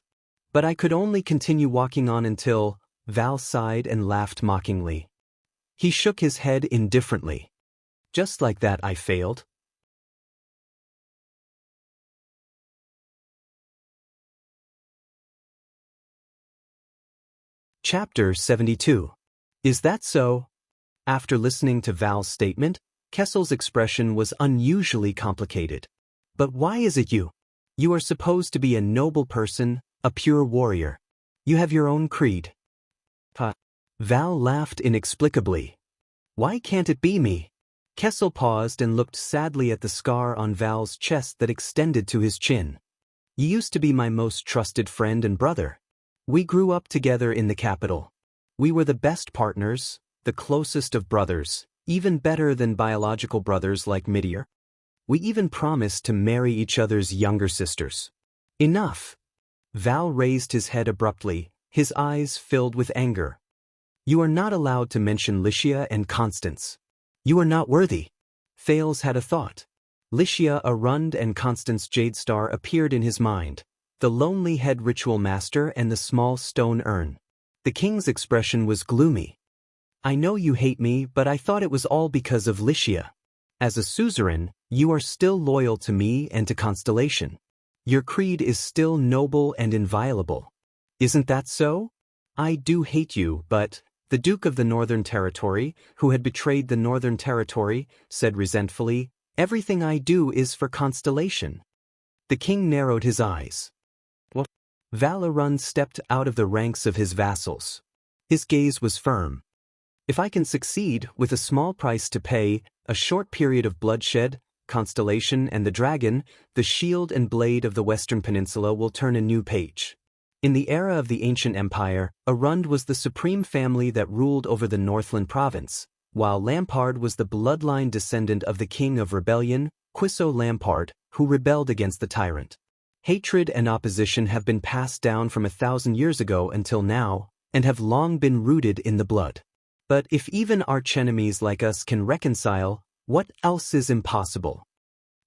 But I could only continue walking on until... Val sighed and laughed mockingly. He shook his head indifferently. Just like that I failed. Chapter 72. Is that so? After listening to Val's statement, Kessel's expression was unusually complicated. But why is it you? You are supposed to be a noble person, a pure warrior. You have your own creed. Val laughed inexplicably. Why can't it be me? Kessel paused and looked sadly at the scar on Val's chest that extended to his chin. You used to be my most trusted friend and brother. We grew up together in the capital. We were the best partners, the closest of brothers, even better than biological brothers like Midir. We even promised to marry each other's younger sisters. Enough! Val raised his head abruptly, his eyes filled with anger. You are not allowed to mention Xianxia and Constance. You are not worthy. Thales had a thought. Xianxia, Arund, and Constance Jadestar appeared in his mind, the lonely head ritual master and the small stone urn. The king's expression was gloomy. I know you hate me, but I thought it was all because of Xianxia. As a suzerain, you are still loyal to me and to Constellation. Your creed is still noble and inviolable. Isn't that so? I do hate you, but... The Duke of the Northern Territory, who had betrayed the Northern Territory, said resentfully, everything I do is for Constellation. The king narrowed his eyes. What? Valorun stepped out of the ranks of his vassals. His gaze was firm. If I can succeed, with a small price to pay, a short period of bloodshed, Constellation and the dragon, the shield and blade of the Western Peninsula will turn a new page. In the era of the ancient empire, Arund was the supreme family that ruled over the Northland province, while Lampard was the bloodline descendant of the king of rebellion, Quisso Lampard, who rebelled against the tyrant. Hatred and opposition have been passed down from 1,000 years ago until now, and have long been rooted in the blood. But if even archenemies like us can reconcile, what else is impossible?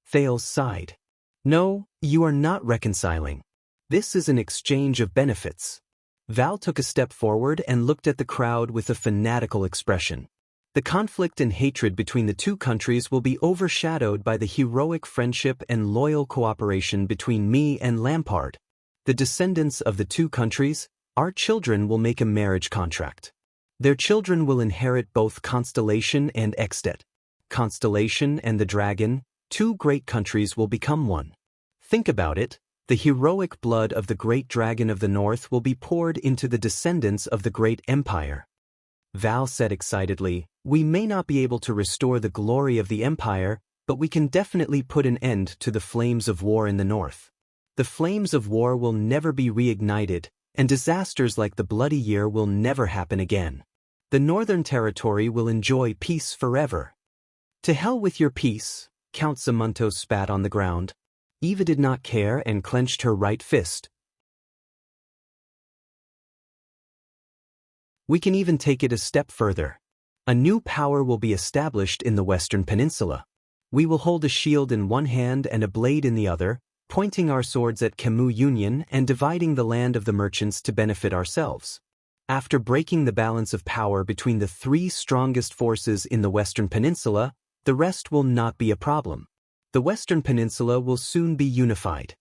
Thales sighed. No, you are not reconciling. This is an exchange of benefits. Val took a step forward and looked at the crowd with a fanatical expression. The conflict and hatred between the two countries will be overshadowed by the heroic friendship and loyal cooperation between me and Lampard. The descendants of the two countries, our children, will make a marriage contract. Their children will inherit both Constellation and Extet. Constellation and the Dragon, two great countries, will become one. Think about it. The heroic blood of the great dragon of the north will be poured into the descendants of the great empire. Val said excitedly, we may not be able to restore the glory of the empire, but we can definitely put an end to the flames of war in the north. The flames of war will never be reignited, and disasters like the Bloody Year will never happen again. The Northern Territory will enjoy peace forever. To hell with your peace, Count Zamunto spat on the ground. Eva did not care and clenched her right fist. We can even take it a step further. A new power will be established in the Western Peninsula. We will hold a shield in one hand and a blade in the other, pointing our swords at Camus Union and dividing the land of the merchants to benefit ourselves. After breaking the balance of power between the three strongest forces in the Western Peninsula, the rest will not be a problem. The Western Peninsula will soon be unified.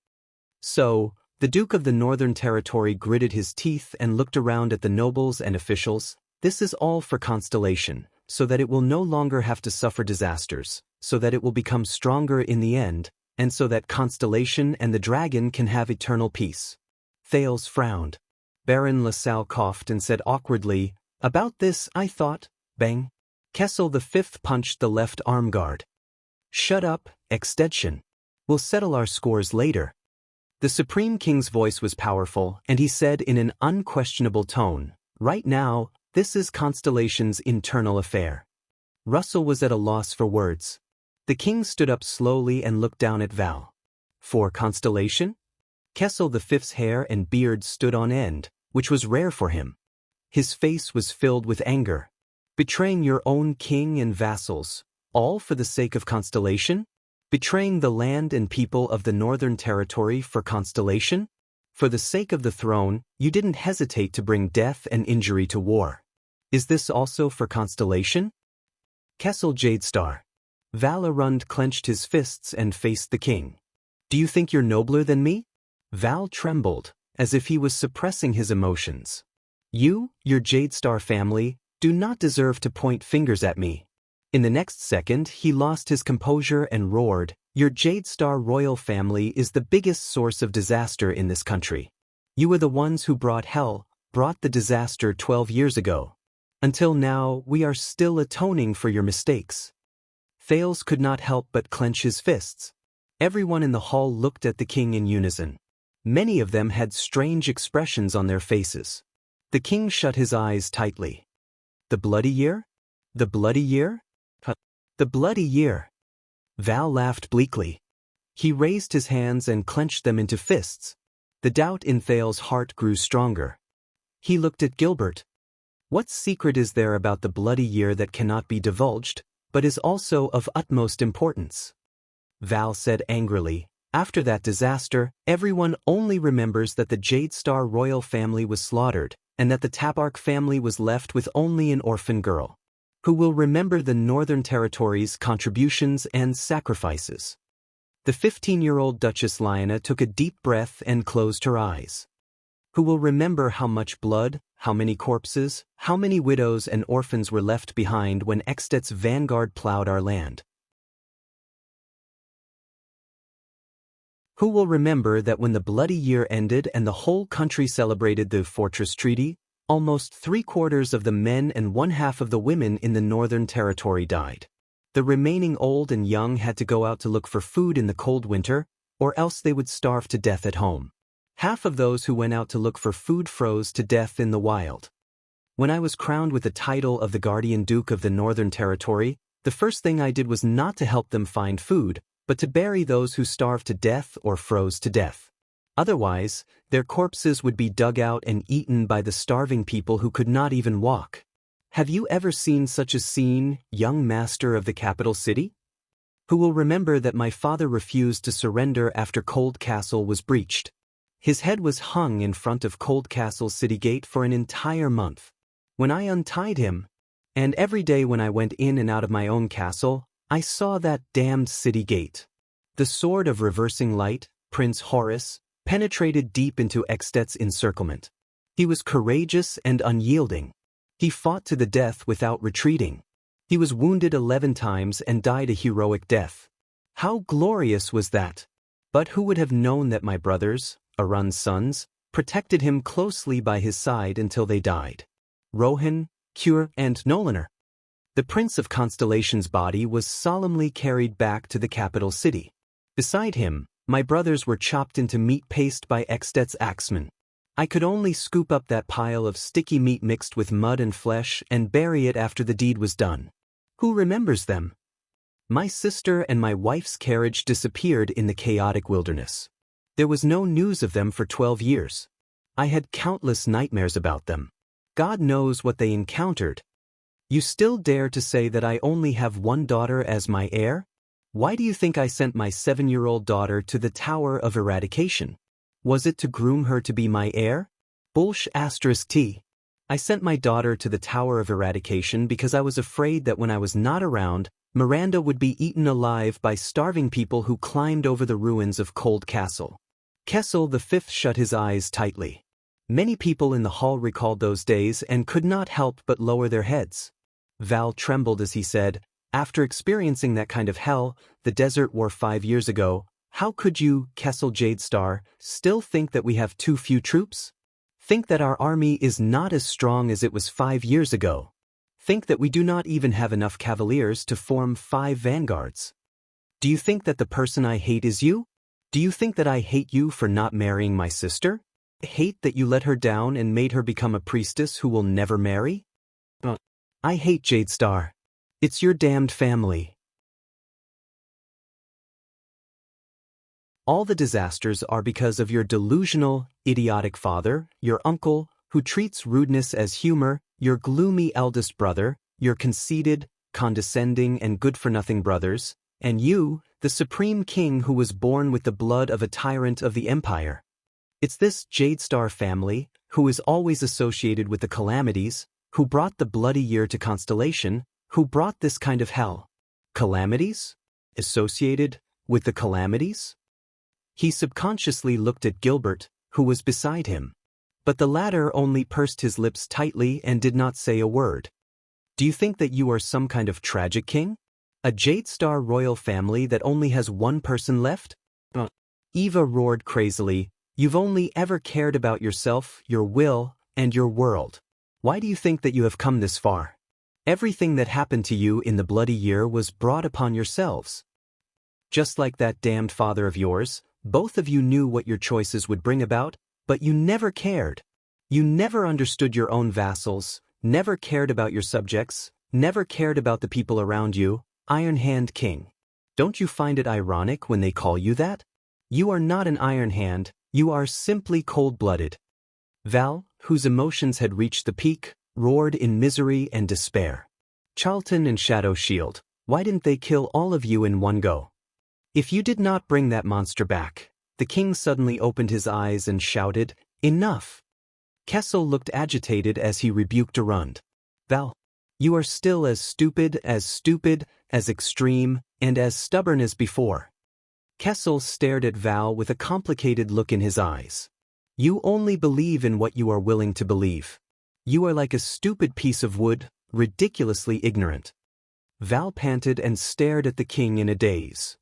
So, the Duke of the Northern Territory gritted his teeth and looked around at the nobles and officials. This is all for Constellation, so that it will no longer have to suffer disasters, so that it will become stronger in the end, and so that Constellation and the dragon can have eternal peace. Thales frowned. Baron LaSalle coughed and said awkwardly, about this I thought, bang. Kessel the Fifth punched the left arm guard. Shut up, Extension. We'll settle our scores later. The Supreme King's voice was powerful, and he said in an unquestionable tone, "Right now, this is Constellation's internal affair." Russell was at a loss for words. The king stood up slowly and looked down at Val. "For Constellation?" Kessel V's hair and beard stood on end, which was rare for him. His face was filled with anger. "Betraying your own king and vassals, all for the sake of Constellation? Betraying the land and people of the Northern Territory for Constellation? For the sake of the throne, you didn't hesitate to bring death and injury to war. Is this also for Constellation?" Kessel Jadestar. Val Arund clenched his fists and faced the king. "Do you think you're nobler than me?" Val trembled, as if he was suppressing his emotions. "You, your Jadestar family, do not deserve to point fingers at me." In the next second, he lost his composure and roared, "Your Jadestar royal family is the biggest source of disaster in this country. You were the ones who brought the disaster 12 years ago. Until now, we are still atoning for your mistakes." Thales could not help but clench his fists. Everyone in the hall looked at the king in unison. Many of them had strange expressions on their faces. The king shut his eyes tightly. "The bloody year? The bloody year? The bloody year." Val laughed bleakly. He raised his hands and clenched them into fists. The doubt in Thales' heart grew stronger. He looked at Gilbert. "What secret is there about the bloody year that cannot be divulged, but is also of utmost importance?" Val said angrily, "After that disaster, everyone only remembers that the Jadestar royal family was slaughtered, and that the Tabark family was left with only an orphan girl. Who will remember the Northern Territory's contributions and sacrifices?" The 15-year-old Duchess Lyanna took a deep breath and closed her eyes. "Who will remember how much blood, how many corpses, how many widows and orphans were left behind when Extet's vanguard plowed our land? Who will remember that when the bloody year ended and the whole country celebrated the Fortress Treaty, almost 3/4 of the men and 1/2 of the women in the Northern Territory died? The remaining old and young had to go out to look for food in the cold winter, or else they would starve to death at home. Half of those who went out to look for food froze to death in the wild. When I was crowned with the title of the Guardian Duke of the Northern Territory, the first thing I did was not to help them find food, but to bury those who starved to death or froze to death. Otherwise, their corpses would be dug out and eaten by the starving people who could not even walk. Have you ever seen such a scene, young master of the capital city? Who will remember that my father refused to surrender after Cold Castle was breached? His head was hung in front of Cold Castle city gate for an entire month. When I untied him, and every day when I went in and out of my own castle, I saw that damned city gate. The sword of reversing light, Prince Horus, penetrated deep into Extet's encirclement. He was courageous and unyielding. He fought to the death without retreating. He was wounded 11 times and died a heroic death. How glorious was that! But who would have known that my brothers, Arun's sons, protected him closely by his side until they died? Rohan, Kure, and Nolaner. The Prince of Constellation's body was solemnly carried back to the capital city. Beside him, my brothers were chopped into meat paste by Extet's axemen. I could only scoop up that pile of sticky meat mixed with mud and flesh and bury it after the deed was done. Who remembers them? My sister and my wife's carriage disappeared in the chaotic wilderness. There was no news of them for 12 years. I had countless nightmares about them. God knows what they encountered. You still dare to say that I only have one daughter as my heir? Why do you think I sent my 7-year-old daughter to the Tower of Eradication? Was it to groom her to be my heir? T. I sent my daughter to the Tower of Eradication because I was afraid that when I was not around, Miranda would be eaten alive by starving people who climbed over the ruins of Cold Castle. Kessel V shut his eyes tightly. Many people in the hall recalled those days and could not help but lower their heads. Val trembled as he said, "After experiencing that kind of hell, the desert war 5 years ago, how could you, Kessel Jadestar, still think that we have too few troops? Think that our army is not as strong as it was 5 years ago? Think that we do not even have enough cavaliers to form 5 vanguards? Do you think that the person I hate is you? Do you think that I hate you for not marrying my sister? Hate that you let her down and made her become a priestess who will never marry? I hate Jadestar. It's your damned family. All the disasters are because of your delusional, idiotic father, your uncle, who treats rudeness as humor, your gloomy eldest brother, your conceited, condescending and good-for-nothing brothers, and you, the supreme king who was born with the blood of a tyrant of the empire. It's this Jadestar family, who is always associated with the calamities, who brought the bloody year to Constellation, who brought this kind of hell. Calamities? Associated with the calamities? He subconsciously looked at Gilbert, who was beside him. But the latter only pursed his lips tightly and did not say a word. Do you think that you are some kind of tragic king? A Jadestar royal family that only has one person left? Eva roared crazily, you've only ever cared about yourself, your will, and your world. Why do you think that you have come this far? Everything that happened to you in the bloody year was brought upon yourselves. Just like that damned father of yours, both of you knew what your choices would bring about, but you never cared. You never understood your own vassals, never cared about your subjects, never cared about the people around you. Iron Hand King. Don't you find it ironic when they call you that? You are not an Iron Hand, you are simply cold-blooded. Val, whose emotions had reached the peak, roared in misery and despair. Charlton and Shadow Shield, why didn't they kill all of you in one go? If you did not bring that monster back, the king suddenly opened his eyes and shouted, enough! Kessel looked agitated as he rebuked Arund. Val, you are still as stupid, as extreme, and as stubborn as before. Kessel stared at Val with a complicated look in his eyes. You only believe in what you are willing to believe. You are like a stupid piece of wood, ridiculously ignorant. Val panted and stared at the king in a daze.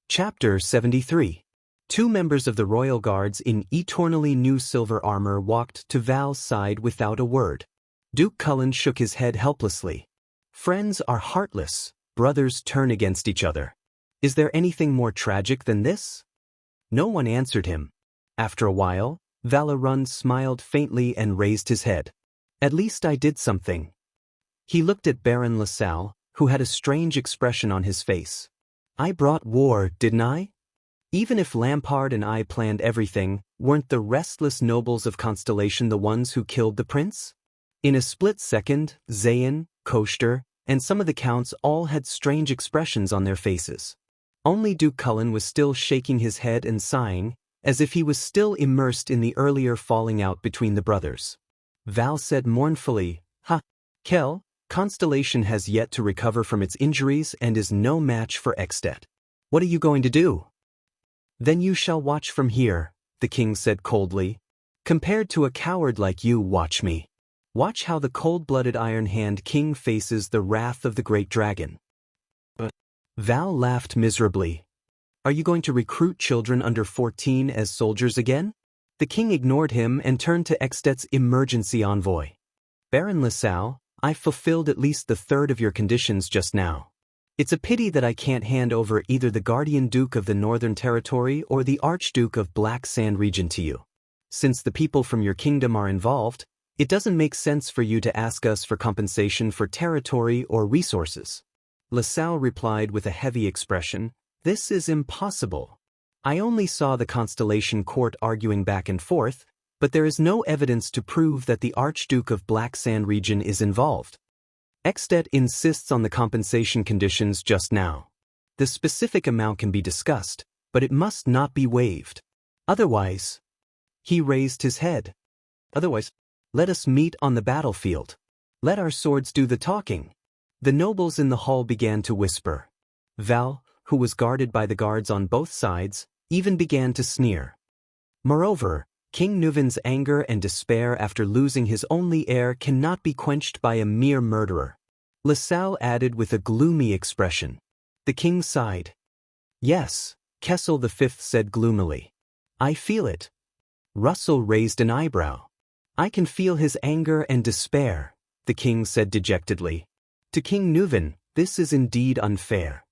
Chapter 73. Two members of the royal guards in eternally new silver armor walked to Val's side without a word. Duke Cullen shook his head helplessly. Friends are heartless, brothers turn against each other. Is there anything more tragic than this? No one answered him. After a while, Arund smiled faintly and raised his head. At least I did something. He looked at Baron LaSalle, who had a strange expression on his face. I brought war, didn't I? Even if Lampard and I planned everything, weren't the restless nobles of Constellation the ones who killed the prince? In a split second, Zayn, Koster, and some of the counts all had strange expressions on their faces. Only Duke Cullen was still shaking his head and sighing, as if he was still immersed in the earlier falling out between the brothers. Val said mournfully, Kel, Constellation has yet to recover from its injuries and is no match for Extet. What are you going to do? Then you shall watch from here, the king said coldly. Compared to a coward like you, watch me. Watch how the cold-blooded Iron Hand King faces the wrath of the great dragon. Val laughed miserably. Are you going to recruit children under 14 as soldiers again? The king ignored him and turned to Extet's emergency envoy. Baron LaSalle, I fulfilled at least the third of your conditions just now. It's a pity that I can't hand over either the Guardian Duke of the Northern Territory or the Archduke of Black Sand Region to you. Since the people from your kingdom are involved, it doesn't make sense for you to ask us for compensation for territory or resources. LaSalle replied with a heavy expression, This is impossible. I only saw the Constellation court arguing back and forth, but there is no evidence to prove that the Archduke of Black Sand Region is involved. Extet insists on the compensation conditions just now. The specific amount can be discussed, but it must not be waived. Otherwise, he raised his head. Otherwise, let us meet on the battlefield. Let our swords do the talking. The nobles in the hall began to whisper. Val, who was guarded by the guards on both sides, even began to sneer. Moreover, King Nuvin's anger and despair after losing his only heir cannot be quenched by a mere murderer. LaSalle added with a gloomy expression. The king sighed. Yes, Kessel V said gloomily. I feel it. Russell raised an eyebrow. I can feel his anger and despair, the king said dejectedly. To King Nuven, this is indeed unfair.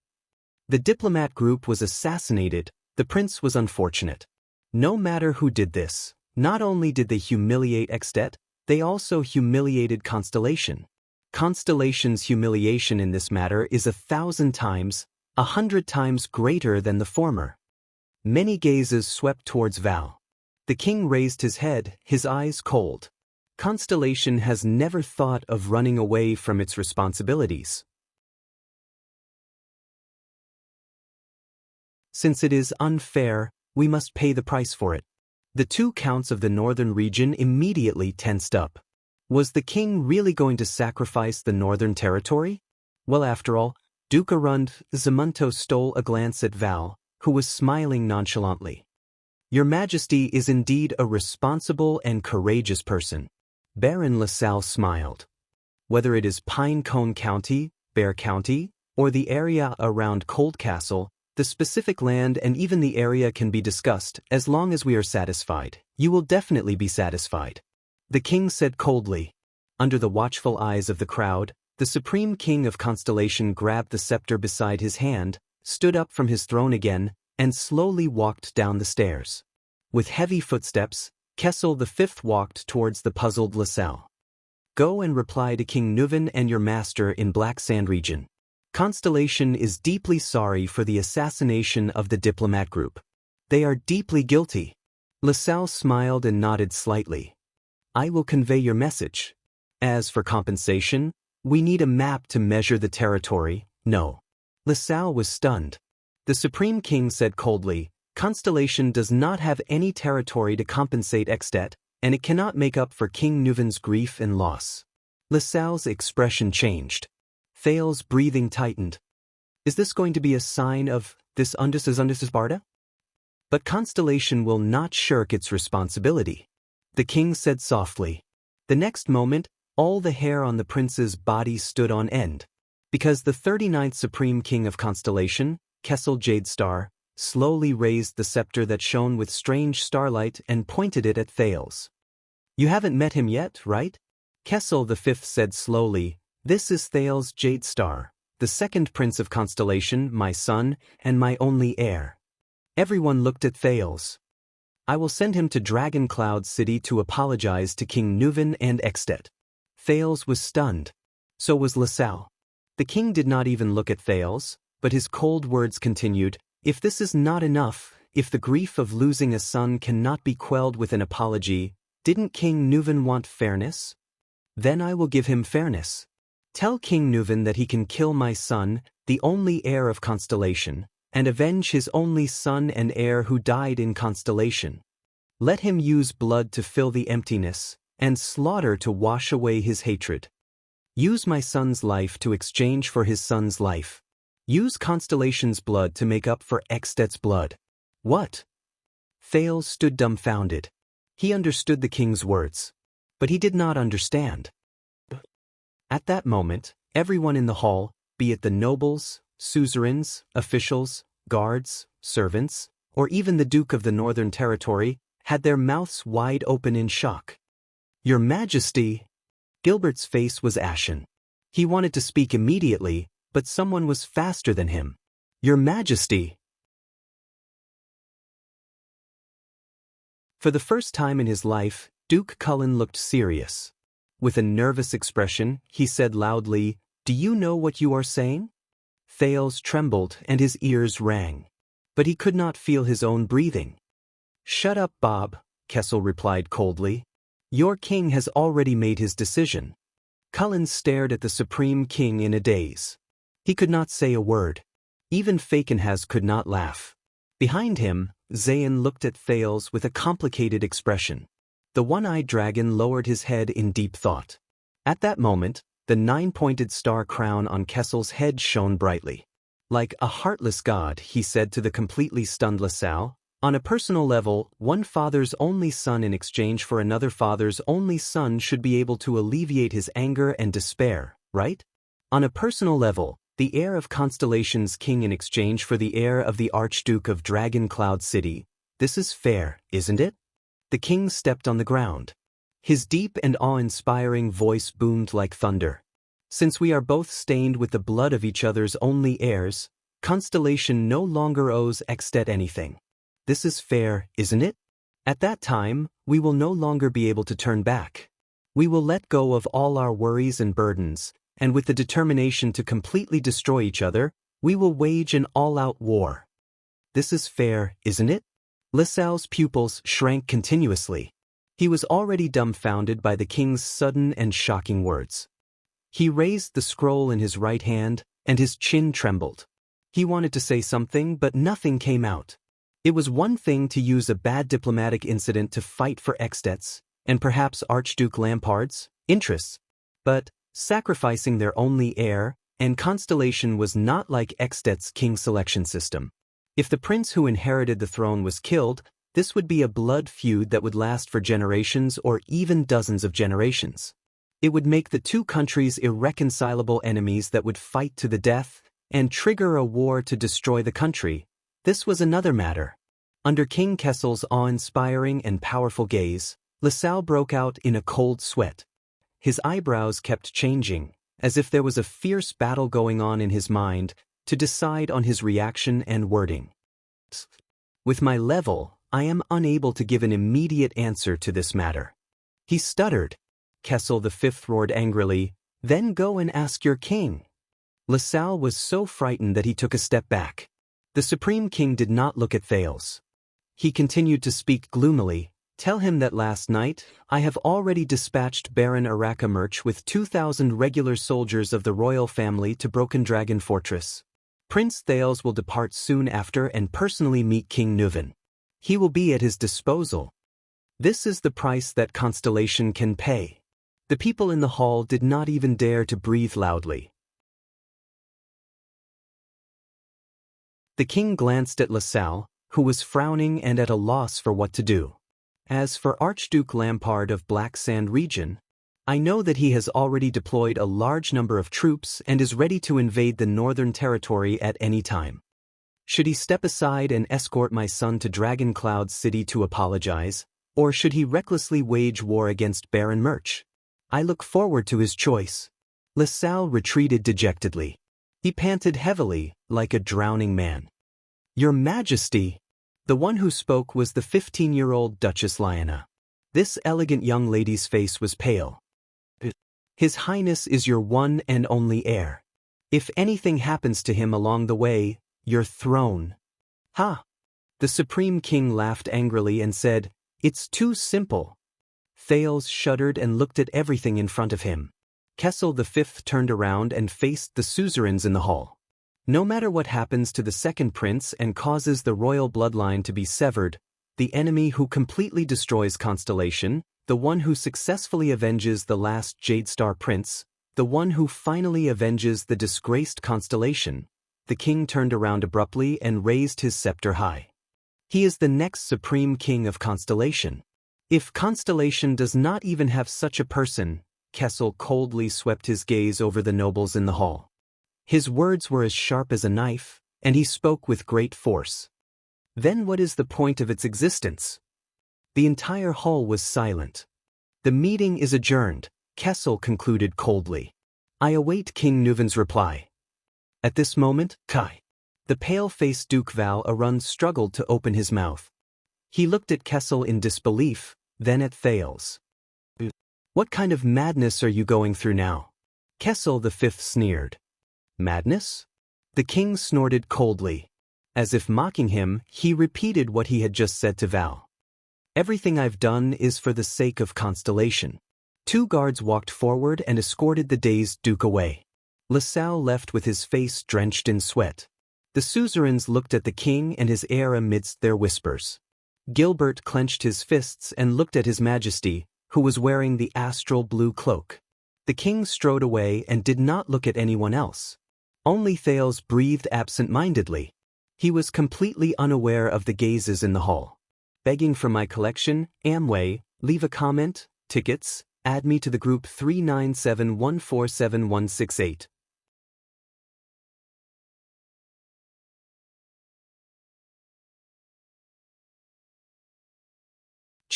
The diplomat group was assassinated, the prince was unfortunate. No matter who did this, not only did they humiliate Extet, they also humiliated Constellation. Constellation's humiliation in this matter is 1,000 times, 100 times greater than the former. Many gazes swept towards Val. The king raised his head, his eyes cold. Constellation has never thought of running away from its responsibilities. Since it is unfair, we must pay the price for it. The two counts of the northern region immediately tensed up. Was the king really going to sacrifice the northern territory? Well, after all, Duke Arund Zamunto stole a glance at Val, who was smiling nonchalantly. Your Majesty is indeed a responsible and courageous person. Baron LaSalle smiled. Whether it is Pinecone County, Bear County, or the area around Cold Castle, the specific land and even the area can be discussed as long as we are satisfied. You will definitely be satisfied. The king said coldly. Under the watchful eyes of the crowd, the Supreme King of Constellation grabbed the scepter beside his hand, stood up from his throne again, and slowly walked down the stairs. With heavy footsteps, Kessel V walked towards the puzzled LaSalle. Go and reply to King Nuven and your master in Black Sand region. Constellation is deeply sorry for the assassination of the diplomat group. They are deeply guilty. LaSalle smiled and nodded slightly. I will convey your message. As for compensation, we need a map to measure the territory. No. LaSalle was stunned. The Supreme King said coldly, Constellation does not have any territory to compensate Extet, and it cannot make up for King Nuven's grief and loss. LaSalle's expression changed. Thale's breathing tightened. Is this going to be a sign of this undus Barda? But Constellation will not shirk its responsibility. The king said softly. The next moment, all the hair on the prince's body stood on end. Because the 39th Supreme King of Constellation, Kessel Jadestar, slowly raised the scepter that shone with strange starlight and pointed it at Thales. You haven't met him yet, right? Kessel V said slowly, This is Thales Jadestar, the second prince of Constellation, my son, and my only heir. Everyone looked at Thales. I will send him to Dragon Cloud City to apologize to King Nuven and Extet. Thales was stunned. So was LaSalle. The king did not even look at Thales, but his cold words continued, If this is not enough, if the grief of losing a son cannot be quelled with an apology, didn't King Nuven want fairness? Then I will give him fairness. Tell King Nuven that he can kill my son, the only heir of Constellation, and avenge his only son and heir who died in Constellation. Let him use blood to fill the emptiness, and slaughter to wash away his hatred. Use my son's life to exchange for his son's life. Use Constellation's blood to make up for Extet's blood. What? Thales stood dumbfounded. He understood the king's words. But he did not understand. At that moment, everyone in the hall, be it the nobles, suzerains, officials, guards, servants, or even the Duke of the Northern Territory, had their mouths wide open in shock. Your Majesty! Gilbert's face was ashen. He wanted to speak immediately, but someone was faster than him. Your Majesty! For the first time in his life, Duke Cullen looked serious. With a nervous expression, he said loudly, Do you know what you are saying? Thales trembled and his ears rang. But he could not feel his own breathing. Shut up, Bob, Kessel replied coldly. Your king has already made his decision. Cullen stared at the Supreme King in a daze. He could not say a word. Even Fakenhas could not laugh. Behind him, Zayn looked at Thales with a complicated expression. The one-eyed dragon lowered his head in deep thought. At that moment, the 9-pointed star crown on Kessel's head shone brightly. Like a heartless god, he said to the completely stunned LaSalle, on a personal level, one father's only son in exchange for another father's only son should be able to alleviate his anger and despair, right? On a personal level, the heir of Constellation's king in exchange for the heir of the Archduke of Dragon Cloud City. This is fair, isn't it? The king stepped on the ground. His deep and awe-inspiring voice boomed like thunder. Since we are both stained with the blood of each other's only heirs, Constellation no longer owes Extet anything. This is fair, isn't it? At that time, we will no longer be able to turn back. We will let go of all our worries and burdens, and with the determination to completely destroy each other, we will wage an all-out war. This is fair, isn't it? Lisao's pupils shrank continuously. He was already dumbfounded by the king's sudden and shocking words. He raised the scroll in his right hand, and his chin trembled. He wanted to say something, but nothing came out. It was one thing to use a bad diplomatic incident to fight for Extet's, and perhaps Archduke Lampard's, interests. But sacrificing their only heir, and Constellation was not like Extet's king selection system. If the prince who inherited the throne was killed, this would be a blood feud that would last for generations or even dozens of generations. It would make the two countries irreconcilable enemies that would fight to the death and trigger a war to destroy the country. This was another matter. Under King Kessel's awe-inspiring and powerful gaze, Lisao broke out in a cold sweat. His eyebrows kept changing, as if there was a fierce battle going on in his mind to decide on his reaction and wording. With my level, I am unable to give an immediate answer to this matter. He stuttered. Kessel V roared angrily, then go and ask your king. Lisao was so frightened that he took a step back. The Supreme King did not look at Thales. He continued to speak gloomily. Tell him that last night, I have already dispatched Baron Arakamerch with 2,000 regular soldiers of the royal family to Broken Dragon Fortress. Prince Thales will depart soon after and personally meet King Nuven. He will be at his disposal. This is the price that Constellation can pay. The people in the hall did not even dare to breathe loudly. The king glanced at Lisao, who was frowning and at a loss for what to do. As for Archduke Lampard of Black Sand region, I know that he has already deployed a large number of troops and is ready to invade the northern territory at any time. Should he step aside and escort my son to Dragon Cloud City to apologize, or should he recklessly wage war against Baron Murch? I look forward to his choice. Lisao retreated dejectedly. He panted heavily, like a drowning man. Your Majesty! The one who spoke was the 15-year-old Duchess Liana. This elegant young lady's face was pale. His Highness is your one and only heir. If anything happens to him along the way, your throne. Ha! The Supreme King laughed angrily and said, It's too simple. Thales shuddered and looked at everything in front of him. Kessel V turned around and faced the suzerains in the hall. No matter what happens to the second prince and causes the royal bloodline to be severed, the enemy who completely destroys Constellation, the one who successfully avenges the last Jadestar prince, the one who finally avenges the disgraced Constellation. The king turned around abruptly and raised his scepter high. He is the next Supreme King of Constellation. If Constellation does not even have such a person, Kessel coldly swept his gaze over the nobles in the hall. His words were as sharp as a knife, and he spoke with great force. Then what is the point of its existence? The entire hall was silent. The meeting is adjourned, Kessel concluded coldly. I await King Nuven's reply. At this moment, Kai. The pale-faced Duke Val Arun struggled to open his mouth. He looked at Kessel in disbelief, then at Thales. What kind of madness are you going through now? Kessel V sneered. Madness? The king snorted coldly. As if mocking him, he repeated what he had just said to Val. Everything I've done is for the sake of Constellation. 2 guards walked forward and escorted the dazed Duke away. Lisao left with his face drenched in sweat. The suzerains looked at the king and his heir amidst their whispers. Gilbert clenched his fists and looked at His Majesty, who was wearing the astral blue cloak. The king strode away and did not look at anyone else. Only Thales breathed absent-mindedly. He was completely unaware of the gazes in the hall. Begging for my collection, Amway, leave a comment, tickets, add me to the group 397147168.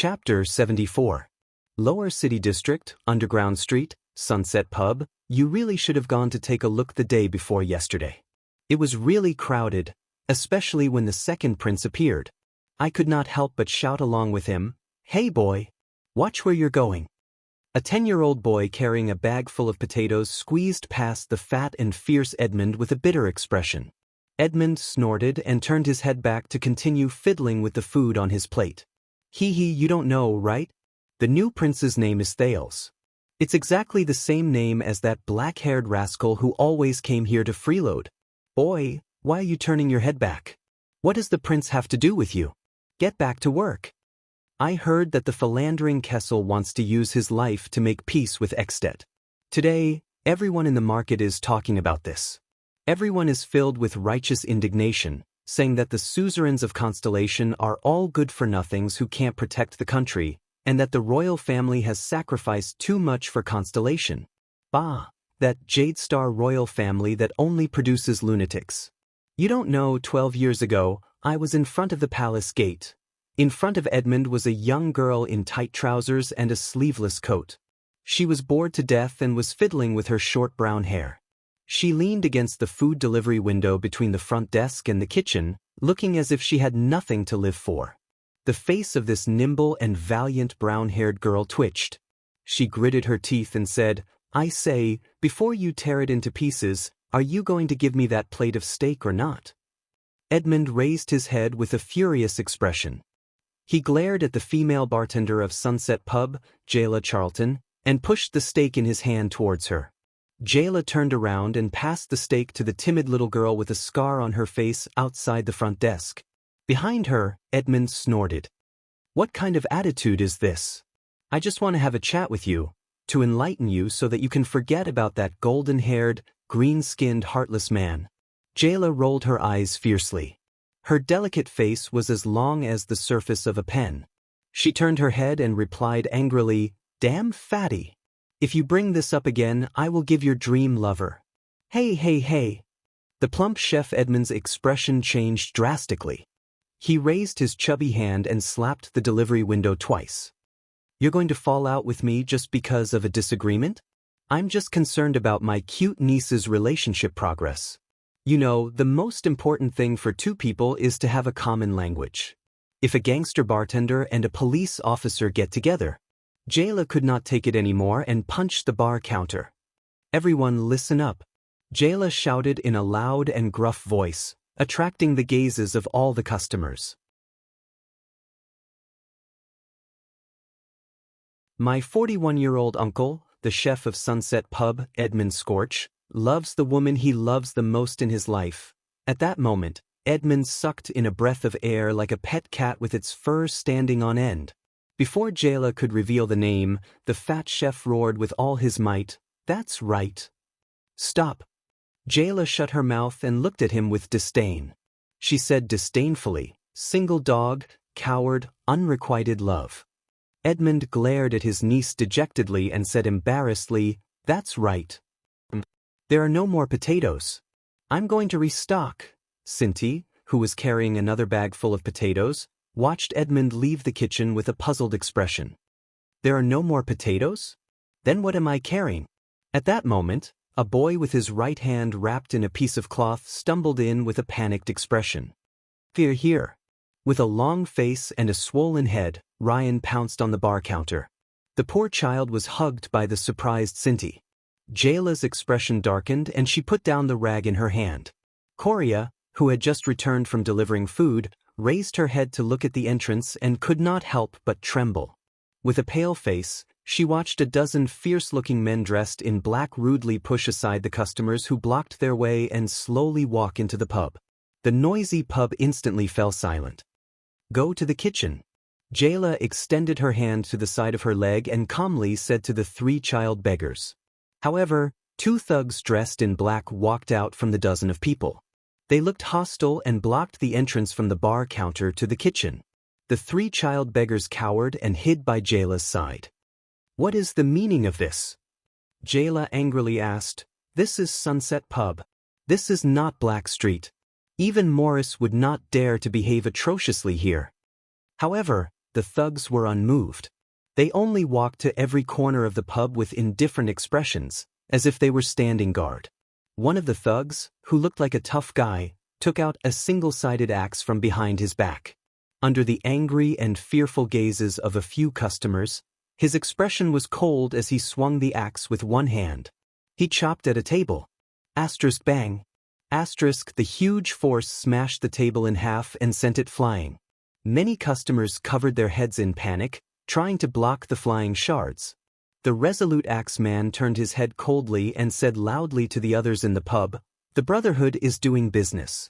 Chapter 74. Lower City District, Underground Street, Sunset Pub, You really should have gone to take a look the day before yesterday. It was really crowded, especially when the second prince appeared. I could not help but shout along with him, "Hey boy! Watch where you're going." A 10-year-old boy carrying a bag full of potatoes squeezed past the fat and fierce Edmund with a bitter expression. Edmund snorted and turned his head back to continue fiddling with the food on his plate. Hee, you don't know, right? The new prince's name is Thales. It's exactly the same name as that black-haired rascal who always came here to freeload. Boy, why are you turning your head back? What does the prince have to do with you? Get back to work. I heard that the philandering Kessel wants to use his life to make peace with Ekstedt. Today, everyone in the market is talking about this. Everyone is filled with righteous indignation, saying that the suzerains of Constellation are all good-for-nothings who can't protect the country, and that the royal family has sacrificed too much for Constellation. Bah, that Jadestar royal family that only produces lunatics. You don't know, 12 years ago, I was in front of the palace gate. In front of Edmund was a young girl in tight trousers and a sleeveless coat. She was bored to death and was fiddling with her short brown hair. She leaned against the food delivery window between the front desk and the kitchen, looking as if she had nothing to live for. The face of this nimble and valiant brown-haired girl twitched. She gritted her teeth and said, "I say, before you tear it into pieces, are you going to give me that plate of steak or not?" Edmund raised his head with a furious expression. He glared at the female bartender of Sunset Pub, Jayla Charlton, and pushed the steak in his hand towards her. Jayla turned around and passed the steak to the timid little girl with a scar on her face outside the front desk. Behind her, Edmund snorted. "What kind of attitude is this? I just want to have a chat with you, to enlighten you so that you can forget about that golden-haired, green-skinned, heartless man." Jayla rolled her eyes fiercely. Her delicate face was as long as the surface of a pen. She turned her head and replied angrily, "Damn fatty. If you bring this up again, I will give your dream lover." Hey. The plump chef Edmund's expression changed drastically. He raised his chubby hand and slapped the delivery window twice. "You're going to fall out with me just because of a disagreement? I'm just concerned about my cute niece's relationship progress. You know, the most important thing for two people is to have a common language. If a gangster bartender and a police officer get together." Jayla could not take it anymore and punched the bar counter. "Everyone listen up," Jayla shouted in a loud and gruff voice, attracting the gazes of all the customers. "My 41-year-old uncle, the chef of Sunset Pub, Edmund Scorch, loves the woman he loves the most in his life." At that moment, Edmund sucked in a breath of air like a pet cat with its fur standing on end. Before Jayla could reveal the name, the fat chef roared with all his might, "That's right." "Stop." Jayla shut her mouth and looked at him with disdain. She said disdainfully, "Single dog, coward, unrequited love." Edmund glared at his niece dejectedly and said embarrassedly, "That's right. There are no more potatoes. I'm going to restock." Cinti, who was carrying another bag full of potatoes, watched Edmund leave the kitchen with a puzzled expression. "There are no more potatoes? Then what am I carrying?" At that moment, a boy with his right hand wrapped in a piece of cloth stumbled in with a panicked expression. Here. With a long face and a swollen head, Ryan pounced on the bar counter. The poor child was hugged by the surprised Cinti. Jayla's expression darkened and she put down the rag in her hand. Korea, who had just returned from delivering food, raised her head to look at the entrance and could not help but tremble. With a pale face, she watched a dozen fierce-looking men dressed in black rudely push aside the customers who blocked their way and slowly walk into the pub. The noisy pub instantly fell silent. "Go to the kitchen." Jayla extended her hand to the side of her leg and calmly said to the three child beggars. However, two thugs dressed in black walked out from the dozen of people. They looked hostile and blocked the entrance from the bar counter to the kitchen. The three child beggars cowered and hid by Jayla's side. "What is the meaning of this?" Jayla angrily asked. "This is Sunset Pub. This is not Black Street. Even Morris would not dare to behave atrociously here." However, the thugs were unmoved. They only walked to every corner of the pub with indifferent expressions, as if they were standing guard. One of the thugs, who looked like a tough guy, took out a single-sided axe from behind his back. Under the angry and fearful gazes of a few customers, his expression was cold as he swung the axe with one hand. He chopped at a table. Asterisk bang. Asterisk, the huge force smashed the table in half and sent it flying. Many customers covered their heads in panic, trying to block the flying shards. The resolute axeman turned his head coldly and said loudly to the others in the pub, "The Brotherhood is doing business.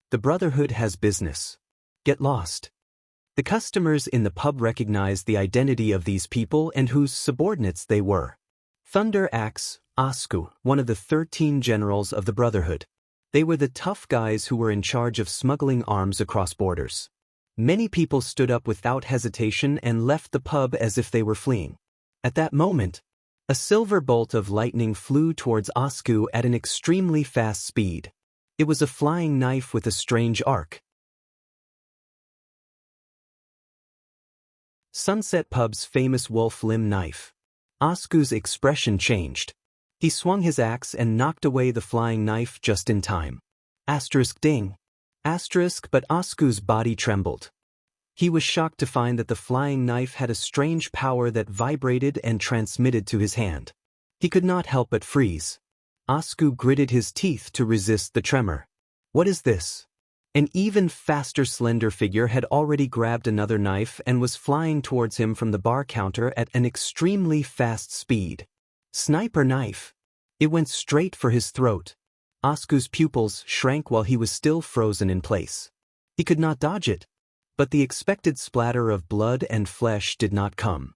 The Brotherhood has business. Get lost." The customers in the pub recognized the identity of these people and whose subordinates they were. Thunder Axe, Asku, one of the 13 generals of the Brotherhood. They were the tough guys who were in charge of smuggling arms across borders. Many people stood up without hesitation and left the pub as if they were fleeing. At that moment, a silver bolt of lightning flew towards Asku at an extremely fast speed. It was a flying knife with a strange arc. Sunset Pub's famous wolf limb knife. Asku's expression changed. He swung his axe and knocked away the flying knife just in time. Asterisk ding. Asterisk, but Asku's body trembled. He was shocked to find that the flying knife had a strange power that vibrated and transmitted to his hand. He could not help but freeze. Asku gritted his teeth to resist the tremor. What is this? An even faster slender figure had already grabbed another knife and was flying towards him from the bar counter at an extremely fast speed. Sniper knife. It went straight for his throat. Asku's pupils shrank while he was still frozen in place. He could not dodge it. But the expected splatter of blood and flesh did not come.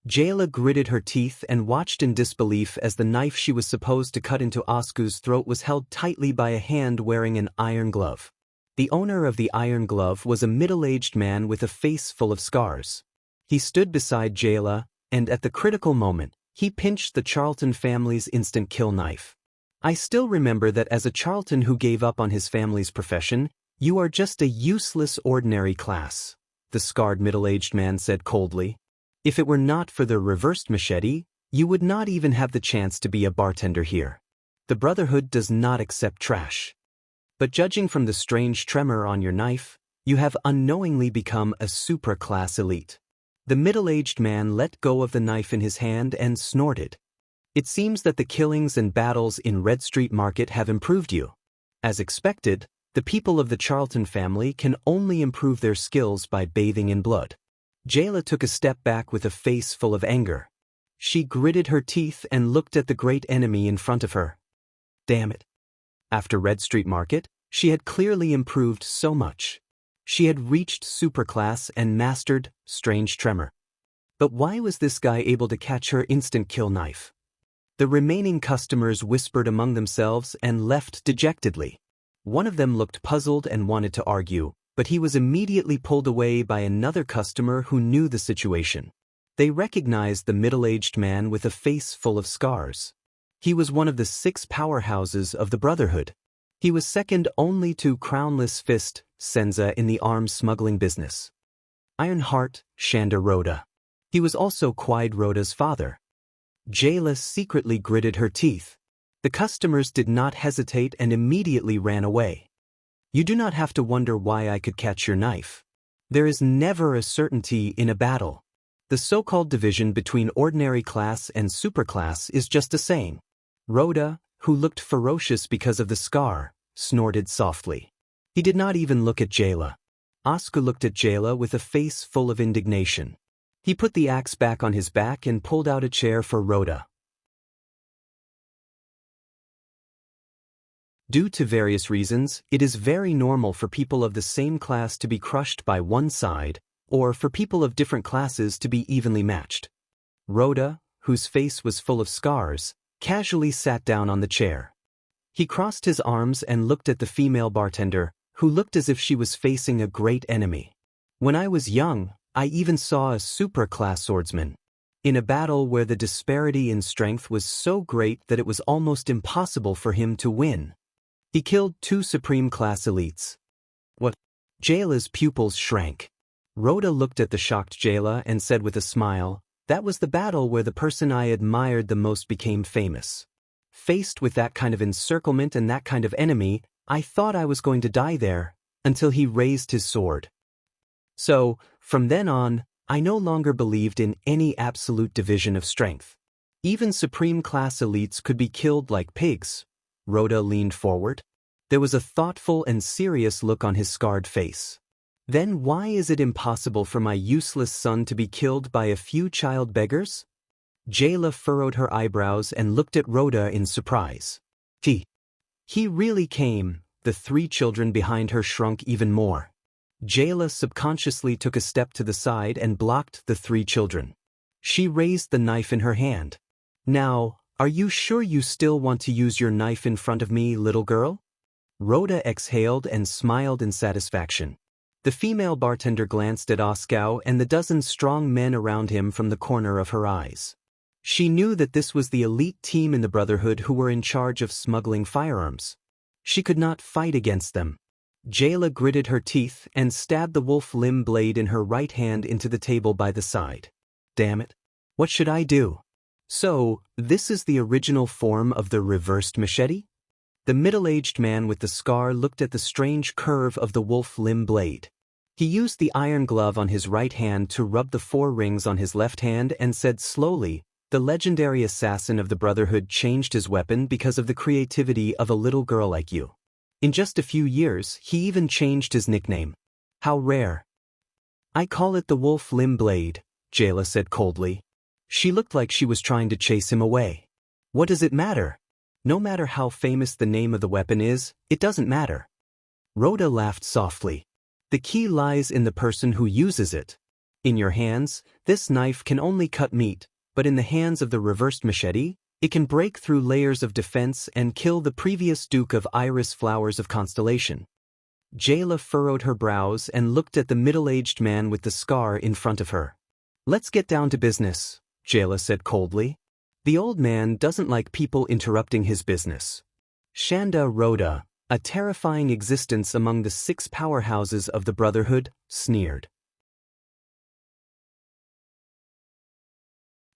Jayla gritted her teeth and watched in disbelief as the knife she was supposed to cut into Asku's throat was held tightly by a hand wearing an iron glove. The owner of the iron glove was a middle-aged man with a face full of scars. He stood beside Jayla, and at the critical moment, he pinched the Charlton family's instant kill knife. I still remember that as a Charlton who gave up on his family's profession, "You are just a useless ordinary class," the scarred middle-aged man said coldly. "If it were not for the reversed machete, you would not even have the chance to be a bartender here. The Brotherhood does not accept trash. But judging from the strange tremor on your knife, you have unknowingly become a supra-class elite." The middle-aged man let go of the knife in his hand and snorted. "It seems that the killings and battles in Red Street Market have improved you. As expected, the people of the Charlton family can only improve their skills by bathing in blood." Jayla took a step back with a face full of anger. She gritted her teeth and looked at the great enemy in front of her. Damn it. After Red Street Market, she had clearly improved so much. She had reached superclass and mastered strange tremor. But why was this guy able to catch her instant kill knife? The remaining customers whispered among themselves and left dejectedly. One of them looked puzzled and wanted to argue, but he was immediately pulled away by another customer who knew the situation. They recognized the middle-aged man with a face full of scars. He was one of the 6 powerhouses of the Brotherhood. He was second only to Crownless Fist, Senza in the arms smuggling business. Ironheart, Shanda Rhoda. He was also Quide Rhoda's father. Jayla secretly gritted her teeth. The customers did not hesitate and immediately ran away. You do not have to wonder why I could catch your knife. There is never a certainty in a battle. The so-called division between ordinary class and superclass is just a saying. Rhoda, who looked ferocious because of the scar, snorted softly. He did not even look at Jayla. Asku looked at Jayla with a face full of indignation. He put the axe back on his back and pulled out a chair for Rhoda. Due to various reasons, it is very normal for people of the same class to be crushed by one side, or for people of different classes to be evenly matched. Rhoda, whose face was full of scars, casually sat down on the chair. He crossed his arms and looked at the female bartender, who looked as if she was facing a great enemy. When I was young, I even saw a super-class swordsman. In a battle where the disparity in strength was so great that it was almost impossible for him to win. He killed 2 supreme-class elites. What? Jayla's pupils shrank. Rhoda looked at the shocked Jayla and said with a smile, "That was the battle where the person I admired the most became famous." Faced with that kind of encirclement and that kind of enemy, I thought I was going to die there, until he raised his sword. So, from then on, I no longer believed in any absolute division of strength. Even supreme class elites could be killed like pigs. Rhoda leaned forward. There was a thoughtful and serious look on his scarred face. Then why is it impossible for my useless son to be killed by a few child beggars? Jayla furrowed her eyebrows and looked at Rhoda in surprise. He really came. The three children behind her shrunk even more. Jayla subconsciously took a step to the side and blocked the three children. She raised the knife in her hand. Now, are you sure you still want to use your knife in front of me, little girl? Rhoda exhaled and smiled in satisfaction. The female bartender glanced at Oskar and the dozen strong men around him from the corner of her eyes. She knew that this was the elite team in the Brotherhood who were in charge of smuggling firearms. She could not fight against them. Jayla gritted her teeth and stabbed the wolf limb blade in her right hand into the table by the side. Damn it. What should I do? So, this is the original form of the reversed machete? The middle-aged man with the scar looked at the strange curve of the wolf limb blade. He used the iron glove on his right hand to rub the 4 rings on his left hand and said slowly, "The legendary assassin of the Brotherhood changed his weapon because of the creativity of a little girl like you. In just a few years, he even changed his nickname. How rare." "I call it the wolf limb blade," Jayla said coldly. She looked like she was trying to chase him away. "What does it matter? No matter how famous the name of the weapon is, it doesn't matter." Rhoda laughed softly. "The key lies in the person who uses it. In your hands, this knife can only cut meat, but in the hands of the reversed machete, it can break through layers of defense and kill the previous Duke of Iris Flowers of Constellation." Jayla furrowed her brows and looked at the middle-aged man with the scar in front of her. "Let's get down to business," Jayla said coldly. "The old man doesn't like people interrupting his business." Shanda Rhoda, a terrifying existence among the 6 powerhouses of the Brotherhood, sneered.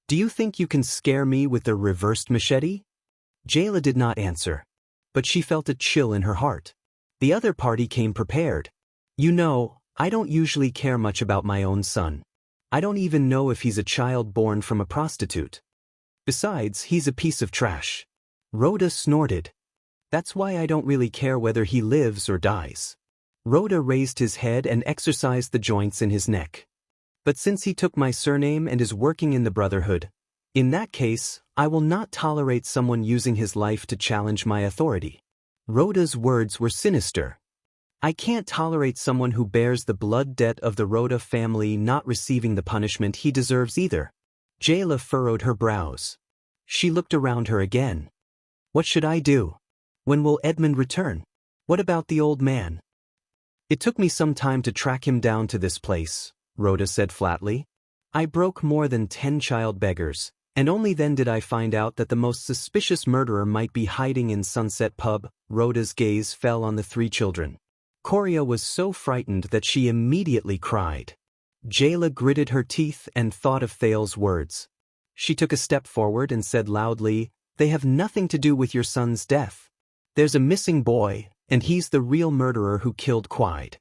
"Do you think you can scare me with the reversed machete?" Jayla did not answer, but she felt a chill in her heart. The other party came prepared. "You know, I don't usually care much about my own son. I don't even know if he's a child born from a prostitute. Besides, he's a piece of trash." Rhoda snorted. "That's why I don't really care whether he lives or dies." Rhoda raised his head and exercised the joints in his neck. "But since he took my surname and is working in the Brotherhood, in that case, I will not tolerate someone using his life to challenge my authority." Rhoda's words were sinister. "I can't tolerate someone who bears the blood debt of the Rhoda family not receiving the punishment he deserves either." Jayla furrowed her brows. She looked around her again. "What should I do? When will Edmund return? What about the old man?" "It took me some time to track him down to this place," Rhoda said flatly. "I broke more than 10 child beggars, and only then did I find out that the most suspicious murderer might be hiding in Sunset Pub." Rhoda's gaze fell on the 3 children. Coria was so frightened that she immediately cried. Jayla gritted her teeth and thought of Thal's words. She took a step forward and said loudly, "They have nothing to do with your son's death. There's a missing boy, and he's the real murderer who killed Quide."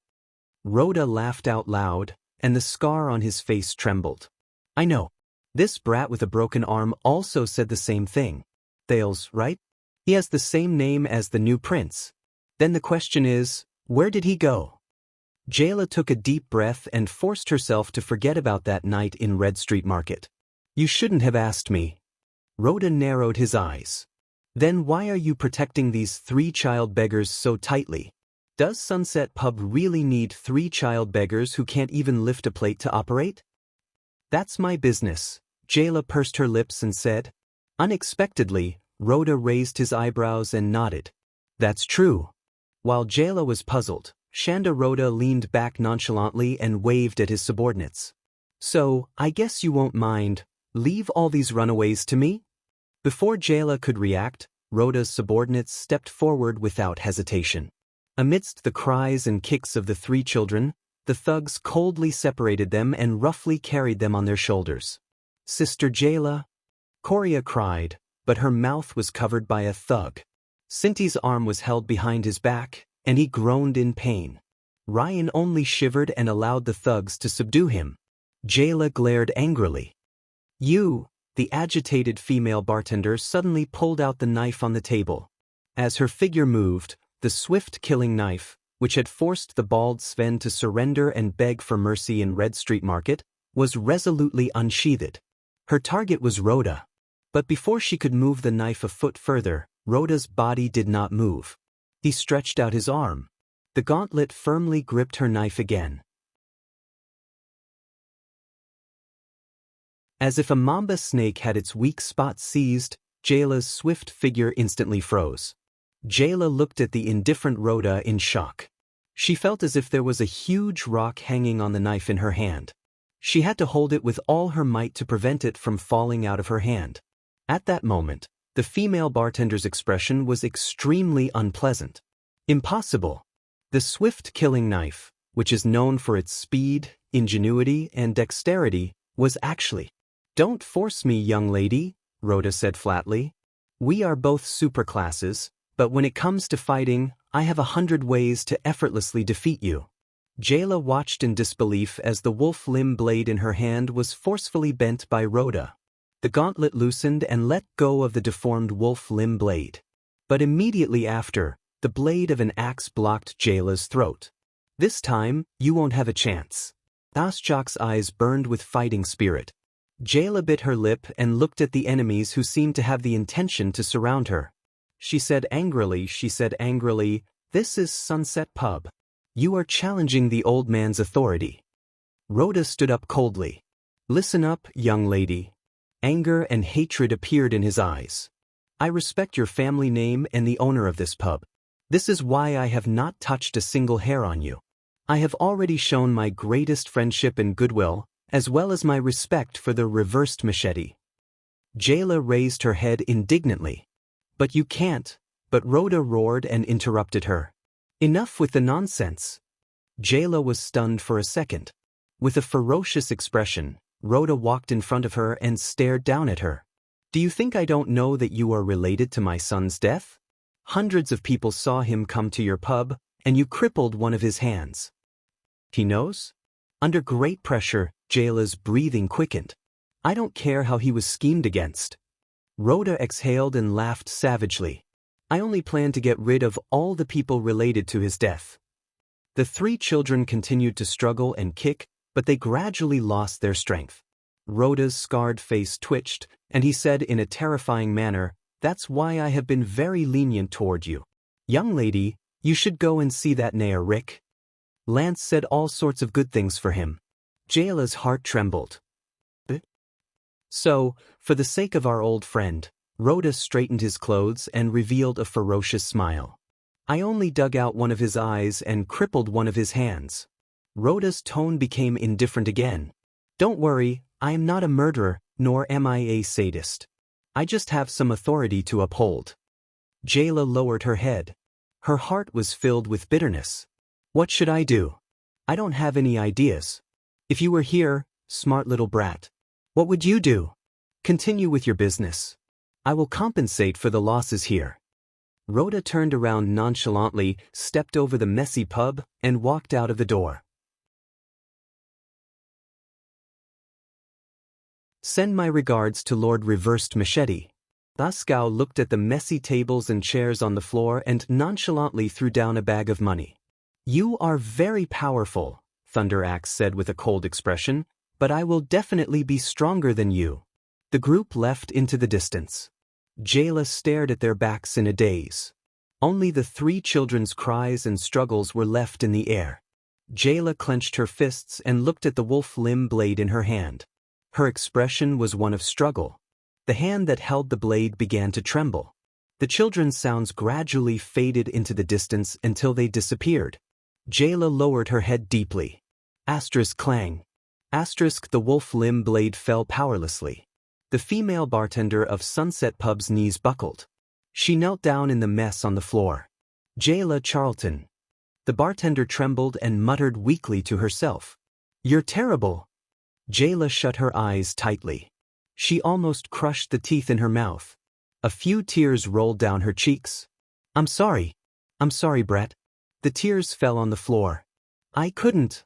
Rhoda laughed out loud, and the scar on his face trembled. "I know. This brat with a broken arm also said the same thing. Thales, right? He has the same name as the new prince. Then the question is, where did he go?" Jayla took a deep breath and forced herself to forget about that night in Red Street Market. "You shouldn't have asked me." Rhoda narrowed his eyes. "Then why are you protecting these 3 child beggars so tightly? Does Sunset Pub really need 3 child beggars who can't even lift a plate to operate?" "That's my business," Jayla pursed her lips and said. Unexpectedly, Rhoda raised his eyebrows and nodded. "That's true." While Jayla was puzzled, Shanda Rhoda leaned back nonchalantly and waved at his subordinates. "So, I guess you won't mind. Leave all these runaways to me?" Before Jayla could react, Rhoda's subordinates stepped forward without hesitation. Amidst the cries and kicks of the 3 children, the thugs coldly separated them and roughly carried them on their shoulders. "Sister Jayla," Coria cried, but her mouth was covered by a thug. Sinti's arm was held behind his back, and he groaned in pain. Ryan only shivered and allowed the thugs to subdue him. Jayla glared angrily. "You!" The agitated female bartender suddenly pulled out the knife on the table. As her figure moved, the swift killing knife, which had forced the bald Sven to surrender and beg for mercy in Red Street Market, was resolutely unsheathed. Her target was Rhoda. But before she could move the knife a foot further, Rhoda's body did not move. He stretched out his arm. The gauntlet firmly gripped her knife again. As if a mamba snake had its weak spot seized, Jayla's swift figure instantly froze. Jayla looked at the indifferent Rhoda in shock. She felt as if there was a huge rock hanging on the knife in her hand. She had to hold it with all her might to prevent it from falling out of her hand. At that moment, the female bartender's expression was extremely unpleasant. Impossible. The swift killing knife, which is known for its speed, ingenuity, and dexterity, was actually. "Don't force me, young lady," Rhoda said flatly. "We are both superclasses, but when it comes to fighting, I have 100 ways to effortlessly defeat you." Jayla watched in disbelief as the wolf limb blade in her hand was forcefully bent by Rhoda. The gauntlet loosened and let go of the deformed wolf limb blade. But immediately after, the blade of an axe blocked Jayla's throat. "This time, you won't have a chance." Aschak's eyes burned with fighting spirit. Jayla bit her lip and looked at the enemies who seemed to have the intention to surround her. She said angrily, "This is Sunset Pub. You are challenging the old man's authority." Rhoda stood up coldly. "Listen up, young lady." Anger and hatred appeared in his eyes. "I respect your family name and the owner of this pub. This is why I have not touched a single hair on you. I have already shown my greatest friendship and goodwill, as well as my respect for the reversed machete." Jayla raised her head indignantly. "But you can't," but Rhoda roared and interrupted her. "Enough with the nonsense." Jayla was stunned for a second. With a ferocious expression, Rhoda walked in front of her and stared down at her. "Do you think I don't know that you are related to my son's death? Hundreds of people saw him come to your pub, and you crippled one of his hands." "He knows?" Under great pressure, Jayla's breathing quickened. "I don't care how he was schemed against." Rhoda exhaled and laughed savagely. "I only plan to get rid of all the people related to his death." The 3 children continued to struggle and kick, but they gradually lost their strength. Rhoda's scarred face twitched, and he said in a terrifying manner, "That's why I have been very lenient toward you. Young lady, you should go and see that Nair Rick. Lance said all sorts of good things for him." Jayla's heart trembled. "So, for the sake of our old friend," Rhoda straightened his clothes and revealed a ferocious smile. "I only dug out one of his eyes and crippled one of his hands." Rhoda's tone became indifferent again. "Don't worry, I am not a murderer, nor am I a sadist. I just have some authority to uphold." Jayla lowered her head. Her heart was filled with bitterness. "What should I do? I don't have any ideas. If you were here, smart little brat, what would you do? Continue with your business. I will compensate for the losses here." Rhoda turned around nonchalantly, stepped over the messy pub, and walked out of the door. "Send my regards to Lord Reversed Machete." Askau looked at the messy tables and chairs on the floor and nonchalantly threw down a bag of money. "You are very powerful," Thunder Axe said with a cold expression, "but I will definitely be stronger than you." The group left into the distance. Jayla stared at their backs in a daze. Only the 3 children's cries and struggles were left in the air. Jayla clenched her fists and looked at the wolf limb blade in her hand. Her expression was one of struggle. The hand that held the blade began to tremble. The children's sounds gradually faded into the distance until they disappeared. Jayla lowered her head deeply. Asterisk clang. Asterisk the wolf limb blade fell powerlessly. The female bartender of Sunset Pub's knees buckled. She knelt down in the mess on the floor. "Jayla Charlton." The bartender trembled and muttered weakly to herself. "You're terrible." Jayla shut her eyes tightly. She almost crushed the teeth in her mouth. A few tears rolled down her cheeks. I'm sorry, Brett. The tears fell on the floor. I couldn't.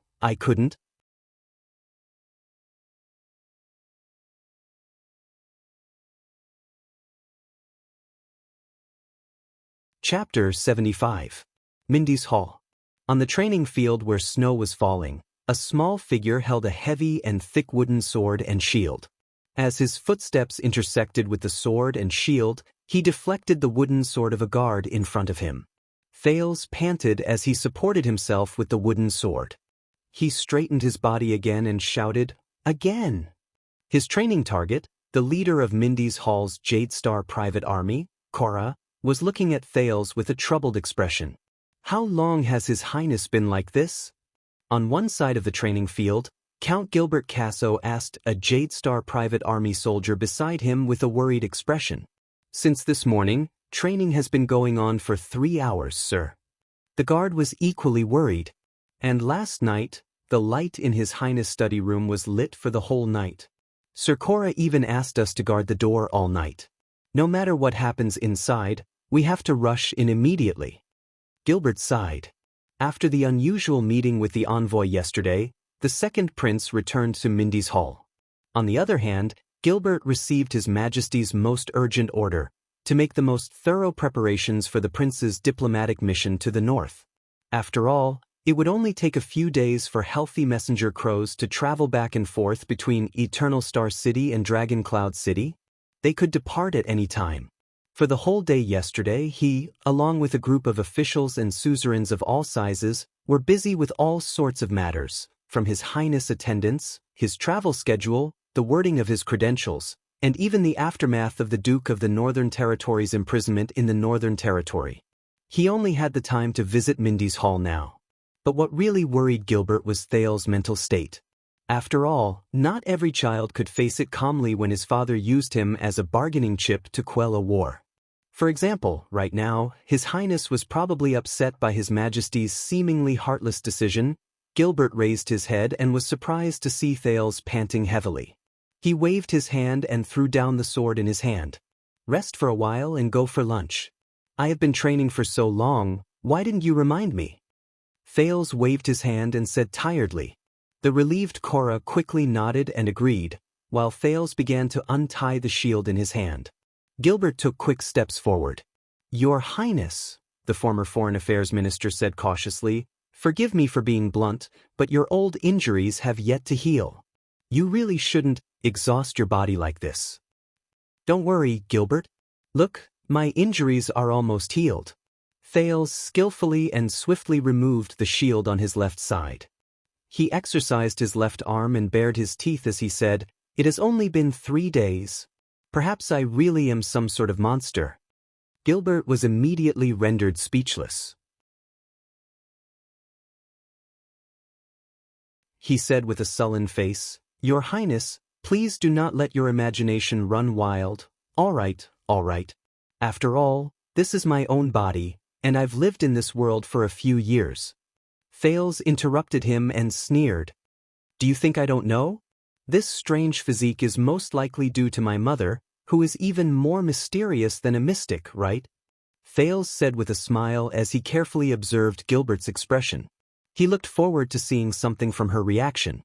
Chapter 75. Mindy's Hall. On the training field where snow was falling, a small figure held a heavy and thick wooden sword and shield. As his footsteps intersected with the sword and shield, he deflected the wooden sword of a guard in front of him. Thales panted as he supported himself with the wooden sword. He straightened his body again and shouted, "Again!" His training target, the leader of Mindy's Hall's Jade Star Private Army, Cora, was looking at Thales with a troubled expression. How long has His Highness been like this? On one side of the training field, Count Gilbert Casso asked a Jade Star Private Army soldier beside him with a worried expression. Since this morning, training has been going on for 3 hours, sir. The guard was equally worried. And last night, the light in His Highness' study room was lit for the whole night. Sir Cora even asked us to guard the door all night. No matter what happens inside, we have to rush in immediately. Gilbert sighed. After the unusual meeting with the envoy yesterday, the second prince returned to Mindy's Hall. On the other hand, Gilbert received His Majesty's most urgent order to make the most thorough preparations for the prince's diplomatic mission to the north. After all, it would only take a few days for healthy messenger crows to travel back and forth between Eternal Star City and Dragon Cloud City. They could depart at any time. For the whole day yesterday, he, along with a group of officials and suzerains of all sizes, were busy with all sorts of matters, from His Highness' attendance, his travel schedule, the wording of his credentials, and even the aftermath of the Duke of the Northern Territory's imprisonment in the Northern Territory. He only had the time to visit Mindy's Hall now. But what really worried Gilbert was Thales' mental state. After all, not every child could face it calmly when his father used him as a bargaining chip to quell a war. For example, right now, His Highness was probably upset by His Majesty's seemingly heartless decision. Gilbert raised his head and was surprised to see Thales panting heavily. He waved his hand and threw down the sword in his hand. Rest for a while and go for lunch. I have been training for so long, why didn't you remind me? Thales waved his hand and said tiredly. The relieved Cora quickly nodded and agreed, while Thales began to untie the shield in his hand. Gilbert took quick steps forward. Your Highness, the former Foreign Affairs Minister said cautiously, forgive me for being blunt, but your old injuries have yet to heal. You really shouldn't exhaust your body like this. Don't worry, Gilbert. Look, my injuries are almost healed. Thales skillfully and swiftly removed the shield on his left side. He exercised his left arm and bared his teeth as he said, "It has only been 3 days. Perhaps I really am some sort of monster." Gilbert was immediately rendered speechless. He said with a sullen face, "Your Highness, please do not let your imagination run wild. All right. After all, this is my own body, and I've lived in this world for a few years." Thales interrupted him and sneered. "Do you think I don't know? This strange physique is most likely due to my mother, who is even more mysterious than a mystic, right?" Thales said with a smile as he carefully observed Gilbert's expression. He looked forward to seeing something from her reaction.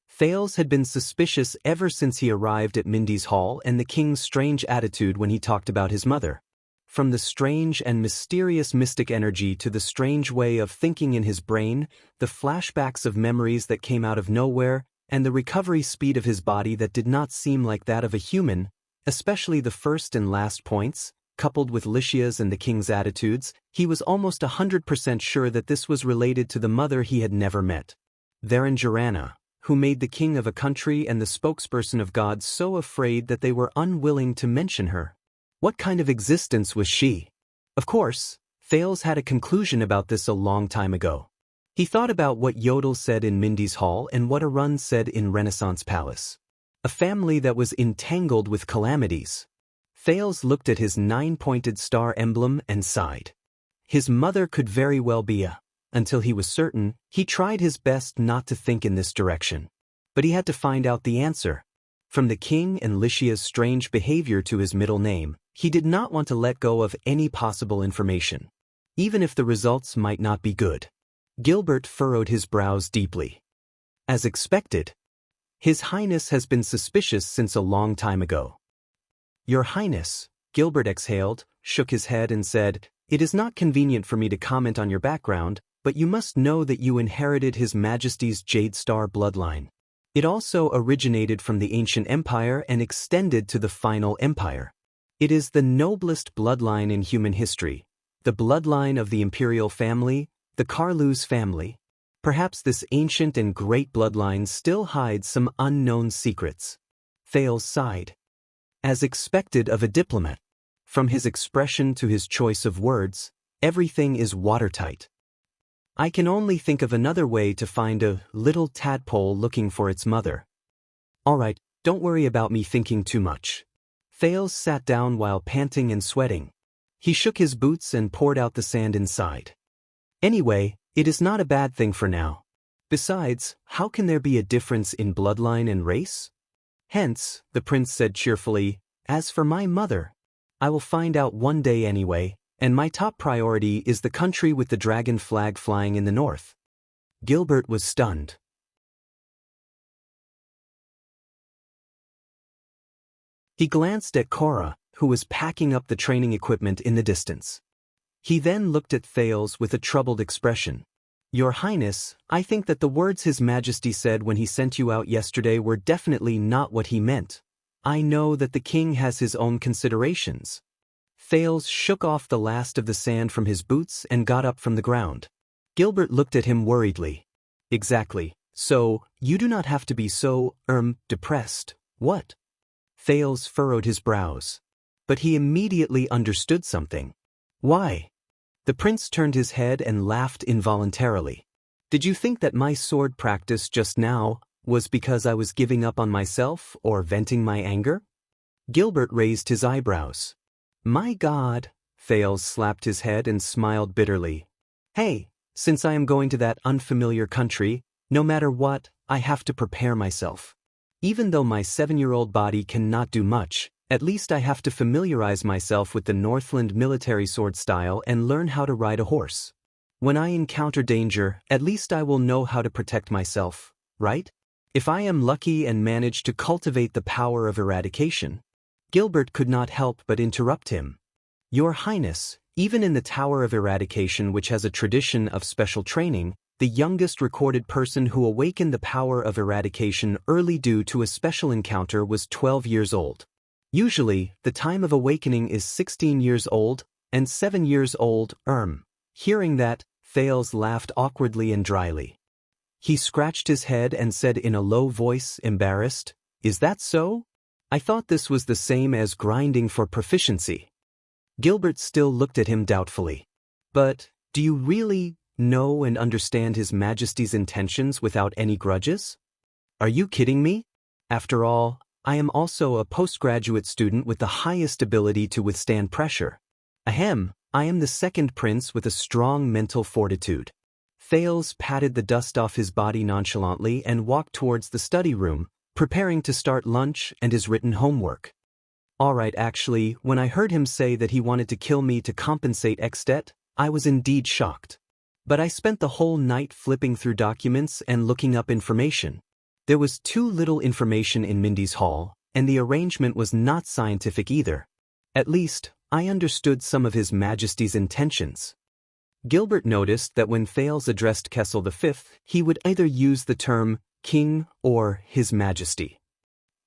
Thales had been suspicious ever since he arrived at Mindy's Hall and the king's strange attitude when he talked about his mother. From the strange and mysterious mystic energy to the strange way of thinking in his brain, the flashbacks of memories that came out of nowhere, and the recovery speed of his body that did not seem like that of a human, especially the first and last points, coupled with Lycia's and the king's attitudes, he was almost 100% sure that this was related to the mother he had never met. Therein Joranna, who made the king of a country and the spokesperson of God so afraid that they were unwilling to mention her. What kind of existence was she? Of course, Thales had a conclusion about this a long time ago. He thought about what Yodel said in Mindy's Hall and what Arun said in Renaissance Palace. A family that was entangled with calamities. Thales looked at his 9-pointed star emblem and sighed. His mother could very well be until he was certain, he tried his best not to think in this direction. But he had to find out the answer. From the king and Lycia's strange behavior to his middle name, He did not want to let go of any possible information, even if the results might not be good. Gilbert furrowed his brows deeply. As expected, His Highness has been suspicious since a long time ago. Your Highness, Gilbert exhaled, shook his head and said, "It is not convenient for me to comment on your background, but you must know that you inherited His Majesty's Jade Star bloodline. It also originated from the ancient empire and extended to the final empire. It is the noblest bloodline in human history, the bloodline of the imperial family, the Carlus family. Perhaps this ancient and great bloodline still hides some unknown secrets." Thales sighed. As expected of a diplomat. From his expression to his choice of words, everything is watertight. I can only think of another way to find a little tadpole looking for its mother. All right, don't worry about me thinking too much. Thales sat down while panting and sweating. He shook his boots and poured out the sand inside. Anyway, it is not a bad thing for now. Besides, how can there be a difference in bloodline and race? Hence, the prince said cheerfully, as for my mother, I will find out one day anyway, and my top priority is the country with the dragon flag flying in the north. Gilbert was stunned. He glanced at Cora, who was packing up the training equipment in the distance. He then looked at Thales with a troubled expression. Your Highness, I think that the words His Majesty said when he sent you out yesterday were definitely not what he meant. I know that the king has his own considerations. Thales shook off the last of the sand from his boots and got up from the ground. Gilbert looked at him worriedly. Exactly. So, you do not have to be so, depressed. What? Thales furrowed his brows. But he immediately understood something. Why? The prince turned his head and laughed involuntarily. Did you think that my sword practice just now was because I was giving up on myself or venting my anger? Gilbert raised his eyebrows. My God, Thales slapped his head and smiled bitterly. Hey, since I am going to that unfamiliar country, no matter what, I have to prepare myself. Even though my 7-year-old body cannot do much, at least I have to familiarize myself with the Northland military sword style and learn how to ride a horse. When I encounter danger, at least I will know how to protect myself, right? If I am lucky and manage to cultivate the power of eradication. Gilbert could not help but interrupt him. Your Highness, even in the Tower of Eradication, which has a tradition of special training, the youngest recorded person who awakened the power of eradication early due to a special encounter was 12 years old. Usually, the time of awakening is 16 years old, and 7 years old, Hearing that, Thales laughed awkwardly and dryly. He scratched his head and said in a low voice, embarrassed, Is that so? I thought this was the same as grinding for proficiency. Gilbert still looked at him doubtfully. But, do you really know and understand His Majesty's intentions without any grudges? Are you kidding me? After all, I am also a postgraduate student with the highest ability to withstand pressure. Ahem, I am the second prince with a strong mental fortitude. Thales patted the dust off his body nonchalantly and walked towards the study room, preparing to start lunch and his written homework. All right, actually, when I heard him say that he wanted to kill me to compensate Extet, I was indeed shocked. But I spent the whole night flipping through documents and looking up information. There was too little information in Mindy's hall, and the arrangement was not scientific either. At least, I understood some of His Majesty's intentions. Gilbert noticed that when Thales addressed Kessel V, he would either use the term King or His Majesty.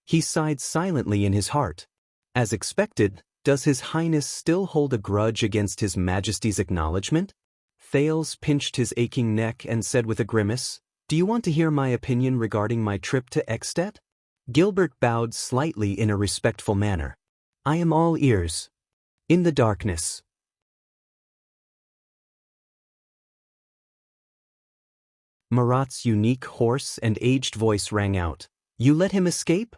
He sighed silently in his heart. As expected, does His Highness still hold a grudge against His Majesty's acknowledgement? Thales pinched his aching neck and said with a grimace, Do you want to hear my opinion regarding my trip to Extet? Gilbert bowed slightly in a respectful manner. I am all ears. In the darkness. Marat's unique, hoarse, and aged voice rang out. You let him escape?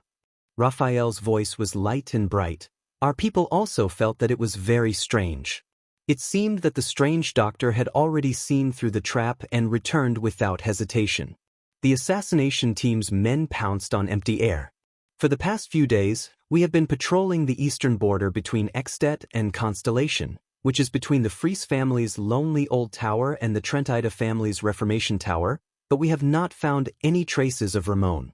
Raphael's voice was light and bright. Our people also felt that it was very strange. It seemed that the strange doctor had already seen through the trap and returned without hesitation. The assassination team's men pounced on empty air. For the past few days, we have been patrolling the eastern border between Extet and Constellation, which is between the Fries family's lonely old tower and the Trentida family's Reformation tower, but we have not found any traces of Ramon.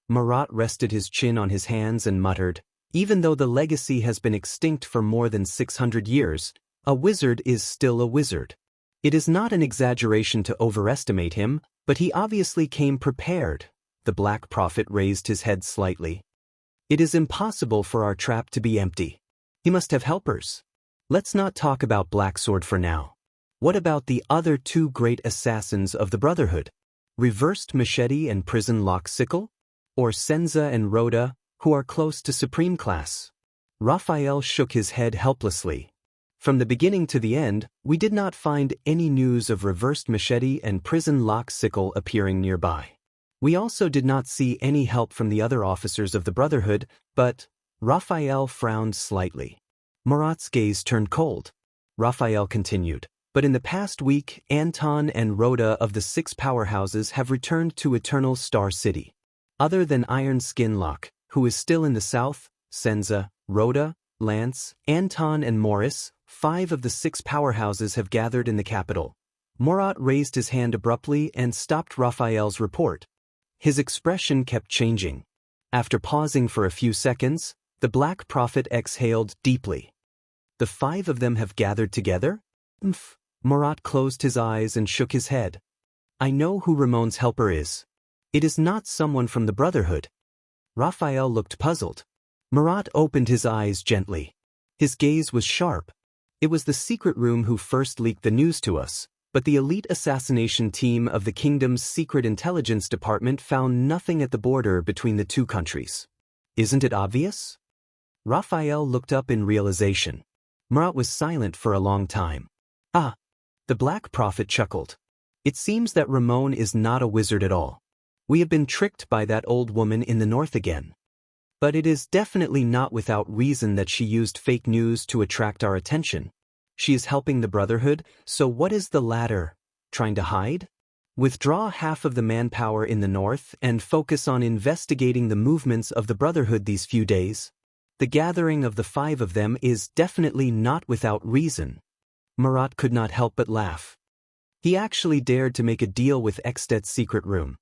Marat rested his chin on his hands and muttered, "Even though the legacy has been extinct for more than 600 years, a wizard is still a wizard. It is not an exaggeration to overestimate him, but he obviously came prepared." The Black Prophet raised his head slightly. "It is impossible for our trap to be empty. He must have helpers. Let's not talk about Black Sword for now. What about the other two great assassins of the Brotherhood? Reversed Machete and Prison Lock Sickle? Or Xianxia and Rhoda, who are close to Supreme Class?" Raphael shook his head helplessly. "From the beginning to the end, we did not find any news of Reversed Machete and Prison Lock Sickle appearing nearby. We also did not see any help from the other officers of the Brotherhood, but—" Raphael frowned slightly. Marat's gaze turned cold. Raphael continued, "But in the past week, Anton and Rhoda of the 6 powerhouses have returned to Eternal Star City. Other than Iron Skinlock, who is still in the south, Xianxia, Rhoda, Lance, Anton and Morris, 5 of the 6 powerhouses have gathered in the capital." Marat raised his hand abruptly and stopped Raphael's report. His expression kept changing. After pausing for a few seconds, the Black Prophet exhaled deeply. "The 5 of them have gathered together?" Marat closed his eyes and shook his head. "I know who Ramon's helper is. It is not someone from the Brotherhood." Raphael looked puzzled. Marat opened his eyes gently. His gaze was sharp. "It was the secret room who first leaked the news to us, but the elite assassination team of the kingdom's secret intelligence department found nothing at the border between the two countries. Isn't it obvious?" Raphael looked up in realization. Marat was silent for a long time. "Ah!" The Black Prophet chuckled. "It seems that Ramon is not a wizard at all. We have been tricked by that old woman in the north again. But it is definitely not without reason that she used fake news to attract our attention. She is helping the Brotherhood, so what is the latter? Trying to hide? Withdraw half of the manpower in the north and focus on investigating the movements of the Brotherhood these few days? The gathering of the 5 of them is definitely not without reason." Marat could not help but laugh. He actually dared to make a deal with Extet's secret room.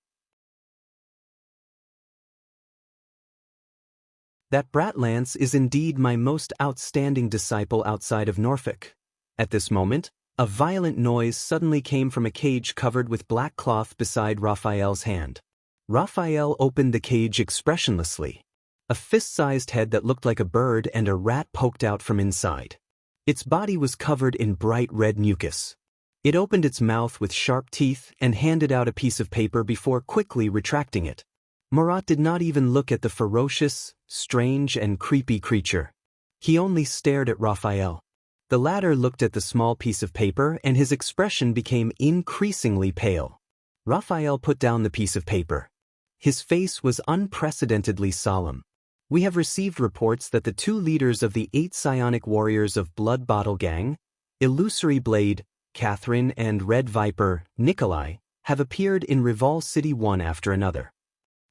"That brat Lance is indeed my most outstanding disciple outside of Norfolk." At this moment, a violent noise suddenly came from a cage covered with black cloth beside Raphael's hand. Raphael opened the cage expressionlessly. A fist-sized head that looked like a bird and a rat poked out from inside. Its body was covered in bright red mucus. It opened its mouth with sharp teeth and handed out a piece of paper before quickly retracting it. Marat did not even look at the ferocious, strange and creepy creature. He only stared at Raphael. The latter looked at the small piece of paper and his expression became increasingly pale. Raphael put down the piece of paper. His face was unprecedentedly solemn. "We have received reports that the 2 leaders of the 8 psionic warriors of Blood Bottle Gang, Illusory Blade, Catherine and Red Viper, Nikolai, have appeared in Rival City one after another.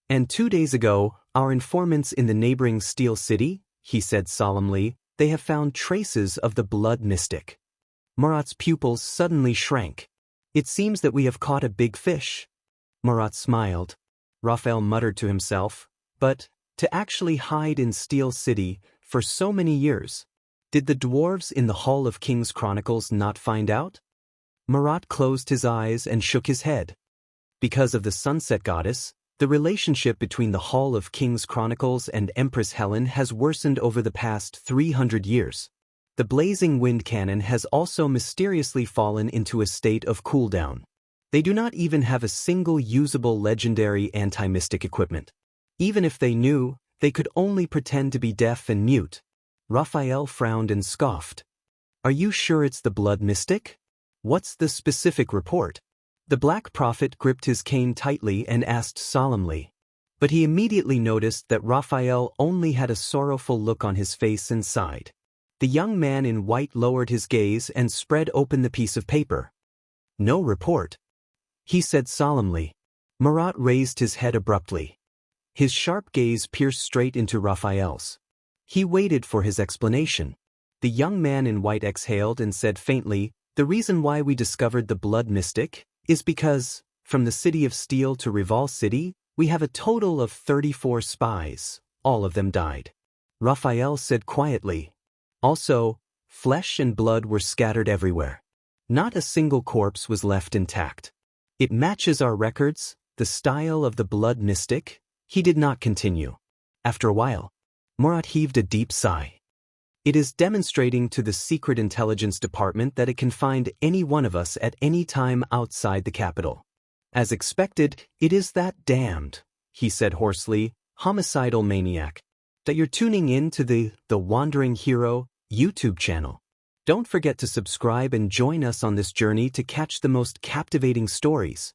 And 2 days ago, our informants in the neighboring Steel City," he said solemnly, "they have found traces of the blood mystic." Marat's pupils suddenly shrank. "It seems that we have caught a big fish." Marat smiled. Raphael muttered to himself, "But, to actually hide in Steel City for so many years, did the dwarves in the Hall of Kings Chronicles not find out?" Marat closed his eyes and shook his head. Because of the Sunset Goddess, the relationship between the Hall of Kings Chronicles and Empress Helen has worsened over the past 300 years. The Blazing Wind Cannon has also mysteriously fallen into a state of cooldown. They do not even have a single usable legendary anti-mystic equipment. Even if they knew, they could only pretend to be deaf and mute. Raphael frowned and scoffed. "Are you sure it's the blood mystic? What's the specific report?" The Black Prophet gripped his cane tightly and asked solemnly. But he immediately noticed that Raphael only had a sorrowful look on his face and sighed. The young man in white lowered his gaze and spread open the piece of paper. "No report," he said solemnly. Marat raised his head abruptly. His sharp gaze pierced straight into Raphael's. He waited for his explanation. The young man in white exhaled and said faintly, "The reason why we discovered the blood mystic is because, from the City of Steel to Rival City, we have a total of 34 spies. All of them died." Raphael said quietly. Also, flesh and blood were scattered everywhere. Not a single corpse was left intact. "It matches our records, the style of the blood mystic." He did not continue. After a while, Murat heaved a deep sigh. "It is demonstrating to the Secret Intelligence Department that it can find any one of us at any time outside the capital. As expected, it is that damned," he said hoarsely, "homicidal maniac, that you're tuning in to the Wandering Hero YouTube channel. Don't forget to subscribe and join us on this journey to catch the most captivating stories.